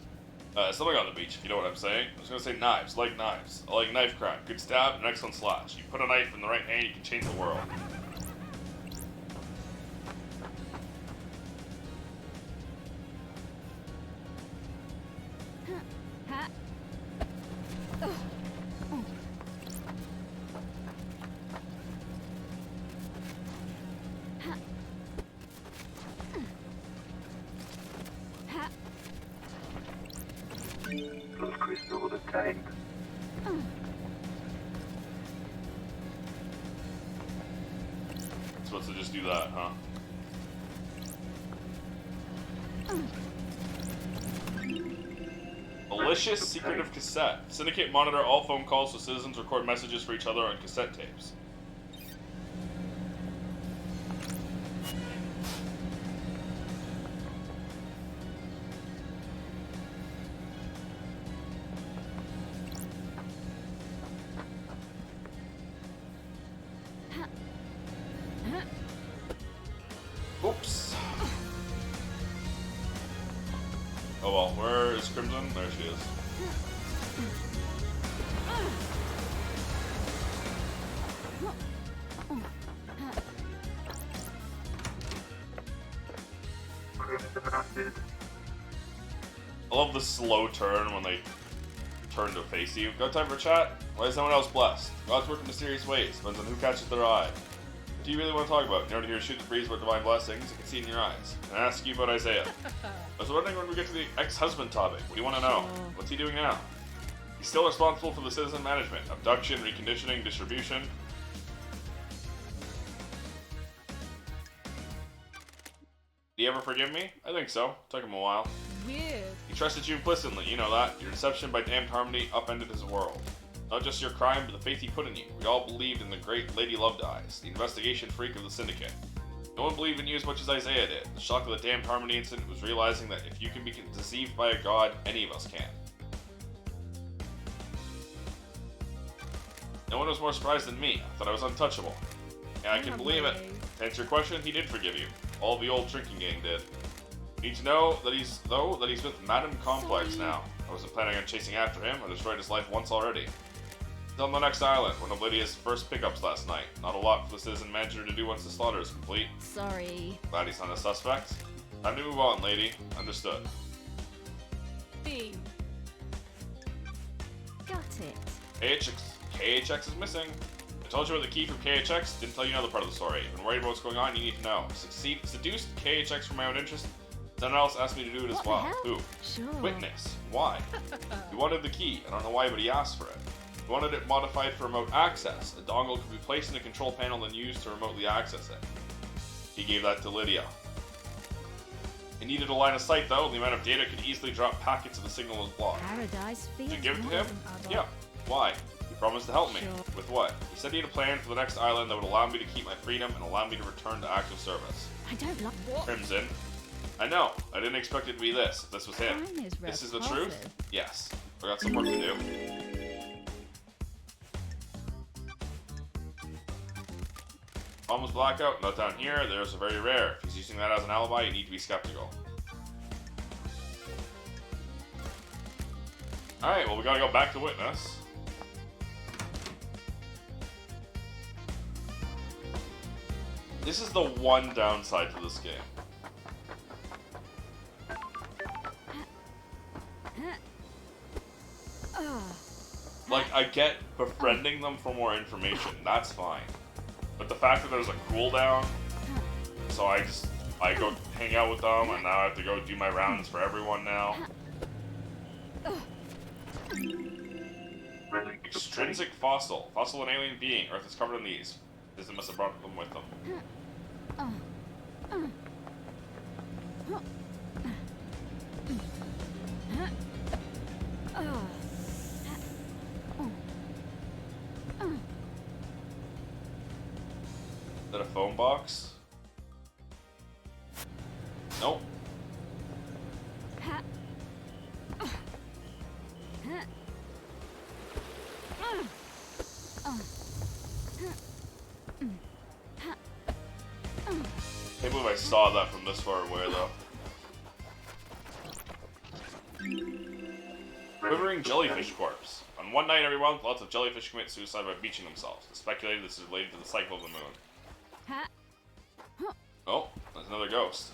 Something on the beach if you know what I'm saying. I was gonna say knives. Like knives. I like knife crime. Good stab and excellent slash. You put a knife in the right hand, you can change the world. Ha. Ha. Those crystals are tight. Supposed to just do that, huh? Malicious secretive cassette. Syndicate monitor all phone calls so citizens record messages for each other on cassette tapes. Oops. Oh well, where is Crimson? There she is. Crimson acid. I love the slow turn when they turn to face you. Got time for chat? Why is someone else blessed? Gods work in mysterious ways. Depends on who catches their eye. do you really want to talk about? In order to hear shoot the breeze about divine blessings, I can see it in your eyes. And I ask you about Isaiah. I was wondering when we get to the ex-husband topic. What do you want to know? Sure. What's he doing now? He's still responsible for the citizen management, abduction, reconditioning, distribution. Did he ever forgive me? I think so. Took him a while. Weird. He trusted you implicitly, you know that. Your deception by damned harmony upended his world. Not just your crime, but the faith he put in you. We all believed in the great Lady Lovedies, the investigation freak of the Syndicate. No one believed in you as much as Isaiah did. The shock of the damned harmony incident was realizing that if you can be deceived by a god, any of us can. No one was more surprised than me. I thought I was untouchable. And I can believe it. To answer your question, he did forgive you. All the old drinking gang did. You need to know that he's with Madame Complex now. I wasn't planning on chasing after him. I destroyed his life once already. He's on the next island, one of Lydia's first pickups last night. Not a lot for the citizen manager to do once the slaughter is complete. Sorry. Glad he's not a suspect. Time to move on, lady. Understood. B. Got it. KHX is missing. I told you about the key from KHX, didn't tell you another part of the story. If you're worried about what's going on, you need to know. Seduced KHX for my own interest. Someone else asked me to do it as What the well. hell? Who? Sure. Witness. Why? He wanted the key. I don't know why, but he asked for it. He wanted it modified for remote access. A dongle could be placed in the control panel and used to remotely access it. He gave that to Lydia. It needed a line of sight though, and the amount of data could easily drop packets if the signal was blocked. Paradise Did feels you give it to more him? than adult. Yeah. Why? He promised to help me. Sure. With what? He said he had a plan for the next island that would allow me to keep my freedom and allow me to return to active service. I don't like what. Crimson. I know. I didn't expect it to be this. This was him. Mine is This is the repulsive. truth? Yes. I got some work to do. Almost blackout, not down here. There's a very rare. If he's using that as an alibi, you need to be skeptical. Alright, well we gotta go back to witness. This is the one downside to this game. Like, I get befriending them for more information, that's fine. But the fact that there's a cooldown, so I go hang out with them, and now I have to go do my rounds for everyone now. Extrinsic fossil. Fossil an alien being. Earth is covered in these. This must have brought them with them. Is that a phone box? Nope. Can't believe I saw that from this far away, though. Quivering jellyfish corpse. On one night every month, lots of jellyfish commit suicide by beaching themselves. It's speculated this is related to the cycle of the moon. Oh, there's another ghost.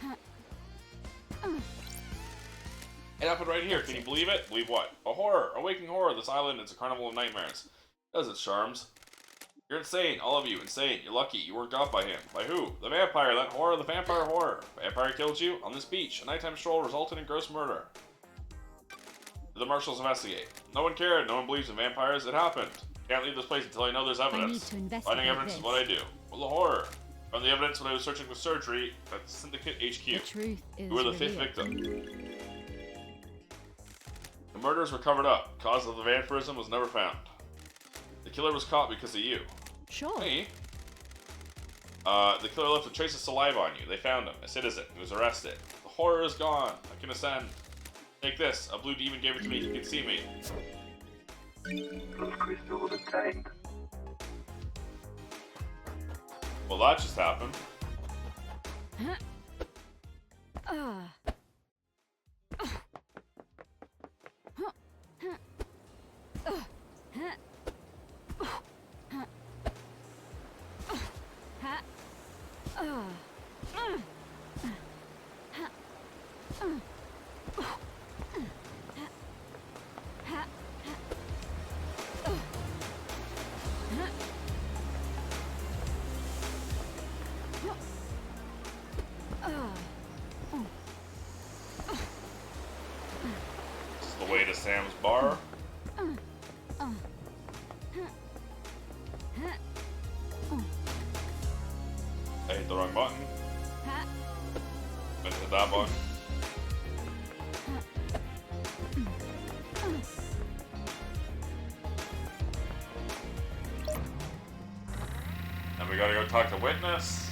It happened right here. Can you believe it? Believe what? A horror. A waking horror. This island is a carnival of nightmares. It has its charms. You're insane. All of you. Insane. You're lucky. You weren't got by him. By who? The vampire. That horror. The vampire horror. Vampire killed you? On this beach. A nighttime stroll resulted in gross murder. The marshals investigate. No one cared. No one believes in vampires. It happened. Can't leave this place until I know there's evidence. I need to investigate Finding evidence this. is what I do. Well, the horror. Found the evidence when I was searching for surgery at Syndicate HQ. The truth is You were the fifth revealed. victim. The murders were covered up. Cause of the vampirism was never found. The killer was caught because of you. Sure. Me? The killer left a trace of saliva on you. They found him. A citizen. He was arrested. The horror is gone. I can ascend. Take this. A blue demon gave it to me. You can see me. Those crystals obtained. Well, that just happened. Sam's bar. I hit the wrong button. Meant to hit that button. And we gotta go talk to Witness.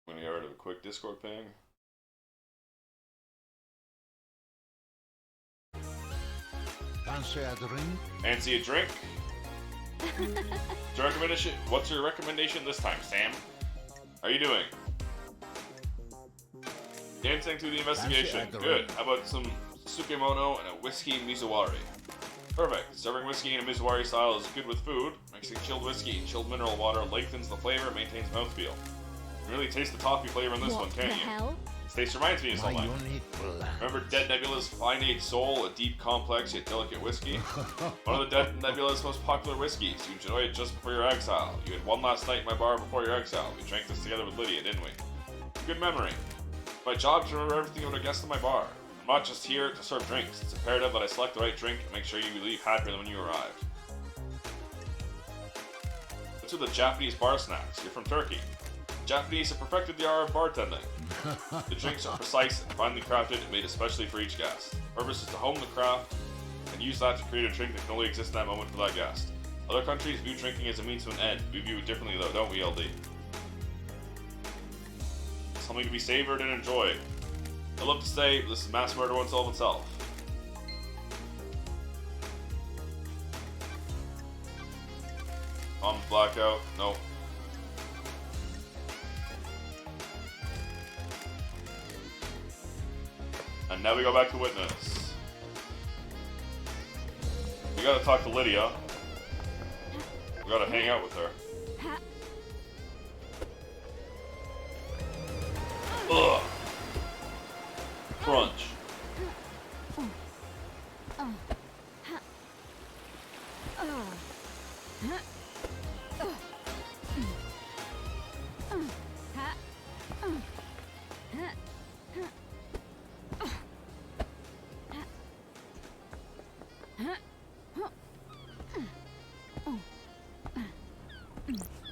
I'm gonna get rid of a quick Discord ping. Fancy a drink? Fancy a drink? What's your recommendation this time, Sam? How are you doing? Dancing through the investigation. Good. How about some Tsukemono and a whiskey mizuwari? Perfect. Serving whiskey in a mizuwari style is good with food. Mixing chilled whiskey and chilled mineral water lengthens the flavor, maintains mouthfeel. You can really taste the toffee flavor in this one, can't you? Hell? This taste reminds me of something. Remember Dead Nebula's Finite Soul, a deep, complex, yet delicate whiskey? One of the Dead Nebula's most popular whiskeys. You enjoyed it just before your exile. You had one last night in my bar before your exile. We drank this together with Lydia, didn't we? Good memory. My job is to remember everything about a guest in my bar. I'm not just here to serve drinks. It's imperative that I select the right drink and make sure you leave happier than when you arrived. What's with the Japanese bar snacks? You're from Turkey. Japanese have perfected the art of bartending. The drinks are precise and finely crafted and made especially for each guest. The purpose is to hone the craft and use that to create a drink that can only exist in that moment for that guest. Other countries view drinking as a means to an end. We view it differently though, don't we, LD? Something to be savored and enjoyed. I love to say, this is mass murder once all of itself. Tom's blackout. Nope. And now we go back to Witness. We gotta talk to Lydia. We gotta hang out with her. Ugh. Crunch.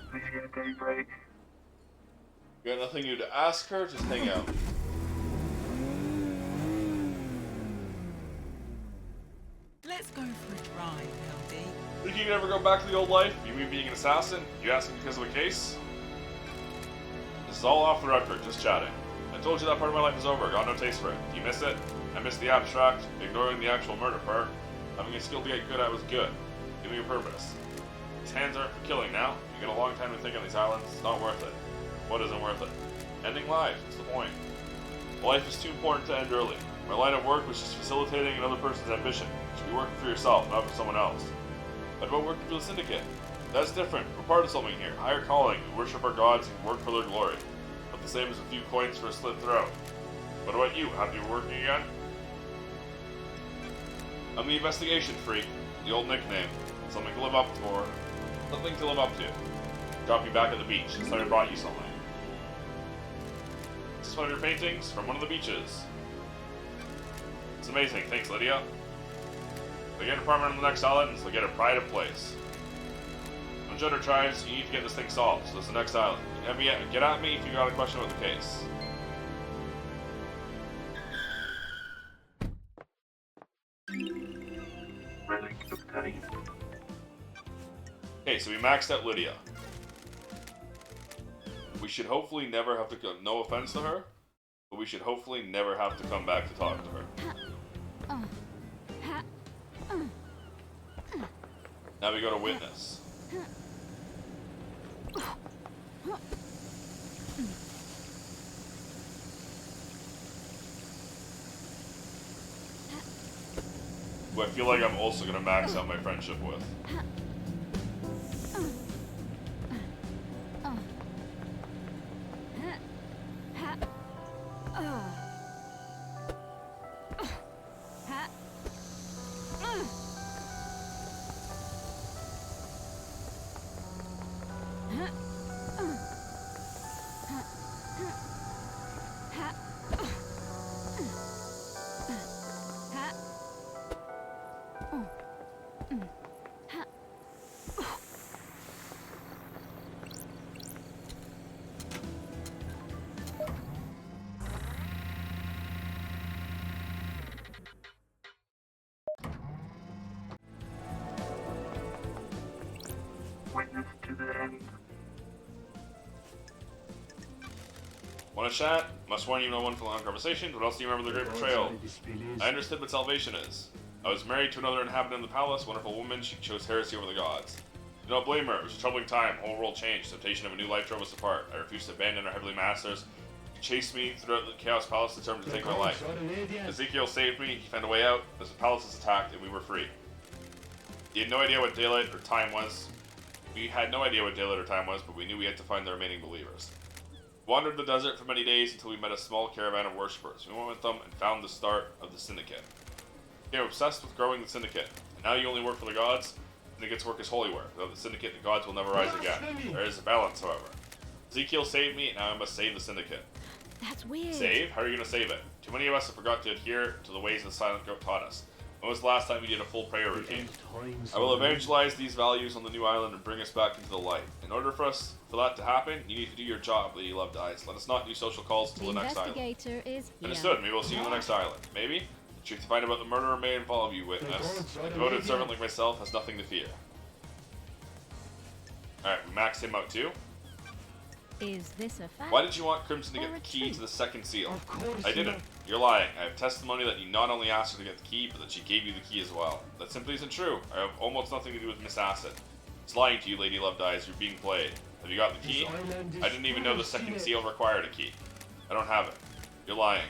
Appreciate daybreak. Got nothing new to ask her, just hang out. Let's go for a drive, LD. Think you can ever go back to the old life? You mean being an assassin? You asking because of a case? This is all off the record, just chatting. I told you that part of my life is over, got no taste for it. Do you miss it? I miss the abstract, ignoring the actual murder part. Having a skill to get good at was good. Give me a purpose. These hands aren't for killing now. You get a long time to think on these islands, it's not worth it. What isn't worth it? Ending lives, what's the point? Life is too important to end early. My line of work was just facilitating another person's ambition. You should be working for yourself, not for someone else. What about working for the Syndicate? That's different. We're part of something here. Higher calling. We worship our gods and work for their glory. Not the same as a few coins for a slit throat. What about you? Happy you're working again? I'm the investigation freak. The old nickname. Something to live up for. Something to live up to. Drop you back at the beach. This time I brought you something. This is one of your paintings from one of the beaches. It's amazing. Thanks, Lydia. If I get an apartment on the next island, so I get a pride of place. When Judder tries, you need to get this thing solved, so it's the next island. Get at me if you got a question about the case. Okay, so we maxed out Lydia. We should hopefully never have to go, no offense to her, but we should hopefully never have to come back to talk to her. Now we go to Witness. Who I feel like I'm also going to max out my friendship with. Witness to the end. Want to chat? Must warn you, no one for long conversation. What else do you remember of the Great Betrayal? I understood what salvation is. I was married to another inhabitant of the palace, wonderful woman. She chose heresy over the gods. Do not blame her. It was a troubling time. The whole world changed. Temptation of a new life drove us apart. I refused to abandon our heavenly masters. He chased me throughout the Chaos Palace, determined to take my life. Ezekiel saved me. He found a way out as the palace was attacked, and we were free. He had no idea what daylight or time was. We had no idea what daylight or time was, but we knew we had to find the remaining believers. We wandered the desert for many days until we met a small caravan of worshippers. We went with them and found the start of the Syndicate. We became obsessed with growing the Syndicate. And now you only work for the gods. Syndicate's work is holy work. Without the Syndicate, the gods will never rise again. There is a balance, however. Ezekiel saved me, and now I must save the Syndicate. That's weird. Save? How are you going to save it? Too many of us have forgot to adhere to the ways the Silent Goat taught us. When was the last time we did a full prayer routine? I will evangelize these values on the new island and bring us back into the light. In order for that to happen, you need to do your job, Lady Love Dies. Let us not do social calls until the next island. Investigator is here. Understood. Maybe we'll see you on the next island. Maybe? The truth to find about the murderer may involve you, witness. A devoted servant like myself has nothing to fear. Alright, we maxed him out too. Is this a fact? Why did you want Crimson to get the key to the second seal? I didn't. You're lying. I have testimony that you not only asked her to get the key, but that she gave you the key as well. That simply isn't true. I have almost nothing to do with Miss Acid. It's lying to you, Lady Love Dies. You're being played. Have you got the key? I didn't even know the second seal required a key. I don't have it. You're lying.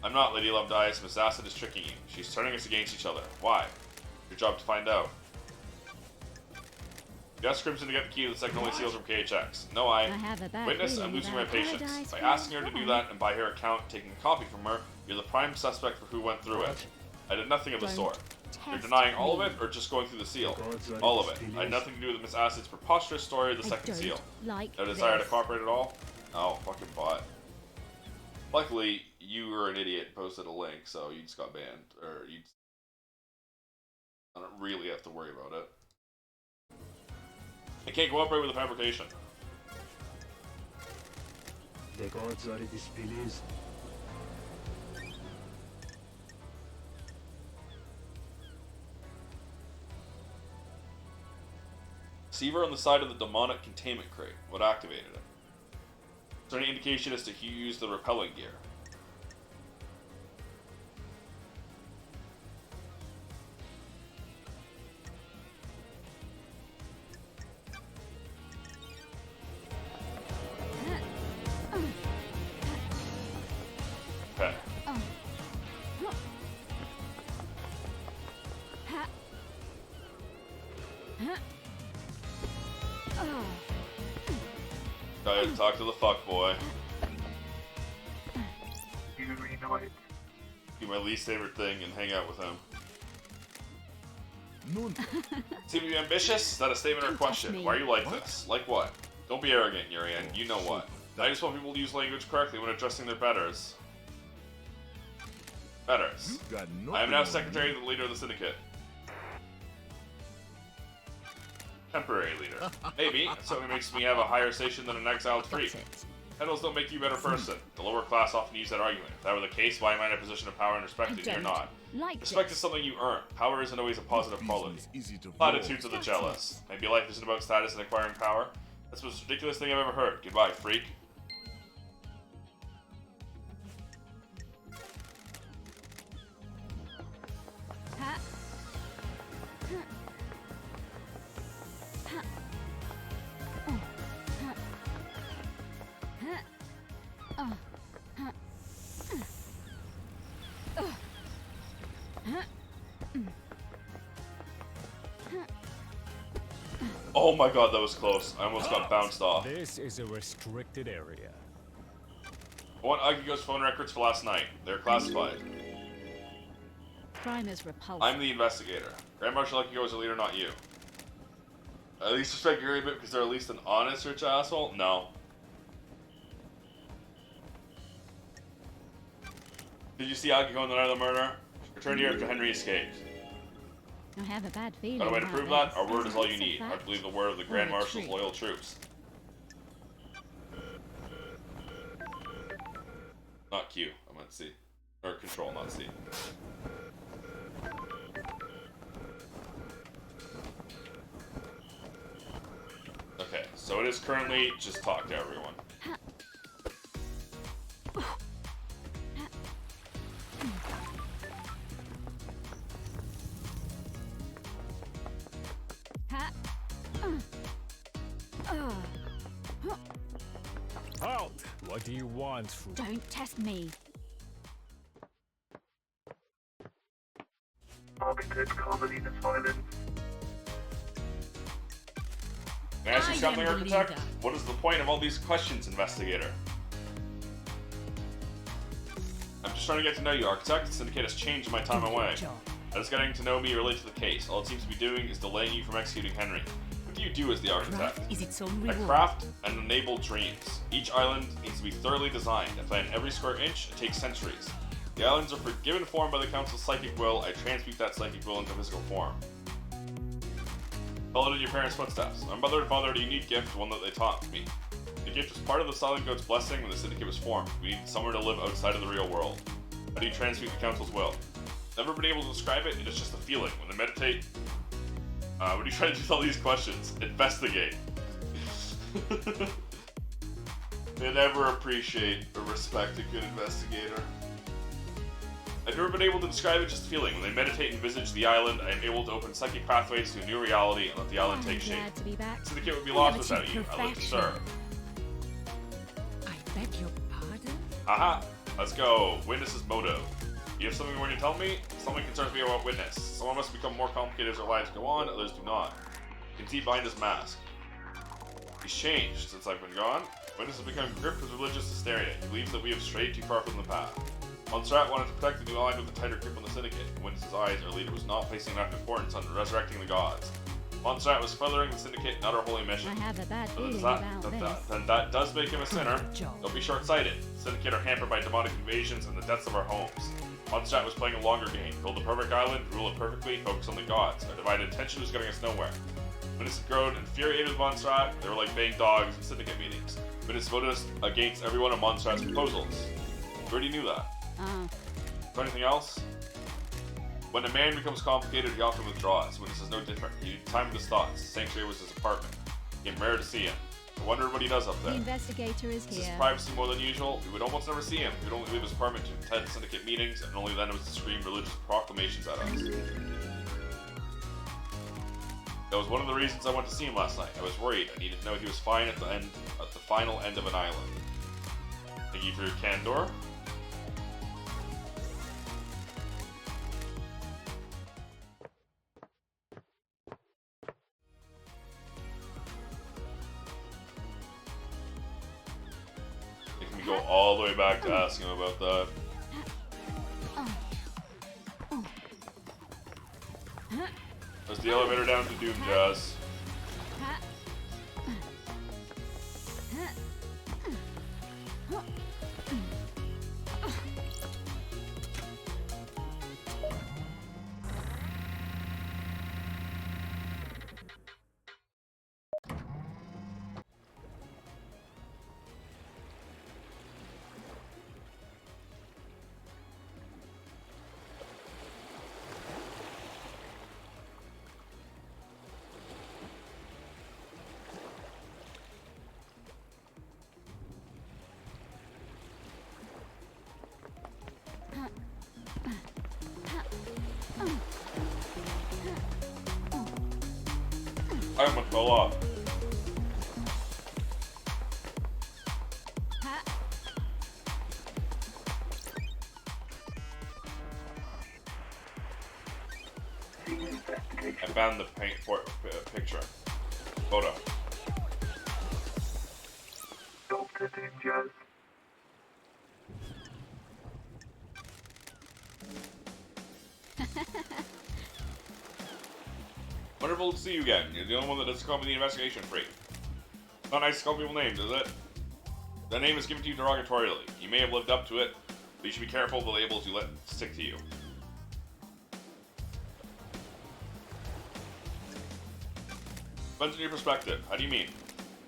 I'm not, Lady Love Dies. Miss Acid is tricking you. She's turning us against each other. Why? Your job to find out. You asked Crimson to get the key to the second only seals from KHX. No, I have a bad Witness, I'm feeling losing my about patience. Paradise By for asking her to do fun. that and by her account taking a copy from her, you're the prime suspect for who went through it. I did nothing of the Don't sort. You're test denying all of me. it or just going through the seal? All of it. I had nothing to do with Miss Acid's preposterous story of the I second don't seal. like No desire to this. cooperate at all? Oh, fucking bot. Luckily, you were an idiot and posted a link, so you just got banned. Or you I don't really have to worry about it. I can't cooperate with the fabrication. The gods are displeased. Receiver on the side of the demonic containment crate. What activated it? Is there any indication as to who used the repelling gear? Okay. Gotta talk to the fuckboy. You know it. Do my least favorite thing and hang out with him. Seem to be ambitious? Is that a statement or a Don't touch question? me. Why are you like this? Like what? Don't be arrogant, Urian. You know what. I just want people to use language correctly when addressing their betters. Betters. I am now secretary to the leader of the syndicate. Temporary leader. Maybe. It certainly makes me have a higher station than an exiled freak. That's it. Titles don't make you a better person. The lower class often use that argument. If that were the case, why am I in a position of power and respect and you're don't not? like Respect this. is something you earn. Power isn't always a positive quality. Platitudes of the jealous. Maybe life isn't about status and acquiring power. That's the most ridiculous thing I've ever heard. Goodbye, freak. Ha. Oh my god, that was close. I almost got bounced off. This is a restricted area. I want Akiko's phone records for last night. They're classified. Crime is repulsive. I'm the investigator. Grand Marshal Akiko is the leader, not you. At least respect Yuri a bit because they're at least an honest rich asshole? No. Did you see Akiko in the night of the murder? Return here after Henry escaped. I have a bad feeling. Got a way to about prove that? this. Our word is all you this a need. I fact believe the word of the or Grand a Marshal's treat? loyal troops. Not Q, I meant C. Or Control, not C. Okay, so it is currently just talk to everyone. Halt! What do you want from... Don't test me. Architect comedy and violence. Can I ask you I something, am the Architect? leader. What is the point of all these questions, Investigator? I'm just trying to get to know you, Architect. The Syndicate has changed in my time away. As getting to know me related to the case, all it seems to be doing is delaying you from executing Henry. What do you do as the Architect? Craft is its own I reward. craft and enable dreams. Each island needs to be thoroughly designed. I plan every square inch. It takes centuries. The islands are given form by the Council's psychic will. I transmute that psychic will into physical form. Followed in your parents' footsteps. My mother and father had a unique gift, one that they taught me. The gift was part of the Silent Goat's blessing when the Syndicate was formed. We needed somewhere to live outside of the real world. How do you transmute the Council's will? Never been able to describe it, it is just a feeling. When I meditate... what do you try to do with all these questions? Investigate. They never appreciate or respect a good investigator. I've never been able to describe it, just a feeling. When they meditate and visage the island, I am able to open psychic pathways to a new reality and let the island take shape. Glad to be back. The Syndicate would be I lost have without achieved you. I live to perfection. serve. I beg your pardon? Aha! Let's go. Witness's motive. You have something more to tell me? Something concerns me about Witness. Someone must become more complicated as their lives go on, others do not. You can see behind his mask. He's changed since I've been gone. Witness has become gripped with religious hysteria. He believes that we have strayed too far from the path. Montserrat wanted to protect the new line with a tighter grip on the Syndicate. In Witness's eyes, our leader was not placing enough importance on resurrecting the gods. Montserrat was furthering the Syndicate, not our holy mission. I have a bad Then feeling that, about this. then that does make him a sinner. Good job. Don't be short-sighted. The Syndicate are hampered by demonic invasions and the deaths of our homes. Montserrat was playing a longer game. Build a perfect island, rule it perfectly, focus on the gods. Our divided attention was getting us nowhere. Witness had grown infuriated with Montserrat. They were like baying dogs in Syndicate meetings. Witness voted us against every one of Montserrat's proposals. You already knew that. Is there anything else? When a man becomes complicated, he often withdraws. Witness is no different. He needed time with his thoughts. The sanctuary was his apartment. He came rare to see him. I wondered what he does up The there. investigator is Is his here. privacy more than usual? We would almost never see him. He would only leave his apartment to attend Syndicate meetings, and only then was to scream religious proclamations at us. That was one of the reasons I went to see him last night. I was worried. I needed to know he was fine at the final end of an island. Thank you for your candor. Making me go all the way back to ask him about that. There's the elevator down to Doom Jazz. I almost fell off. I found the picture. Photo. Dr. Doom Jazz. Wonderful wonderful to see you again. You're the only one that doesn't call me the investigation freak. It's not nice to call people names, is it? The name is given to you derogatorily. You may have lived up to it, but you should be careful of the labels you let stick to you. Depends on your perspective. How do you mean?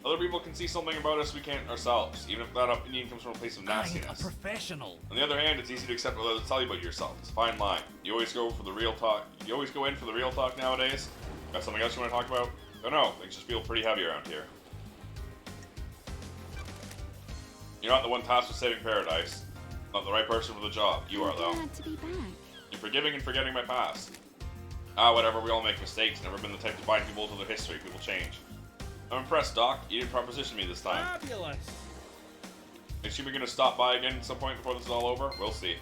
Other people can see something about us we can't ourselves, even if that opinion comes from a place of nastiness. I'm a professional. On the other hand, it's easy to accept what others tell you about yourself. It's a fine line. You always go for the real talk. You always go in for the real talk nowadays. Got something else you want to talk about? Don't know. Things just feel pretty heavy around here. You're not the one tasked with saving paradise. Not the right person for the job. You are, though. Glad to be back. You're forgiving and forgetting my past. Ah, whatever. We all make mistakes. Never been the type to bind people to their history. People change. I'm impressed, Doc. You didn't proposition me this time. Fabulous. Is Shima gonna stop by again at some point before this is all over? We'll see.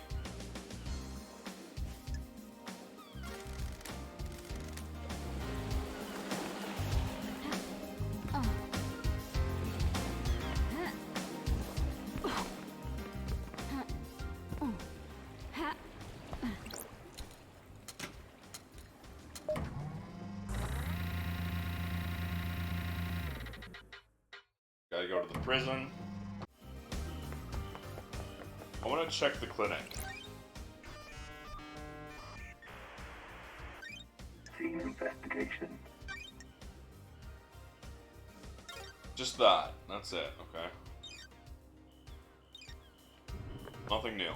Gotta go to the prison. I want to check the clinic. Scene investigation. Just that. That's it. Okay. Nothing new.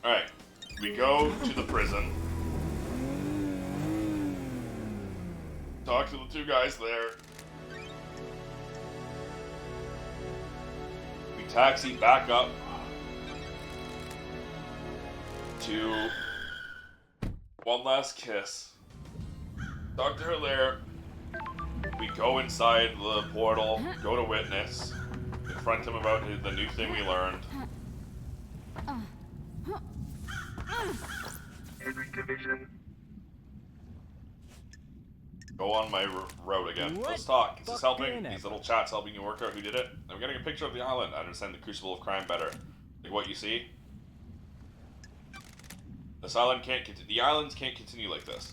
Alright. We go to the prison. Talk to the two guys there. We taxi back up to One Last Kiss. Talk to her there. We go inside the portal, go to Witness, confront him about the new thing we learned. Henry Division. Go on my road again. What? Let's talk. Is this helping? Fucking These little chats helping you work out who did it? I'm getting a picture of the island. I understand the crucible of crime better. Like what you see? This island can't continue. The islands can't continue like this.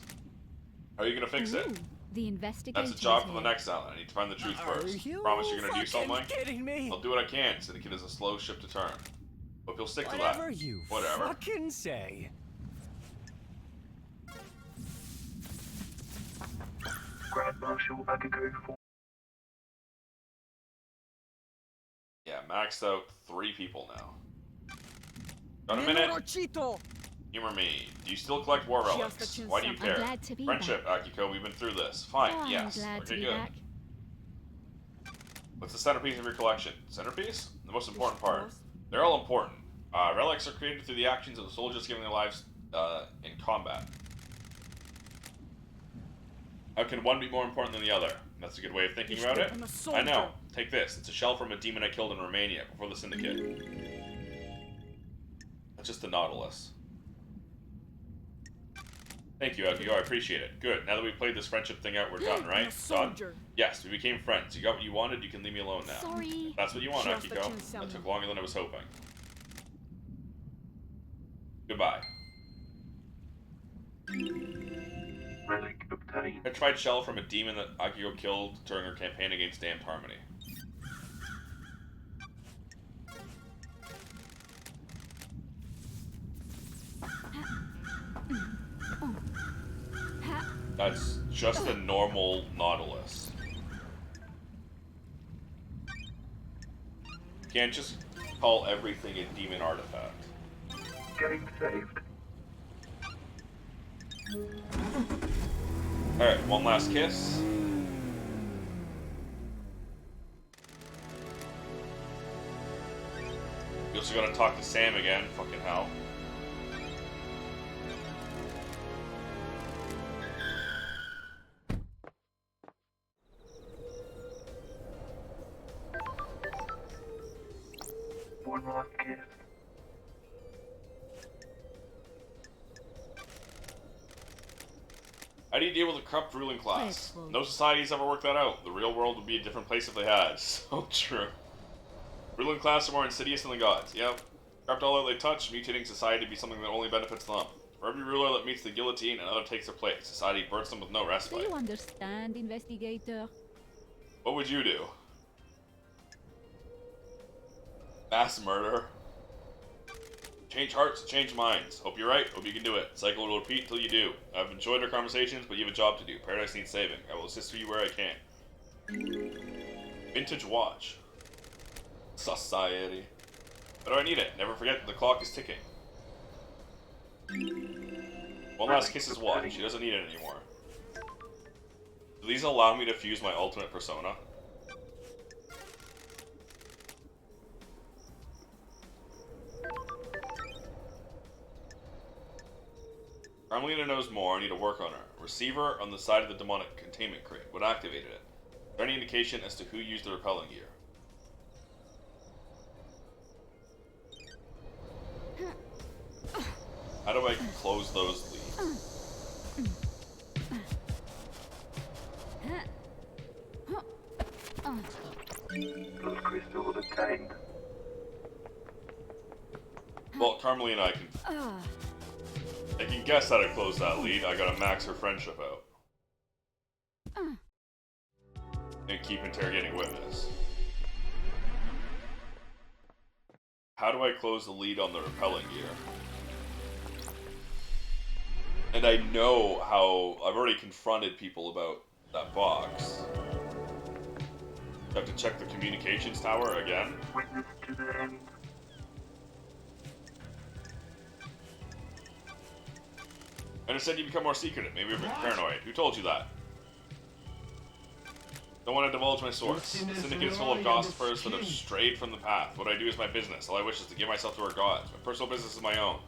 How are you gonna fix it? Ooh, the investigator. That's a job for the next island. I need to find the truth first. Promise you're gonna do something? Kidding me? I'll do what I can. Syndicate is a slow ship to turn. Hope you'll stick to Whatever that. you Whatever. fucking say. Grand Marshal Akiko for Yeah, maxed out 3 people now. Got a minute? Humor me. Do you still collect war relics? Why do you I'm care? glad to be Friendship, Akiko. We've been through this. Fine. Oh, yes. I'm glad to Okay, be good. back. What's the centerpiece of your collection? Centerpiece? The most important part. They're all important. Relics are created through the actions of the soldiers giving their lives in combat. How can one be more important than the other? That's a good way of thinking about it. I know. Take this. It's a shell from a demon I killed in Romania before the Syndicate. That's just the Nautilus. Thank you, Akiko. I appreciate it. Good. Now that we've played this friendship thing out, we're done, right? Done? Yes, we became friends. You got what you wanted, you can leave me alone now. Sorry. That's what you want, Akiko. That took longer than I was hoping. Goodbye. relic obtained. Petrified shell from a demon that Akiko killed during her campaign against Damned Harmony. That's just a normal Nautilus. You can't just call everything a demon artifact. Getting saved. Alright, one last kiss. You also gotta talk to Sam again, fucking hell. One last kiss. I How do you deal with a corrupt ruling class? Grateful. No society's ever worked that out. The real world would be a different place if they had. So true. Ruling class are more insidious than the gods. Yep. Corrupt all that they touch, mutating society to be something that only benefits them. For every ruler that meets the guillotine, another takes their place. Society burns them with no Do respite. you understand, investigator? What would you do? Mass murder? Change hearts, change minds. Hope you're right. Hope you can do it. Cycle will repeat until you do. I've enjoyed our conversations, but you have a job to do. Paradise needs saving. I will assist you where I can. Vintage watch. Society. But do I need it? Never forget that the clock is ticking. One last kiss his watch. She doesn't need it anymore. Do these allow me to fuse my ultimate persona? Carmelina knows more. I need to work on her. Receiver on the side of the demonic containment crate. What activated it? Is there any indication as to who used the repelling gear? How do I close those leads? Those crystals obtained. Well, Carmelina, I can guess how to close that lead. I gotta max her friendship out. And keep interrogating witness. How do I close the lead on the repelling gear? And I know how I've already confronted people about that box. I have to check the communications tower again. Witness to the end. I understand you become more secretive. Maybe you're a bit paranoid. Who told you that? Don't want to divulge my source. The syndicate is full of gossipers that have strayed from the path. What I do is my business. All I wish is to give myself to our gods. My personal business is my own.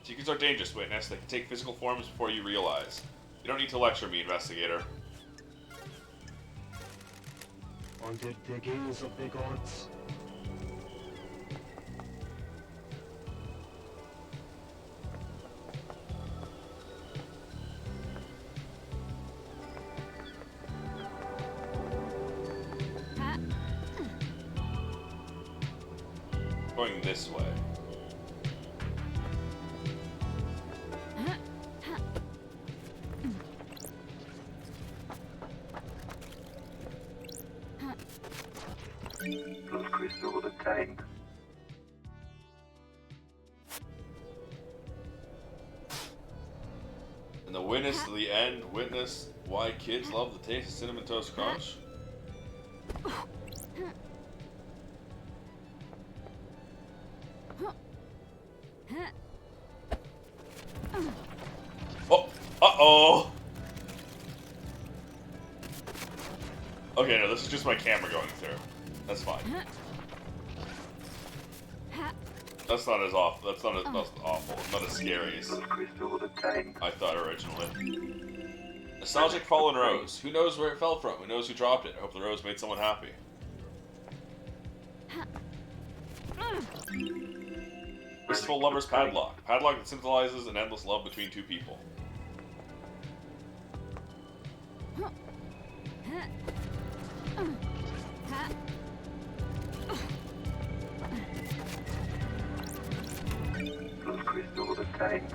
Secrets are dangerous, witness. They can take physical forms before you realize. You don't need to lecture me, investigator. Under the gaze of the gods. Going this way. Those crystals obtained. And the witness to the end, witness why kids love the taste of Cinnamon Toast Crunch. Oh, uh-oh. Okay, no, this is just my camera going through. That's fine. That's not as awful. That's not as awful. Not as scary as Those crystals obtained. I thought originally. Nostalgic fallen rose. Who knows where it fell from? Who knows who dropped it? I hope the rose made someone happy. Wistful lover's padlock. Padlock that symbolizes an endless love between two people. Those crystals obtained.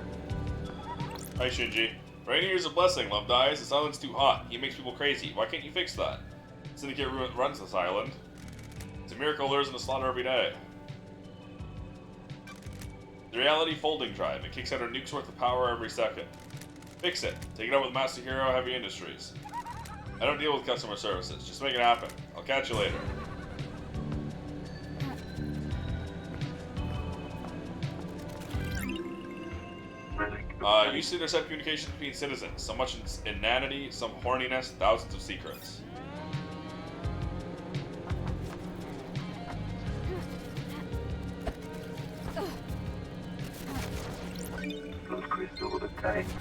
Hi, Shinji. Rainier is a blessing, love dies. This island's too hot. He makes people crazy. Why can't you fix that? Syndicate runs this island. It's a miracle lures into slaughter every day. The Reality Folding Drive. It kicks out a nuke's worth of power every second. Fix it. Take it out with Master Hero Heavy Industries. I don't deal with customer services. Just make it happen. I'll catch you later. Used to intercept communication between citizens. So much inanity, some horniness, thousands of secrets. Those crystals obtained.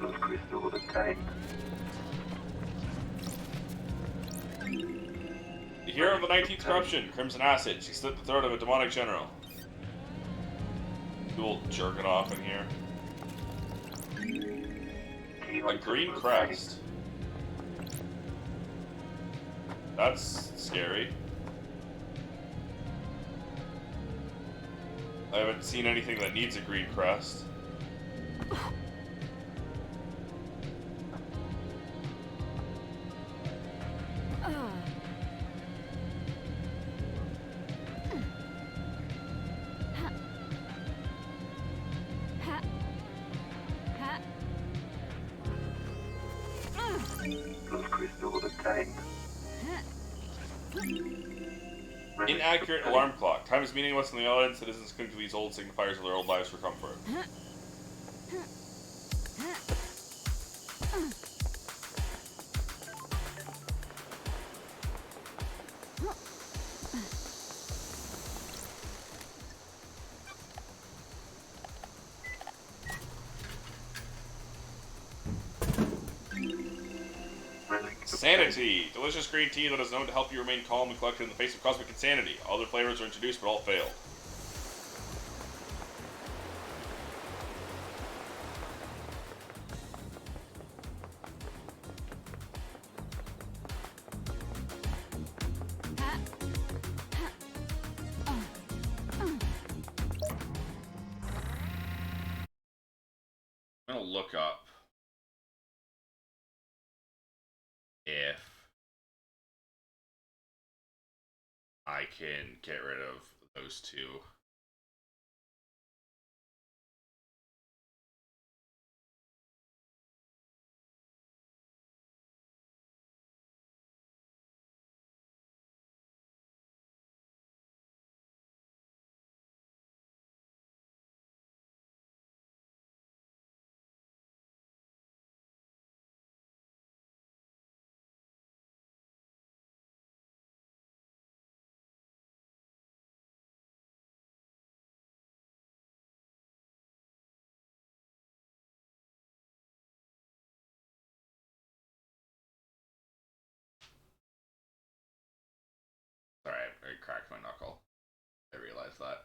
Those crystals obtained. The hero of the 19th corruption, Crimson Acid. She slit the throat of a demonic general. Cool jerking off in here. A green crest. That's scary. I haven't seen anything that needs a green crest. Plus crystal obtained. Inaccurate alarm clock. Time is meaningless in the island. Citizens cling to these old signifiers of their old lives for comfort. Sanity! Delicious green tea that is known to help you remain calm and collected in the face of cosmic insanity. Other flavors are introduced, but all failed. I'm gonna look up if I can get rid of those two. Sorry, I cracked my knuckle. I realized that.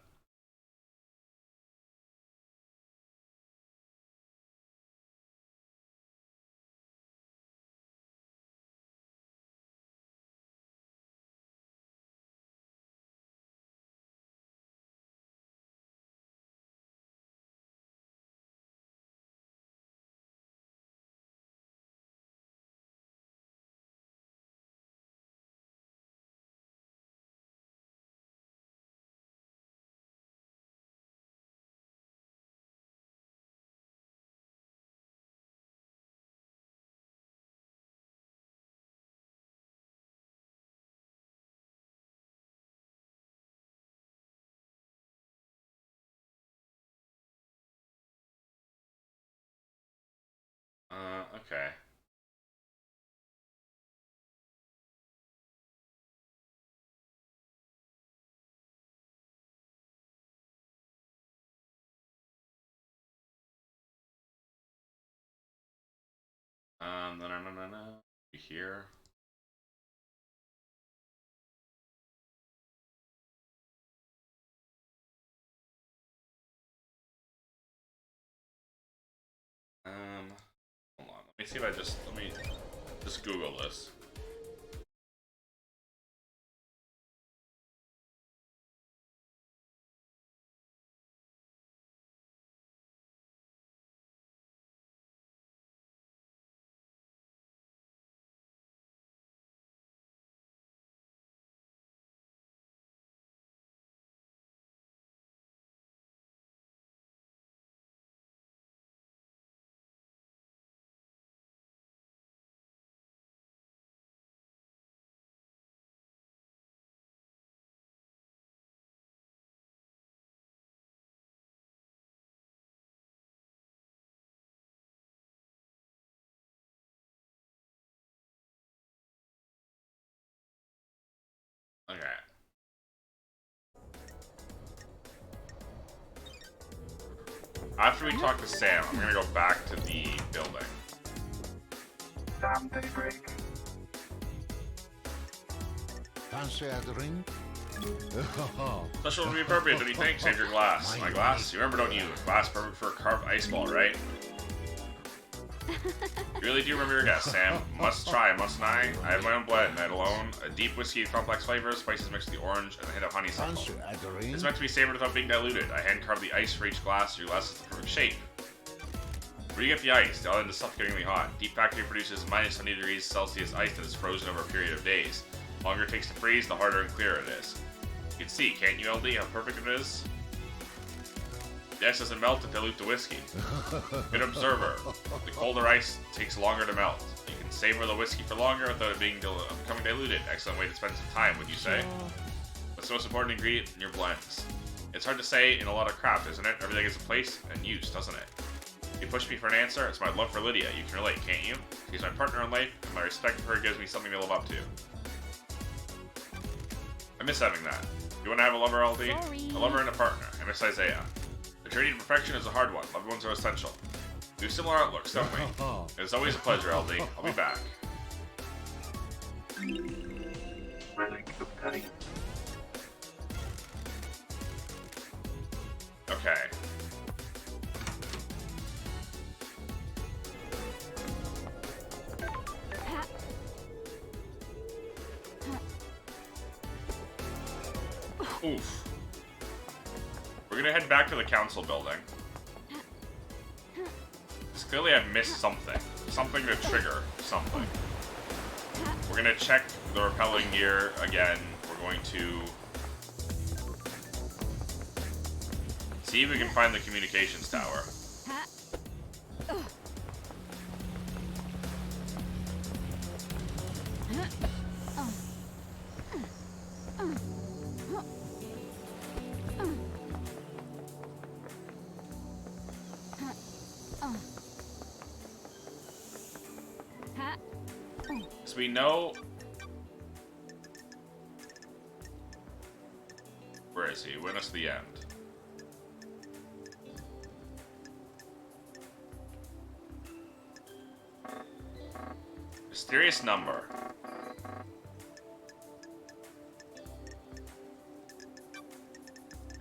Okay. No. Here. Hold on. Let me see if I just, let me just Google this. Okay. After we talk to Sam, I'm gonna go back to the building. Sam Daybreak. Fancy a drink? Special would be appropriate, don't you think? Save your glass. My glass? You remember, don't you? Glass perfect for a carved ice ball, right? You really do remember your guess, Sam. Must try, mustn't I? I have my own blend, night alone. A deep whiskey with complex flavors, spices mixed with the orange, and a hint of honeysuckle. Fancy a drink? It's meant to be savored without being diluted. I hand carved the ice for each glass. Your glass is the perfect shape. Where do you get the ice? The island is suffocatingly hot. Deep factory produces minus 70 degrees Celsius ice that is frozen over a period of days. The longer it takes to freeze, the harder and clearer it is. You can see, can't you, LD, how perfect it is? The ice doesn't melt and dilute the whiskey. Good observer. The colder ice takes longer to melt. You can savor the whiskey for longer without it being becoming diluted. Excellent way to spend some time, would you say? What's the most important ingredient in your blends? It's hard to say in a lot of craft, isn't it? Everything has a place and use, doesn't it? You push me for an answer, it's my love for Lydia. You can relate, can't you? She's my partner in life, and my respect for her gives me something to live up to. I miss having that. You want to have a lover, LD? Sorry. A lover and a partner. I miss Isaiah. The journey to perfection is a hard one. Loved ones are essential. We have similar outlooks, don't we? It's always a pleasure, LD. I'll be back. Really good day. Okay. Oof. We're gonna head back to the council building. Because clearly I've missed something. Something to trigger something. We're gonna check the repelling gear again. We're going to see if we can find the communications tower. So we know... Where is he? Witness the end. Mysterious number.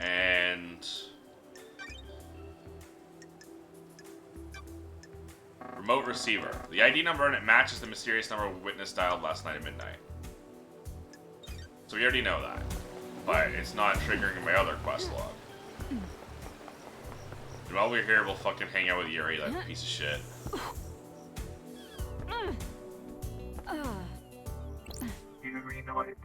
And... remote receiver. The ID number on it matches the mysterious number witness dialed last night at midnight. So we already know that. But it's not triggering my other quest log. And while we're here, we'll fucking hang out with Yuri, that piece of shit. Yuri Knight.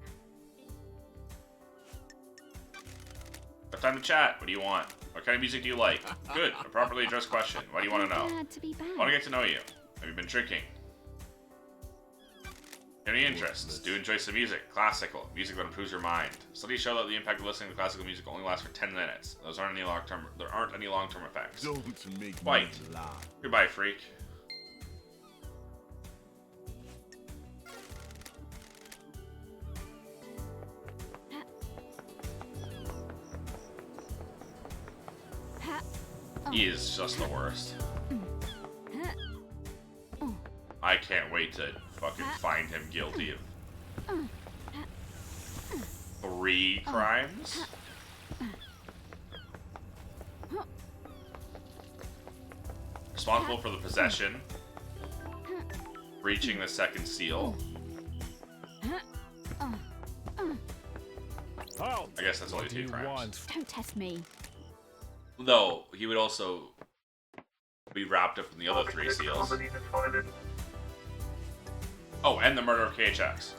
But time to chat. What do you want? What kind of music do you like? Good. A properly addressed question. What do you want to know? Glad to be back. I want to get to know you. Have you been drinking? Any interests? Do you enjoy some music? Classical. Music that improves your mind. Studies show that the impact of listening to classical music only lasts for 10 minutes. There aren't any long-term effects. White. Goodbye, freak. He is just the worst. I can't wait to fucking find him guilty of 3 crimes. Responsible for the possession, breaching the second seal. I guess that's only 2 crimes. Don't test me. Though, he would also be wrapped up in the other 3 seals. Oh, and the murder of KHX.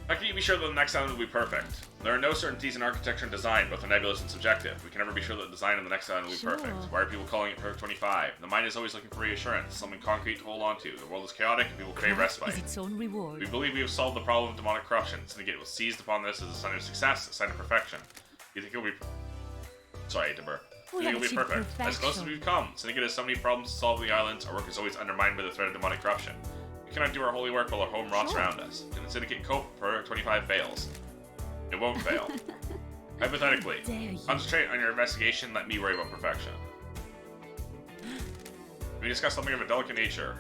How can you be sure that the next island will be perfect? There are no certainties in architecture and design, both are nebulous and subjective. We can never be sure that the design of the next island will be perfect. Why are people calling it Perfect 25? The mind is always looking for reassurance, something concrete to hold on to. The world is chaotic and people crave respite. Is its own reward. We believe we have solved the problem of demonic corruption. Syndicate was seized upon this as a sign of success, a sign of perfection. You think it will be... Sorry, Deber. You think it will be perfect. As close as we've come. Syndicate has so many problems to solve in the islands, our work is always undermined by the threat of demonic corruption. We cannot do our holy work while our home rots around us. Can the Syndicate cope if Perfect 25 fails? It won't fail. Hypothetically, concentrate on your investigation, let me worry about perfection. We discussed something of a delicate nature.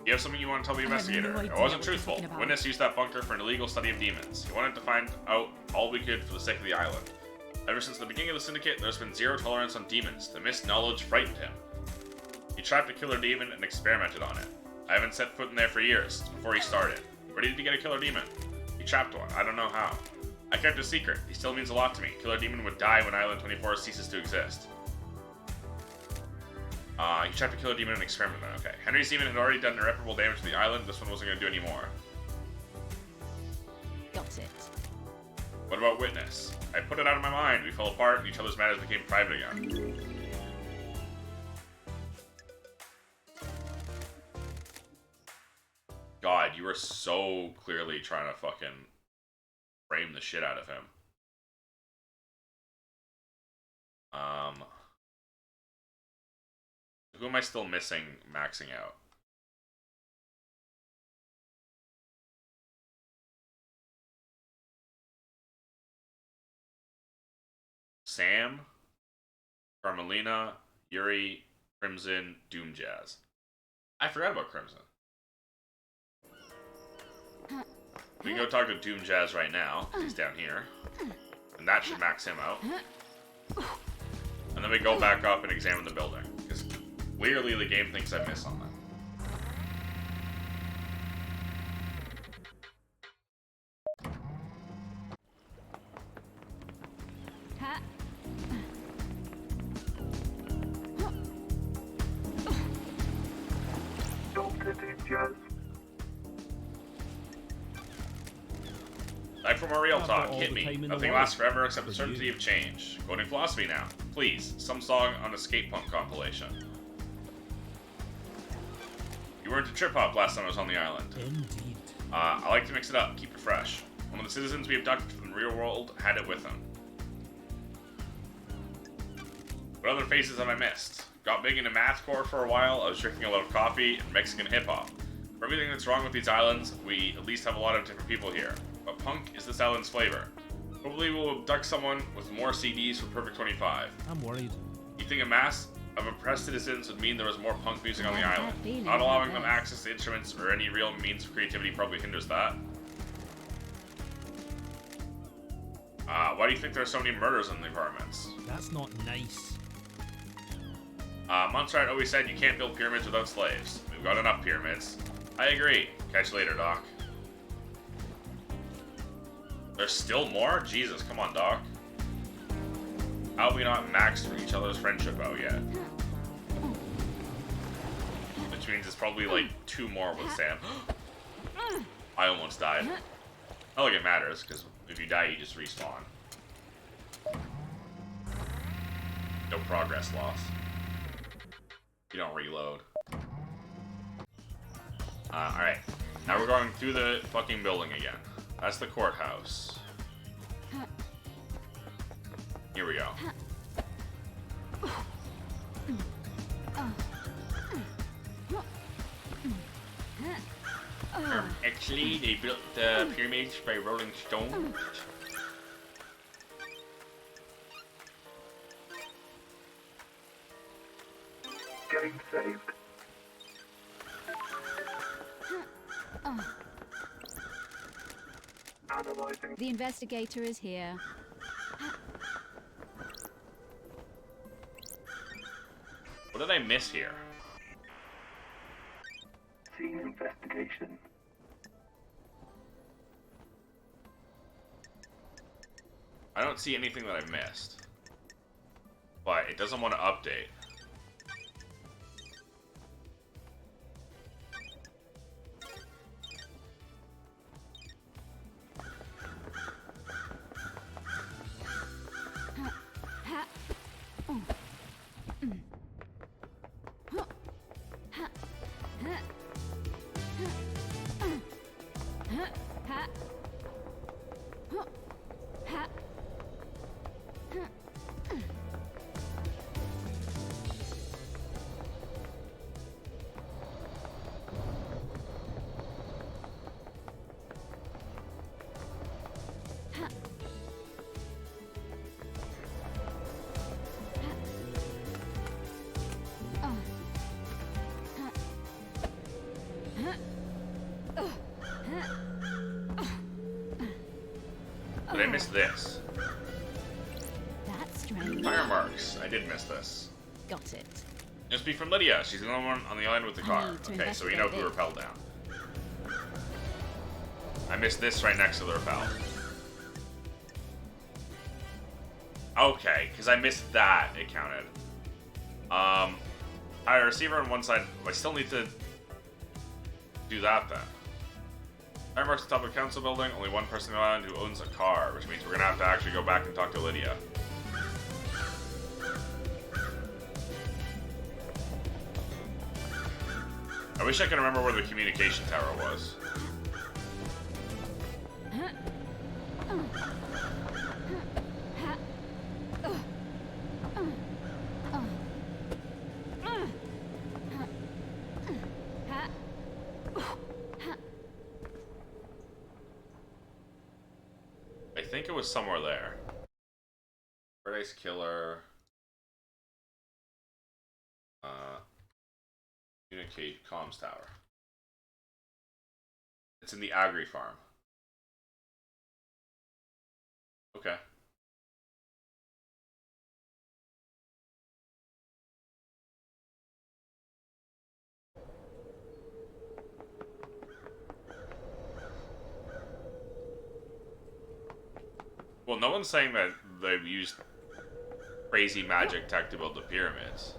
You have something you want to tell the investigator. I wasn't truthful. Witness used that bunker for an illegal study of demons. He wanted to find out all we could for the sake of the island. Ever since the beginning of the Syndicate, there's been zero tolerance on demons. The missed knowledge frightened him. He trapped a killer demon and experimented on it. I haven't set foot in there for years, before he started. Where did he get a killer demon? He trapped one. I don't know how. I kept a secret. He still means a lot to me. Killer demon would die when Island 24 ceases to exist. He trapped a killer demon and experimented on it. Okay. Henry's demon had already done irreparable damage to the island. This one wasn't going to do any more. Got it. What about Witness? I put it out of my mind. We fell apart and each other's matters became private again. God, you were so clearly trying to fucking frame the shit out of him. Who am I still missing maxing out? Sam, Carmelina, Yuri, Crimson, Doom Jazz. I forgot about Crimson. We can go talk to Doom Jazz right now. He's down here. And that should max him out. And then we go back up and examine the building. Because clearly the game thinks I missed something. Time for more real talk. Hit me. Nothing lasts forever except the certainty of change. Going in philosophy now. Please. Some song on a skate punk compilation. You weren't a trip hop last time I was on the island. Indeed. I like to mix it up. Keep it fresh. One of the citizens we abducted from the real world had it with him. What other faces have I missed? Got big into mathcore for a while. I was drinking a lot of coffee and Mexican hip hop. For everything that's wrong with these islands, we at least have a lot of different people here. But punk is this island's flavor. Hopefully we'll abduct someone with more CDs for Perfect 25. I'm worried. You think a mass of oppressed citizens would mean there was more punk music on the island? Not allowing them access to instruments or any real means of creativity probably hinders that. Why do you think there are so many murders in the apartments? That's not nice. Montserrat always said you can't build pyramids without slaves. We've got enough pyramids. I agree. Catch you later, Doc. There's still more? Jesus, come on, Doc. How have we not maxed for each other's friendship out yet? Which means it's probably like 2 more with Sam. I almost died. Not like it matters, because if you die, you just respawn. No progress loss. You don't reload. Alright. Now we're going through the fucking building again. That's the courthouse. Here we go. Actually, they built the pyramids by rolling stones. Getting saved. Analyzing. The investigator is here. What did I miss here? Scene investigation. I don't see anything that I missed. But it doesn't want to update. Did I miss this? That's strange. Tire marks. I did miss this. Got it. It must be from Lydia. She's the only one on the island with the car. need to Okay, so we know who investigate rappelled down. I missed this right next to the rappel. Okay, because I missed that, it counted. I have a receiver on one side. I still need to do that then. I marks the top of the council building. Only one person on the island who owns a car, which means we're gonna have to actually go back and talk to Lydia. I wish I could remember where the communication tower was. I think it was somewhere there. Paradise Killer. Communicate comms tower. It's in the Agri farm. Okay. Well, no one's saying that they've used crazy magic tech to build the pyramids.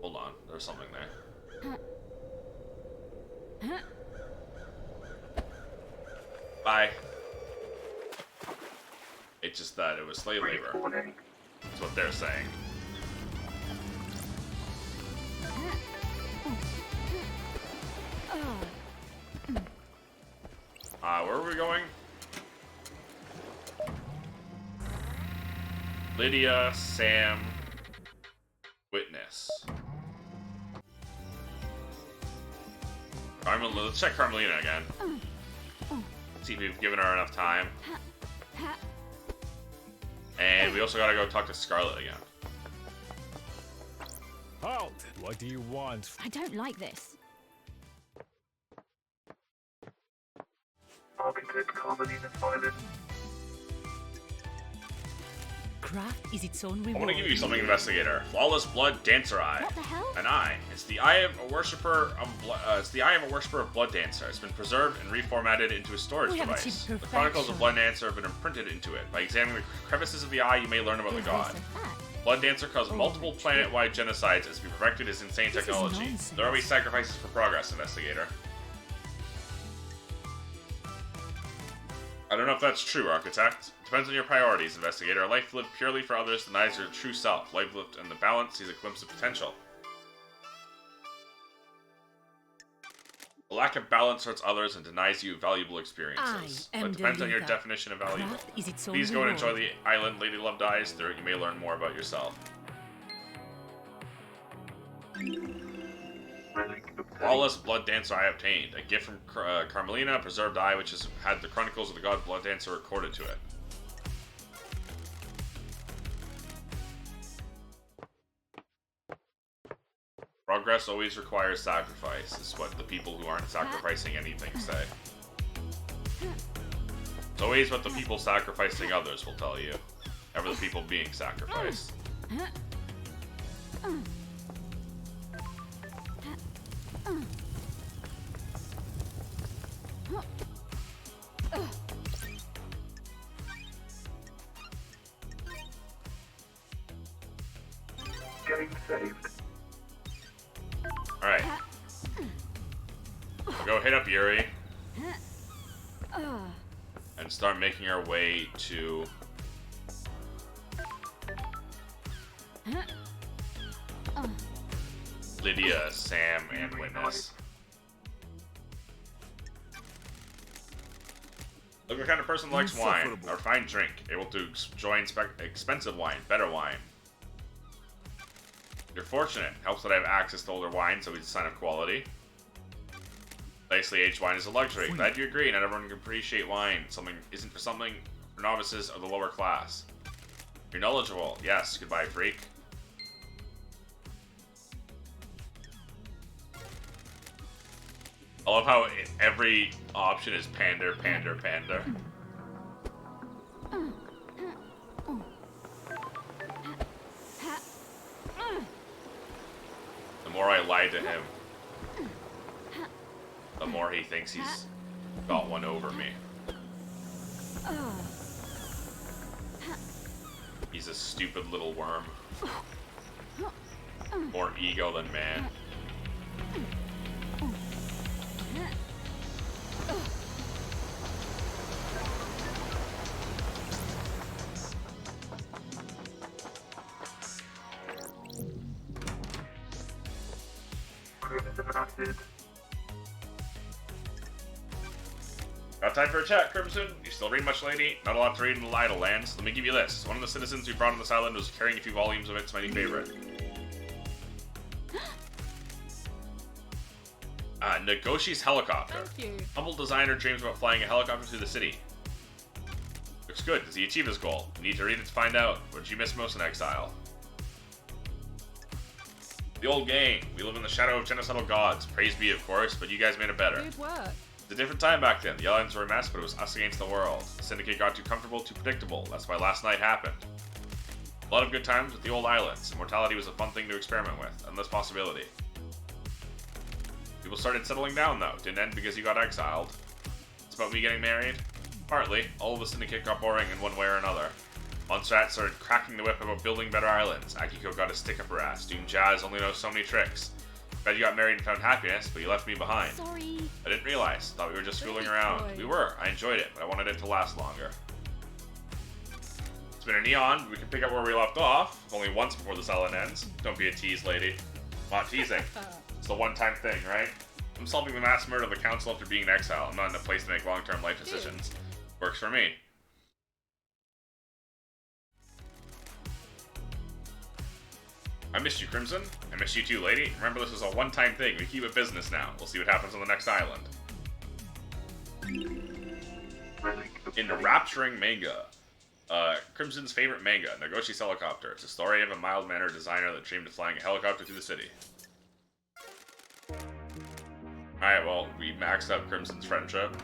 Hold on, there's something there. Bye. It's just that it was slave labor. That's what they're saying. Where are we going? Lydia, Sam, Witness. Let's check Carmelina again. See if we've given her enough time. And we also gotta go talk to Scarlet again. Halt! What do you want? I don't like this. Architect Carmelina Violet. Craft is its own I reward. want to give you something, Investigator. Flawless Blood Dancer Eye. What the hell? An eye. It's the eye of a worshipper of Blood Dancer. It's been preserved and reformatted into a storage We have device. achieved The chronicles of perfection. Blood Dancer have been imprinted into it. By examining the crevices of the eye, you may learn about the Is god. this a fact? Blood Dancer caused multiple planet-wide genocides as we perfected his insane This is technology. nonsense. There are always sacrifices for progress, Investigator. I don't know if that's true, Architect. Depends on your priorities, Investigator. A life lived purely for others denies your true self. Life lived in the balance sees a glimpse of potential. A lack of balance hurts others and denies you valuable experiences. I am But it depends on your Delita. definition of valuable. Craft is its own Please go and enjoy reward. the island Lady Love Dies. There you may learn more about yourself. Relic obtained. Flawless Blood Dancer Eye obtained. A gift from Carmelina, a preserved eye which has had the chronicles of the god Blood Dancer recorded to it. Progress always requires sacrifice, is what the people who aren't sacrificing anything say. It's always what the people sacrificing others will tell you. Never the people being sacrificed. Getting saved. Alright. We'll go hit up Yuri. And start making our way to... Lydia, Sam, and Witness. Look what kind of person likes wine. A refined drink. Able to enjoy expensive wine. Better wine. You're fortunate. Helps that I have access to older wine, so it's a sign of quality. Nicely aged wine is a luxury. Glad you agree. Not everyone can appreciate wine. Something isn't for something for novices of the lower class. You're knowledgeable. Yes. Goodbye, freak. I love how every option is pander, pander, pander. more I lie to him, the more he thinks he's got one over me. He's a stupid little worm. More ego than man. Got time for a chat, Crimson? You still read much, lady? Not a lot to read in the Lytle lands. Let me give you this. One of the citizens we brought on this island was carrying a few volumes of its mighty favorite. Nagoshi's helicopter. Thank you. Humble designer dreams about flying a helicopter through the city. Looks good. Does he achieve his goal? You need to read it to find out. What did you miss most in exile? The old gang. We live in the shadow of genocidal gods. Praise be, of course, but you guys made it better. Good work. It's a different time back then. The islands were a mess, but it was us against the world. The Syndicate got too comfortable, too predictable. That's why last night happened. A lot of good times with the old islands. Immortality was a fun thing to experiment with. Endless possibility. People started settling down, though. Didn't end because you got exiled. It's about me getting married? Partly. All of the Syndicate got boring in one way or another. Mondstadt started cracking the whip about building better islands. Akiko got a stick up her ass. Doom Jazz only knows so many tricks. Bet you got married and found happiness, but you left me behind. Sorry. I didn't realize. Thought we were just fooling Very around. coy. We were. I enjoyed it, but I wanted it to last longer. It's been a neon. We can pick up where we left off. Only once before this island ends. Don't be a tease, lady. Not teasing. It's a one-time thing, right? I'm solving the mass murder of the council after being in exile. I'm not in a place to make long-term life decisions. Works for me. I missed you, Crimson. I missed you too, lady. Remember, this is a one-time thing. We keep it business now. We'll see what happens on the next island. Enrapturing manga. Crimson's favorite manga, Nagoshi's Helicopter. It's a story of a mild-mannered designer that dreamed of flying a helicopter through the city. Alright, well, we maxed out Crimson's friendship.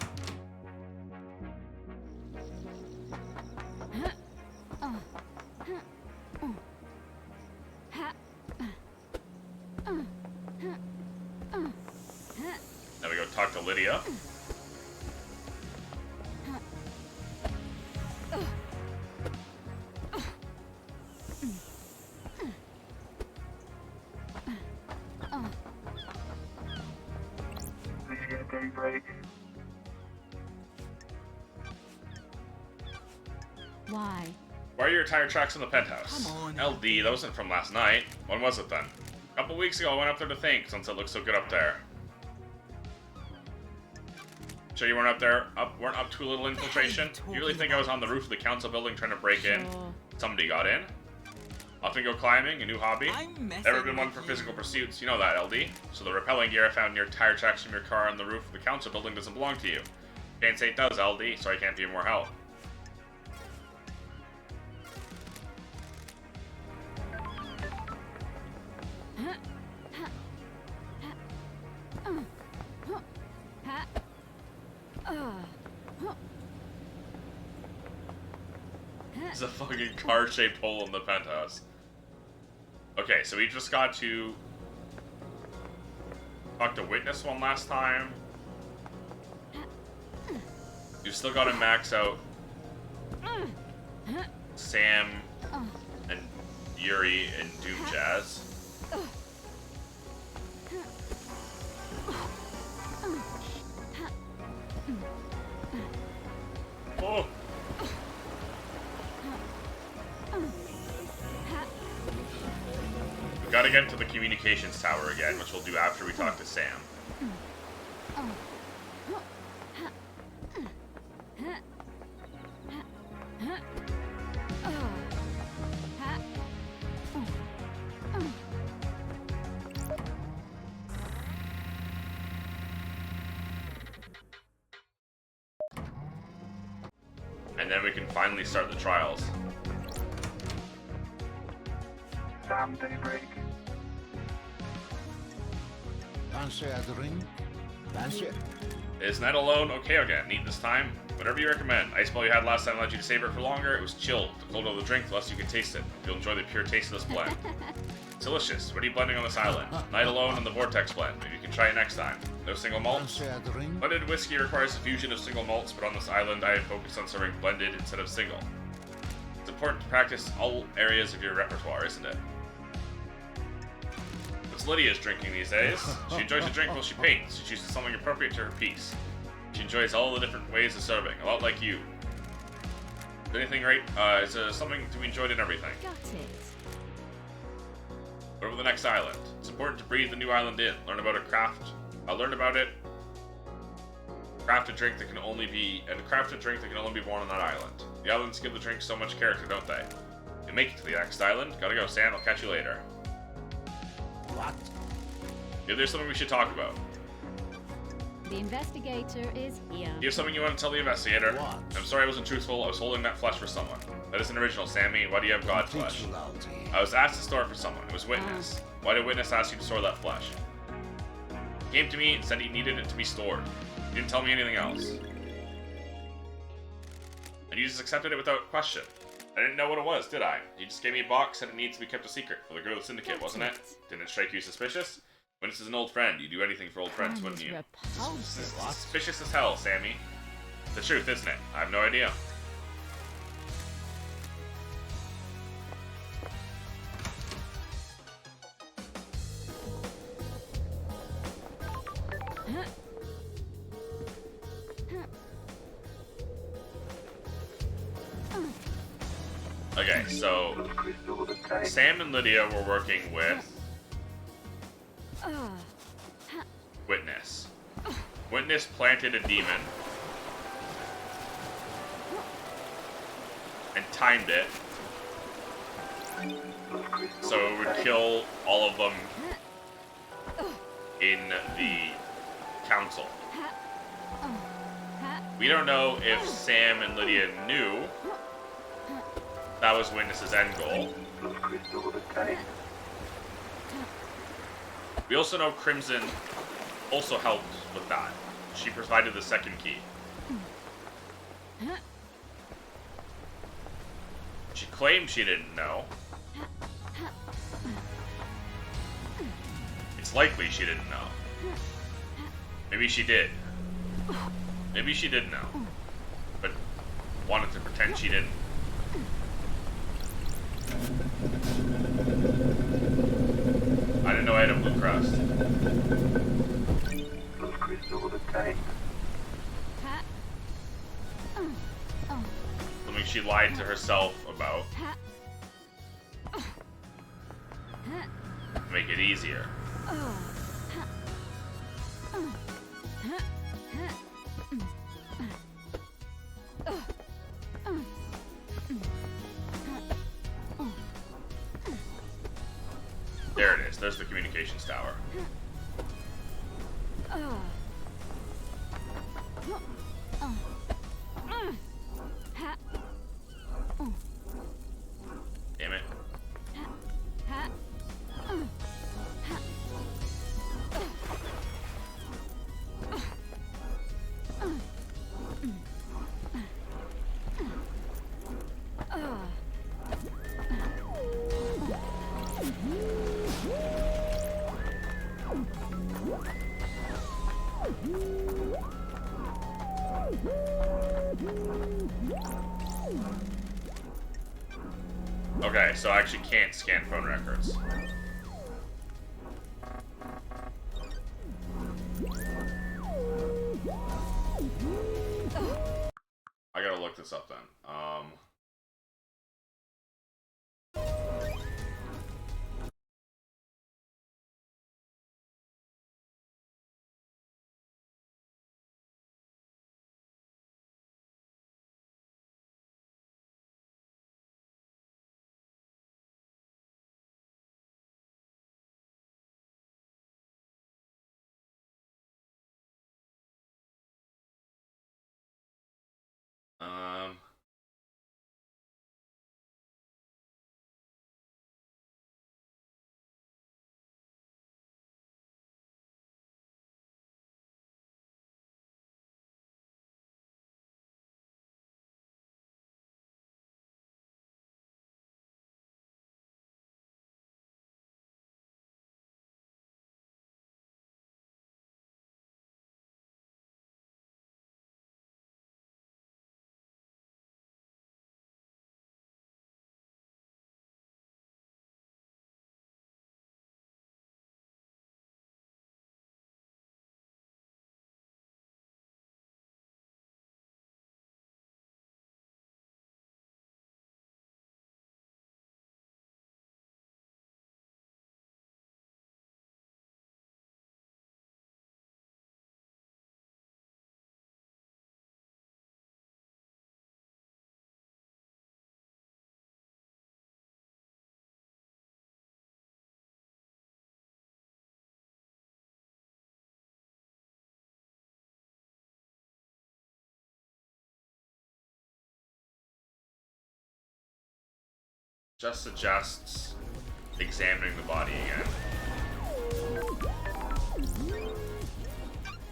Now we go talk to Lydia. Please get a daybreak. Why? Why are your tire tracks in the penthouse? Come on, LD, that wasn't from last night. When was it then? A couple weeks ago I went up there to think, since it looked so good up there. Sure you weren't up there, weren't up to a little infiltration? You really think I was on the roof of the council building trying to break in? Sure. Somebody got in? Often go climbing, a new hobby? I'm messing Never been one with for you. physical pursuits, you know that, LD. So the repelling gear I found near tire tracks from your car on the roof of the council building doesn't belong to you. Can't say it does, LD, so I can't be of more help. There's a fucking car-shaped hole in the penthouse. Okay, so we just got to talk to Witness one last time. You've still got to max out Sam and Yuri and Doom Jazz. Oh! We gotta get to the communications tower again, which we'll do after we talk to Sam. And then we can finally start the trials. Sam, daybreak. Fancy a drink? Fancy? Is Night Alone okay again? Neat this time? Whatever you recommend. Ice ball you had last time allowed you to savor it for longer. It was chilled. The colder the drink, the less you can taste it. You'll enjoy the pure taste of this blend. Delicious. What are you blending on this island? Night alone on the Vortex blend. Maybe you can try it next time. No single malts? Fancy a drink? Blended whiskey requires a fusion of single malts, but on this island I focus on serving blended instead of single. It's important to practice all areas of your repertoire, isn't it? What's Lydia's drinking these days? She enjoys a drink while she paints. She chooses something appropriate to her piece. She enjoys all the different ways of serving, a lot like you. Is anything right? Is something to be enjoyed in everything. Got it. What about the next island? It's important to breathe the new island in. Learn about a craft. Learn about it. Craft a drink that can only be born on that island. The islands give the drink so much character, don't they? You make it to the next island. Gotta go, Sam. I'll catch you later. What? If there's something we should talk about. The investigator is here. You have something you want to tell the investigator? What? I'm sorry I wasn't truthful. I was holding that flesh for someone. That isn't original, Sammy. Why do you have God flesh? I was asked to store it for someone. It was Witness. Why did Witness ask you to store that flesh? He came to me and said he needed it to be stored. He didn't tell me anything else. And you just accepted it without question. I didn't know what it was, did I? You just gave me a box, said it needs to be kept a secret for the Guerrilla Syndicate, wasn't it? Didn't it strike you suspicious? Witness is an old friend. You'd do anything for old friends, wouldn't you? Suspicious as hell, Sammy. The truth, isn't it? I have no idea. Okay, so Sam and Lydia were working with Witness. Witness planted a demon and timed it so it would kill all of them in the council. We don't know if Sam and Lydia knew that was Witness's end goal. We also know Crimson also helped with that. She provided the second key. She claimed she didn't know. It's likely she didn't know. Maybe she did. Maybe she did know. But wanted to pretend she didn't. I didn't know I had a blue crust. Something she lied to herself about. Make it easier. There it is. There's the communications tower. Damn it. Okay, so I actually can't scan phone records. I gotta look this up then. just suggests examining the body again.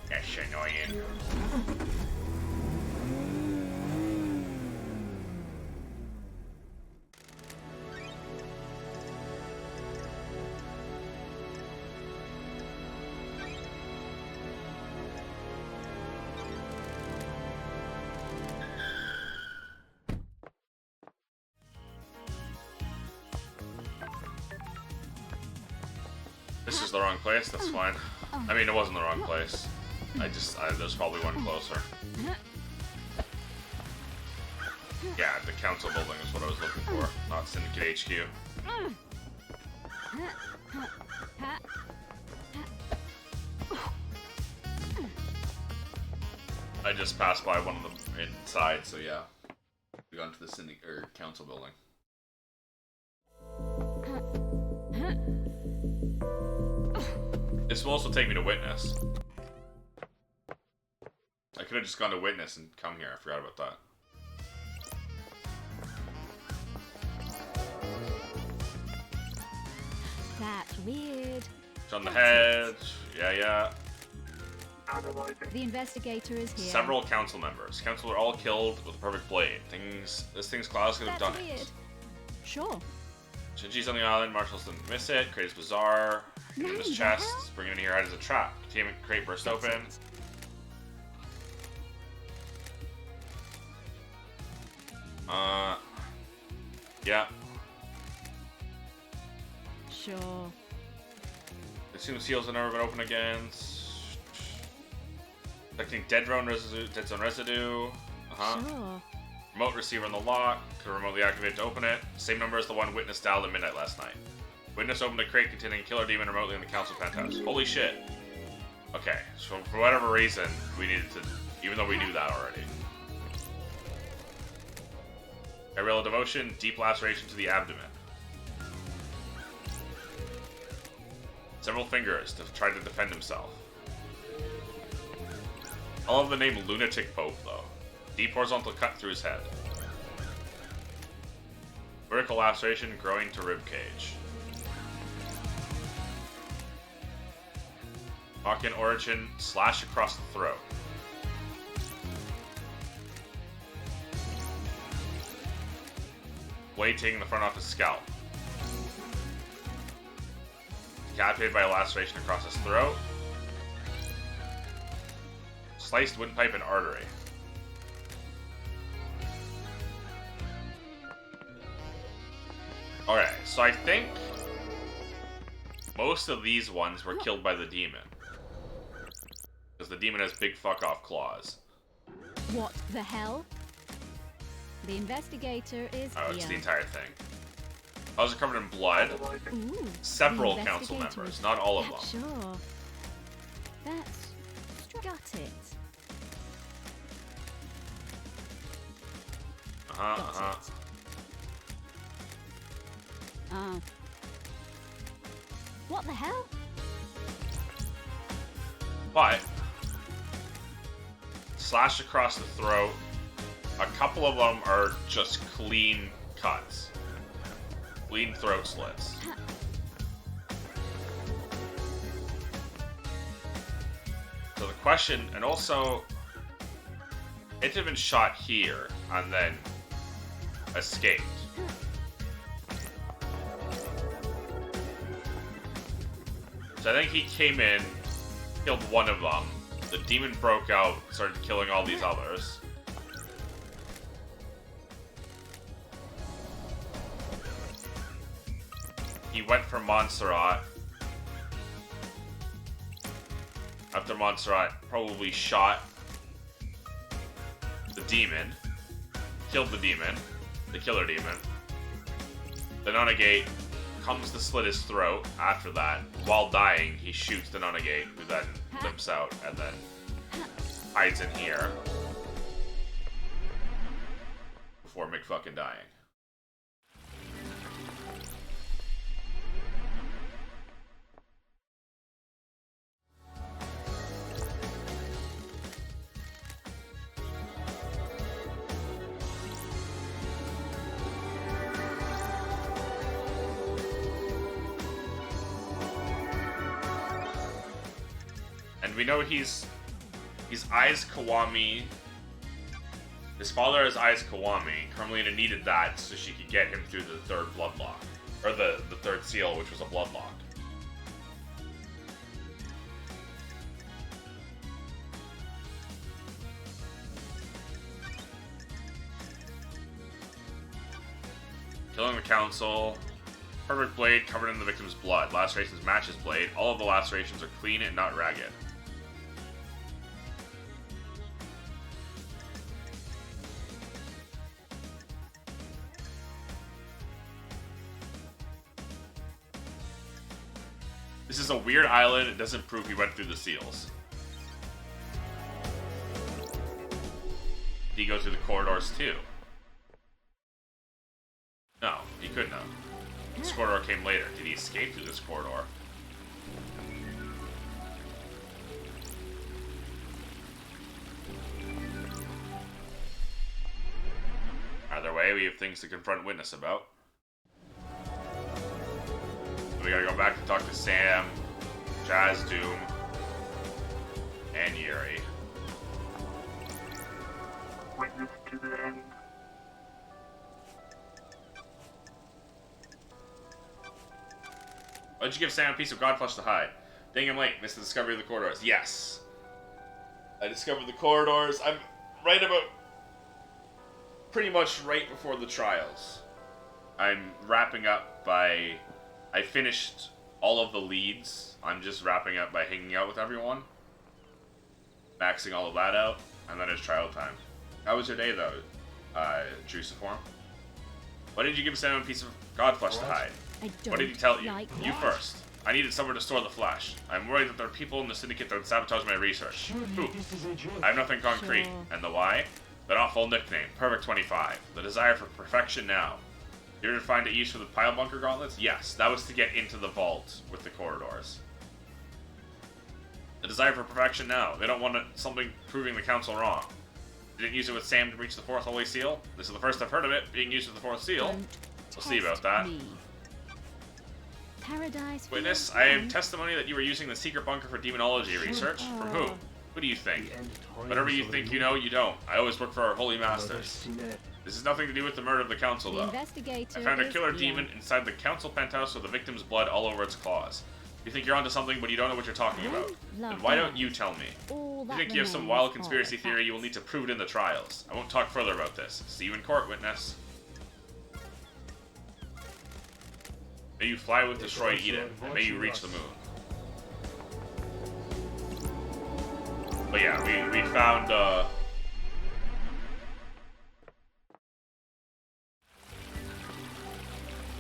That's annoying. This is the wrong place, that's fine. I mean, it wasn't the wrong place. There's probably one closer. Yeah, the council building is what I was looking for, not Syndicate HQ. I just passed by one of them inside, so yeah. We got into the council building. This will also take me to Witness. I could have just gone to Witness and come here. I forgot about that. That's weird. It's on the hedge. Yeah. The investigator is here. Several council members. Council are all killed with a perfect blade. This thing's Klaus could have done weird. it. Sure. Shinji's on the island. Marshals didn't miss it. Crate is bizarre. In this chest. Bring it in here. Hide as a trap. Containment crate burst open. Yeah. Sure. Assume seals have never been opened again. Detecting dead zone residue. Sure. Remote receiver in the lock. Could remotely activate to open it. Same number as the one Witness dialed at midnight last night. Witness opened a crate containing a killer demon remotely in the council penthouse. Holy shit. Okay, so for whatever reason, we needed to, even though we knew that already. Aerial devotion, deep laceration to the abdomen. Several fingers to try to defend himself. I love the name Lunatic Pope, though. Deep horizontal cut through his head. Vertical laceration growing to ribcage. Machian origin, slash across the throat. Blade taking the front off his scalp. Decapitated by a laceration across his throat. Sliced windpipe and artery. Okay, so I think most of these ones were killed by the demon. Because the demon has big fuck off claws. What the hell? The investigator is Oh, it's here. the entire thing. Claws are covered in blood. Ooh, Several the council investigator members, is- not all of That's them. Sure. That's... Got it. Got it. What the hell? But slash across the throat. A couple of them are just clean cuts. Clean throat slits. So the question, and also, it had been shot here and then escaped. So I think he came in, killed one of them. The demon broke out, started killing all these others. He went for Montserrat. After Montserrat probably shot the demon, killed the demon, the killer demon. The Nonagate comes to slit his throat after that. While dying, he shoots the Nonagate, who then limps out and then hides in here before McFucking dying. we know he's Eyes Kiwami. His father has Eyes Kiwami. Carmelita needed that so she could get him through the third bloodlock. Or the third seal, which was a bloodlock. Killing the council. Perfect blade covered in the victim's blood. Lacerations match his blade. All of the lacerations are clean and not ragged. This is a weird island. It doesn't prove he went through the seals. Did he go through the corridors too? No, he couldn't have. This corridor came later. Did he escape through this corridor? Either way, we have things to confront witness about. So we gotta go back to talk to Sam, Jazz Doom, and Yuri. Witness to the end. Why'd you give Sam a piece of Godflesh to hide? Dang him late. Missed the discovery of the corridors. Yes. I discovered the corridors. I'm right about... pretty much right before the trials. I'm wrapping up by... I finished all of the leads. I'm just wrapping up by hanging out with everyone. Maxing all of that out. And then it's trial time. How was your day, though, Drusiform? Why did you give Sam a piece of Godflesh to hide? What did he tell you? Like You what? first. I needed somewhere to store the flesh. I'm worried that there are people in the syndicate that would sabotage my research. Who? I have nothing concrete. Sure. And the why? That awful nickname, Perfect 25. The desire for perfection now. You ever find a use for the pile bunker gauntlets? Yes, that was to get into the vault with the corridors. The desire for perfection now. They don't want something proving the council wrong. Didn't use it with Sam to breach the fourth holy seal. This is the first I've heard of it being used with the fourth seal. We'll see about that. Me. Paradise. Witness, feels I have warm. testimony that you were using the secret bunker for demonology research. From who? Who do you think? Whatever you think you know, you don't. I always work for our holy masters. This has nothing to do with the murder of the council, The though. investigator I found a is killer here. demon inside the council penthouse with the victim's blood all over its claws. You think you're onto something, but you don't know what you're talking about. love Then why that. don't you tell me? All You that think you have some remains wild are conspiracy the theory, you will facts. need to prove it in the trials. I won't talk further about this. See you in court, witness. May you fly with destroyed Eden, and may you reach the moon. But yeah, we found,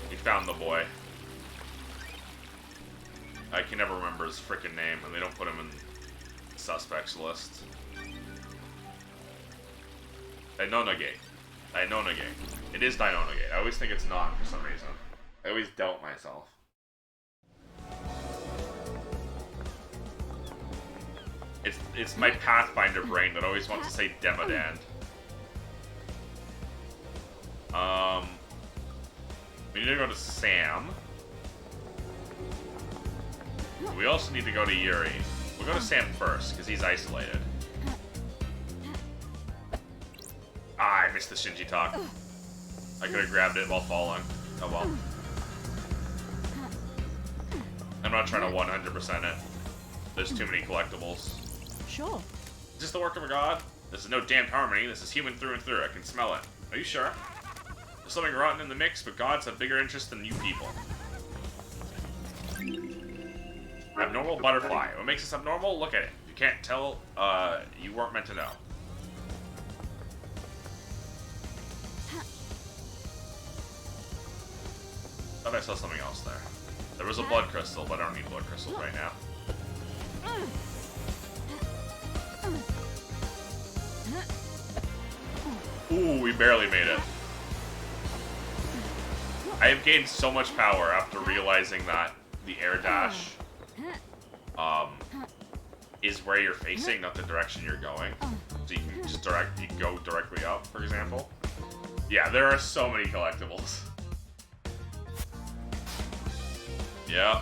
we found the boy. I can never remember his frickin' name, and they don't put him in the suspects list. Dainonage. Dainonage. It is Dainonage. I always think it's not for some reason. I always doubt myself. It's my Pathfinder brain that always wants to say Demodand. We need to go to Sam. We also need to go to Yuri. We'll go to Sam first, because he's isolated. Ah, I missed the Shinji talk. I could have grabbed it while falling. Oh well. I'm not trying to 100% it. There's too many collectibles. Sure. Is this the work of a god? This is no damned harmony. This is human through and through. I can smell it. Are you sure? There's something rotten in the mix, but gods have bigger interest than you people. Abnormal butterfly. What makes this abnormal? Look at it. You can't tell, you weren't meant to know. Thought I saw something else there. There was a blood crystal, but I don't need blood crystals right now. Ooh, we barely made it. I have gained so much power after realizing that the air dash is where you're facing, not the direction you're going. So you can just you can go directly up, for example. Yeah, there are so many collectibles. Yeah.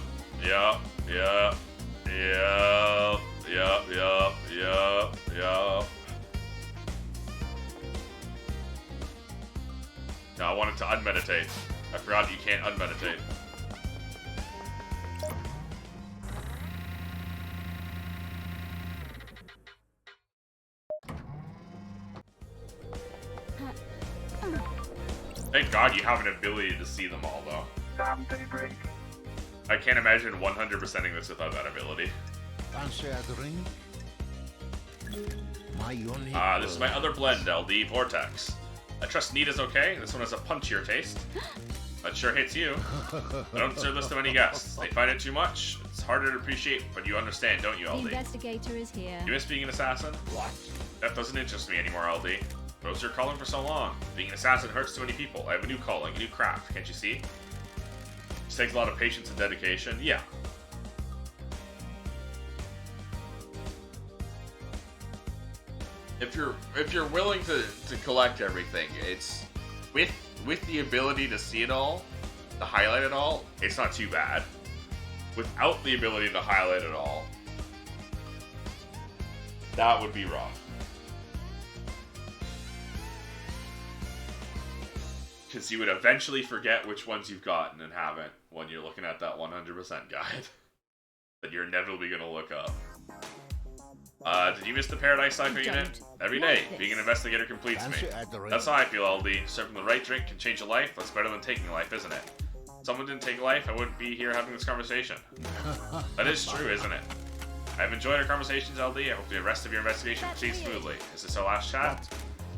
No, I wanted to unmeditate. I forgot you can't unmeditate. Thank God you have an ability to see them all, though. Daybreak. I can't imagine 100%ing this without that ability. Fancy a drink? My only This is my other blend, LD Vortex. I trust Nita's okay. This one has a punchier taste. That sure hits you. I don't serve this to any guests. They find it too much. It's harder to appreciate, but you understand, don't you, The LD? investigator is here. You miss being an assassin? What? That doesn't interest me anymore, LD. Rose your calling for so long. Being an assassin hurts too many people. I have a new calling, a new craft, can't you see? It takes a lot of patience and dedication. Yeah. If you're willing to collect everything, it's with the ability to see it all, to highlight it all, it's not too bad. Without the ability to highlight it all, that would be rough. Because you would eventually forget which ones you've gotten and haven't when you're looking at that 100% guide that you're inevitably going to look up. Did you miss the Paradise Cycle unit? Every day, being an investigator completes me. Fancy a drink? That's how I feel, LD. Serving the right drink can change a life. That's better than taking a life, isn't it? If someone didn't take a life, I wouldn't be here having this conversation. That is true, isn't it? I've enjoyed our conversations, LD. I hope the rest of your investigation proceeds smoothly. Is this our last chat?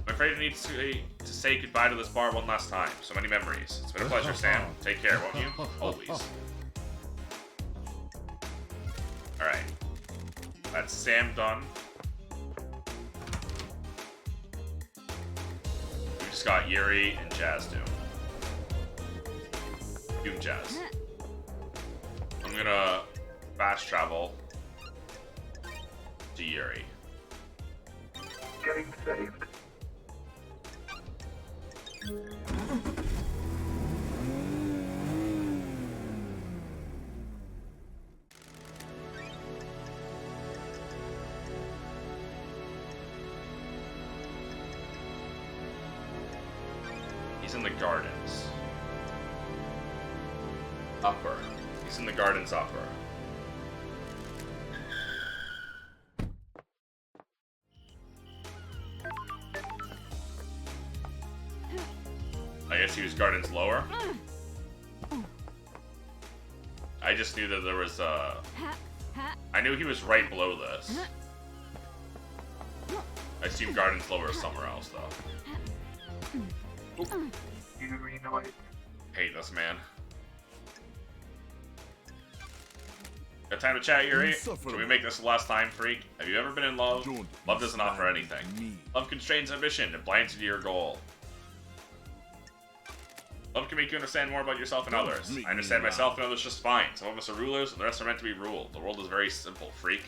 I'm afraid I need to say goodbye to this bar one last time. So many memories. It's been a pleasure, Sam. Take care, won't you? Always. Alright. That's Sam done. We just got Yuri and Jazz Doom. Doom Jazz. I'm gonna fast travel to Yuri. Getting saved. He's in the gardens. Upper. He's in the gardens upper. I guess he was gardens lower. I just knew that there was I knew he was right below this. I assume gardens lower is somewhere else though. You know it. Hate this man. Got time to chat, Yuri? Can we make this the last time, freak? Have you ever been in love? Love doesn't offer anything. Love constrains ambition and blinds you to your goal. Love can make you understand more about yourself and others. I understand myself and others just fine. Some of us are rulers, and the rest are meant to be ruled. The world is very simple, freak.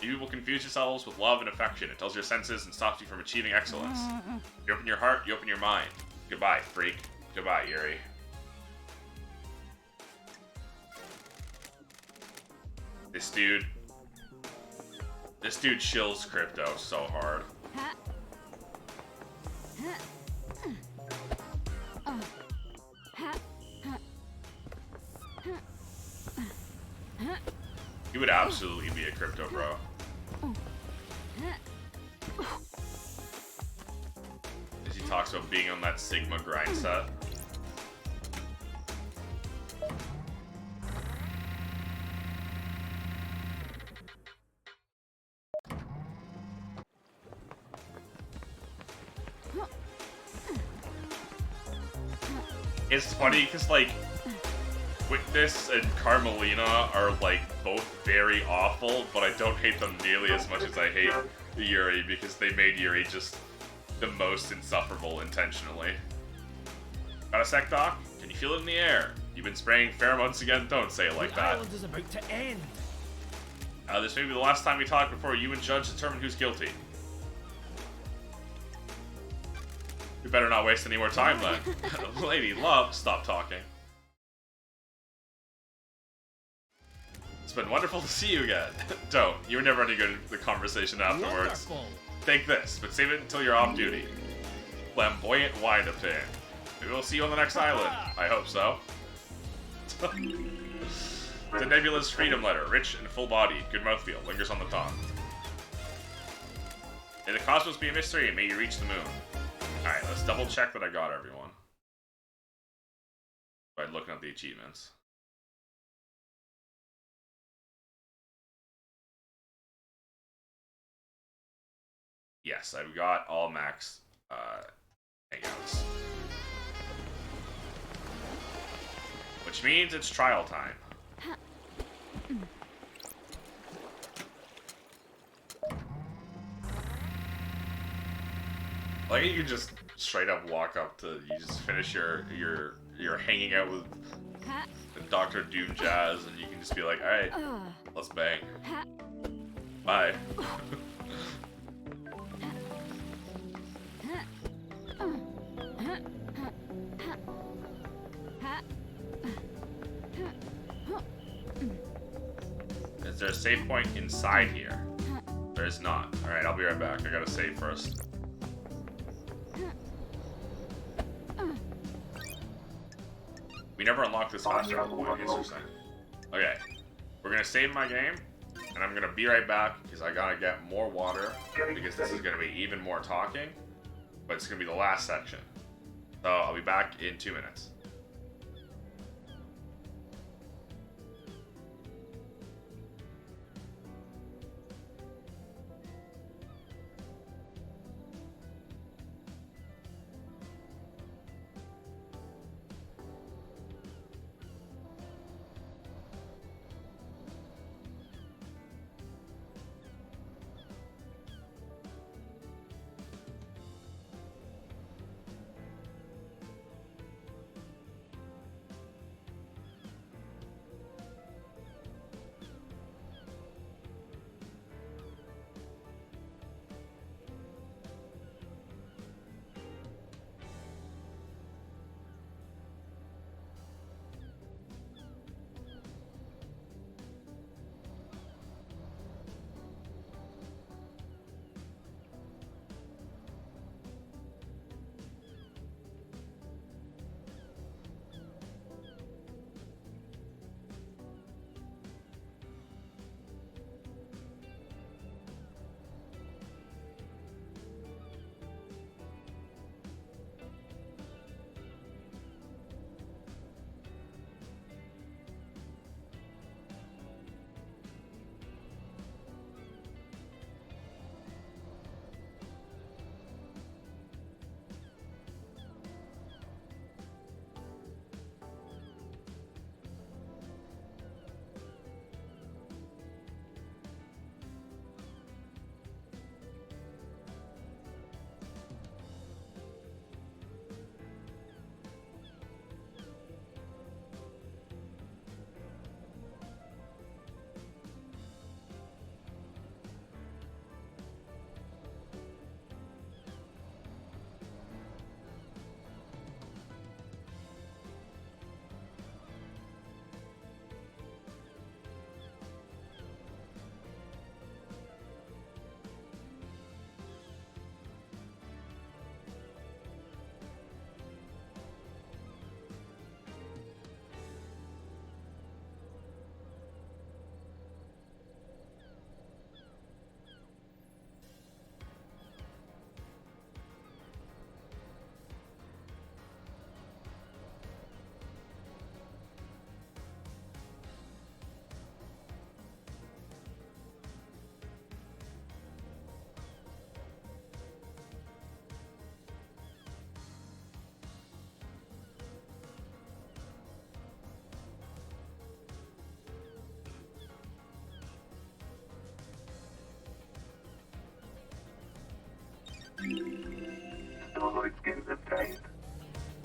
You people confuse yourselves with love and affection. It dulls your senses and stops you from achieving excellence. You open your heart, you open your mind. Goodbye, freak. Goodbye, Yuri. This dude chills crypto so hard. He would absolutely be a crypto bro. As he talks about being on that Sigma grind set. It's funny because, like, Witness and Carmelina are, like, both very awful, but I don't hate them nearly as much as I hate Yuri, because they made Yuri just the most insufferable intentionally. Got a sec, Doc? Can you feel it in the air? You've been spraying pheromones again? Don't say it like that. The island is about to end. This may be the last time we talk before you and Judge determine who's guilty. We better not waste any more time then. Lady Love, stop talking. It's been wonderful to see you again. Don't. You were never any good at the conversation afterwards. Wonderful. Take this, but save it until you're off duty. Flamboyant wind-up thing. Maybe we'll see you on the next island. I hope so. The Nebula's Freedom Letter. Rich and full-bodied. Good mouthfeel. Lingers on the tongue. May the cosmos be a mystery, and may you reach the moon. Alright, let's double-check that I got everyone. By looking at the achievements. Yes, I've got all max hangouts. Which means it's trial time. Like you can just straight up walk up to you just finish your hanging out with Dr. Doom Jazz and you can just be like, alright, let's bang. Bye. Is there a save point inside here? There is not. Alright, I'll be right back. I gotta save first. We never unlocked this fast travel point. Interesting. Okay. We're gonna save my game, and I'm gonna be right back because I gotta get more water because this is gonna be even more talking, but it's gonna be the last section. So I'll be back in 2 minutes.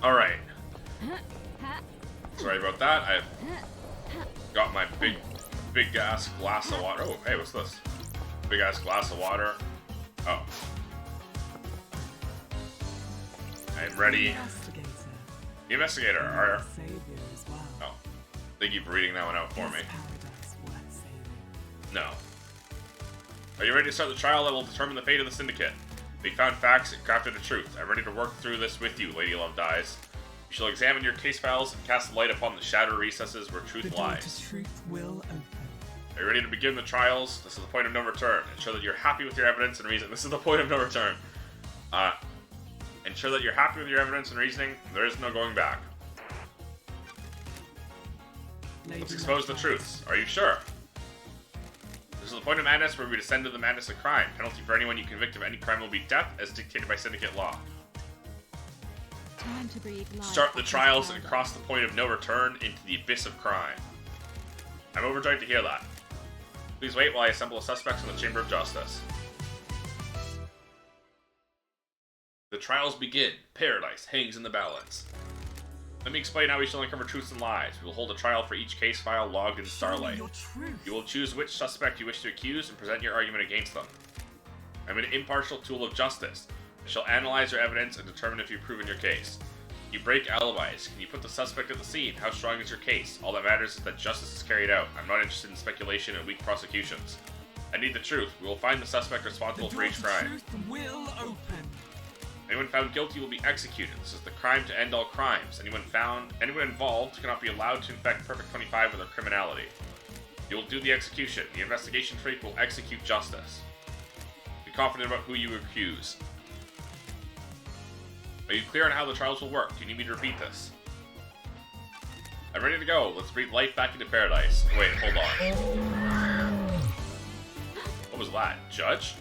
Alright. Sorry about that. I've got my big ass glass of water. Oh, hey, what's this? Big ass glass of water. Oh. I'm ready. The investigator. Oh. Thank you for reading that one out for me. no. Are you ready to start the trial that will determine the fate of the Syndicate? We found facts and crafted the truth. I'm ready to work through this with you, Lady Love Dies. You shall examine your case files and cast light upon the shadow recesses where truth The door lies. to truth will open. Are you ready to begin the trials? This is the point of no return. Ensure that you're happy with your evidence and reason. This is the point of no return. Ensure that you're happy with your evidence and reasoning. There is no going back. Let's expose the truths. Are you sure? This is the point of madness where we descend to the madness of crime. Penalty for anyone you convict of any crime will be death, as dictated by syndicate law. Time to breathe life. Start the trials and cross the point of no return into the abyss of crime. I'm overjoyed to hear that. Please wait while I assemble suspects in the Chamber of Justice. The trials begin. Paradise hangs in the balance. Let me explain how we shall uncover truths and lies. We will hold a trial for each case file logged in Starlight. You will choose which suspect you wish to accuse and present your argument against them. I'm an impartial tool of justice. I shall analyze your evidence and determine if you've proven your case. You break alibis. Can you put the suspect at the scene? How strong is your case? All that matters is that justice is carried out. I'm not interested in speculation and weak prosecutions. I need the truth. We will find the suspect responsible for each crime. The truth will open. Anyone found guilty will be executed. This is the crime to end all crimes. Anyone involved cannot be allowed to infect Perfect 25 with their criminality. You will do the execution. The investigation freak will execute justice. Be confident about who you accuse. Are you clear on how the trials will work? Do you need me to repeat this? I'm ready to go. Let's breathe life back into paradise. Wait, hold on. What was that? Judge?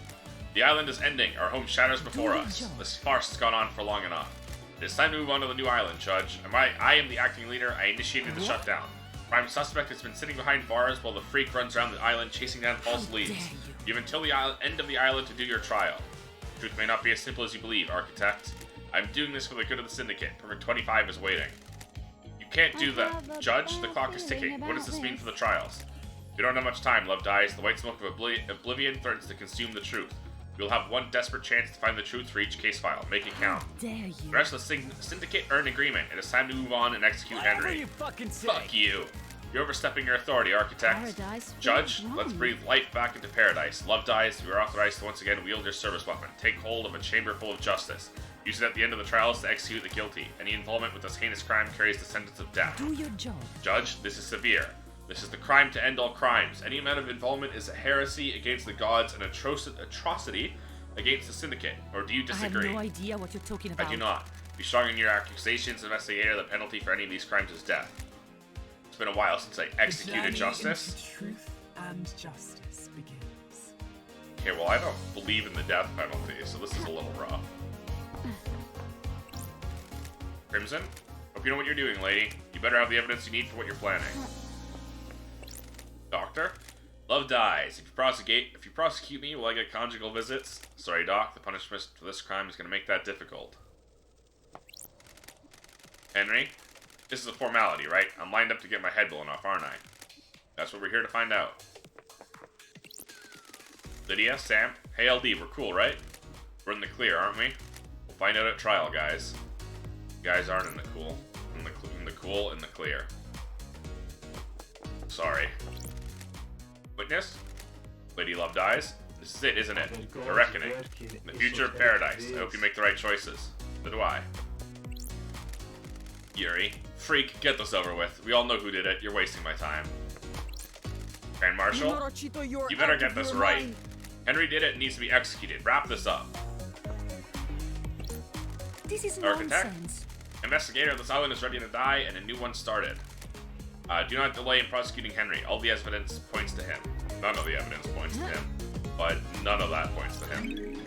The island is ending. Our home shatters before us. This farce has gone on for long enough. It is time to move on to the new island, Judge. I am the acting leader. I initiated the shutdown. Prime suspect has been sitting behind bars while the freak runs around the island chasing down false leads. You have until the end of the island to do your trial. Truth may not be as simple as you believe, Architect. I'm doing this for the good of the Syndicate. Perfect 25 is waiting. You can't do that. Judge, the clock is ticking. What does this mean for the trials? We don't have much time, Love Dies. The white smoke of oblivion threatens to consume the truth. You'll have one desperate chance to find the truth for each case file. Make it count. Dare you? The rest of the Syndicate are in agreement. It is time to move on and execute Henry. You fucking say. Fuck you. You're overstepping your authority, Architect. Paradise Judge, feels let's wrong. breathe life back into paradise. Love Dies. You are authorized to once again wield your service weapon. Take hold of a chamber full of justice. Use it at the end of the trials to execute the guilty. Any involvement with this heinous crime carries the sentence of death. Do your job. Judge, this is severe. This is the crime to end all crimes. Any amount of involvement is a heresy against the gods and atrocity against the Syndicate. Or do you I have disagree? no idea what you're talking I about. do not. Be strong in your accusations, investigator. The penalty for any of these crimes is death. It's been a while since I The executed journey justice. into truth and justice begins. Okay, well, I don't believe in the death penalty, so this is a little rough. Crimson? Hope you know what you're doing, lady. You better have the evidence you need for what you're planning. Doctor? Love Dies. If you prosecute me, will I get conjugal visits? Sorry, Doc. The punishment for this crime is going to make that difficult. Henry? This is a formality, right? I'm lined up to get my head blown off, aren't I? That's what we're here to find out. Lydia? Sam? Hey, LD, we're cool, right? We're in the clear, aren't we? We'll find out at trial, guys. You guys aren't in the cool. In the clear. Sorry. Witness? Lady Love Dies? This is it, isn't it? The reckoning. The future of paradise. I hope you make the right choices. So do I. Yuri. Freak, get this over with. We all know who did it. You're wasting my time. Grand Marshal? You better get this right. Henry did it and needs to be executed. Wrap this up. This is Architect? nonsense. Investigator, this island is ready to die and a new one started. Do not delay in prosecuting Henry. All the evidence points to him. None of the evidence points to him. But none of that points to him.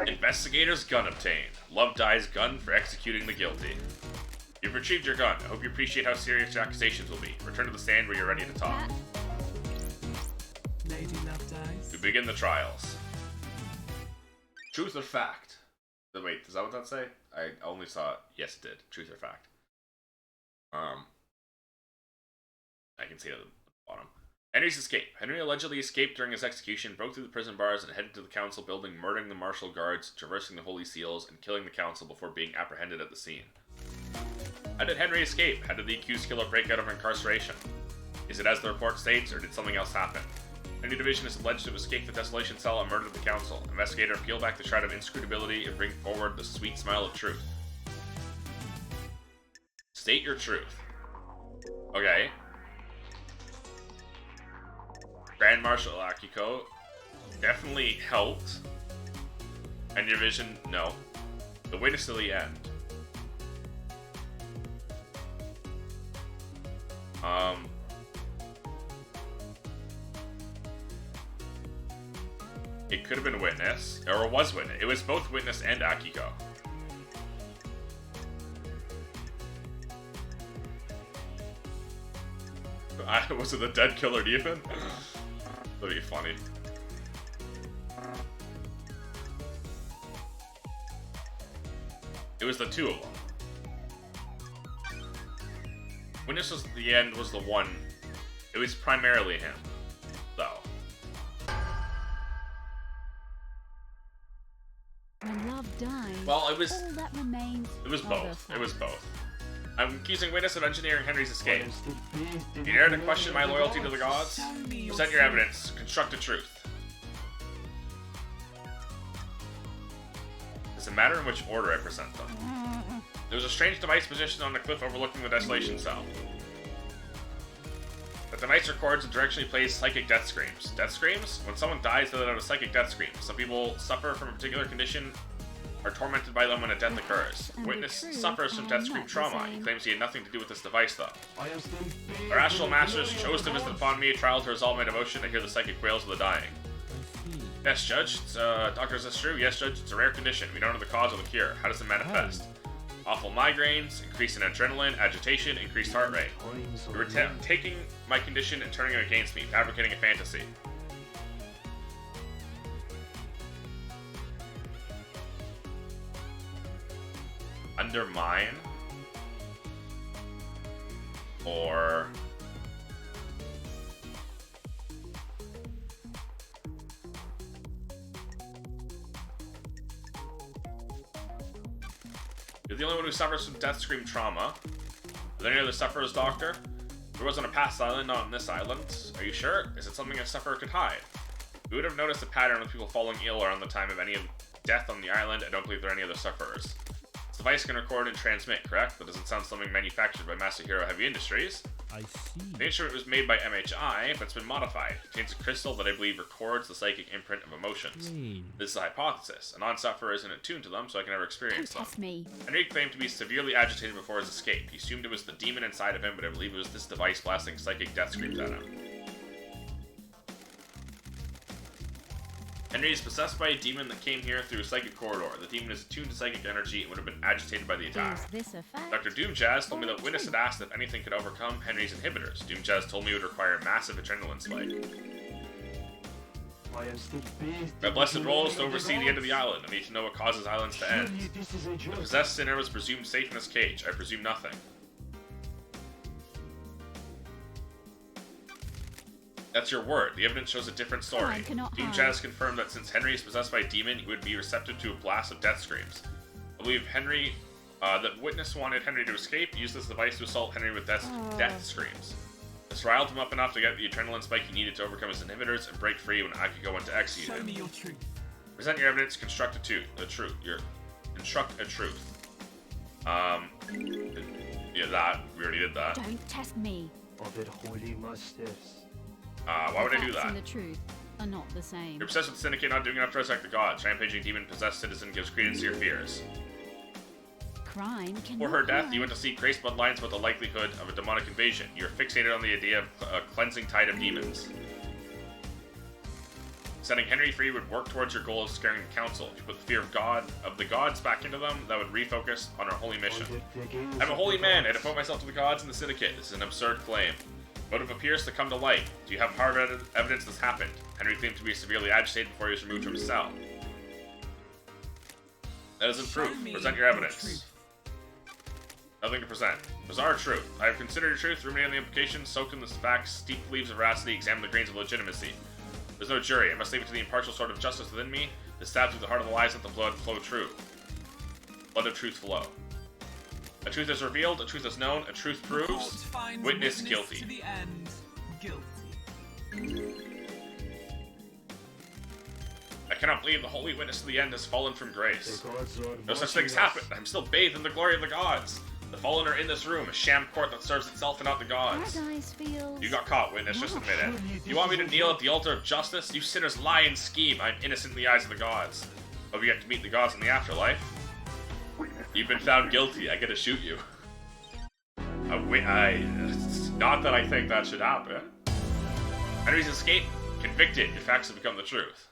Investigator's gun obtained. Love Dies gun for executing the guilty. You've retrieved your gun. I hope you appreciate how serious your accusations will be. Return to the stand where you're ready to talk. Lady Love Dies. We begin the trials. Truth or fact? Wait, is that what that say? I only saw it. Yes, it did. Truth or fact. I can see it at the bottom. Henry's escape. Henry allegedly escaped during his execution, broke through the prison bars, and headed to the council building, murdering the martial guards, traversing the holy seals, and killing the council before being apprehended at the scene. How did Henry escape? How did the accused killer break out of incarceration? Is it as the report states, or did something else happen? Henry Division is alleged to have escaped the Desolation Cell and murdered the Council. Investigator, peel back the shroud of inscrutability and bring forward the sweet smile of truth. State your truth. Okay. Grand Marshal Akiko definitely helped. And your vision, no. The witness till the end. It could have been Witness, or it was Witness. It was both Witness and Akiko. Was it the dead killer demon? That'd be funny. It was the two of them. Witness was the end was the one. It was primarily him, though. When love dies, Well, it was. all that remains. It was are both. the It was facts. both. I'm accusing Witness of engineering Henry's escape. You dare to question my loyalty to the gods? Present your evidence. Construct a truth. Does it matter in which order I present them? There was a strange device positioned on the cliff overlooking the Desolation Cell. The device records and directionally plays psychic death screams. Death screams? When someone dies, they let out a psychic death scream. Some people suffer from a particular condition, are tormented by them when a death occurs. And the Witness truth suffers from are death scream not the trauma. He same. claims he had nothing to do with this device, though. I am still The rational masters chose to visit upon me, a trial to resolve my devotion to hear the psychic wails of the dying. Yes, Judge. Doctor, is this true? Yes, Judge. It's a rare condition. We don't know the cause or the cure. How does it manifest? Awful migraines, increase in adrenaline, agitation, increased heart rate. You were taking my condition and turning it against me, fabricating a fantasy. Undermine? Or... You're the only one who suffers from death scream trauma. Are there any other sufferers, Doctor? There was on a past island, not on this island. Are you sure? Is it something a sufferer could hide? We would have noticed a pattern of people falling ill around the time of any death on the island. I don't believe there are any other sufferers. This device can record and transmit, correct? That doesn't sound something manufactured by Masahiro Heavy Industries. I see. The instrument was made by MHI, but it's been modified. It contains a crystal that I believe records the psychic imprint of emotions. This is a hypothesis. A non-sufferer isn't attuned to them, so I can never Don't experience them. test me. Henry claimed to be severely agitated before his escape. He assumed it was the demon inside of him, but I believe it was this device blasting psychic death screams at him. Henry is possessed by a demon that came here through a psychic corridor. The demon is attuned to psychic energy and would have been agitated by the attack. Is this a fact? Dr. Doomjazz told me that Witness had asked if anything could overcome Henry's inhibitors. Doomjazz told me it would require a massive adrenaline spike. I am still based. My blessed role is to oversee the end of the island. I need to know what causes islands to end. This is a The joke. possessed sinner was presumed safe in his cage. I presume nothing. That's your word. The evidence shows a different story. I cannot Doomjazz confirmed that since Henry is possessed by a demon, he would be receptive to a blast of death screams. I believe that Witness wanted Henry to escape, used this device to assault Henry with death screams. This riled him up enough to get the adrenaline spike he needed to overcome his inhibitors and break free when Akiko went to execute Show him. me your truth. Present your evidence, construct a truth. Construct a truth. Yeah, that. We already did that. Don't test me. Other holy masters. Why would I do Facts that? and the truth are not the same. You're obsessed with the Syndicate not doing enough to resurrect the gods. Rampaging demon-possessed citizen gives credence to your fears. Crime cannot For her death, hide. you went to seek Grace Bloodlines about the likelihood of a demonic invasion. You're fixated on the idea of a cleansing tide of demons. Setting Henry free would work towards your goal of scaring the Council. If you put the fear of the gods back into them, that would refocus on our holy mission. I'm a holy man. I devote myself to the gods and the Syndicate. This is an absurd claim. Motive appears to come to light. Do you have hard evidence this happened? Henry claimed to be severely agitated before he was removed from his cell. That isn't proof. Present your evidence. Nothing to present. Bizarre truth. I have considered your truth, ruminated on the implications, soaked in the facts, steeped the leaves of veracity, examined the grains of legitimacy. There's no jury. I must leave it to the impartial sword of justice within me. To stab through the heart of the lies, let the blood flow true. Blood of truth flow. A truth is revealed, a truth is known, a truth proves. Court finds Witness guilty. To the end. Guilty. I cannot believe the holy witness to the end has fallen from grace. The gods are No such watching things us. happen. I'm still bathed in the glory of the gods. The fallen are in this room, a sham court that serves itself and not the gods. Paradise feels... You got caught, witness. Just admit it. You want me to kneel at the altar of justice? You sinners lie and scheme. I'm innocent in the eyes of the gods. Hope you get to meet the gods in the afterlife. You've been found guilty. I get to shoot you. It's not that I think that should happen. Henry's escape. Convicted. Your facts have become the truth.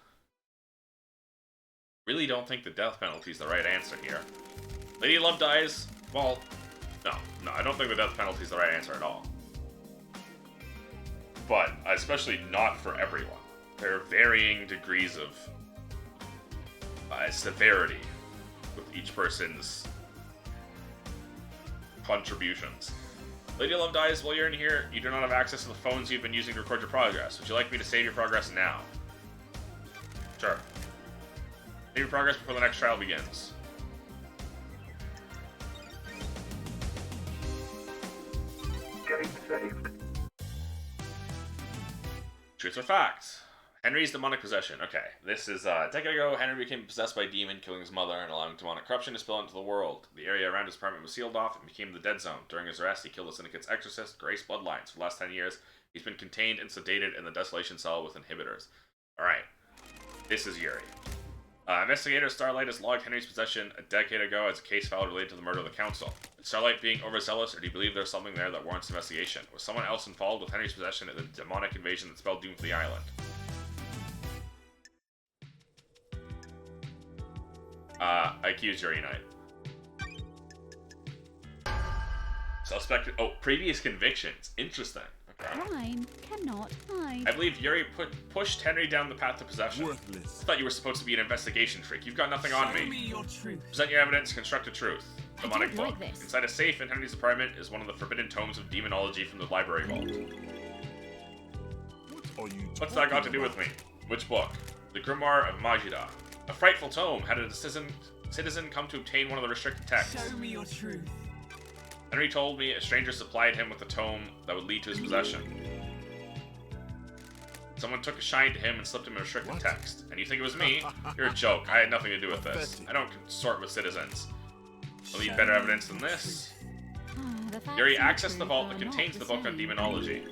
Really don't think the death penalty is the right answer here. Lady Love dies. Well, no, I don't think the death penalty is the right answer at all. But especially not for everyone. There are varying degrees of severity with each person's contributions. Lady Love dies while you're in here. You do not have access to the phones you've been using to record your progress. Would you like me to save your progress now? Sure. Save your progress before the next trial begins. Getting saved. Truth or fact? Henry's demonic possession. Okay, this is a decade ago. Henry became possessed by a demon, killing his mother and allowing demonic corruption to spill into the world. The area around his apartment was sealed off and became the dead zone. During his arrest, he killed the syndicate's exorcist, Grace Bloodlines. For the last 10 years, he's been contained and sedated in the desolation cell with inhibitors. Alright, this is Yuri. Investigator Starlight has logged Henry's possession a decade ago as a case file related to the murder of the council. Is Starlight being overzealous, or do you believe there's something there that warrants investigation? Was someone else involved with Henry's possession in the demonic invasion that spelled doom for the island? I accuse Yuri Knight. Suspect. Oh, previous convictions. Interesting. Okay. Crime cannot hide. I believe Yuri pushed Henry down the path to possession. Worthless. I thought you were supposed to be an investigation freak. You've got nothing on Show me. me your truth. Present your evidence, construct a truth. I Demonic don't book. like this. Inside a safe in Henry's apartment is one of the forbidden tomes of demonology from the library vault. What are you What's that got to do with me? Which book? The Grimoire of Majida. A frightful tome had a citizen come to obtain one of the restricted texts. Show me your truth. Henry told me a stranger supplied him with a tome that would lead to his possession. Someone took a shine to him and slipped him a restricted text. And you think it was me? You're a joke. I had nothing to do with this. I don't consort with citizens. I'll need better evidence than this. The facts Yuri and accessed the truth vault are that not contains the book on same. demonology.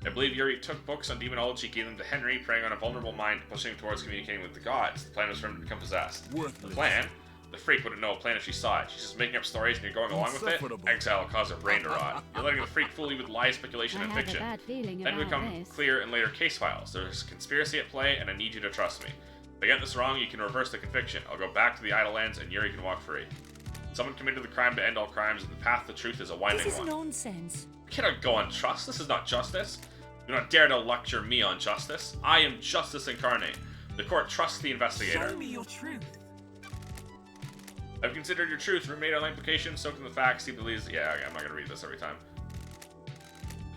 I believe Yuri took books on demonology, gave them to Henry, preying on a vulnerable mind, pushing him towards communicating with the gods. The plan was for him to become possessed. The plan? The freak wouldn't know a plan if she saw it. She's just making up stories and you're going along with it? Insufferable. Exile will cause her brain to rot. You're letting the freak fool you with lies, speculation, I and have a fiction. bad feeling Then about become this. clear in later case files. There's conspiracy at play, and I need you to trust me. If I get this wrong, you can reverse the conviction. I'll go back to the Idle Lands, and Yuri can walk free. Someone committed the crime to end all crimes, and the path to truth is a winding This is one. nonsense. I cannot go on trust. This is not justice. Do not dare to lecture me on justice. I am justice incarnate. The court trusts the investigator. Show me your truth. I've considered your truth. Remain on implications. So can the facts. He believes. Yeah, I'm not gonna read this every time.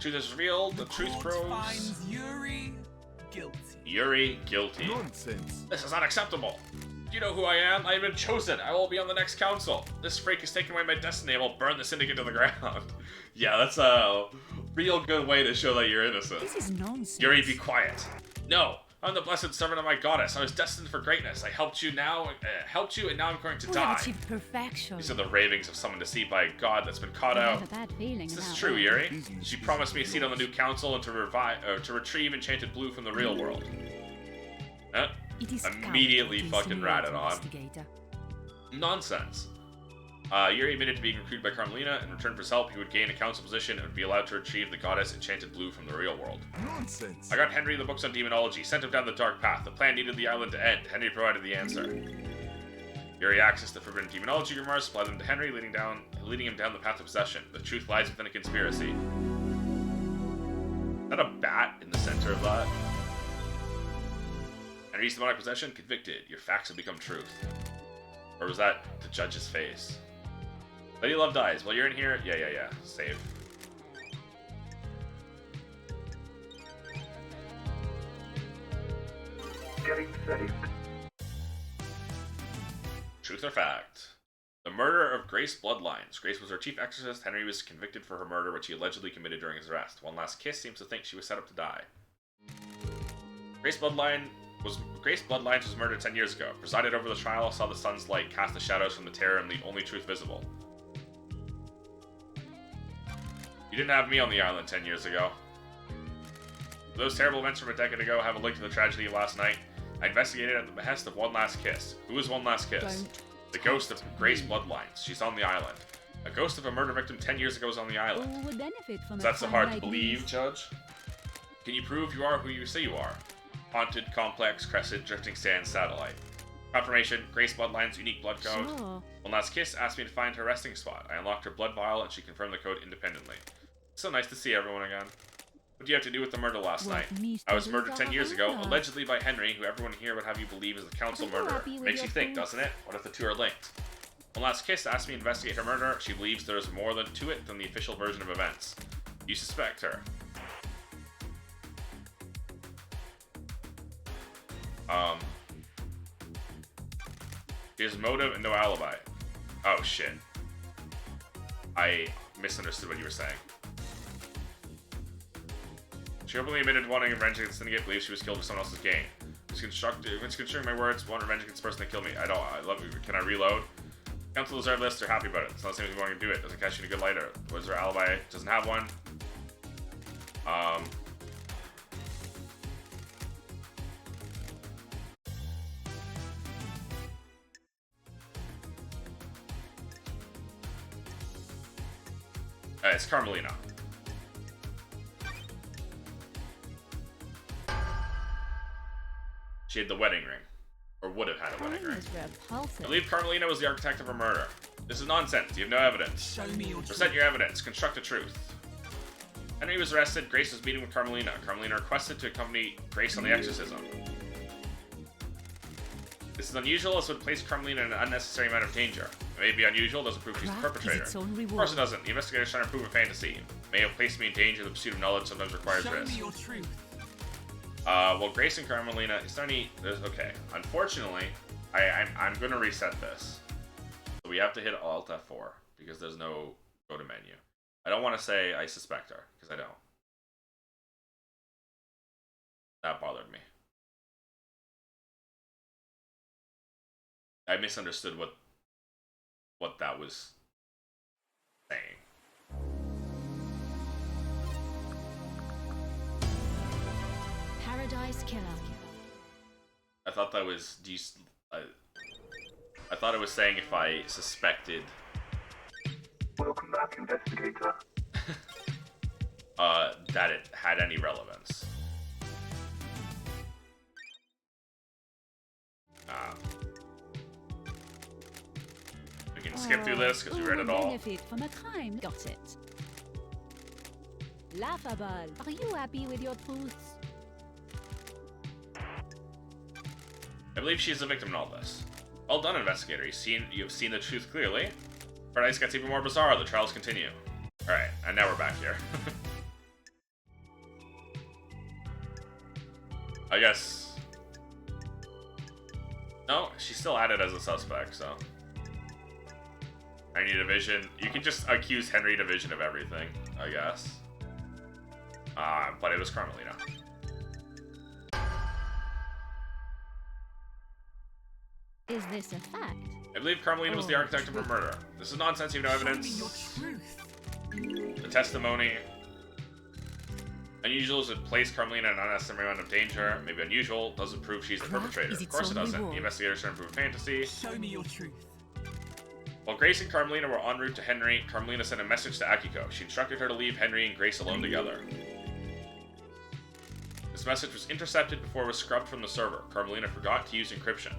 Truth is revealed. The truth Court proves. finds Yuri guilty. Yuri guilty. Nonsense. This is unacceptable. You know who I am? I have been chosen. I will be on the next council. This freak has taken away my destiny. I will burn the syndicate to the ground. Yeah, that's a real good way to show that you're innocent. This is nonsense. Yuri, be quiet. No, I'm the blessed servant of my goddess. I was destined for greatness. I helped you, and now I'm going to We die. have achieved perfection. These are the ravings of someone deceived by a god that's been caught I out. have a bad feeling Is this about true, that. Yuri? She promised me a seat on the new council and to retrieve Enchanted Blue from the real world. It is Immediately cowardly to fucking insinuate, ratted on. investigator. Nonsense. Yuri admitted to being recruited by Carmelina. In return for his help, he would gain a council position and would be allowed to retrieve the goddess Enchanted Blue from the real world. Nonsense. I got Henry the books on demonology, sent him down the dark path. The plan needed the island to end. Henry provided the answer. Yuri accessed the forbidden demonology grimoires, supplied them to Henry, leading him down the path of possession. The truth lies within a conspiracy. Is that a bat in the center of that? Henry's demonic possession, convicted. Your facts have become truth. Or was that the judge's face? Lady Love dies. While you're in here, yeah. Save. Getting saved. Truth or fact? The murder of Grace Bloodlines. Grace was her chief exorcist. Henry was convicted for her murder, which he allegedly committed during his arrest. One Last Kiss seems to think she was set up to die. Grace Bloodlines was murdered 10 years ago. Presided over the trial, saw the sun's light cast the shadows from the terror and the only truth visible. You didn't have me on the island 10 years ago. Those terrible events from a decade ago have a link to the tragedy of last night. I investigated at the behest of One Last Kiss. Who is One Last Kiss? The ghost of Grace Bloodlines. She's on the island. A ghost of a murder victim 10 years ago is on the island. Would benefit from That's so hard to believe, Judge. Can you prove you are who you say you are? Haunted, complex, crescent, drifting sand, satellite. Confirmation, Grace Bloodline's unique blood code. Sure. One Last Kiss asked me to find her resting spot. I unlocked her blood vial and she confirmed the code independently. It's so nice to see everyone again. What do you have to do with the murder last night? I was murdered 10 years ago, allegedly by Henry, who everyone here would have you believe is the council murderer. Makes you think, doesn't it? What if the two are linked? One Last Kiss asked me to investigate her murder. She believes there is more to it than the official version of events. You suspect her. She has motive and no alibi. Oh shit. I misunderstood what you were saying. She openly admitted wanting revenge against the Syndicate, believes she was killed for someone else's gain. Misconstruing my words, want revenge against the person that killed me. I love you. Can I reload? Council deserve this, they're happy about it. It's not the same as wanting to do it. Doesn't catch you in a good light or what is her alibi? Doesn't have one. It's Carmelina. She had the wedding ring. Or would have had a wedding ring. I believe Carmelina was the architect of her murder. This is nonsense. You have no evidence. Show me your truth. Present your evidence. Construct a truth. Henry was arrested. Grace was meeting with Carmelina. Carmelina requested to accompany Grace on the exorcism. This is unusual as would place Carmelina in an unnecessary amount of danger. It may be unusual, doesn't prove she's the perpetrator. Of course it doesn't. The investigator's trying to prove a fantasy. It may have placed me in danger. The pursuit of knowledge sometimes requires Show risk. me your truth. Well, Grace and Carmelina, okay. Unfortunately, I'm gonna reset this. So we have to hit Alt F4 because there's no go to menu. I don't want to say I suspect her because I don't. That bothered me. I misunderstood what that was saying. Paradise Killer. I thought that was I thought it was saying if I suspected. Welcome back, investigator. That it had any relevance. We can skip through this because we read it all. Benefit from a crime. Got it. Laughable. Are you happy with your truths? I believe she is the victim in all this. Well done, investigator. You have seen the truth clearly. Paradise gets even more bizarre. The trials continue. Alright, and now we're back here. I guess... No, she's still added as a suspect, so... Henry Division. You can just accuse Henry Division of everything, I guess. But it was Carmelina. Is this a fact? I believe Carmelina was the architect of her murder. This is nonsense, you have no evidence. Show me your truth. The testimony. Unusual is it placed Carmelina in an unnecessary amount of danger. Maybe unusual doesn't prove she's the perpetrator. Of course it doesn't. The investigator's trying to prove fantasy. Show me your truth. While Grace and Carmelina were en route to Henry, Carmelina sent a message to Akiko. She instructed her to leave Henry and Grace alone together. This message was intercepted before it was scrubbed from the server. Carmelina forgot to use encryption.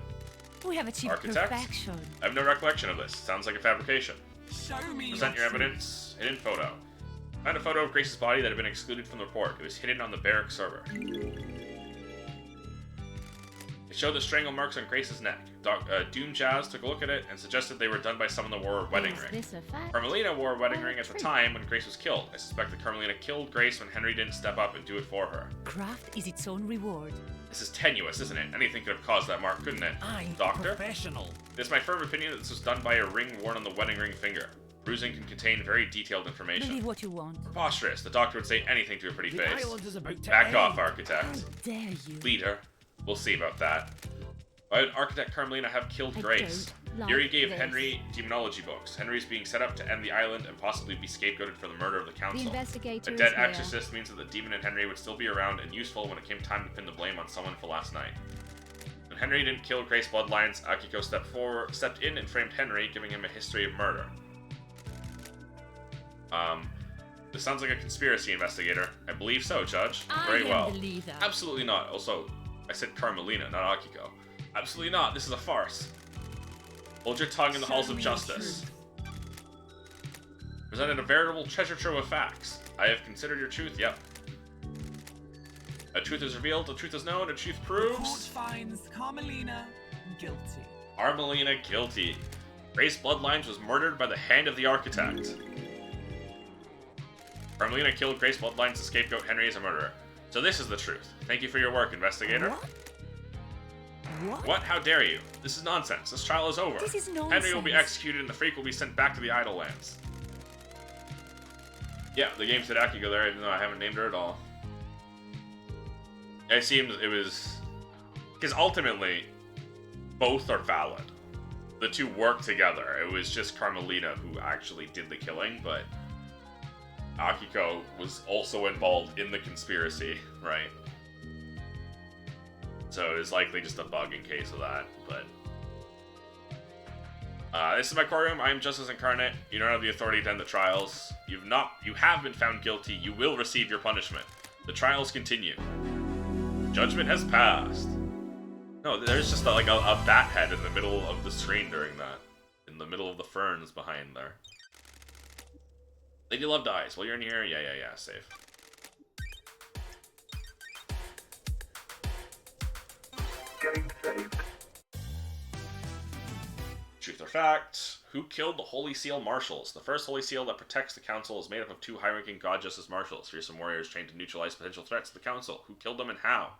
We have achieved Architect? perfection. I have no recollection of this. Sounds like a fabrication. Show me Present your evidence. Hidden photo. Found a photo of Grace's body that had been excluded from the report. It was hidden on the barrack server. If It showed the strangle marks on Grace's neck. Doom Jazz took a look at it and suggested they were done by someone that wore a wedding Is ring. this a fact? Carmelina wore a wedding or ring a at the trick? time when Grace was killed. I suspect that Carmelina killed Grace when Henry didn't step up and do it for her. Craft is its own reward. This is tenuous, isn't it? Anything could have caused that mark, couldn't it? I'm Doctor? professional. It's my firm opinion that this was done by a ring worn on the wedding ring finger. Bruising can contain very detailed information. Believe what you want. Preposterous. The doctor would say anything to a pretty The face. island is about to Back end. off, architect. Dare you? Leader. We'll see about that. Why would Architect Carmelina have killed I Grace? don't like Yuri gave this. Henry demonology books. Henry's being set up to end the island and possibly be scapegoated for the murder of the The council. investigator A is dead here. exorcist means that the demon in Henry would still be around and useful when it came time to pin the blame on someone for last night. When Henry didn't kill Grace Bloodlines, Akiko stepped in and framed Henry, giving him a history of murder. This sounds like a conspiracy, investigator. I believe so, Judge. Very I am well. the leader. Absolutely not. Also, I said Carmelina, not Akiko. Absolutely not. This is a farce. Hold your tongue in the halls of justice. Presented a veritable treasure trove of facts. I have considered your truth, yep. A truth is revealed, a truth is known, a truth Court proves. finds Carmelina guilty. Carmelina guilty. Grace Bloodlines was murdered by the hand of the architect. Carmelina killed Grace Bloodlines to scapegoat Henry as a murderer. So this is the truth. Thank you for your work, investigator. What? What? How dare you? This is nonsense. This trial is over. This is Henry will be nonsense. executed and the freak will be sent back to the Idle Lands. Yeah, the game said Akiko there, even though I haven't named her at all. It seemed it was... Because ultimately, both are valid. The two work together. It was just Carmelina who actually did the killing, but Akiko was also involved in the conspiracy, right? So it's likely just a bug in case of that, but... this is my courtroom. I am Justice Incarnate. You don't have the authority to end the trials. You have been found guilty. You will receive your punishment. The trials continue. Judgment has passed. No, there's just like a bat head in the middle of the screen during that. In the middle of the ferns behind there. Lady Love dies. While you're in here, yeah, safe. Getting saved. Truth or fact? Who killed the Holy Seal Marshals? The first Holy Seal that protects the Council is made up of 2 high-ranking God Justice Marshals, fearsome warriors trained to neutralize potential threats to the Council. Who killed them and how?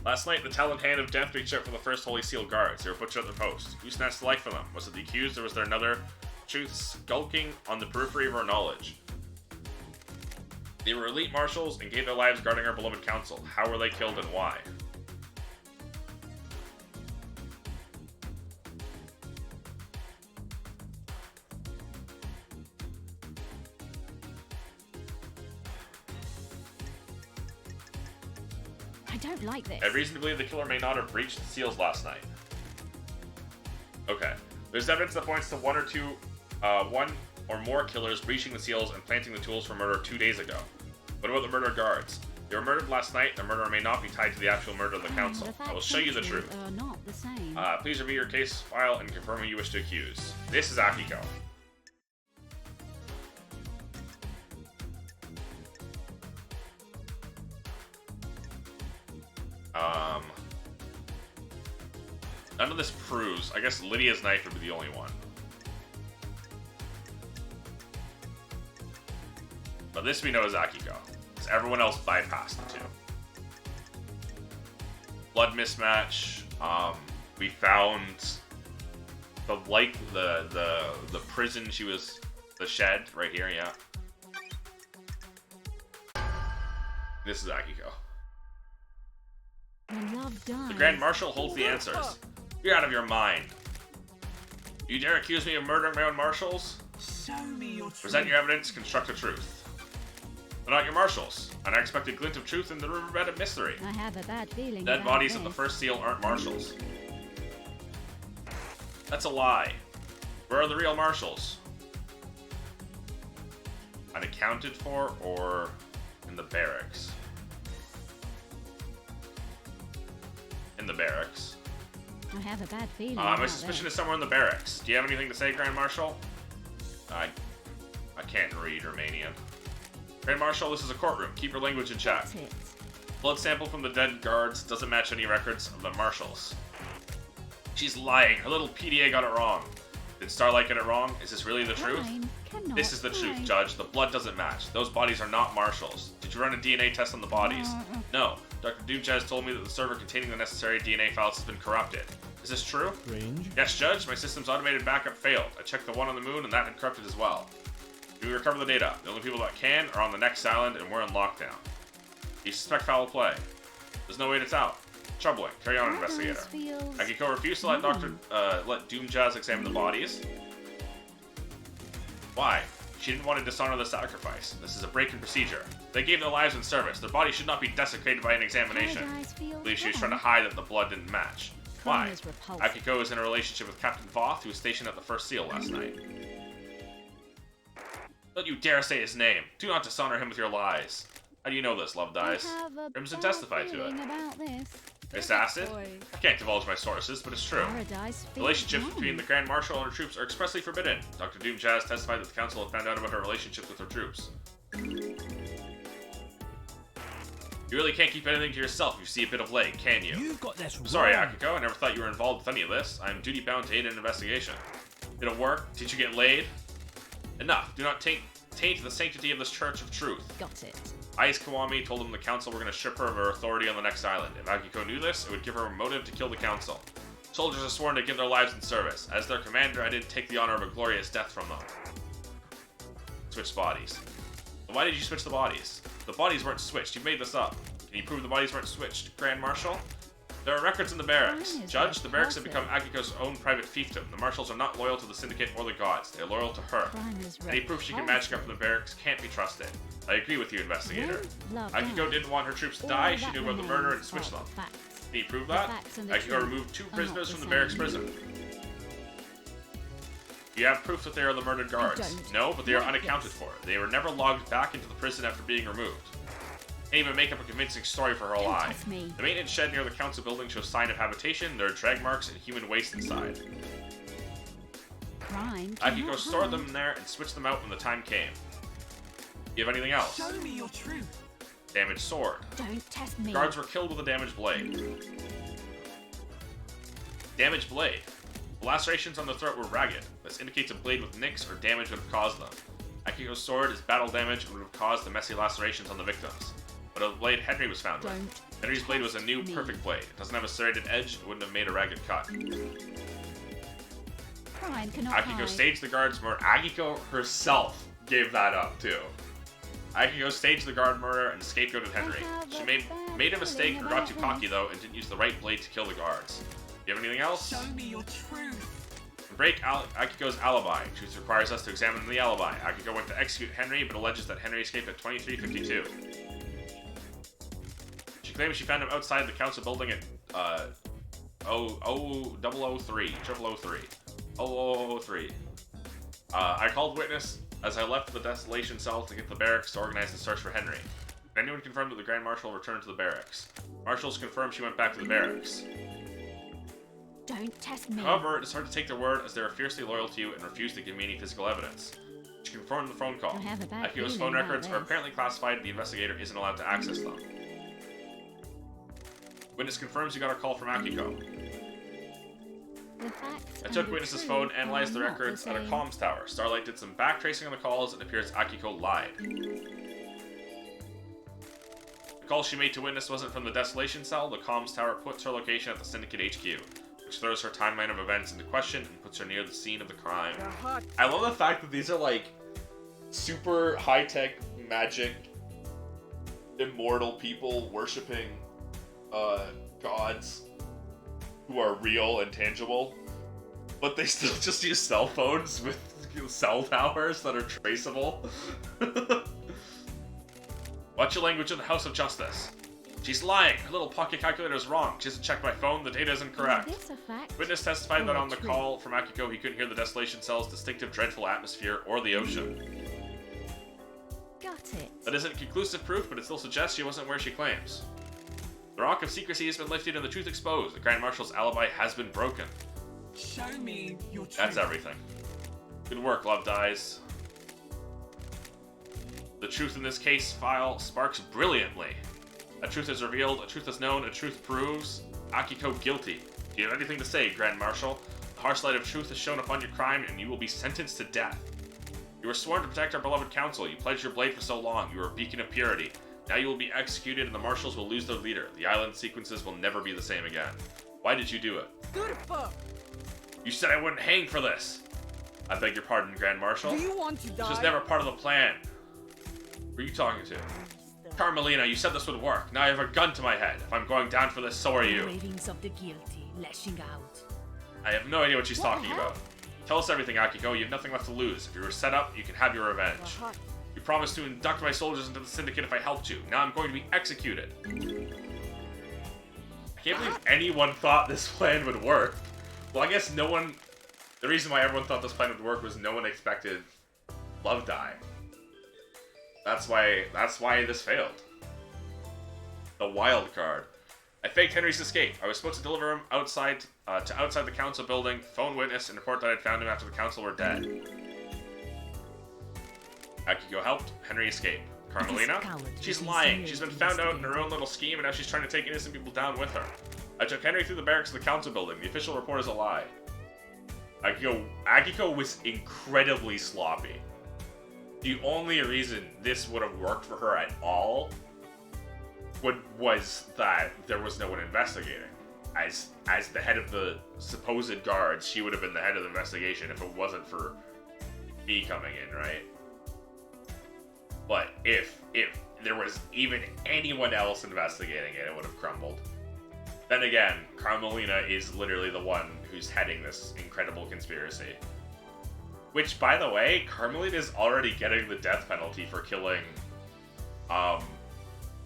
Last night, the talent hand of death reached out for the first Holy Seal guards. They were butchered at their post. Who snatched life from them? Was it the accused, or was there another truth skulking on the periphery of our knowledge? They were elite marshals and gave their lives guarding our beloved Council. How were they killed and why? I don't like this. I have reason to believe the killer may not have breached the seals last night. Okay. There's evidence that points to one or more killers breaching the seals and planting the tools for murder 2 days ago. What about the murdered guards? They were murdered last night. Their murder may not be tied to the actual murder of the council. The I will facts show you the and truth. Are not the same. Please review your case file and confirm who you wish to accuse. This is Akiko. None of this proves. I guess Lydia's knife would be the only one. But this we know is Akiko. Because everyone else bypassed the two. Blood mismatch. We found the prison she was, the shed right here, yeah. This is Akiko. When love dies, The Grand Marshal holds the answers. You're out of your mind. You dare accuse me of murdering my own marshals? Show me your truth. Present your evidence, construct a truth. They're not your marshals. An unexpected glint of truth in the riverbed of mystery. I have a bad feeling. Dead about bodies of the this. first seal aren't marshals. That's a lie. Where are the real marshals? Unaccounted for or in the barracks? In the barracks. I have a bad feeling. My about suspicion this. is somewhere in the barracks. Do you have anything to say, Grand Marshal? I can't read Romanian. Grand Marshal, this is a courtroom. Keep your language in check. That's it. Blood sample from the dead guards doesn't match any records of the marshals. She's lying. Her little PDA got it wrong. Did Starlight get it wrong? Is this really the truth? Crime cannot This is the truth, hide. Judge. The blood doesn't match. Those bodies are not marshals. Did you run a DNA test on the bodies? No. Dr. Doomjazz told me that the server containing the necessary DNA files has been corrupted. Is this true? Strange. Yes, Judge. My system's automated backup failed. I checked the one on the moon, and that had corrupted as well. We recover the data. The only people that can are on the next island, and we're in lockdown. You suspect foul play. There's no way it's out. Troubling. Carry on, investigator. Feels... Akiko refused to let let Doomjazz examine the bodies. Why? She didn't want to dishonor the sacrifice. This is a break in procedure. They gave their lives in service. Their bodies should not be desecrated by an examination. I believe she was trying to hide that the blood didn't match. Why? Akiko is in a relationship with Captain Voth, who was stationed at the First Seal last night. Don't you dare say his name. Do not dishonor him with your lies. How do you know this, Love Dies? Crimson testified to it. Miss Acid? I can't divulge my sources, but it's true. Relationships between the Grand Marshal and her troops are expressly forbidden. Dr. Doomjazz testified that the Council had found out about her relationship with her troops. You really can't keep anything to yourself if you see a bit of leg, can you? You got this Sorry, wrong. Akiko. I never thought you were involved with any of this. I am duty-bound to aid an investigation. Did it work? Did you get laid? Enough. Do not taint the sanctity of this Church of Truth. Got it. Ais Kiwami told them the Council were going to strip her of her authority on the next island. If Akiko knew this, it would give her a motive to kill the Council. Soldiers are sworn to give their lives in service. As their commander, I didn't take the honor of a glorious death from them. Switch bodies. Why did you switch the bodies? The bodies weren't switched. You made this up. Can you prove the bodies weren't switched, Grand Marshal? There are records in the barracks. Judge, the barracks have become Akiko's own private fiefdom. The marshals are not loyal to the Syndicate or the gods. They are loyal to her. Any proof she can magic up from the barracks can't be trusted. I agree with you, investigator. Akiko didn't want her troops to die. She knew about the murder and switched them. Can you prove that? Akiko removed 2 prisoners from the barracks prison. You have proof that they are the murdered guards. No, but they are unaccounted for. They were never logged back into the prison after being removed. Can't even make up a convincing story for her lie. The maintenance shed near the council building shows sign of habitation. There are drag marks and human waste inside. Akiko stored them in there and switched them out when the time came. Do you have anything else? Show me your truth. Damaged sword. Don't test me. Guards were killed with a damaged blade. Damaged blade. The lacerations on the throat were ragged. This indicates a blade with nicks or damage would have caused them. Akiko's sword is battle damage and would have caused the messy lacerations on the victims. But a blade Henry was found with. Henry's blade was a new, perfect blade. It doesn't have a serrated edge, it wouldn't have made a ragged cut. Akiko staged the guards murder. Akiko herself gave that up, too. Akiko staged the guard murder and scapegoated Henry. She made a mistake or got too cocky, though, and didn't use the right blade to kill the guards. Do you have anything else? Show me your truth. Break Akiko's alibi. Truth requires us to examine the alibi. Akiko went to execute Henry, but alleges that Henry escaped at 2352. She claims she found him outside the council building at 003. I called witness as I left the desolation cell to get the barracks to organize the search for Henry. Can anyone confirm that the Grand Marshal returned to the barracks? Marshals confirmed she went back to the barracks. Don't test me. However, it is hard to take their word as they are fiercely loyal to you and refuse to give me any physical evidence. She confirmed the phone call. Akiko's phone records are apparently classified. The investigator isn't allowed to access them. Witness confirms you got a call from Akiko. I took witness's phone, analyzed the records at a comms tower. Starlight did some backtracing on the calls, and it appears Akiko lied. The call she made to witness wasn't from the desolation cell. The comms tower puts her location at the Syndicate HQ, which throws her timeline of events into question and puts her near the scene of the crime. I love the fact that these are like super high-tech magic immortal people worshipping gods who are real and tangible, but they still just use cell phones with cell towers that are traceable. Watch your language in the House of Justice. She's lying. Her little pocket calculator is wrong. She hasn't checked my phone. The data isn't correct. Witness testified that on the call from Akiko, he couldn't hear the desolation cell's distinctive, dreadful atmosphere or the ocean. Got it. That isn't conclusive proof, but it still suggests she wasn't where she claims. The rock of secrecy has been lifted and the truth exposed. The Grand Marshal's alibi has been broken. Show me your truth. That's everything. Good work, Love Dies. The truth in this case file sparks brilliantly. A truth is revealed, a truth is known, a truth proves Akiko guilty. Do you have anything to say, Grand Marshal? The harsh light of truth is shown upon your crime, and you will be sentenced to death. You were sworn to protect our beloved council. You pledged your blade for so long. You were a beacon of purity. Now you will be executed, and the marshals will lose their leader. The island sequences will never be the same again. Why did you do it? Good fuck. You said I wouldn't hang for this. I beg your pardon, Grand Marshal. Do you want to die? This was never part of the plan. Who are you talking to? Carmelina, you said this would work. Now I have a gun to my head. If I'm going down for this, so are you. Ravings of the guilty, lashing out. I have no idea what she's What the talking hell? about. Tell us everything, Akiko. You have nothing left to lose. If you were set up, you can have your revenge. You promised to induct my soldiers into the Syndicate if I helped you. Now I'm going to be executed. I can't believe anyone thought this plan would work. Well, I guess no one... The reason why everyone thought this plan would work was no one expected Love Die. That's why this failed. The wild card. I faked Henry's escape. I was supposed to deliver him outside the council building, phone witness, and report that I'd found him after the council were dead. Akiko helped. Henry escaped. Carmelina? She's lying. She's been found out in her own little scheme, and now she's trying to take innocent people down with her. I took Henry through the barracks of the council building. The official report is a lie. Akiko was incredibly sloppy. The only reason this would have worked for her at all was that there was no one investigating. As the head of the supposed guards, she would have been the head of the investigation if it wasn't for me coming in, right? But if there was even anyone else investigating it, it would have crumbled. Then again, Carmelina is literally the one who's heading this incredible conspiracy. Which, by the way, Carmelina is already getting the death penalty for killing,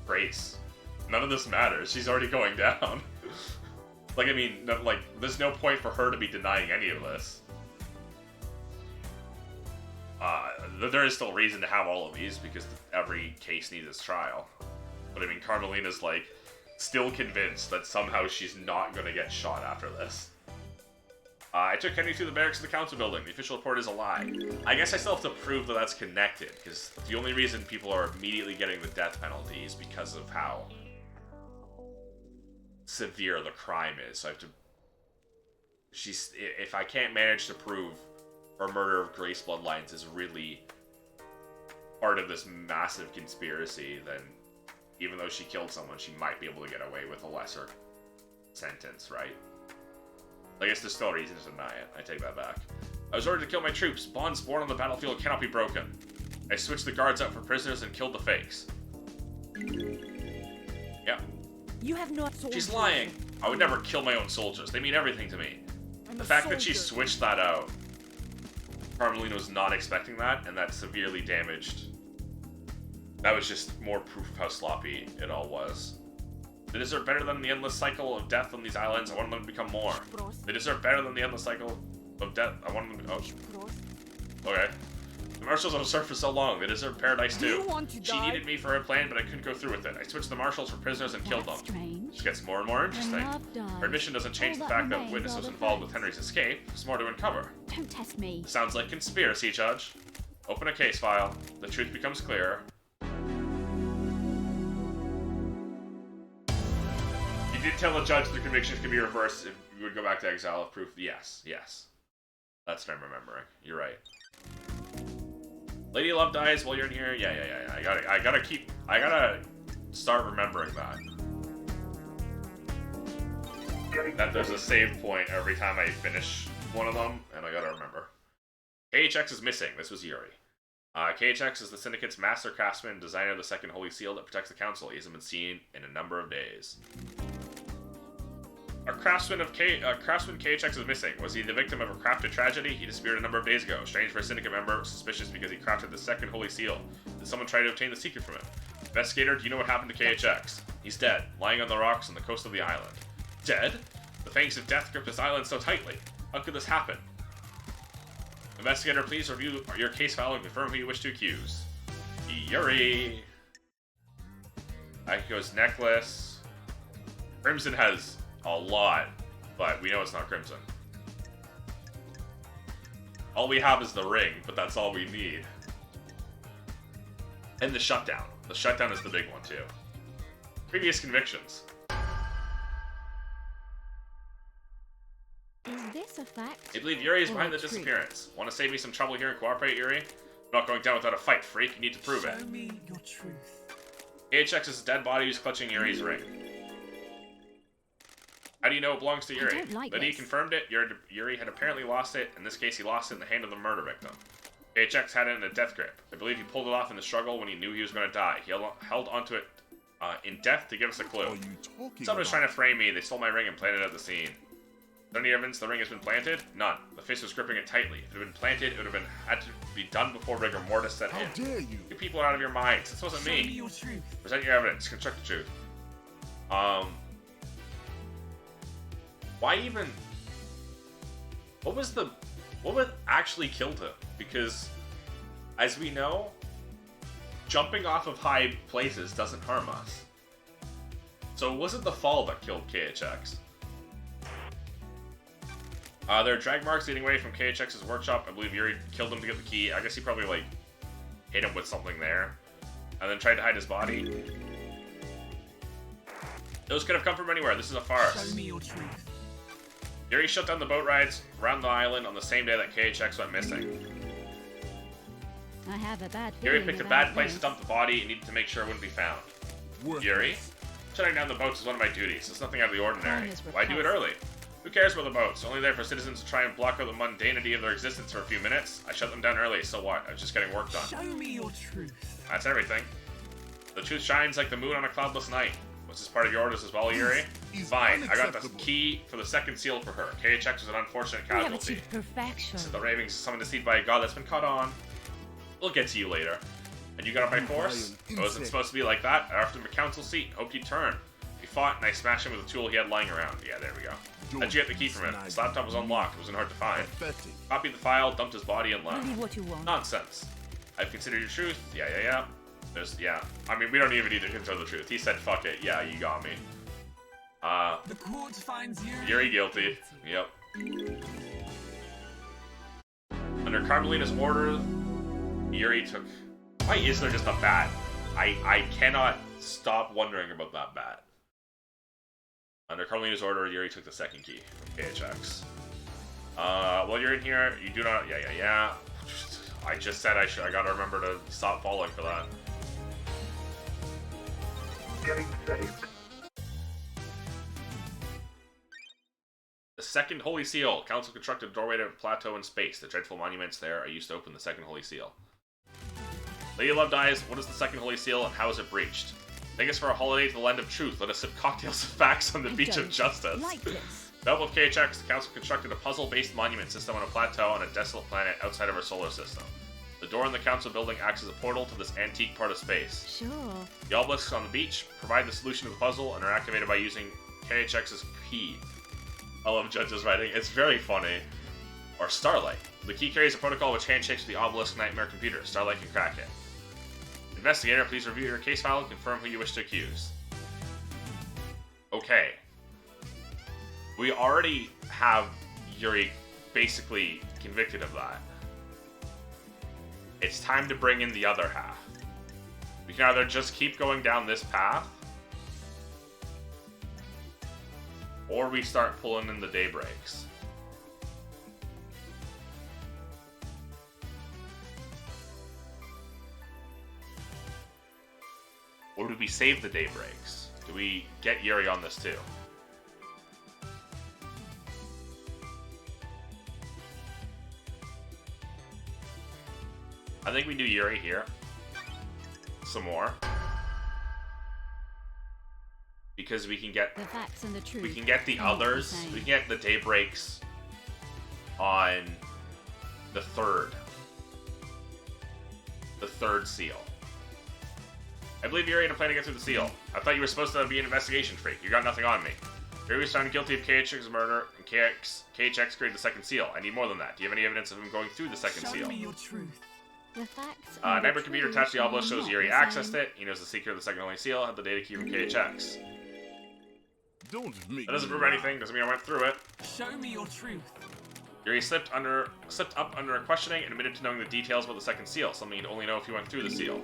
Grace. None of this matters. She's already going down. Like, I mean, there's no point for her to be denying any of this. There is still reason to have all of these, because every case needs its trial. But I mean, Carmelina's, like, still convinced that somehow she's not gonna get shot after this. I took Henry through the barracks of the council building. The official report is a lie. I guess I still have to prove that that's connected, because the only reason people are immediately getting the death penalty is because of how severe the crime is. So I have to... If I can't manage to prove her murder of Grace Bloodlines is really part of this massive conspiracy, then even though she killed someone, she might be able to get away with a lesser sentence, right? I guess there's still a reason to deny it. I take that back. I was ordered to kill my troops. Bonds born on the battlefield cannot be broken. I switched the guards out for prisoners and killed the fakes. Yeah. You have not. She's lying. I would never kill my own soldiers. They mean everything to me. The fact that she switched that out, Carmelina was not expecting that, and that severely damaged. That was just more proof of how sloppy it all was. They deserve better than the endless cycle of death on these islands. I want them to become more. They deserve better than the endless cycle of death. I want them to... Oh. Okay. The marshals have served for so long. They deserve paradise too. She needed me for her plan, but I couldn't go through with it. I switched the marshals for prisoners and killed them. Strange. She gets more and more interesting. Love dies. Her mission doesn't change the All fact that remains witness are was the involved with facts. Henry's escape. There's more to uncover. Don't test me. Sounds like conspiracy, Judge. Open a case file. The truth becomes clearer. You did tell the judge the convictions could be reversed if you would go back to exile if proof. Yes, yes. That's what I'm remembering. You're right. Lady Love dies while you're in here. Yeah. I gotta start remembering that. That there's a save point every time I finish one of them, and I gotta remember. KHX is missing. This was Yuri. KHX is the Syndicate's master craftsman, designer of the second Holy Seal that protects the Council. He hasn't been seen in a number of days. A craftsman KHX is missing. Was he the victim of a crafted tragedy? He disappeared a number of days ago. Strange for a Syndicate member, suspicious because he crafted the second Holy Seal. Did someone try to obtain the secret from him? Investigator, do you know what happened to KHX? He's dead, lying on the rocks on the coast of the island. Dead? The fangs of death gripped this island so tightly. How could this happen? Investigator, please review your case file and confirm who you wish to accuse. Yuri! Akiko's necklace. Crimson has a lot, but we know it's not Crimson. All we have is the ring, but that's all we need. And the shutdown. The shutdown is the big one, too. Previous convictions. Is this a fact? I believe Yuri is or behind a the truth? disappearance. Want to save me some trouble here and cooperate, Yuri? I'm not going down without a fight, freak. You need to prove it. Show me your truth. KHX's dead body is clutching Yuri's ring. How do you know it belongs to Yuri? don't like Lydia this. confirmed it. Yuri had apparently lost it. In this case, he lost it in the hand of the murder victim. KHX had it in a death grip. I believe he pulled it off in the struggle when he knew he was going to die. He held onto it in death to give us a clue. Someone was trying to frame me. They stole my ring and planted it at the scene. Is there any evidence the ring has been planted? None. The fist was gripping it tightly. If it had been planted, it would have had to be done before rigor mortis set in. How dare you? You people are out of your minds. This wasn't Show me me. your truth. Present your evidence. Construct the truth. Why even? What actually killed him? Because, as we know, jumping off of high places doesn't harm us. So it wasn't the fall that killed KHX. There are drag marks leading away from KHX's workshop. I believe Yuri killed him to get the key. I guess he probably, like, hit him with something there. And then tried to hide his body. Those could have come from anywhere. This is a farce. Show me your truth. Yuri shut down the boat rides around the island on the same day that KHX went missing. I have a bad Yuri feeling picked a about bad place this. to dump the body and needed to make sure it wouldn't be found. Yuri? Shutting down the boats is one of my duties. It's nothing out of the ordinary. Crime is Why do it repulsive. early? Who cares about the boats? Only there for citizens to try and block out the mundanity of their existence for a few minutes. I shut them down early, so what? I was just getting work done. Show me your truth. That's everything. The truth shines like the moon on a cloudless night. Was this part of your orders as well, Yuri? Fine, I got the key for the second seal for her. KHX was an unfortunate We have casualty. achieved perfection. The ravings of someone deceived by a god that's been caught on. We'll get to you later. And you got it by force? It wasn't supposed to be like that. I offered him a council seat and hoped he'd turn. He fought and I smashed him with a tool he had lying around. Yeah, there we go. How'd you get the key from him? His laptop was unlocked. It wasn't hard to find. Copied the file, dumped his body, and left. Believe what you want. Nonsense. I've considered your truth. Yeah. I mean, we don't even need to consider the truth. He said, fuck it. Yeah, you got me. The court finds Yuri guilty. Yep. Under Carmelina's order, Yuri took... Why is there just a bat? I cannot stop wondering about that bat. Under Carmelina's order, Yuri took the second key from KHX. While you're in here, you do not... Yeah. I just said I gotta remember to stop falling for that. Getting saved. The second Holy Seal. Council constructed a doorway to a plateau in space. The dreadful monuments there are used to open the second Holy Seal. Lady Love dies. What is the second Holy Seal and how is it breached? Take us for a holiday to the land of truth. Let us sip cocktails of facts on the beach of justice. Like this. To help with KHX, the Council constructed a puzzle-based monument system on a plateau on a desolate planet outside of our solar system. The door in the Council building acts as a portal to this antique part of space. Sure. The obelisks on the beach provide the solution to the puzzle and are activated by using KHX's key. I love Judge's writing. It's very funny. Or Starlight. The key carries a protocol which handshakes with the obelisk nightmare computer. Starlight can crack it. Investigator, please review your case file and confirm who you wish to accuse. Okay. We already have Yuri basically convicted of that. It's time to bring in the other half. We can either just keep going down this path, or we start pulling in the daybreaks. Or do we save the daybreaks? Do we get Yuri on this too? I think we do Yuri here. Some more. Because we can get The facts and the truth. we can get the are not others. same. We can get the daybreaks on the third seal. I believe Yuri had a plan to get through the seal. I thought you were supposed to be an investigation freak. You got nothing on me. Yuri was found guilty of KHX's murder, and KHX created the second seal. I need more than that. Do you have any evidence of him going through the second seal? Show me your truth. The facts and the Neighbor computer truth attached to the obelisk are shows not Yuri the accessed same. it. He knows the secret of the second Holy Seal, had the data key from KHX. Don't make That doesn't me prove anything, doesn't mean I went through it. Show me your truth. Yuri slipped up under a questioning and admitted to knowing the details about the second seal, something he'd only know if he went through the seal.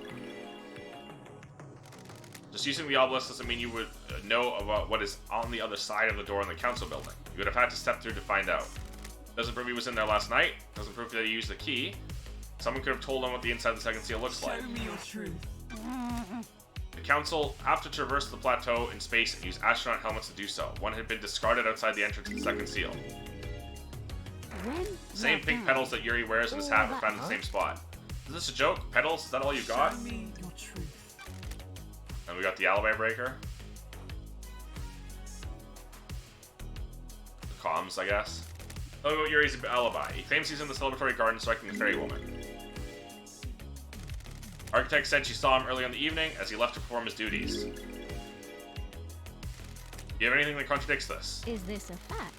Just using the obelisk doesn't mean you would know about what is on the other side of the door in the council building. You would have had to step through to find out. Doesn't prove he was in there last night. Doesn't prove that he used the key. Someone could have told him what the inside of the second seal looks like. Show me your truth. The council have to traverse the plateau in space and use astronaut helmets to do so. One had been discarded outside the entrance to the second seal. When Same pink petals that Yuri wears in his hat were found in the same spot. Is this a joke? Petals? Is that all you got? Show me your truth. And we got the alibi breaker. The comms, I guess. Tell me about Yuri's alibi. He claims he's in the celebratory garden striking the fairy woman. Architect said she saw him early in the evening as he left to perform his duties. Do you have anything that contradicts this? Is this a fact?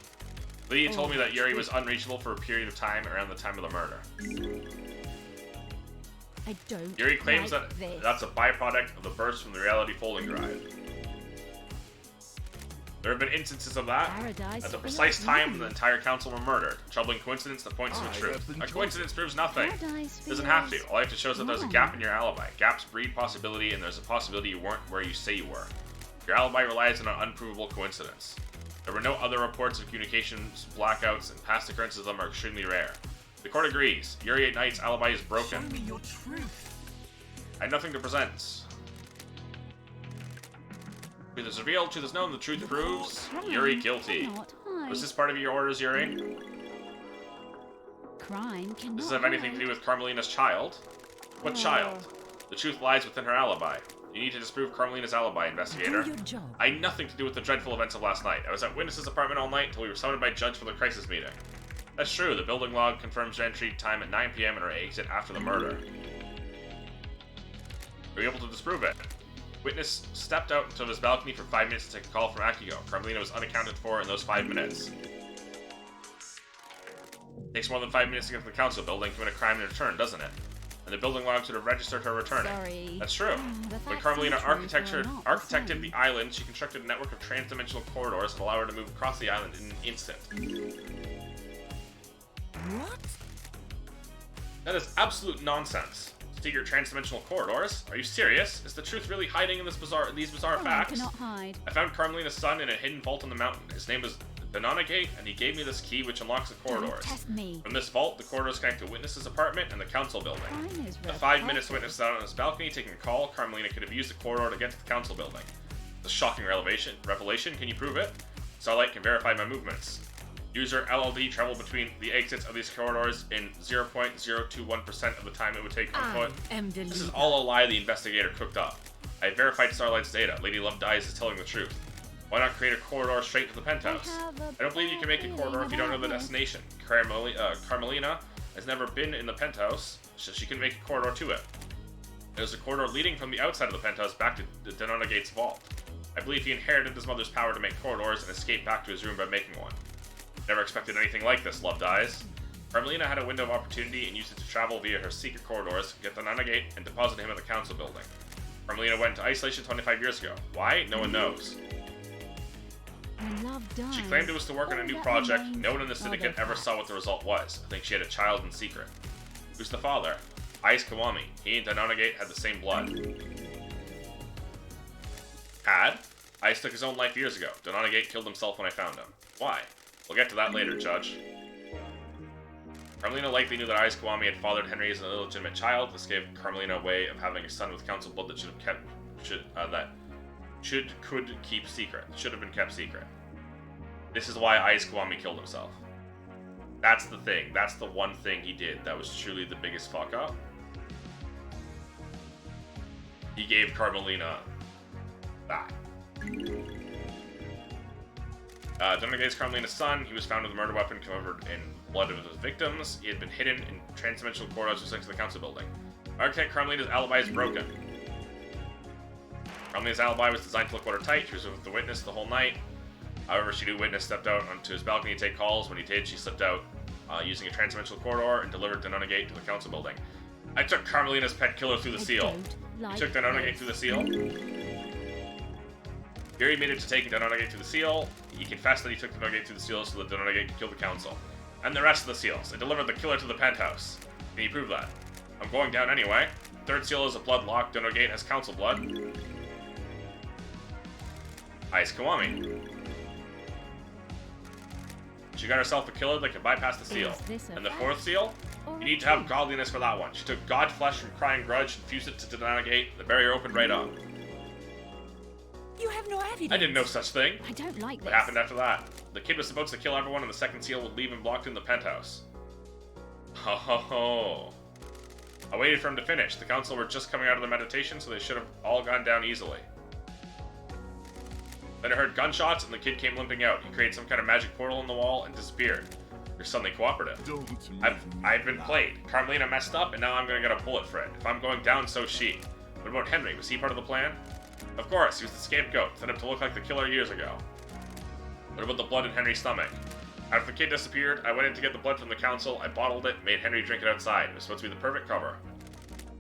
Lydia told me that Yuri was unreachable for a period of time around the time of the murder. I don't. Yuri claims like that this. that's a byproduct of the burst from the reality folding drive. There have been instances of that Paradise at the for precise your time when mind. the entire council were murdered. A troubling coincidence that points to the truth. A coincidence proves nothing. Paradise for Doesn't have to. yours. All you have to show is that there's a Wrong. gap in your alibi. Gaps breed possibility, and there's a possibility you weren't where you say you were. Your alibi relies on an unprovable coincidence. There were no other reports of communications, blackouts, and past occurrences of them are extremely rare. The court agrees. Yuri at Knight's alibi is Show broken. me your truth. I have nothing to present. Truth is revealed, truth is known, the truth proves Yuri guilty. Cannot hide. Was this part of your orders, Yuri? Crime cannot Does this have anything to do with Carmelina's child? What child? The truth lies within her alibi. You need to disprove Carmelina's alibi, investigator. Do your job. I had nothing to do with the dreadful events of last night. I was at Witness's apartment all night until we were summoned by Judge for the crisis meeting. That's true, the building log confirms your entry time at 9 PM and her exit after the murder. Were you able to disprove it? Witness stepped out onto his balcony for 5 minutes to take a call from Akiko. Carmelina was unaccounted for in those 5 minutes. Takes more than 5 minutes to get to the council building to commit a crime in return, doesn't it? And the building log should have registered her returning. Sorry. That's true. The When facts Carmelina and truth are not the architected same. the island, she constructed a network of trans-dimensional corridors that allow her to move across the island in an instant. What? That is absolute nonsense. Secret trans-dimensional corridors? Are you serious? Is the truth really hiding in these bizarre Crime facts? cannot hide. I found Carmelina's son in a hidden vault on the mountain. His name is Benonagate, and he gave me this key which unlocks the Don't corridors. test me. From this vault, the corridors connect to Witness's apartment and the council building. Crime is The 5 minutes Witness was out on his balcony taking a call, Carmelina could have used the corridor to get to the council building. It's a shocking revelation. Can you prove it? Starlight can verify my movements. User LLD traveled between the exits of these corridors in 0.021% of the time it would take to I input. am the This is leader. all a lie the investigator cooked up. I verified Starlight's data. Lady Love Dies is telling the truth. Why not create a corridor straight to the penthouse? I don't believe you can make a corridor if you don't know the destination. Carmelina has never been in the penthouse, so she can make a corridor to it. There's a corridor leading from the outside of the penthouse back to the Denonagate's vault. I believe he inherited his mother's power to make corridors and escaped back to his room by making one. Never expected anything like this, Love Dies. Carmelina had a window of opportunity and used it to travel via her secret corridors, get the Nonagate, and deposit him at the council building. Carmelina went into isolation 25 years ago. Why? No one knows. When love dies, She claimed it was to work on a all new that project. remains No one in the are syndicate the ever facts. saw what the result was. I think she had a child in secret. Who's the father? Ice Kiwami. He and Denonagate had the same blood. Had? Ice took his own life years ago. Denonagate killed himself when I found him. Why? We'll get to that later, Judge. Carmelina likely knew that Ice Kiwami had fathered Henry as an illegitimate child. This gave Carmelina a way of having a son with council blood that should have been kept secret. This is why Ice Kiwami killed himself. That's the thing. That's the one thing he did that was truly the biggest fuck up. He gave Carmelina that. Denonagate's Carmelina's son. He was found with a murder weapon covered in blood of his victims. He had been hidden in trans-dimensional corridors just next to the council building. Architect Carmelina's alibi is broken. Carmelina's alibi was designed to look watertight. She was with the witness the whole night. However, she knew Witness stepped out onto his balcony to take calls. When he did, she slipped out using a trans-dimensional corridor and delivered Denonagate to the council building. I took Carmelina's pet killer through the seal. Like You took Denonagate through the seal? Yuri admitted to taking Denonagate through the seal. He confessed that he took Denonagate through the seal so that Denonagate could kill the council. And the rest of the seals. And delivered the killer to the penthouse. Can you prove that? I'm going down anyway. Third seal is a blood lock. Denonagate has council blood. Ais Kiwami. She got herself a killer that could bypass the seal. Is this a And the fact fourth seal? or You a need to have dream? godliness for that one. She took god flesh from Crying Grudge and fused it to Denanagate. The barrier opened right up. You have no evidence. I didn't know such thing. I don't like What this. happened after that? The kid was supposed to kill everyone and the second seal would leave him blocked in the penthouse. Ho ho ho. I waited for him to finish. The council were just coming out of their meditation, so they should have all gone down easily. Then I heard gunshots and the kid came limping out. He created some kind of magic portal in the wall and disappeared. You're suddenly cooperative. I've been played. Carmelina messed up and now I'm gonna get a bullet for it. If I'm going down, so she. What about Henry? Was he part of the plan? Of course, he was the scapegoat, set up to look like the killer years ago. What about the blood in Henry's stomach? After the kid disappeared, I went in to get the blood from the council, I bottled it, made Henry drink it outside. It was supposed to be the perfect cover.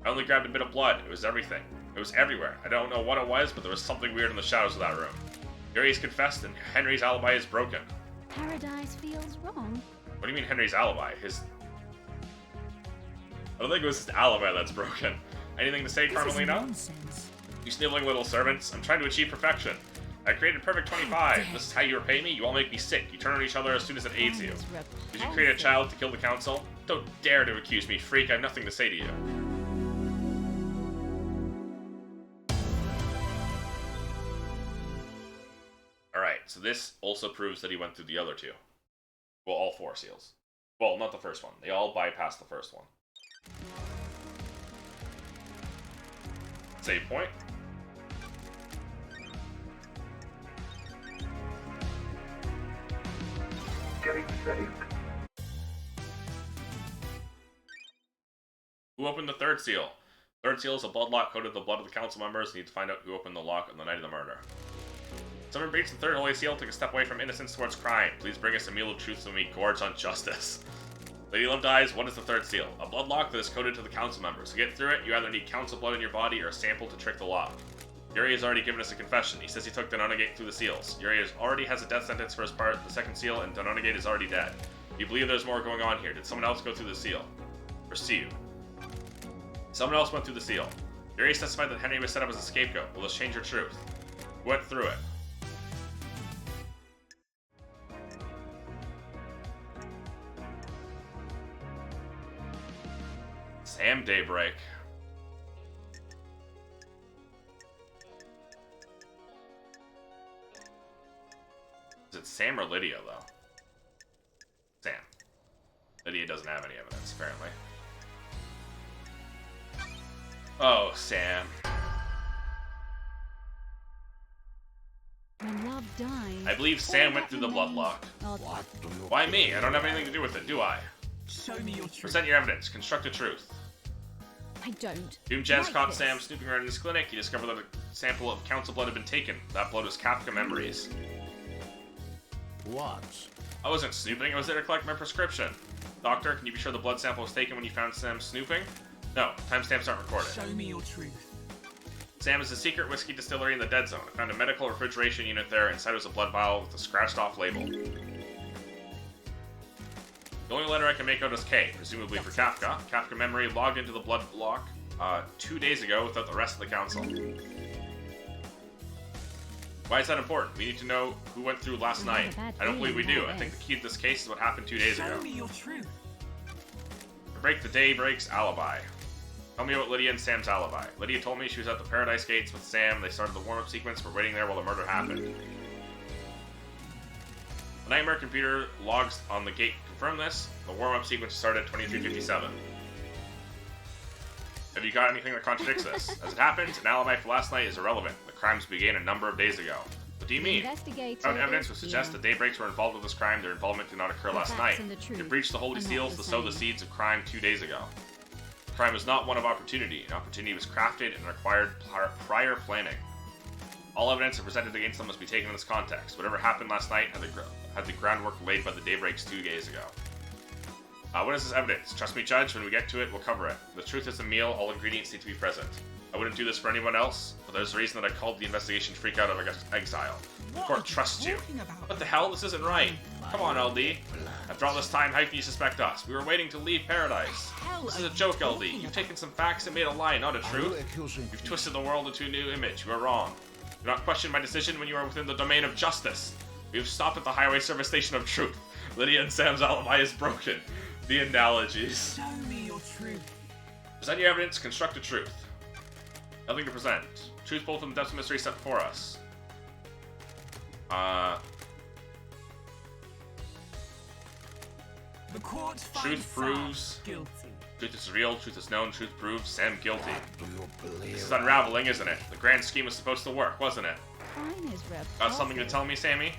I only grabbed a bit of blood. It was everything. It was everywhere. I don't know what it was, but there was something weird in the shadows of that room. Yuri's confessed and Henry's alibi is broken. Paradise feels wrong. What do you mean Henry's alibi? I don't think it was his alibi that's broken. Anything to say, This is Carmelina? nonsense. You sniveling little servants. I'm trying to achieve perfection. I created Perfect 25. This is how you repay me? You all make me sick. You turn on each other as soon as it aids you. Did you create a child to kill the council? Don't dare to accuse me, freak. I have nothing to say to you. Alright, so this also proves that he went through the other two. Well, all four seals. Well, not the first one. They all bypassed the first one. Save point. Getting saved. Who opened the third seal? Third seal is a blood lock coded with the blood of the council members. Need to find out who opened the lock on the night of the murder. Someone breached the third holy seal, took a step away from innocence towards crime. Please bring us a meal of truth so we gorge on justice. Lady Love dies. What is the third seal? A blood lock that is coded to the council members. To get through it, you either need council blood in your body or a sample to trick the lock. Yuri has already given us a confession. He says he took Denonagate through the seals. Yuri already has a death sentence for his part, the second seal, and Denonagate is already dead. You believe there's more going on here. Did someone else go through the seal? Pursue. Someone else went through the seal. Yuri testified that Henry was set up as a scapegoat. Will this change your truth? Who went through it? Sam Daybreak. Is it Sam or Lydia, though? Sam. Lydia doesn't have any evidence, apparently. Oh, Sam. When love dies. I believe Sam went through the bloodlock. Why me? I don't have anything to do with it, do I? Show me your truth. Present your evidence. Construct a truth. I don't. Doom Jazz like caught this. Sam snooping around in his clinic. He discovered that a sample of council blood had been taken. That blood was Kafka Memories. What? I wasn't snooping. I was there to collect my prescription. Doctor, can you be sure the blood sample was taken when you found Sam snooping? No. Timestamps aren't recorded. Show me your truth. Sam is a secret whiskey distillery in the Dead Zone. I found a medical refrigeration unit there. Inside was a blood vial with a scratched-off label. The only letter I can make out is K, presumably for Kafka. Kafka Memory logged into the blood lock 2 days ago without the rest of the council. Why is that important? We need to know who went through last I have night. a bad I don't believe we do. feeling I think about the key to this case is what happened 2 days ago. Show me your truth. Break the Daybreak's alibi. Tell me about Lydia and Sam's alibi. Lydia told me she was at the Paradise Gates with Sam. They started the warm-up sequence. We're waiting there while the murder happened. The Nightmare computer logs on the gate confirm this. The warm-up sequence started at 2357. Have you got anything that contradicts this? As it happens, an alibi for last night is irrelevant. The crimes began a number of days ago. What do you mean? Investigator Found evidence would is suggest here. that Daybreaks were involved with this crime. Their involvement did not occur The last facts night. and the truth They breached the holy are not seals the to sow the same. seeds of crime 2 days ago. The crime was not one of opportunity. An opportunity was crafted and required prior planning. All evidence presented against them must be taken in this context. Whatever happened last night had the groundwork laid by the Daybreaks 2 days ago. What is this evidence? Trust me, Judge, when we get to it, we'll cover it. The truth is a meal, all ingredients need to be present. I wouldn't do this for anyone else, but there's a reason that I called the investigation freak out of exile. The What court are you trusts you. talking about? What the hell? This isn't right. Come on, LD. After all this time, how can you suspect us? We were waiting to leave paradise. Hell This is are a you joke, talking LD. You've about? taken some facts and made a lie, not a Are you truth. accusing You've me? twisted the world into a new image. You are wrong. Do not question my decision when you are within the domain of justice. We have stopped at the highway service station of truth. Lydia and Sam's alibi is broken. The analogies. Show me your truth. Present your evidence, construct a truth. Nothing to present. Truth both in the depths of mystery set before us. The court finds Truth Sam proves. guilty. Truth is revealed, truth is known, truth proves, Sam guilty. Do you believe? This is unraveling, isn't it? The grand scheme was supposed to work, wasn't it? Crime is repulsive. Got something to tell me, Sammy?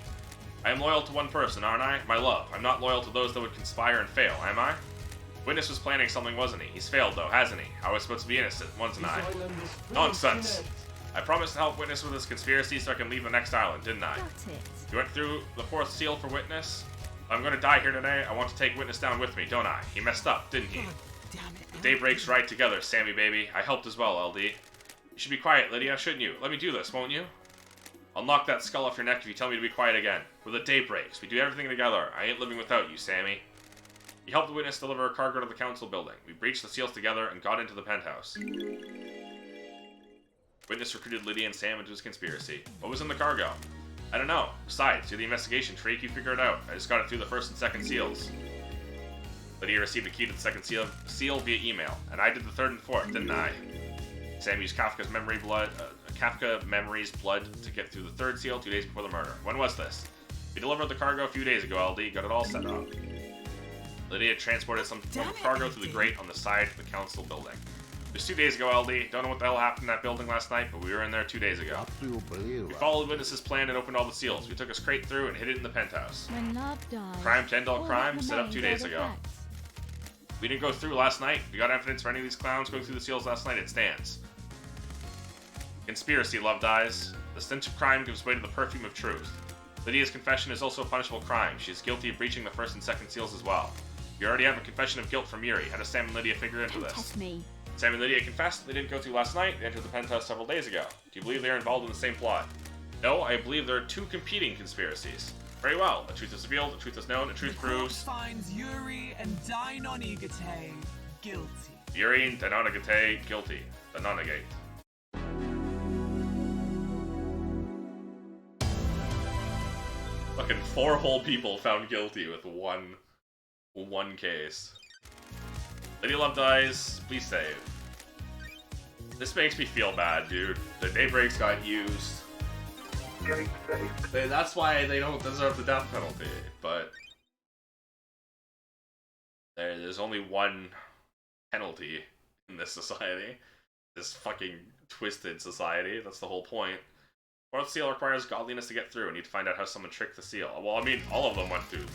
I am loyal to one person, aren't I? My love. I'm not loyal to those that would conspire and fail, am I? Witness was planning something, wasn't he? He's failed, though, hasn't he? I was supposed to be innocent, wasn't I? Nonsense. I promised to help Witness with his conspiracy so I can leave the next island, didn't I? Got it. You went through the fourth seal for Witness? I'm gonna die here today. I want to take Witness down with me, don't I? He messed up, didn't he? God damn it. The day breaks right together, Sammy baby. I helped as well, LD. You should be quiet, Lydia, shouldn't you? Let me do this, won't you? I'll knock that skull off your neck if you tell me to be quiet again. Where the day breaks, we do everything together. I ain't living without you, Sammy. You helped the Witness deliver a cargo to the council building. We breached the seals together and got into the penthouse. Witness recruited Lydia and Sam into his conspiracy. What was in the cargo? I don't know. Besides, you're the investigation freak, you figure it out. I just got it through the first and second seals. Lydia received a key to the second seal via email, and I did the third and fourth, didn't I? Sam used Kafka Memory's blood to get through the third seal 2 days before the murder. When was this? We delivered the cargo a few days ago, LD. Got it all set up. Lydia transported some cargo through the grate on the side of the council building. It was 2 days ago, LD. Don't know what the hell happened in that building last night, but we were in there 2 days ago. What do you believe? We followed Witness's plan and opened all the seals. We took a crate through and hid it in the penthouse. When love dies. Crime to end all all crime, that set up 2 days remains are the ago. facts. We didn't go through last night. We got evidence for any of these clowns going through the seals last night. It stands. Conspiracy, love dies. The stench of crime gives way to the perfume of truth. Lydia's confession is also a punishable crime. She is guilty of breaching the first and second seals as well. We already have a confession of guilt from Yuri. How does Sam and Lydia figure into Don't this? test me. Sam and Lydia confessed they didn't go through last night. They entered the penthouse several days ago. Do you believe they are involved in the same plot? No, I believe there are two competing conspiracies. Very well. A truth is revealed, a truth is known, a truth The court proves. finds Yuri and Dainonigate guilty. Yuri and Dainonigate guilty. Dainonigate. Fucking 4 whole people found guilty with one case. Lady Love dies. Please save. This makes me feel bad, dude. The Daybreaks got used. Getting safe. That's why they don't deserve the death penalty, but there's only one penalty in this society. This fucking twisted society. That's the whole point. Fourth seal requires godliness to get through. I need to find out how someone tricked the seal. Well, I mean, all of them went through.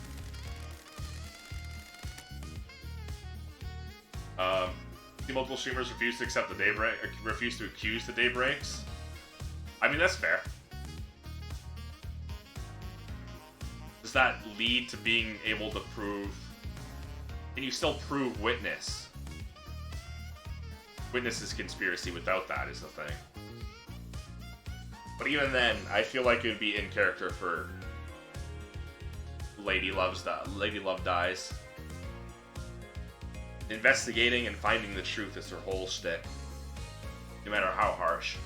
Multiple streamers refuse to accept the Daybreak, refuse to accuse the Daybreaks. I mean, that's fair. Does that lead to being able to prove? Can you still prove Witness's conspiracy without that? Is the thing. But even then, I feel like it would be in character for Lady Love Dies. Investigating and finding the truth is her whole shtick, no matter how harsh.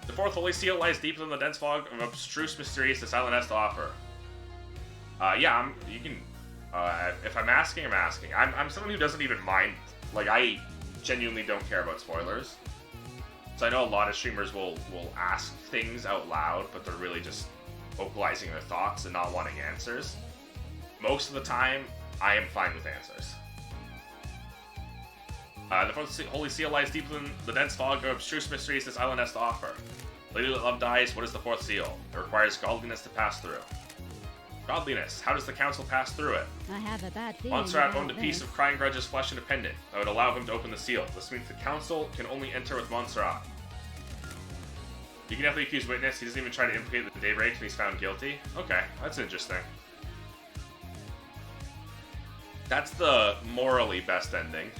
The fourth holy seal lies deeper than the dense fog of abstruse mysteries the silent has to offer. Yeah, you can. If I'm asking, I'm asking. I'm someone who doesn't even mind. Like, I genuinely don't care about spoilers. So I know a lot of streamers will ask things out loud, but they're really just vocalizing their thoughts and not wanting answers. Most of the time, I am fine with answers. The fourth holy seal lies deeper than the dense fog of abstruse mysteries this island has to offer. Lady Love dies. What is the fourth seal? It requires godliness to pass through. Godliness. How does the council pass through it? I have a bad feeling. Montserrat about owned a piece this. of Crying Grudge's flesh and a pendant that would allow him to open the seal. This means the council can only enter with Montserrat. You can definitely accuse Witness. He doesn't even try to implicate the Daybreaks when he's found guilty. Okay, that's interesting. That's the morally best ending.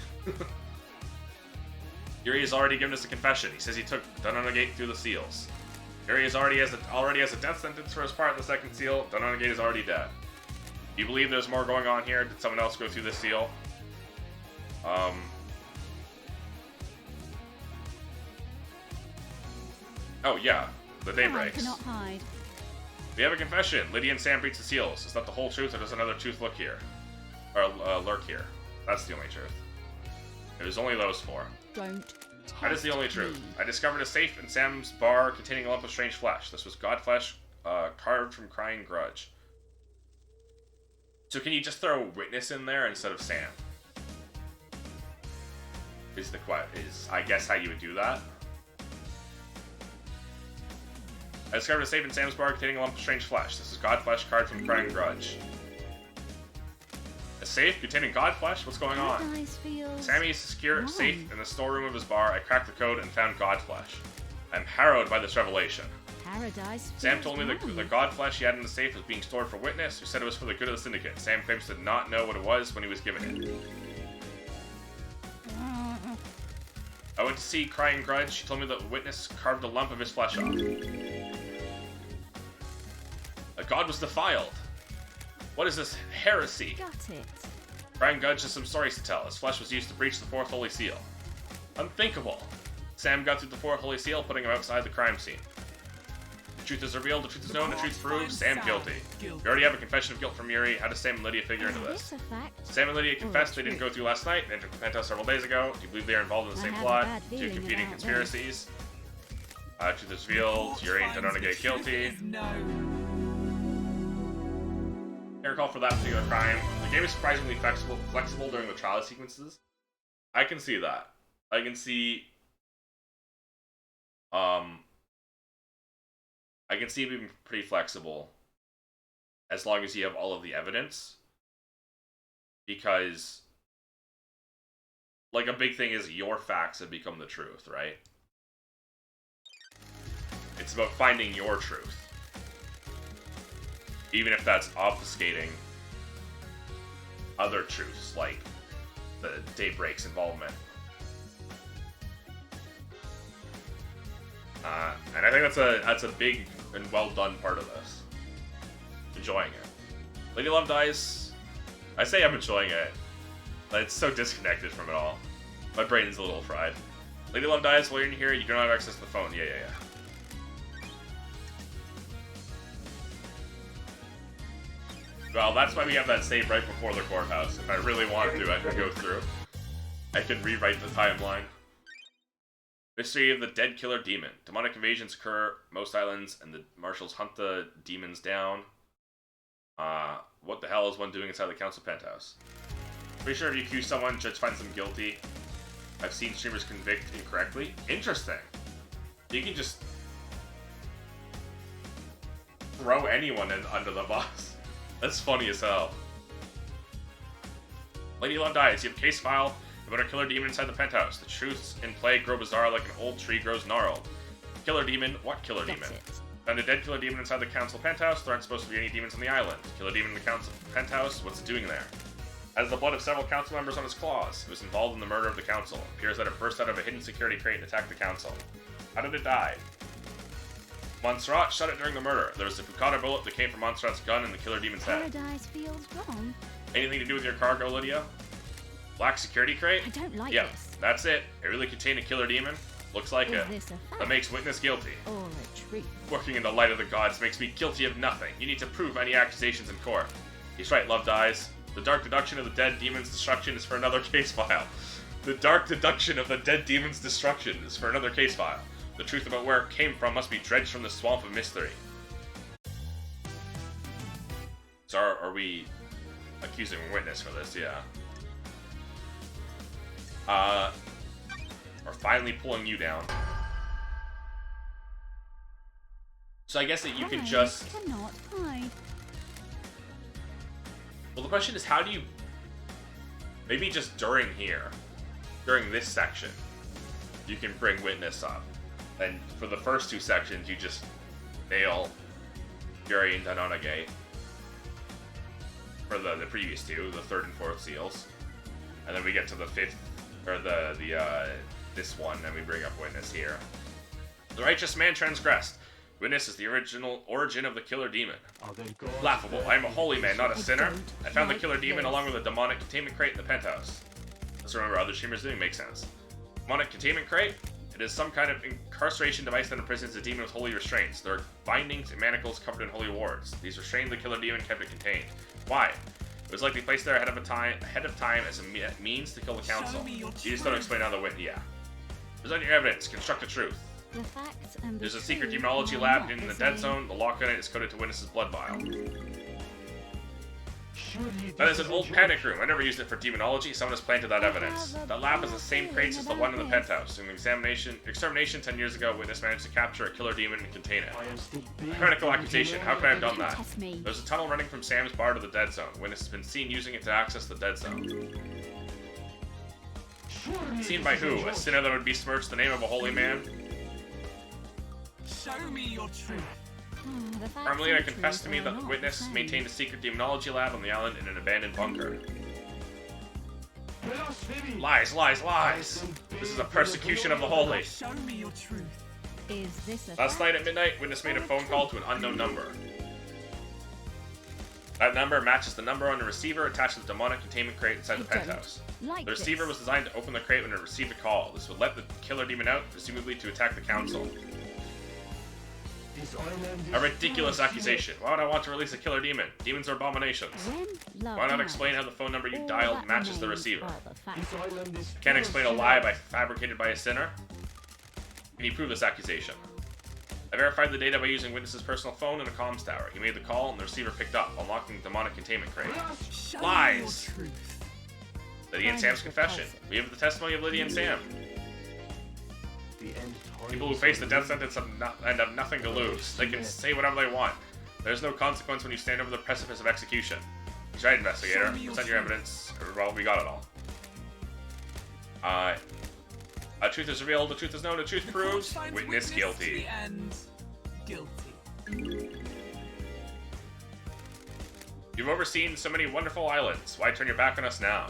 Yuri has already given us a confession. He says he took Dainonigate through the seals. Yuri already has a death sentence for his part in the second seal. Dainonigate is already dead. Do you believe there's more going on here? Did someone else go through the seal? Oh, yeah. The day I breaks. cannot hide. We have a confession. Lydia and Sam breach the seals. Is that the whole truth, or does another truth look here? Or lurk here? That's the only truth. There's only those four. Don't. That is the only test truth. me. I discovered a safe in Sam's bar containing a lump of strange flesh. This was god flesh, carved from Crying Grudge. So can you just throw a witness in there instead of Sam? Is I guess how you would do that. I discovered a safe in Sam's bar containing a lump of strange flesh. This is god flesh carved from Crying Grudge. A safe containing god flesh? What's going on? Paradise feels Sammy's secure wrong. safe in the storeroom of his bar. I cracked the code and found god flesh. I'm harrowed by this revelation. Paradise Sam feels told me wrong. the god flesh he had in the safe was being stored for witness, who said it was for the good of the syndicate. Sam claims to not know what it was when he was given it. I went to see Crying Grudge. She told me that the witness carved a lump of his flesh off. A god was defiled. What is this heresy? Got it. Crying Grudge has some stories to tell. His flesh was used to breach the fourth holy seal. Unthinkable. Sam got through the fourth holy seal, putting him outside the crime scene. The truth is revealed, the truth is known, the truth is proved. Sam guilty. We already have a confession of guilt from Yuri. How does Sam and Lydia figure into Is this? this a fact? Sam and Lydia confessed they didn't go through last night. They entered the penthouse several days ago. Do you believe they are involved in the I same have a plot? bad Two feeling competing about conspiracies. Truth is revealed. Yuri and Donona get guilty. No. I recall for that particular crime. The game is surprisingly flexible during the trial sequences. I can see that. I can see it being pretty flexible as long as you have all of the evidence. Because like a big thing is your facts have become the truth, right? It's about finding your truth. Even if that's obfuscating other truths, like the Daybreak's involvement. And I think that's a big and well done part of this. Enjoying it. Lady Love dies. I say I'm enjoying it, but it's so disconnected from it all. My brain's a little fried. Lady Love dies while you're in here. You don't have access to the phone. Yeah. Well, that's why we have that save right before the courthouse. If I really wanted to, I could go through. I could rewrite the timeline. Mystery of the Dead Killer Demon. Demonic invasions occur most islands, and the marshals hunt the demons down. What the hell is one doing inside the council penthouse? Pretty sure if you accuse someone, judge finds them guilty. I've seen streamers convict incorrectly. Interesting. You can just throw anyone under the bus. That's funny as hell. Lady Love dies. You have a case file about a killer demon inside the penthouse. The truths in play grow bizarre like an old tree grows gnarled. Killer demon? What killer demon? Found a dead killer demon inside the council penthouse. There aren't supposed to be any demons on the island. Killer demon in the council penthouse? What's it doing there? Has the blood of several council members on its claws. It was involved in the murder of the council. It appears that it burst out of a hidden security crate and attacked the council. How did it die? Montserrat shot it during the murder. There was a Fukata bullet that came from Montserrat's gun in the killer demon's head. Paradise feels wrong. Anything to do with your cargo, Lydia? Black security crate? I don't like Yep, this. that's it. It really contained a killer demon? Looks like Is it. this a fact? That makes witness guilty. Or a treat? Working in the light of the gods makes me guilty of nothing. You need to prove any accusations in court. He's right, Love dies. The dark deduction of the dead demon's destruction is for another case file. The dark deduction of the dead demon's destruction is for another case file. The truth about where it came from must be dredged from the swamp of mystery. So are we accusing a witness for this? Yeah. We're finally pulling you down. So I guess that you can just... cannot hide. Well, the question is, how do you... Maybe just during here, during this section, you can bring witness up. And for the first two sections, you just nail Yuri and Danonage. For the previous two, the third and fourth seals. And then we get to the fifth, or this one, and we bring up witness here. The righteous man transgressed. Witness is the original origin of the killer demon. Laughable. I am a holy man, not a sinner. I found the killer demon along with a demonic containment crate in the penthouse. Let's remember other streamers doing makes sense. Demonic containment crate? It is some kind of incarceration device that imprisons the demon with holy restraints. There are bindings and manacles covered in holy wards. These restrained the killer demon kept it contained. Why? It was likely placed there ahead of time as a means to kill the council. You just don't explain how the win. Yeah. Present your evidence. Construct a truth. The facts and the There's a secret truth demonology are lab not in the the dead same. zone. The lock on it is coded to Witness's blood vial. That is an old panic room. I never used it for demonology. Someone has planted that evidence. That lab has the same crates as the one in the penthouse. In an extermination 10 years ago, Witness managed to capture a killer demon and contain it. A critical accusation. How could I have done that? Test me. There's a tunnel running from Sam's bar to the dead zone. Witness has been seen using it to access the dead zone. Seen by who? A sinner that would besmirch the name of a holy man? Show me your truth. The facts Carmelita and the confessed to truth me are that the not witness same. maintained a secret demonology lab on the island in an abandoned bunker. Lies, lies, lies! This is a persecution of the holy. Show me your truth. Is this a Last fact? night at midnight, Witness made a phone call to an unknown number. That number matches the number on the receiver attached to the demonic containment crate inside the I don't penthouse. like The receiver this. was designed to open the crate when it received a call. This would let the killer demon out, presumably to attack the council. A ridiculous accusation. Why would I want to release a killer demon? Demons are abominations. When love Why not dies, explain how the phone number you all dialed that matches the remains receiver? are the facts. Can't explain a lie fabricated by a sinner? Can you prove this accusation? I verified the data by using Witness's personal phone and a comms tower. He made the call and the receiver picked up, unlocking the demonic containment crate. Show Lies. me your truth. Lydia and Sam's confession. We have the testimony of Lydia and Sam. People who face the death sentence and have nothing to lose. They can say whatever they want. There's no consequence when you stand over the precipice of execution. He's right, investigator. Show me your Present your truth. evidence. Well, we got it all. Truth is revealed, the truth is known, the truth The court proves finds witness guilty. And guilty. You've overseen so many wonderful islands. Why turn your back on us now?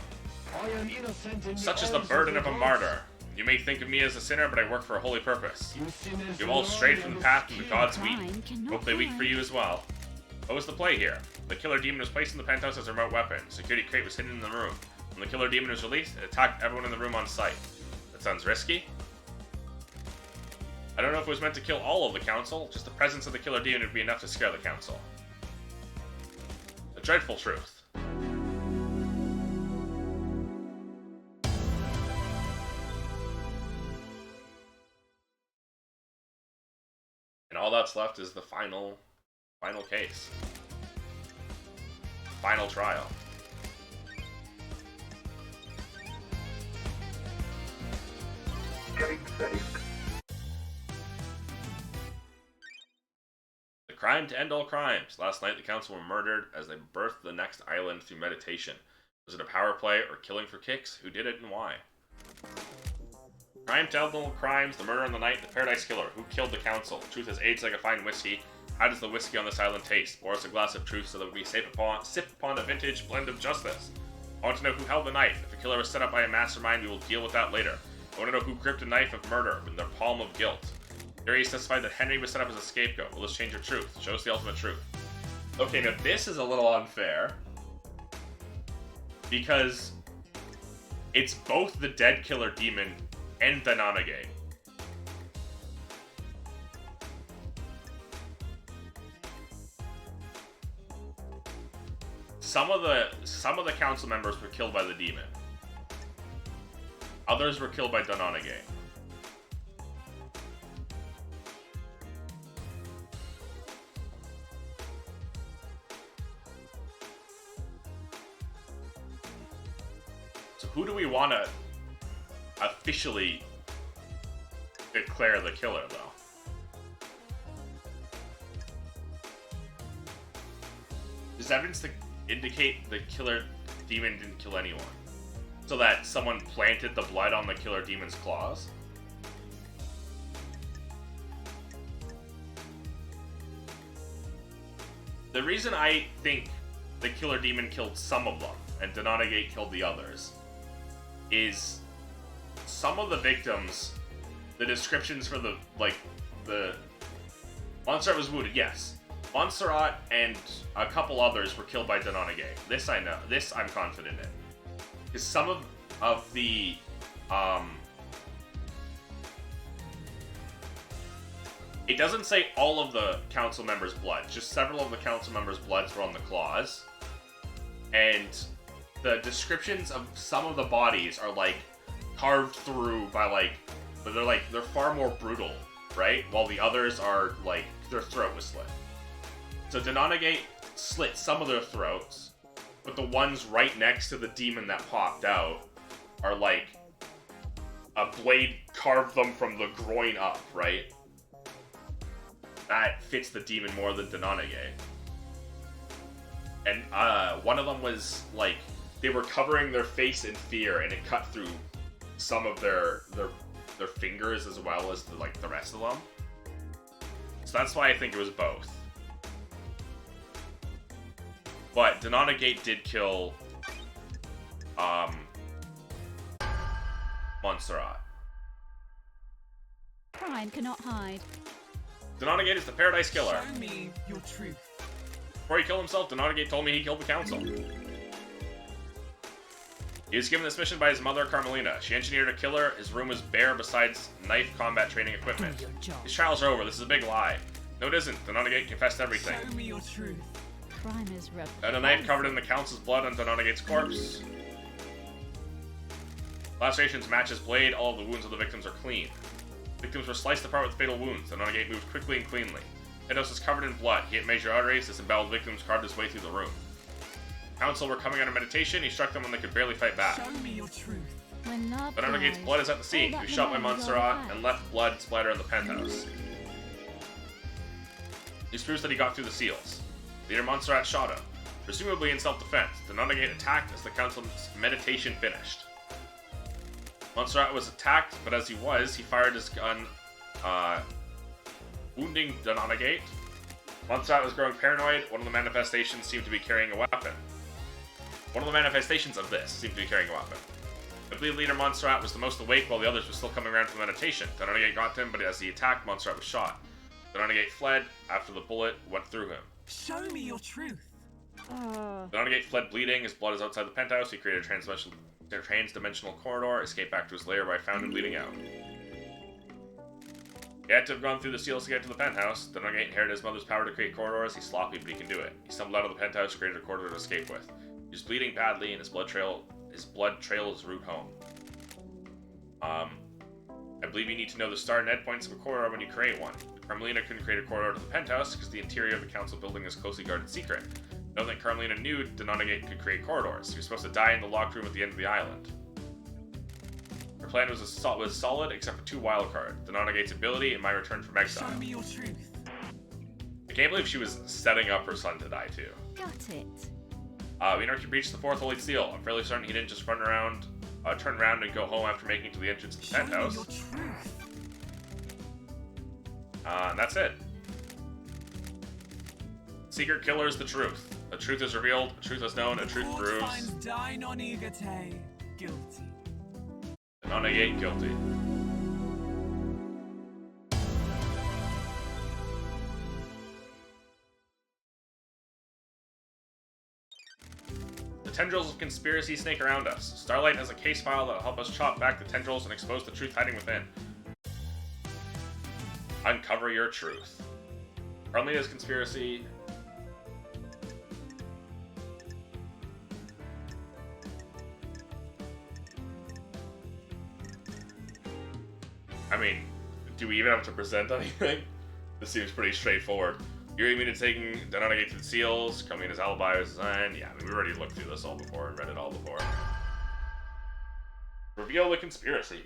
Such is the burden of a martyr. You may think of me as a sinner, but I work for a holy purpose. You've all strayed from the path and the gods weep. Crime cannot Hope they weep hide. for you as well. What was the play here? The killer demon was placed in the penthouse as a remote weapon. Security crate was hidden in the room. When the killer demon was released, it attacked everyone in the room on sight. That sounds risky. I don't know if it was meant to kill all of the council, just the presence of the killer demon would be enough to scare the council. A dreadful truth. And all that's left is the final case. Final trial. Getting saved. The crime to end all crimes. Last night the council were murdered as they birthed the next island through meditation. Was it a power play or killing for kicks? Who did it and why? Crime to end all crimes. The murder in the night. The Paradise Killer. Who killed the council? Truth has aged like a fine whiskey. How does the whiskey on this island taste? Pour us a glass of truth so that we sip upon a vintage blend of justice. I want to know who held the knife. If the killer was set up by a mastermind, we will deal with that later. I want to know who gripped a knife of murder in their palm of guilt. Aries testified that Henry was set up as a scapegoat. Will this change your truth? Show us the ultimate truth. Okay, now this is a little unfair. Because it's both the dead killer demon and the Nanage. Some of the council members were killed by the demon. Others were killed by Donanage. So who do we want to officially declare the killer, though? Does evidence indicate the killer demon didn't kill anyone? So that someone planted the blood on the killer demon's claws? The reason I think the killer demon killed some of them and Donanage killed the others is some of the victims, the descriptions for the Montserrat was wounded, yes. Montserrat and a couple others were killed by Donanage. This I know. This I'm confident in. Because some of the It doesn't say all of the council members' blood. Just several of the council members' bloods were on the claws. And the descriptions of some of the bodies are, like, carved through by, like... They're far more brutal, right? While the others are, like, their throat was slit. So Denonegate slit some of their throats, but the ones right next to the demon that popped out are, like... A blade carved them from the groin up, right? That fits the demon more than Denonegate. And one of them was like they were covering their face in fear, and it cut through some of their fingers as well as the rest of them. So that's why I think it was both. But Denonegate did kill Montserrat. Crime cannot hide. Denonegate is the Paradise Killer. Show me your truth. Before he killed himself, Denonegate told me he killed the council. He was given this mission by his mother, Carmelina. She engineered a killer. His room was bare besides knife combat training equipment. His trials are over. This is a big lie. No, it isn't. Denonegate confessed everything. Show me your truth. Crime is repulsive. And a knife covered in the council's blood on Denonegate's corpse. Lacerations match his blade. All of the wounds of the victims are clean. Victims were sliced apart with fatal wounds. Denonegate moved quickly and cleanly. Pentos was covered in blood. He hit major arteries. His emboweled victims carved his way through the room. Council were coming out of meditation. He struck them when they could barely fight back. Show me your truth. When love Denonegate's dies, blood is at the scene. all He that was shot by remains are Montserrat alive. and left blood splatter in the penthouse. He proves that he got through the seals. Leader Montserrat shot him, presumably in self-defense. Denonegate attacked as the council's meditation finished. Montserrat was attacked, but as he fired his gun, wounding Denonegate. Montserrat was growing paranoid. One of the manifestations seemed to be carrying a weapon. One of the manifestations of this seemed to be carrying a weapon. I believe Leader Montserrat was the most awake while the others were still coming around from meditation. Denonegate got to him, but as he attacked, Montserrat was shot. Denonegate fled after the bullet went through him. Show me your truth. Denonegate fled bleeding. His blood is outside the penthouse. He created a trans-dimensional corridor, escaped back to his lair where I found him bleeding out. He had to have gone through the seals to get to the penthouse. Denonegate inherited his mother's power to create corridors. He's sloppy, but he can do it. He stumbled out of the penthouse, created a corridor to escape with. He was bleeding badly, and his blood trailed his route home. I believe you need to know the start and end points of a corridor when you create one. Carmelina couldn't create a corridor to the penthouse because the interior of the council building is a closely guarded secret. Know that Carmelina knew Denonegate could create corridors. He was supposed to die in the locked room at the end of the island. Her plan was solid, except for 2 wildcards: Denonegate's ability and my return from exile. Show me your truth. I can't believe she was setting up her son to die too. Got it. We know he breached the 4th Holy Seal. I'm fairly certain he didn't just turn around and go home after making it to the entrance of the Show me penthouse. your truth. And that's it. Secret killer is the truth. A truth is revealed, a truth is known, a truth Court proves. finds Denonegate guilty. Denonegate guilty. The tendrils of conspiracy snake around us. Starlight has a case file that will help us chop back the tendrils and expose the truth hiding within. Uncover your truth. Carmelina's conspiracy. I mean, do we even have to present anything? This seems pretty straightforward. You're even taking Denonegate to the seals, Carmelina's alibi was designed. Yeah, I mean, we've already looked through this all before and read it all before. Reveal the conspiracy.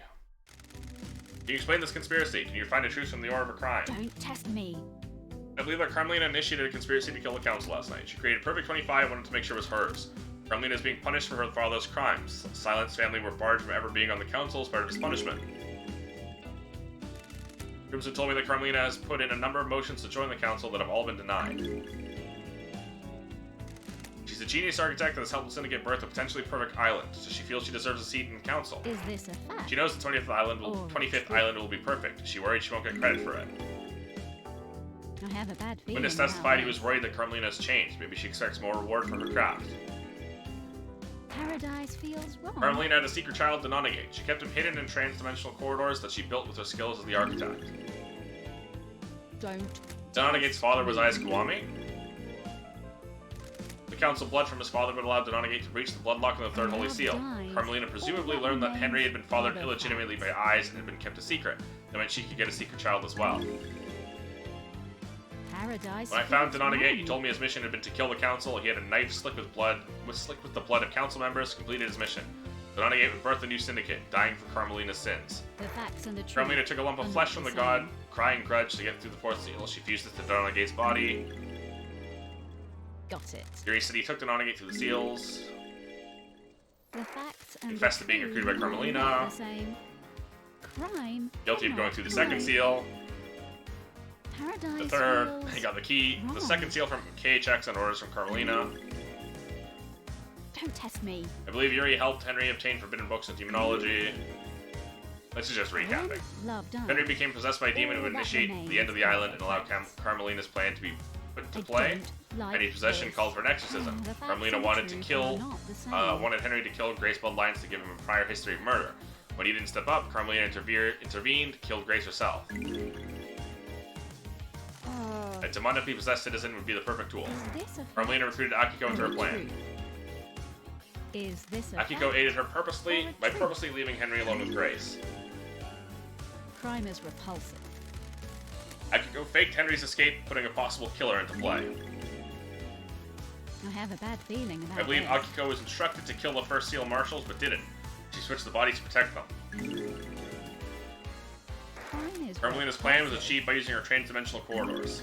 Can you explain this conspiracy? Can you find a truth from the order of a crime? Don't test me. I believe that Carmelina initiated a conspiracy to kill the council last night. She created Perfect 25 and wanted to make sure it was hers. Carmelina is being punished for her father's crimes. Silent's family were barred from ever being on the council as part of his punishment. Crimson told me that Carmelina has put in a number of motions to join the council that have all been denied. She's a genius architect that has helped the Syndicate birth a potentially perfect island, so she feels she deserves a seat in the council. Is this a fact? She knows the 25th island will be perfect. She worried she won't get credit for it. I have a bad feeling. Witness about testified he that. was worried that Carmelina has changed. Maybe she expects more reward for her craft. Paradise feels wrong. Carmelina had a secret child, Denonegate. She kept him hidden in trans-dimensional corridors that she built with her skills as the architect. Don't. Donagate's father was Ayas Guami. The council blood from his father would allow Donagate to breach the bloodlock in the Third Holy Seal. Carmelina presumably learned that Henry had been fathered illegitimately by Ayas and had been kept a secret. That meant she could get a secret child as well. Paradise. When I found Donagate, he told me his mission had been to kill the council. He had a knife slick with the blood of council members, completed his mission. Donagate would birth a new syndicate, dying for Carmelina's sins. The facts and the truth. Carmelina took a lump of are flesh not from the same. god, crying grudge to get through the fourth seal. She fused it to Donagate's body. Got it. Yuri said he took Donagate through the seals. The facts and Confessed the to being truth recruited by are Carmelina. not the same. Crime. Guilty of cannot going through the second hide. seal. Paradise The third, feels he got the key. The wrong. second seal from KHX on orders from Carmelina. Don't test me. I believe Yuri helped Henry obtain forbidden books in demonology. This is just recapping. When love dies, Henry became possessed by a demon who would all that initiate remains the end of the are island and allow Carmelina's plan to be put to I play. don't like Any possession this. called for an exorcism. The facts Carmelina and the wanted to truth kill, are not the same. wanted Henry to kill Grace Bloodlines to give him a prior history of murder. When he didn't step up, Carmelina intervened, killed Grace herself. A demonically possessed citizen would be the perfect tool. Is this a Carmelina fact recruited Akiko into or her a plan. truth? Is this a Akiko fact? aided her purposely or a by truth? purposely leaving Henry alone with Grace. Crime is repulsive. Akiko faked Henry's escape, putting a possible killer into play. I have a bad feeling about I believe this. Akiko was instructed to kill the first seal marshals, but didn't. She switched the bodies to protect them. Crime is Carmelina's plan was repulsive. achieved by using her trans-dimensional corridors.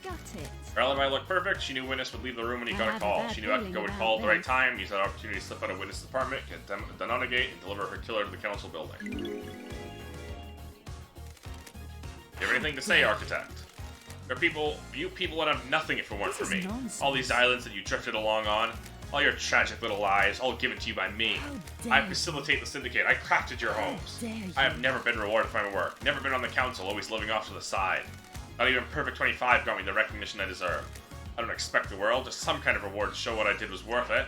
Got it. Her alibi looked perfect. She knew Witness would leave the room when he I got a have a call. bad She knew feeling Akiko would about call at the right this. time, use that opportunity to slip out of Witness's apartment, get Donagate, and deliver her killer to the council building. You have anything to say, Architect? There are you people would have nothing if it weren't This for is me. nonsense. All these islands that you drifted along on, all your tragic little lives, all given to you by me. dare I you. facilitate the syndicate. I crafted your homes. dare you. I have never been rewarded for my work. Never been on the council, always living off to the side. Not even Perfect 25 got me the recognition I deserve. I don't expect the world, just some kind of reward to show what I did was worth it.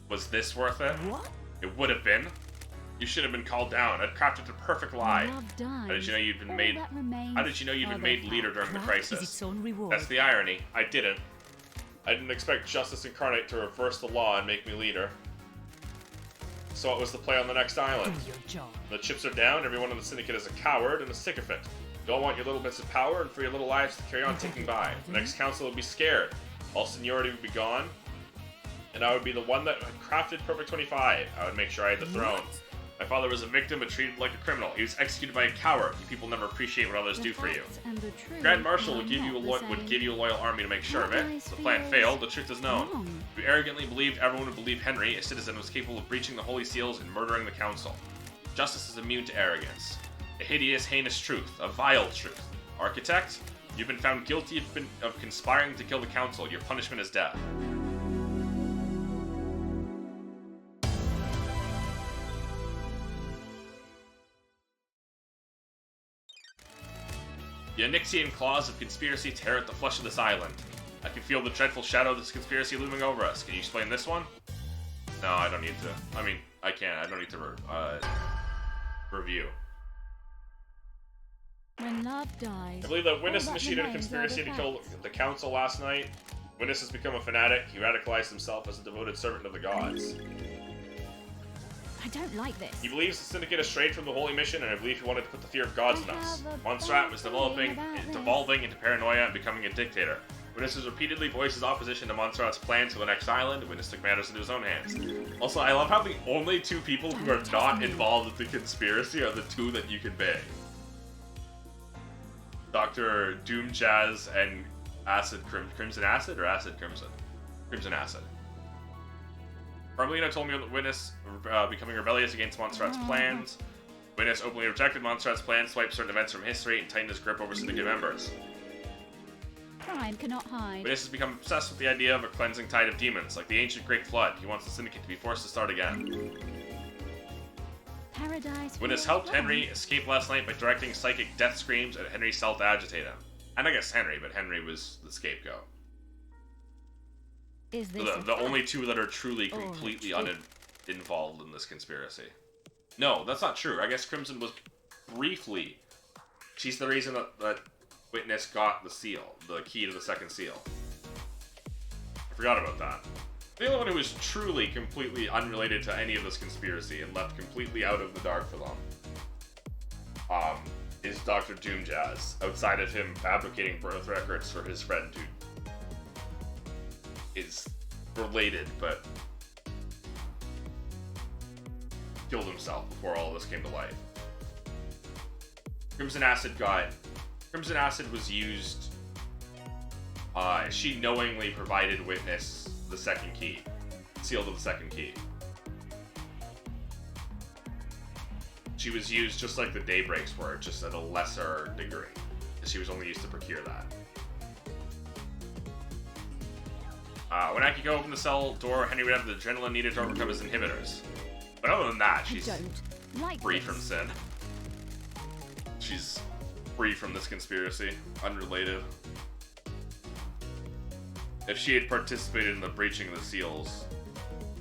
Was this worth it? What? It would have been. You should have been called down. I'd crafted a perfect lie. Love dies. How did you know you'd been All made? that remains How did you know you'd are been the made leader during the Craft is crisis? its own reward. That's the irony. I didn't. I didn't expect Justice Incarnate to reverse the law and make me leader. So what was the play on the next island? Do your job. The chips are down, everyone in the syndicate is a coward and a sycophant. You all want your little bits of power and for your little lives to carry on ticking by. The next council would be scared. All seniority would be gone. And I would be the one that had crafted Perfect 25. I would make sure I had the throne. My father was a victim but treated like a criminal. He was executed by a coward. You people never appreciate what others The do for you. facts and the truth Grand Marshal are would give you not the would same. give you a loyal army to make sure of it. Paradise The plan feels failed, the truth is known. wrong. You arrogantly believed everyone would believe Henry, a citizen, was capable of breaching the holy seals and murdering the council. Justice is immune to arrogance. A hideous, heinous truth. A vile truth. Architect, you've been found guilty of conspiring to kill the council. Your punishment is death. The Onyxian claws of conspiracy tear at the flesh of this island. I can feel the dreadful shadow of this conspiracy looming over us. Can you explain this one? No, I don't need to. I mean, I can. I don't need to review. When love dies. I believe that Witness all that initiated a remains are conspiracy the to kill facts. the council last night. Witness has become a fanatic. He radicalized himself as a devoted servant of the gods. I don't like this. He believes the Syndicate has strayed from the holy mission, and I believe he wanted to put the fear of gods in I us. have a Montserrat was bad developing, feeling about devolving into paranoia and becoming a dictator. Witness has repeatedly voiced his opposition to Montserrat's plans for the next island. Witness took matters into his own hands. Also, I love how the only two people who are not involved with the conspiracy are the two that you can bang. Dr. Doom Jazz and Crimson Acid or Acid Crimson? Crimson Acid. Carmelina told me that Witness becoming rebellious against Montserrat's plans. Witness openly rejected Montserrat's plans, swiped certain events from history, and tightened his grip over Syndicate members. Crime cannot hide. Witness has become obsessed with the idea of a cleansing tide of demons, like the ancient Great Flood. He wants the Syndicate to be forced to start again. Paradise. Witness feels helped wrong. Henry escape last night by directing psychic death screams at Henry's cell to agitate him. And I guess Henry, but Henry was the scapegoat. Is this The, a the only fact? two that are truly Or a completely truth? uninvolved in this conspiracy. No, that's not true. I guess Crimson was briefly, she's the reason that Witness got the seal, the key to the second seal. I forgot about that. The only one who was truly, completely unrelated to any of this conspiracy and left completely out of the dark for them, is Dr. Doomjazz, outside of him fabricating birth records for his friend who is related, but killed himself before all of this came to life. Crimson Acid was used, she knowingly provided Witness the second key, seal to the second key. She was used just like the Daybreaks were, just at a lesser degree. She was only used to procure that. When Akiko opened the cell door, Henry would have the adrenaline needed to overcome his inhibitors. But other than that, she's free from sin. She's free from this conspiracy, unrelated. If she had participated in the breaching of the seals,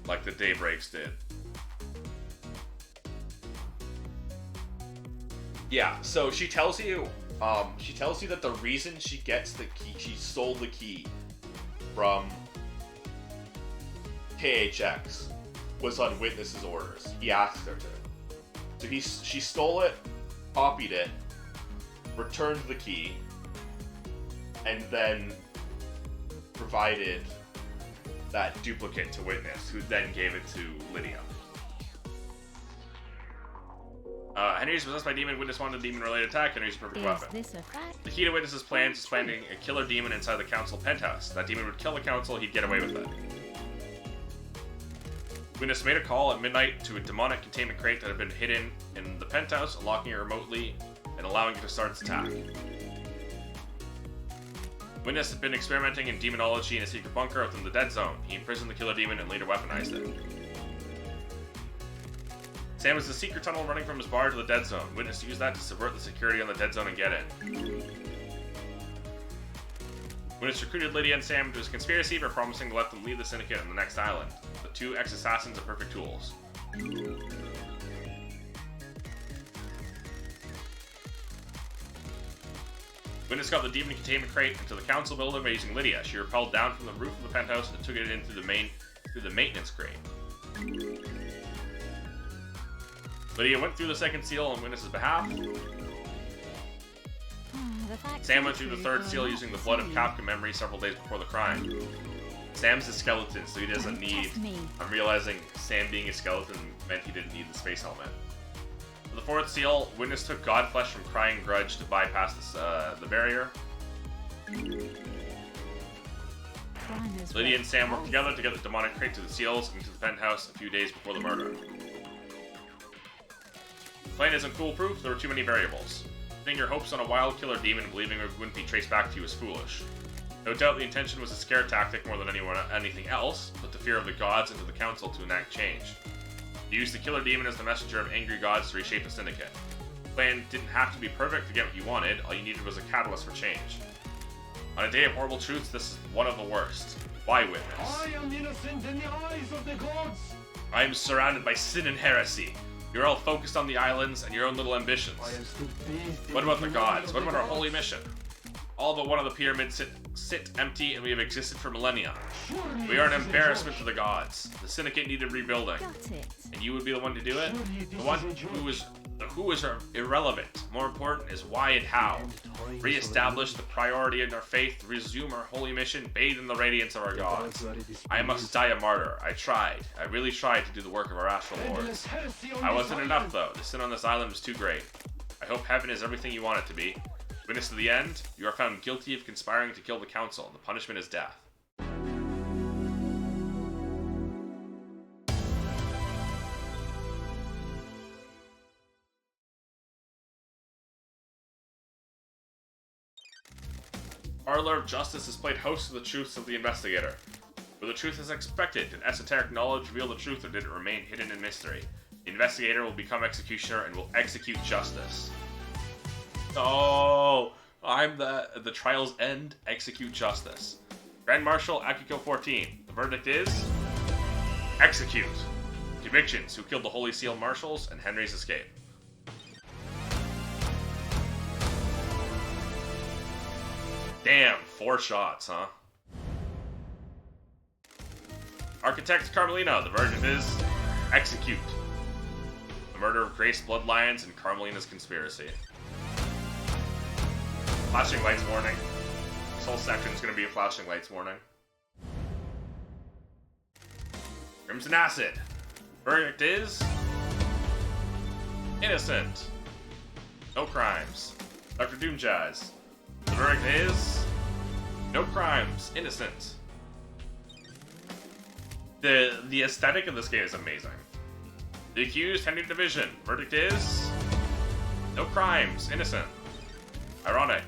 like the Daybreaks did. Yeah, so she tells you that the reason she gets the key, she stole the key from KHX, was on Witness's orders. He asked her to. So she stole it, copied it, returned the key, and then provided that duplicate to Witness, who then gave it to Lydia. Henry's possessed by a demon. Witness wanted a demon-related attack. Henry's a perfect weapon. The key to Witness's plans is planting a killer demon inside the council penthouse. That demon would kill the council, he'd get away with it. Witness made a call at midnight to a demonic containment crate that had been hidden in the penthouse, unlocking it remotely and allowing it to start its attack. Witness had been experimenting in demonology in a secret bunker within the Dead Zone. He imprisoned the killer demon and later weaponized it. Sam was the secret tunnel running from his bar to the Dead Zone. Witness used that to subvert the security on the Dead Zone and get in. Witness recruited Lydia and Sam to his conspiracy by promising to let them lead the Syndicate on the next island. The two ex-assassins are perfect tools. Witness got the demon containment crate into the council building by using Lydia. She rappelled down from the roof of the penthouse and took it in through the maintenance crate. Lydia went through the second seal on Witness's behalf. Sam went through the third seal using the blood of Kafka memory several days before the crime. Sam's a skeleton, so he doesn't need... I'm realizing Sam being a skeleton meant he didn't need the space helmet. For the fourth seal, Witness took Godflesh from Crying Grudge to bypass the barrier. Lydia and Sam worked together to get the demonic crate to the seals and to the penthouse a few days before the murder. The plan isn't foolproof, there were too many variables. Putting your hopes on a wild killer demon and believing it wouldn't be traced back to you is foolish. No doubt the intention was a scare tactic more than anything else, put the fear of the gods into the council to enact change. You used the killer demon as the messenger of angry gods to reshape the Syndicate. The plan didn't have to be perfect to get what you wanted, all you needed was a catalyst for change. On a day of horrible truths, this is one of the worst. Why, Witness? I am innocent in the eyes of the gods! I am surrounded by sin and heresy. You're all focused on the islands and your own little ambitions. What about the gods? What about our holy mission? All but one of the pyramids sit empty and we have existed for millennia. We are an embarrassment to the gods. The Syndicate needed rebuilding. And you would be the one to do it? The one who is irrelevant. More important is why and how. Re-establish the priority in our faith, resume our holy mission, bathe in the radiance of our gods. I must die a martyr. I really tried to do the work of our astral lords. I wasn't enough though. The sin on this island was too great. I hope heaven is everything you want it to be. Witness to the end, you are found guilty of conspiring to kill the council. The punishment is death. Parlor of Justice has played host to the truths of the investigator. Were the truth as expected? Did esoteric knowledge reveal the truth, or did it remain hidden in mystery? The investigator will become executioner and will execute justice. Oh, I'm the trial's end, execute justice. Grand Marshal Akiko 14. The verdict is... execute. Convictions: who killed the Holy Seal Marshals and Henry's escape. Damn, 4 shots, huh? Architect Carmelina, the verdict is execute. The murder of Grace Bloodlions and Carmelina's conspiracy. Flashing lights warning. This whole section's gonna be a flashing lights warning. Crimson Acid. Verdict is innocent. No crimes. Dr. Doomjazz. The verdict is no crimes. Innocent. The aesthetic of this game is amazing. The accused, Henry Division. Verdict is no crimes. Innocent. Ironic.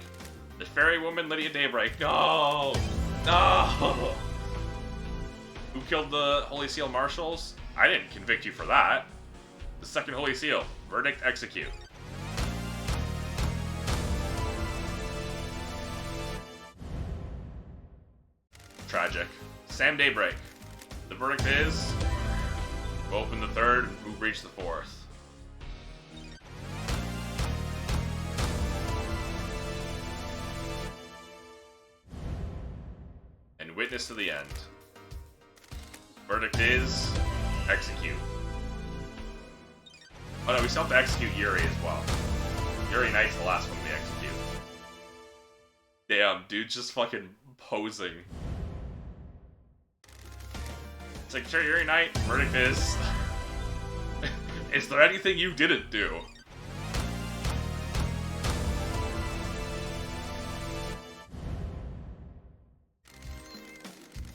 The fairy woman, Lydia Daybreak. No! No! Who killed the Holy Seal Marshals? I didn't convict you for that. The second Holy Seal. Verdict execute. Tragic. Sam Daybreak. The verdict is who opened the third, who breached the fourth. And witness to the end. Verdict is execute. Oh no, we still have to execute Yuri as well. Yuri Knight's the last one we execute. Damn, dude's just fucking posing. Secretary Yuri Knight, verdict is... is there anything you didn't do?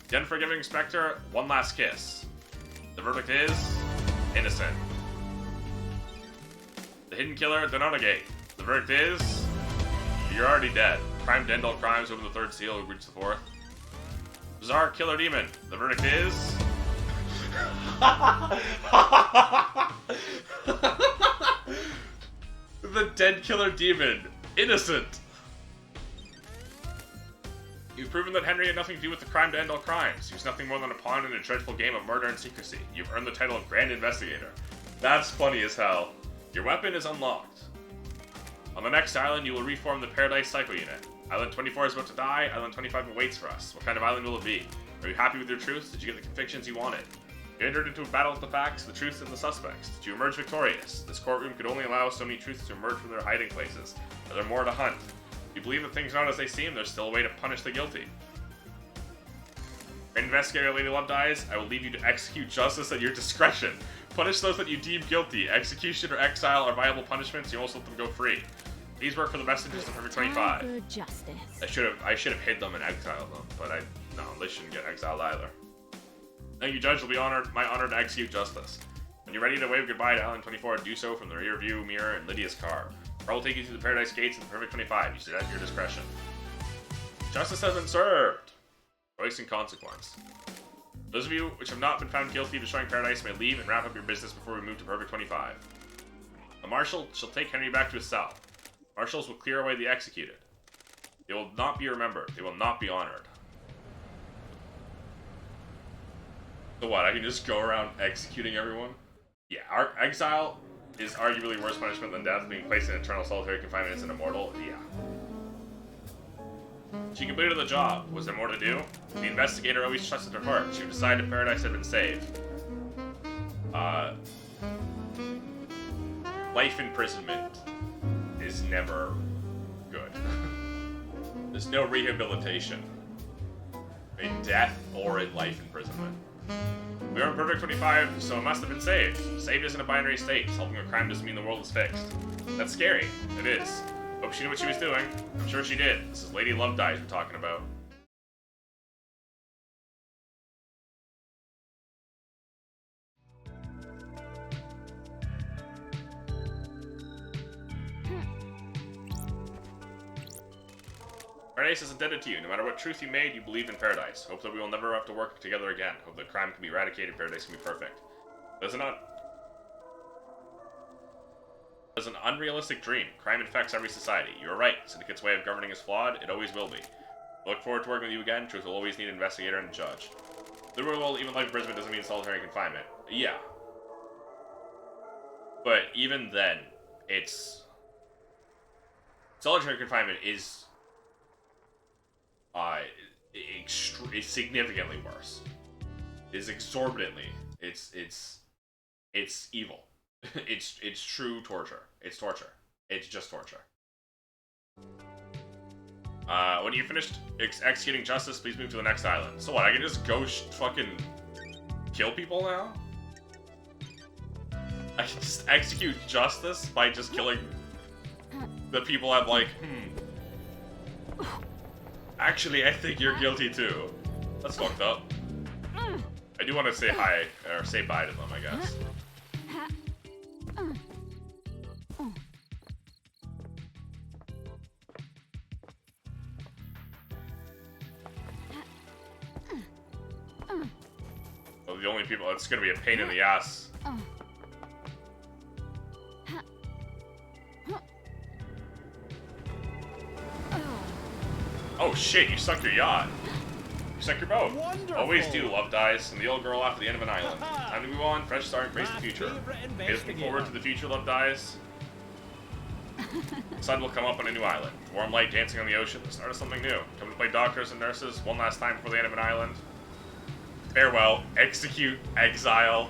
The Unforgiving Spectre, one last kiss. The verdict is innocent. The Hidden Killer, Denonagate. The verdict is you're already dead. Crime to end all crimes, open the third seal, who breached the fourth. Bizarre Killer Demon. The verdict is the Dead Killer Demon. Innocent. You've proven that Henry had nothing to do with the crime to end all crimes. He was nothing more than a pawn in a dreadful game of murder and secrecy. You've earned the title of Grand Investigator. That's funny as hell. Your weapon is unlocked. On the next island, you will reform the Paradise Psycho Unit. Island 24 is about to die. Island 25 awaits for us. What kind of island will it be? Are you happy with your truth? Did you get the convictions you wanted? You entered into a battle with the facts, the truth, and the suspects. Did you emerge victorious? This courtroom could only allow so many truths to emerge from their hiding places. Are there more to hunt? If you believe that things are not as they seem, there's still a way to punish the guilty. Investigator Lady Lovedeyes, I will leave you to execute justice at your discretion. Punish those that you deem guilty. Execution or exile are viable punishments. You also let them go free. These work for the best interest of Perfect 25. Good justice. I should have hid them and exiled them, but no, they shouldn't get exiled either. Thank you, Judge. It'll be my honor to execute justice. When you're ready to wave goodbye to Island 24, do so from the rear view mirror in Lydia's car. Car will take you through the Paradise Gates and the Perfect 25. You sit at your discretion. Justice has been served. Choice and consequence. Those of you which have not been found guilty of destroying Paradise may leave and wrap up your business before we move to Perfect 25. The Marshal shall take Henry back to his cell. Marshals will clear away the executed. They will not be remembered. They will not be honored. So what, I can just go around executing everyone? Yeah, our exile is arguably worse punishment than death. Being placed in eternal solitary confinement as an immortal, yeah. She completed the job. Was there more to do? The investigator always trusted her heart. She would decide if Paradise had been saved. Life imprisonment is never good. There's no rehabilitation in death or in life imprisonment. We are in Perfect 25, so it must have been saved. Saved isn't a binary state. Solving a crime doesn't mean the world is fixed. That's scary. It is. Hope she knew what she was doing. I'm sure she did. This is Lady Lovedeyes we're talking about. Paradise is indebted to you. No matter what truth you made, you believed in Paradise. Hope that we will never have to work together again. Hope that crime can be eradicated, Paradise can be perfect. Does it not? It's an unrealistic dream. Crime infects every society. You're right. Syndicate's way of governing is flawed. It always will be. I look forward to working with you again. Truth will always need an investigator and a judge. Literal, even life imprisonment doesn't mean solitary confinement. Yeah. But even then, it's... solitary confinement is is significantly worse. Is exorbitantly. It's evil. it's true torture. It's torture. It's just torture. When you finished executing justice, please move to the next island. So what? I can just go fucking kill people now? I can just execute justice by just killing the people I'm like, actually, I think you're guilty too. That's fucked up. I do want to say hi, or say bye to them, I guess. Well, the only people, it's gonna be a pain in the ass. Oh shit, you sunk your yacht. You sunk your boat. Wonderful. Always do, love dies, and the old girl off at the end of an island. Time to move on, fresh start, embrace the future. Okay, looking forward to the future, love dies. The sun will come up on a new island. The warm light dancing on the ocean, the start of something new. Come to play doctors and nurses, one last time before the end of an island. Farewell, execute, exile.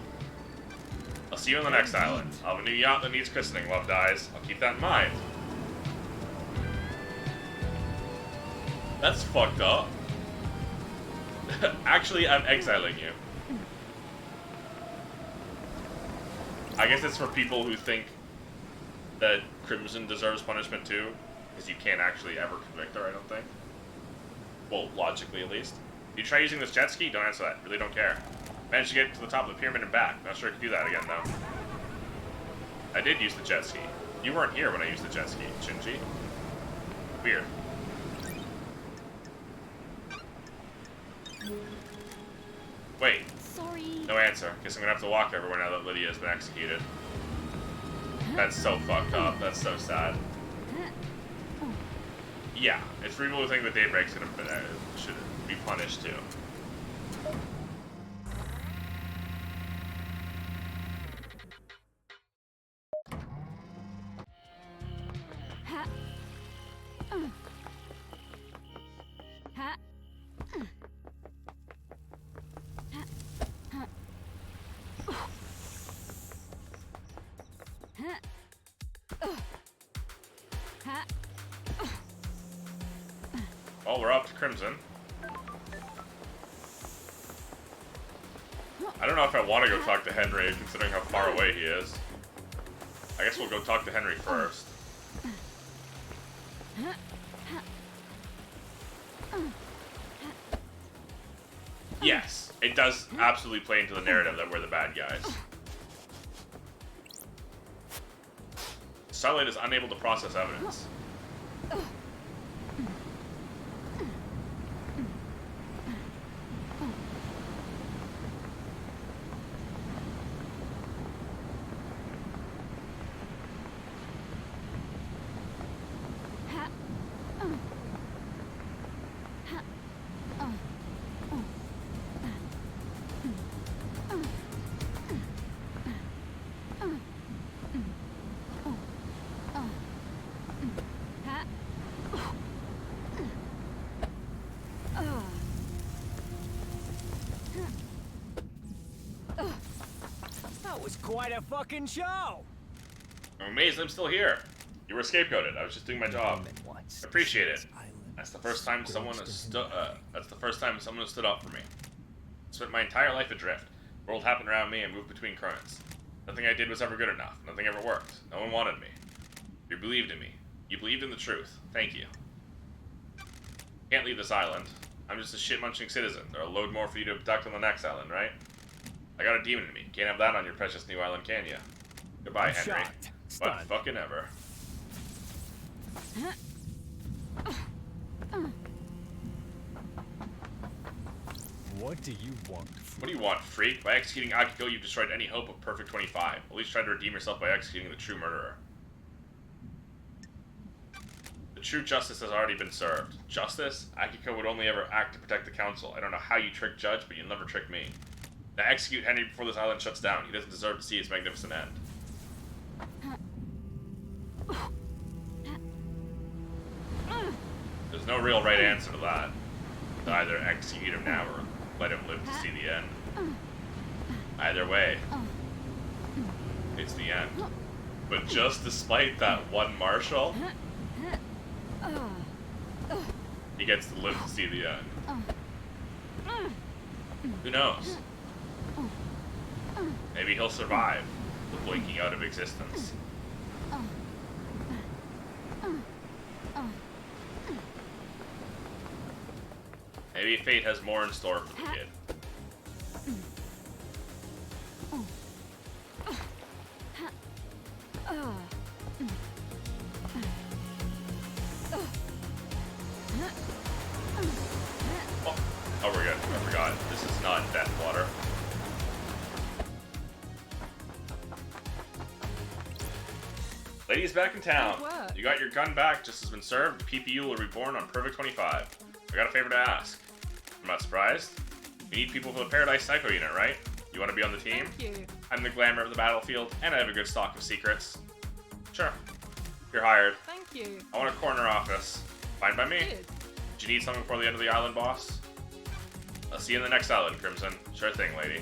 I'll see you on the next island. I'll have a new yacht that needs christening, love dies. I'll keep that in mind. That's fucked up. Actually, I'm exiling you. I guess it's for people who think that Crimson deserves punishment too, because you can't actually ever convict her, I don't think. Well, logically at least. You try using this jet ski? Don't answer that. Really don't care. Managed to get to the top of the pyramid and back. Not sure I could do that again, though. I did use the jet ski. You weren't here when I used the jet ski, Shinji. Weird. Wait. Sorry. No answer. Guess I'm gonna have to walk everywhere now that Lydia has been executed. That's so fucked up. That's so sad. Yeah, it's for people who think that Daybreak's gonna should be punished too. Ha. Ha. Well, we're up to Crimson. I don't know if I want to go talk to Henry, considering how far away he is. I guess we'll go talk to Henry first. Yes, it does absolutely play into the narrative that we're the bad guys. Starlight is unable to process evidence. That was quite a fucking show. I'm amazed I'm still here. You were scapegoated. I was just doing my job. Appreciate it. That's the first time someone has stood. That's the first time someone has stood up for me. I spent my entire life adrift. The world happened around me and moved between currents. Nothing I did was ever good enough. Nothing ever worked. No one wanted me. You believed in me. You believed in the truth. Thank you. Can't leave this island. I'm just a shit-munching citizen. There'll a load more for you to abduct on the next island, right? I got a demon in me. Can't have that on your precious new island, can ya? Goodbye, I'm Henry. shocked. But Stunned. fucking ever. What do you want? What do you want, freak? By executing Akiko, you've destroyed any hope of Perfect 25. At least try to redeem yourself by executing the true murderer. The true justice has already been served. Justice? Akiko would only ever act to protect the council. I don't know how you trick Judge, but you'll never trick me. Now execute Henry before this island shuts down. He doesn't deserve to see its magnificent end. There's no real right answer to that. To either execute him now or let him live to see the end. Either way, it's the end. But just despite that one marshal, he gets to live to see the end. Who knows? Maybe he'll survive the blinking out of existence. Maybe fate has more in store for the kid. Oh, we're good. I forgot. This is not Deathwater. Ladies back in town. Good work. You got your gun back, just has been served. The PPU will reborn on Perfect 25. I got a favor to ask. I'm not surprised. We need people for the Paradise Psycho unit, right? You want to be on the team? Thank you. I'm the glamour of the battlefield, and I have a good stock of secrets. Sure. You're hired. Thank you. I want a corner office. Fine by me. Good. Do you need something before the end of the island, boss? I'll see you in the next island, Crimson. Sure thing, lady.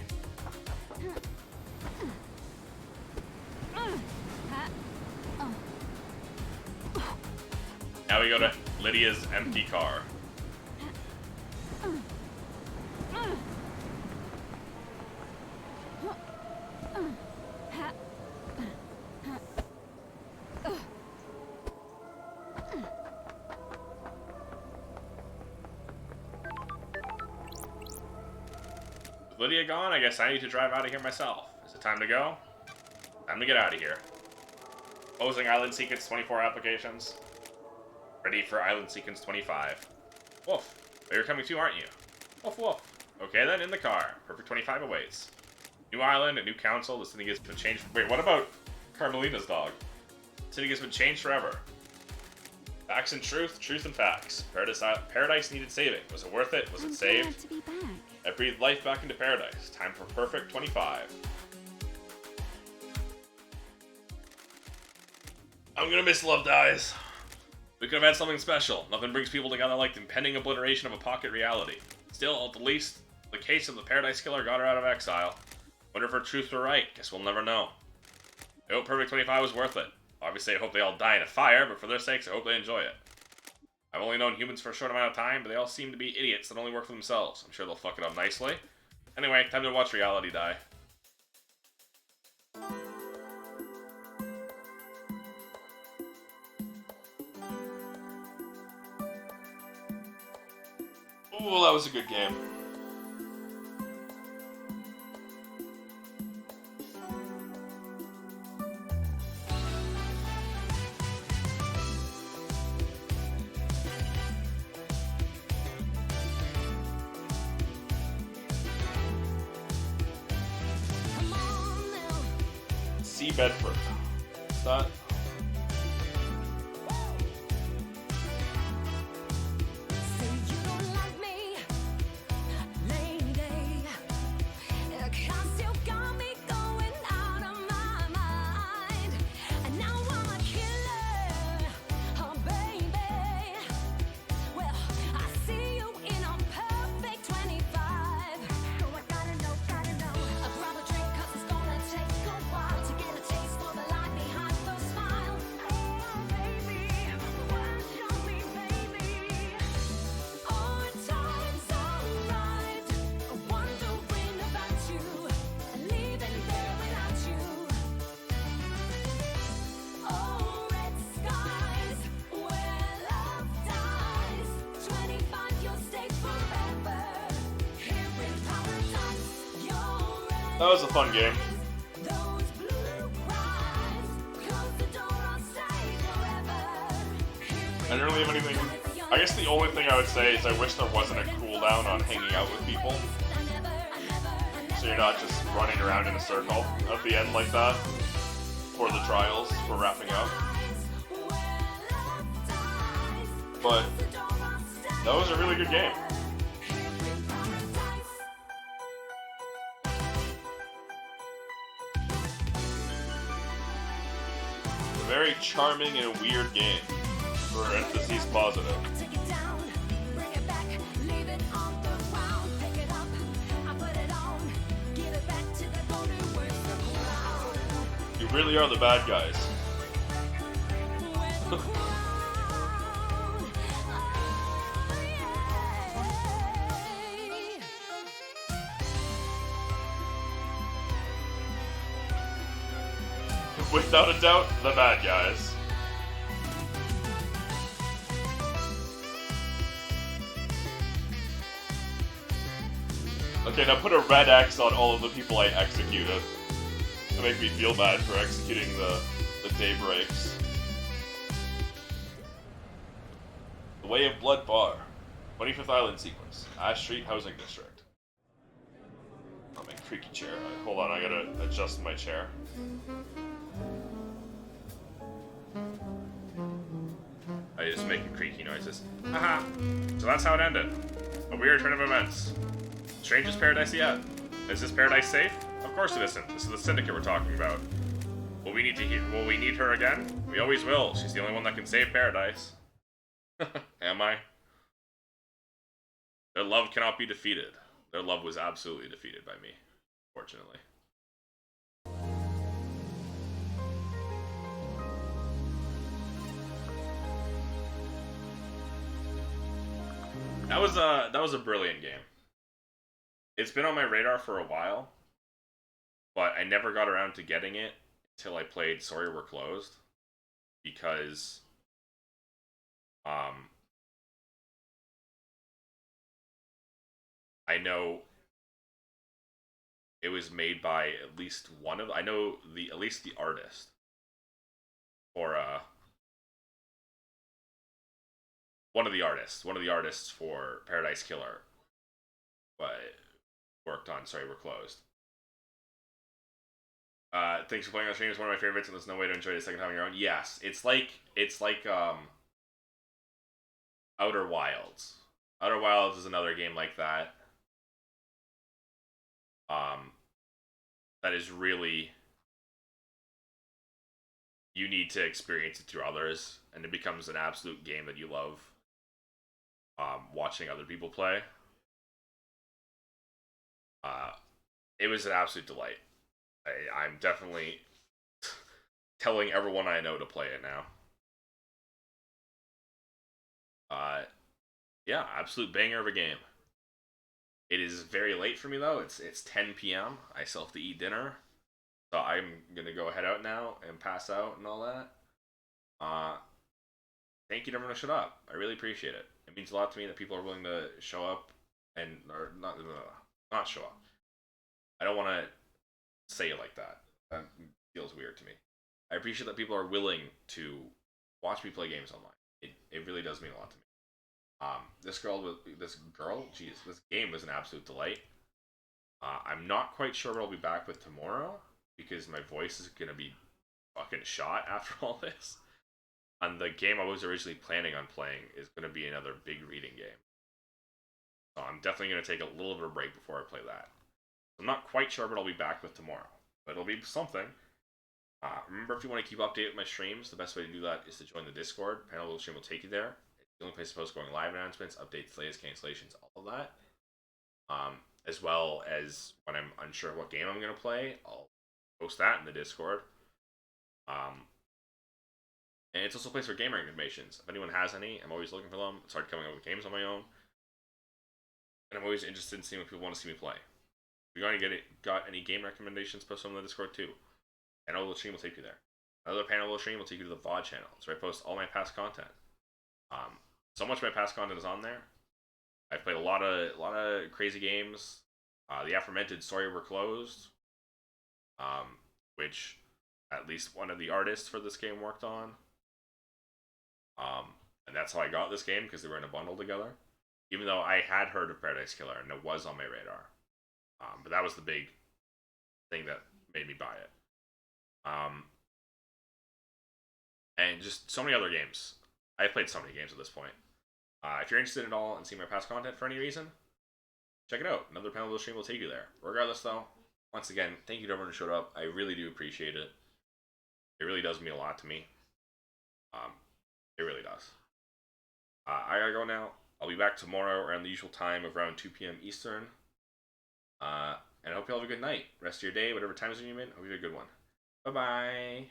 Now we go to Lydia's empty car. With Lydia gone, I guess I need to drive out of here myself. Is it time to go? Time to get out of here. Closing Island Sequence 24 applications. Ready for Island Sequence 25. Wolf, but you're coming too, aren't you? Wolf, wolf. Okay then, in the car. Perfect 25 awaits. New island, a new council. The city has been changed. Wait, what about Carmelina's dog? The city has been changed forever. Facts and truth, truth and facts. Paradise needed saving. Was it worth it? Was it saved? Glad to be back. I breathed life back into paradise. Time for Perfect 25. I'm gonna miss Love Dies. We could have had something special. Nothing brings people together like the impending obliteration of a pocket reality. Still, at the least, the case of the Paradise Killer got her out of exile. Wonder if her truths were right. Guess we'll never know. I hope Perfect 25 was worth it. Obviously, I hope they all die in a fire, but for their sakes, I hope they enjoy it. I've only known humans for a short amount of time, but they all seem to be idiots that only work for themselves. I'm sure they'll fuck it up nicely. Anyway, time to watch reality die. Ooh, that was a good game. C. Bedford. Is that? That was a fun game. I don't really have anything. I guess the only thing I would say is I wish there wasn't a cooldown on hanging out with people. So you're not just running around in a circle at the end like that. For the trials, for wrapping up. But that was a really good game. Very charming and weird game. Parentheses positive. really are the bad guys. Without a doubt, the bad guys. Okay, now put a red X on all of the people I executed to make me feel bad for executing the daybreaks. The Way of Blood Bar. 25th Island sequence. Ash Street Housing District. Oh, my creaky chair. Hold on, I gotta adjust my chair. I just make creaky noises. Haha. So that's how it ended. A weird turn of events. Strangest paradise yet. Is this paradise safe? Of course it isn't. This is the syndicate we're talking about. Will we need her again? We always will. She's the only one that can save paradise. Am I? Their love cannot be defeated. Their love was absolutely defeated by me, fortunately. That was a brilliant game. It's been on my radar for a while, but I never got around to getting it until I played Sorry We're Closed, because I know it was made by at least one of, I know at least the artist for one of the artists for Paradise Killer, but worked on Sorry We're Closed. Thanks for playing on stream. It's one of my favorites, and there's no way to enjoy it a second time on your own. Yes, it's like Outer Wilds. Outer Wilds is another game like that. That is really, you need to experience it through others, and it becomes an absolute game that you love. Watching other people play. It was an absolute delight. I'm definitely telling everyone I know to play it now. Yeah, absolute banger of a game. It is very late for me though. It's 10 p.m. I still have to eat dinner, so I'm gonna go head out now and pass out and all that. Thank you to everyone who showed up. I really appreciate it. It means a lot to me that people are willing to show up and or not show up. I don't want to say it like that. That feels weird to me. I appreciate that people are willing to watch me play games online. It really does mean a lot to me. This game was an absolute delight. I'm not quite sure what I'll be back with tomorrow, because my voice is gonna be fucking shot after all this. And the game I was originally planning on playing is gonna be another big reading game. So I'm definitely gonna take a little bit of a break before I play that. I'm not quite sure what I'll be back with tomorrow, but it'll be something. Remember, if you want to keep updated with my streams, the best way to do that is to join the Discord. Panel Stream will take you there. It's the only place to post going live announcements, updates, latest cancellations, all of that. As well as when I'm unsure what game I'm going to play, I'll post that in the Discord. And it's also a place for game recommendations. If anyone has any, I'm always looking for them. I started coming up with games on my own. And I'm always interested in seeing what people want to see me play. If you got any game recommendations, post them on the Discord too. Panel Will Stream will take you there. Another Panel Will Stream will take you to the VOD channel. It's where I post all my past content. So much of my past content is on there. I've played a lot of crazy games. The aforementioned Sorry We're Closed, which at least one of the artists for this game worked on. And that's how I got this game, because they were in a bundle together. Even though I had heard of Paradise Killer and it was on my radar. But that was the big thing that made me buy it. And just so many other games. I've played so many games at this point. If you're interested at all in seeing my past content for any reason, check it out. Another Panel Stream will take you there. Regardless, though, once again, thank you to everyone who showed up. I really do appreciate it. It really does mean a lot to me. It really does. I gotta go now. I'll be back tomorrow around the usual time of around 2 p.m. Eastern. And I hope you all have a good night. Rest of your day, whatever time zone you're in, hope you have a good one. Bye-bye.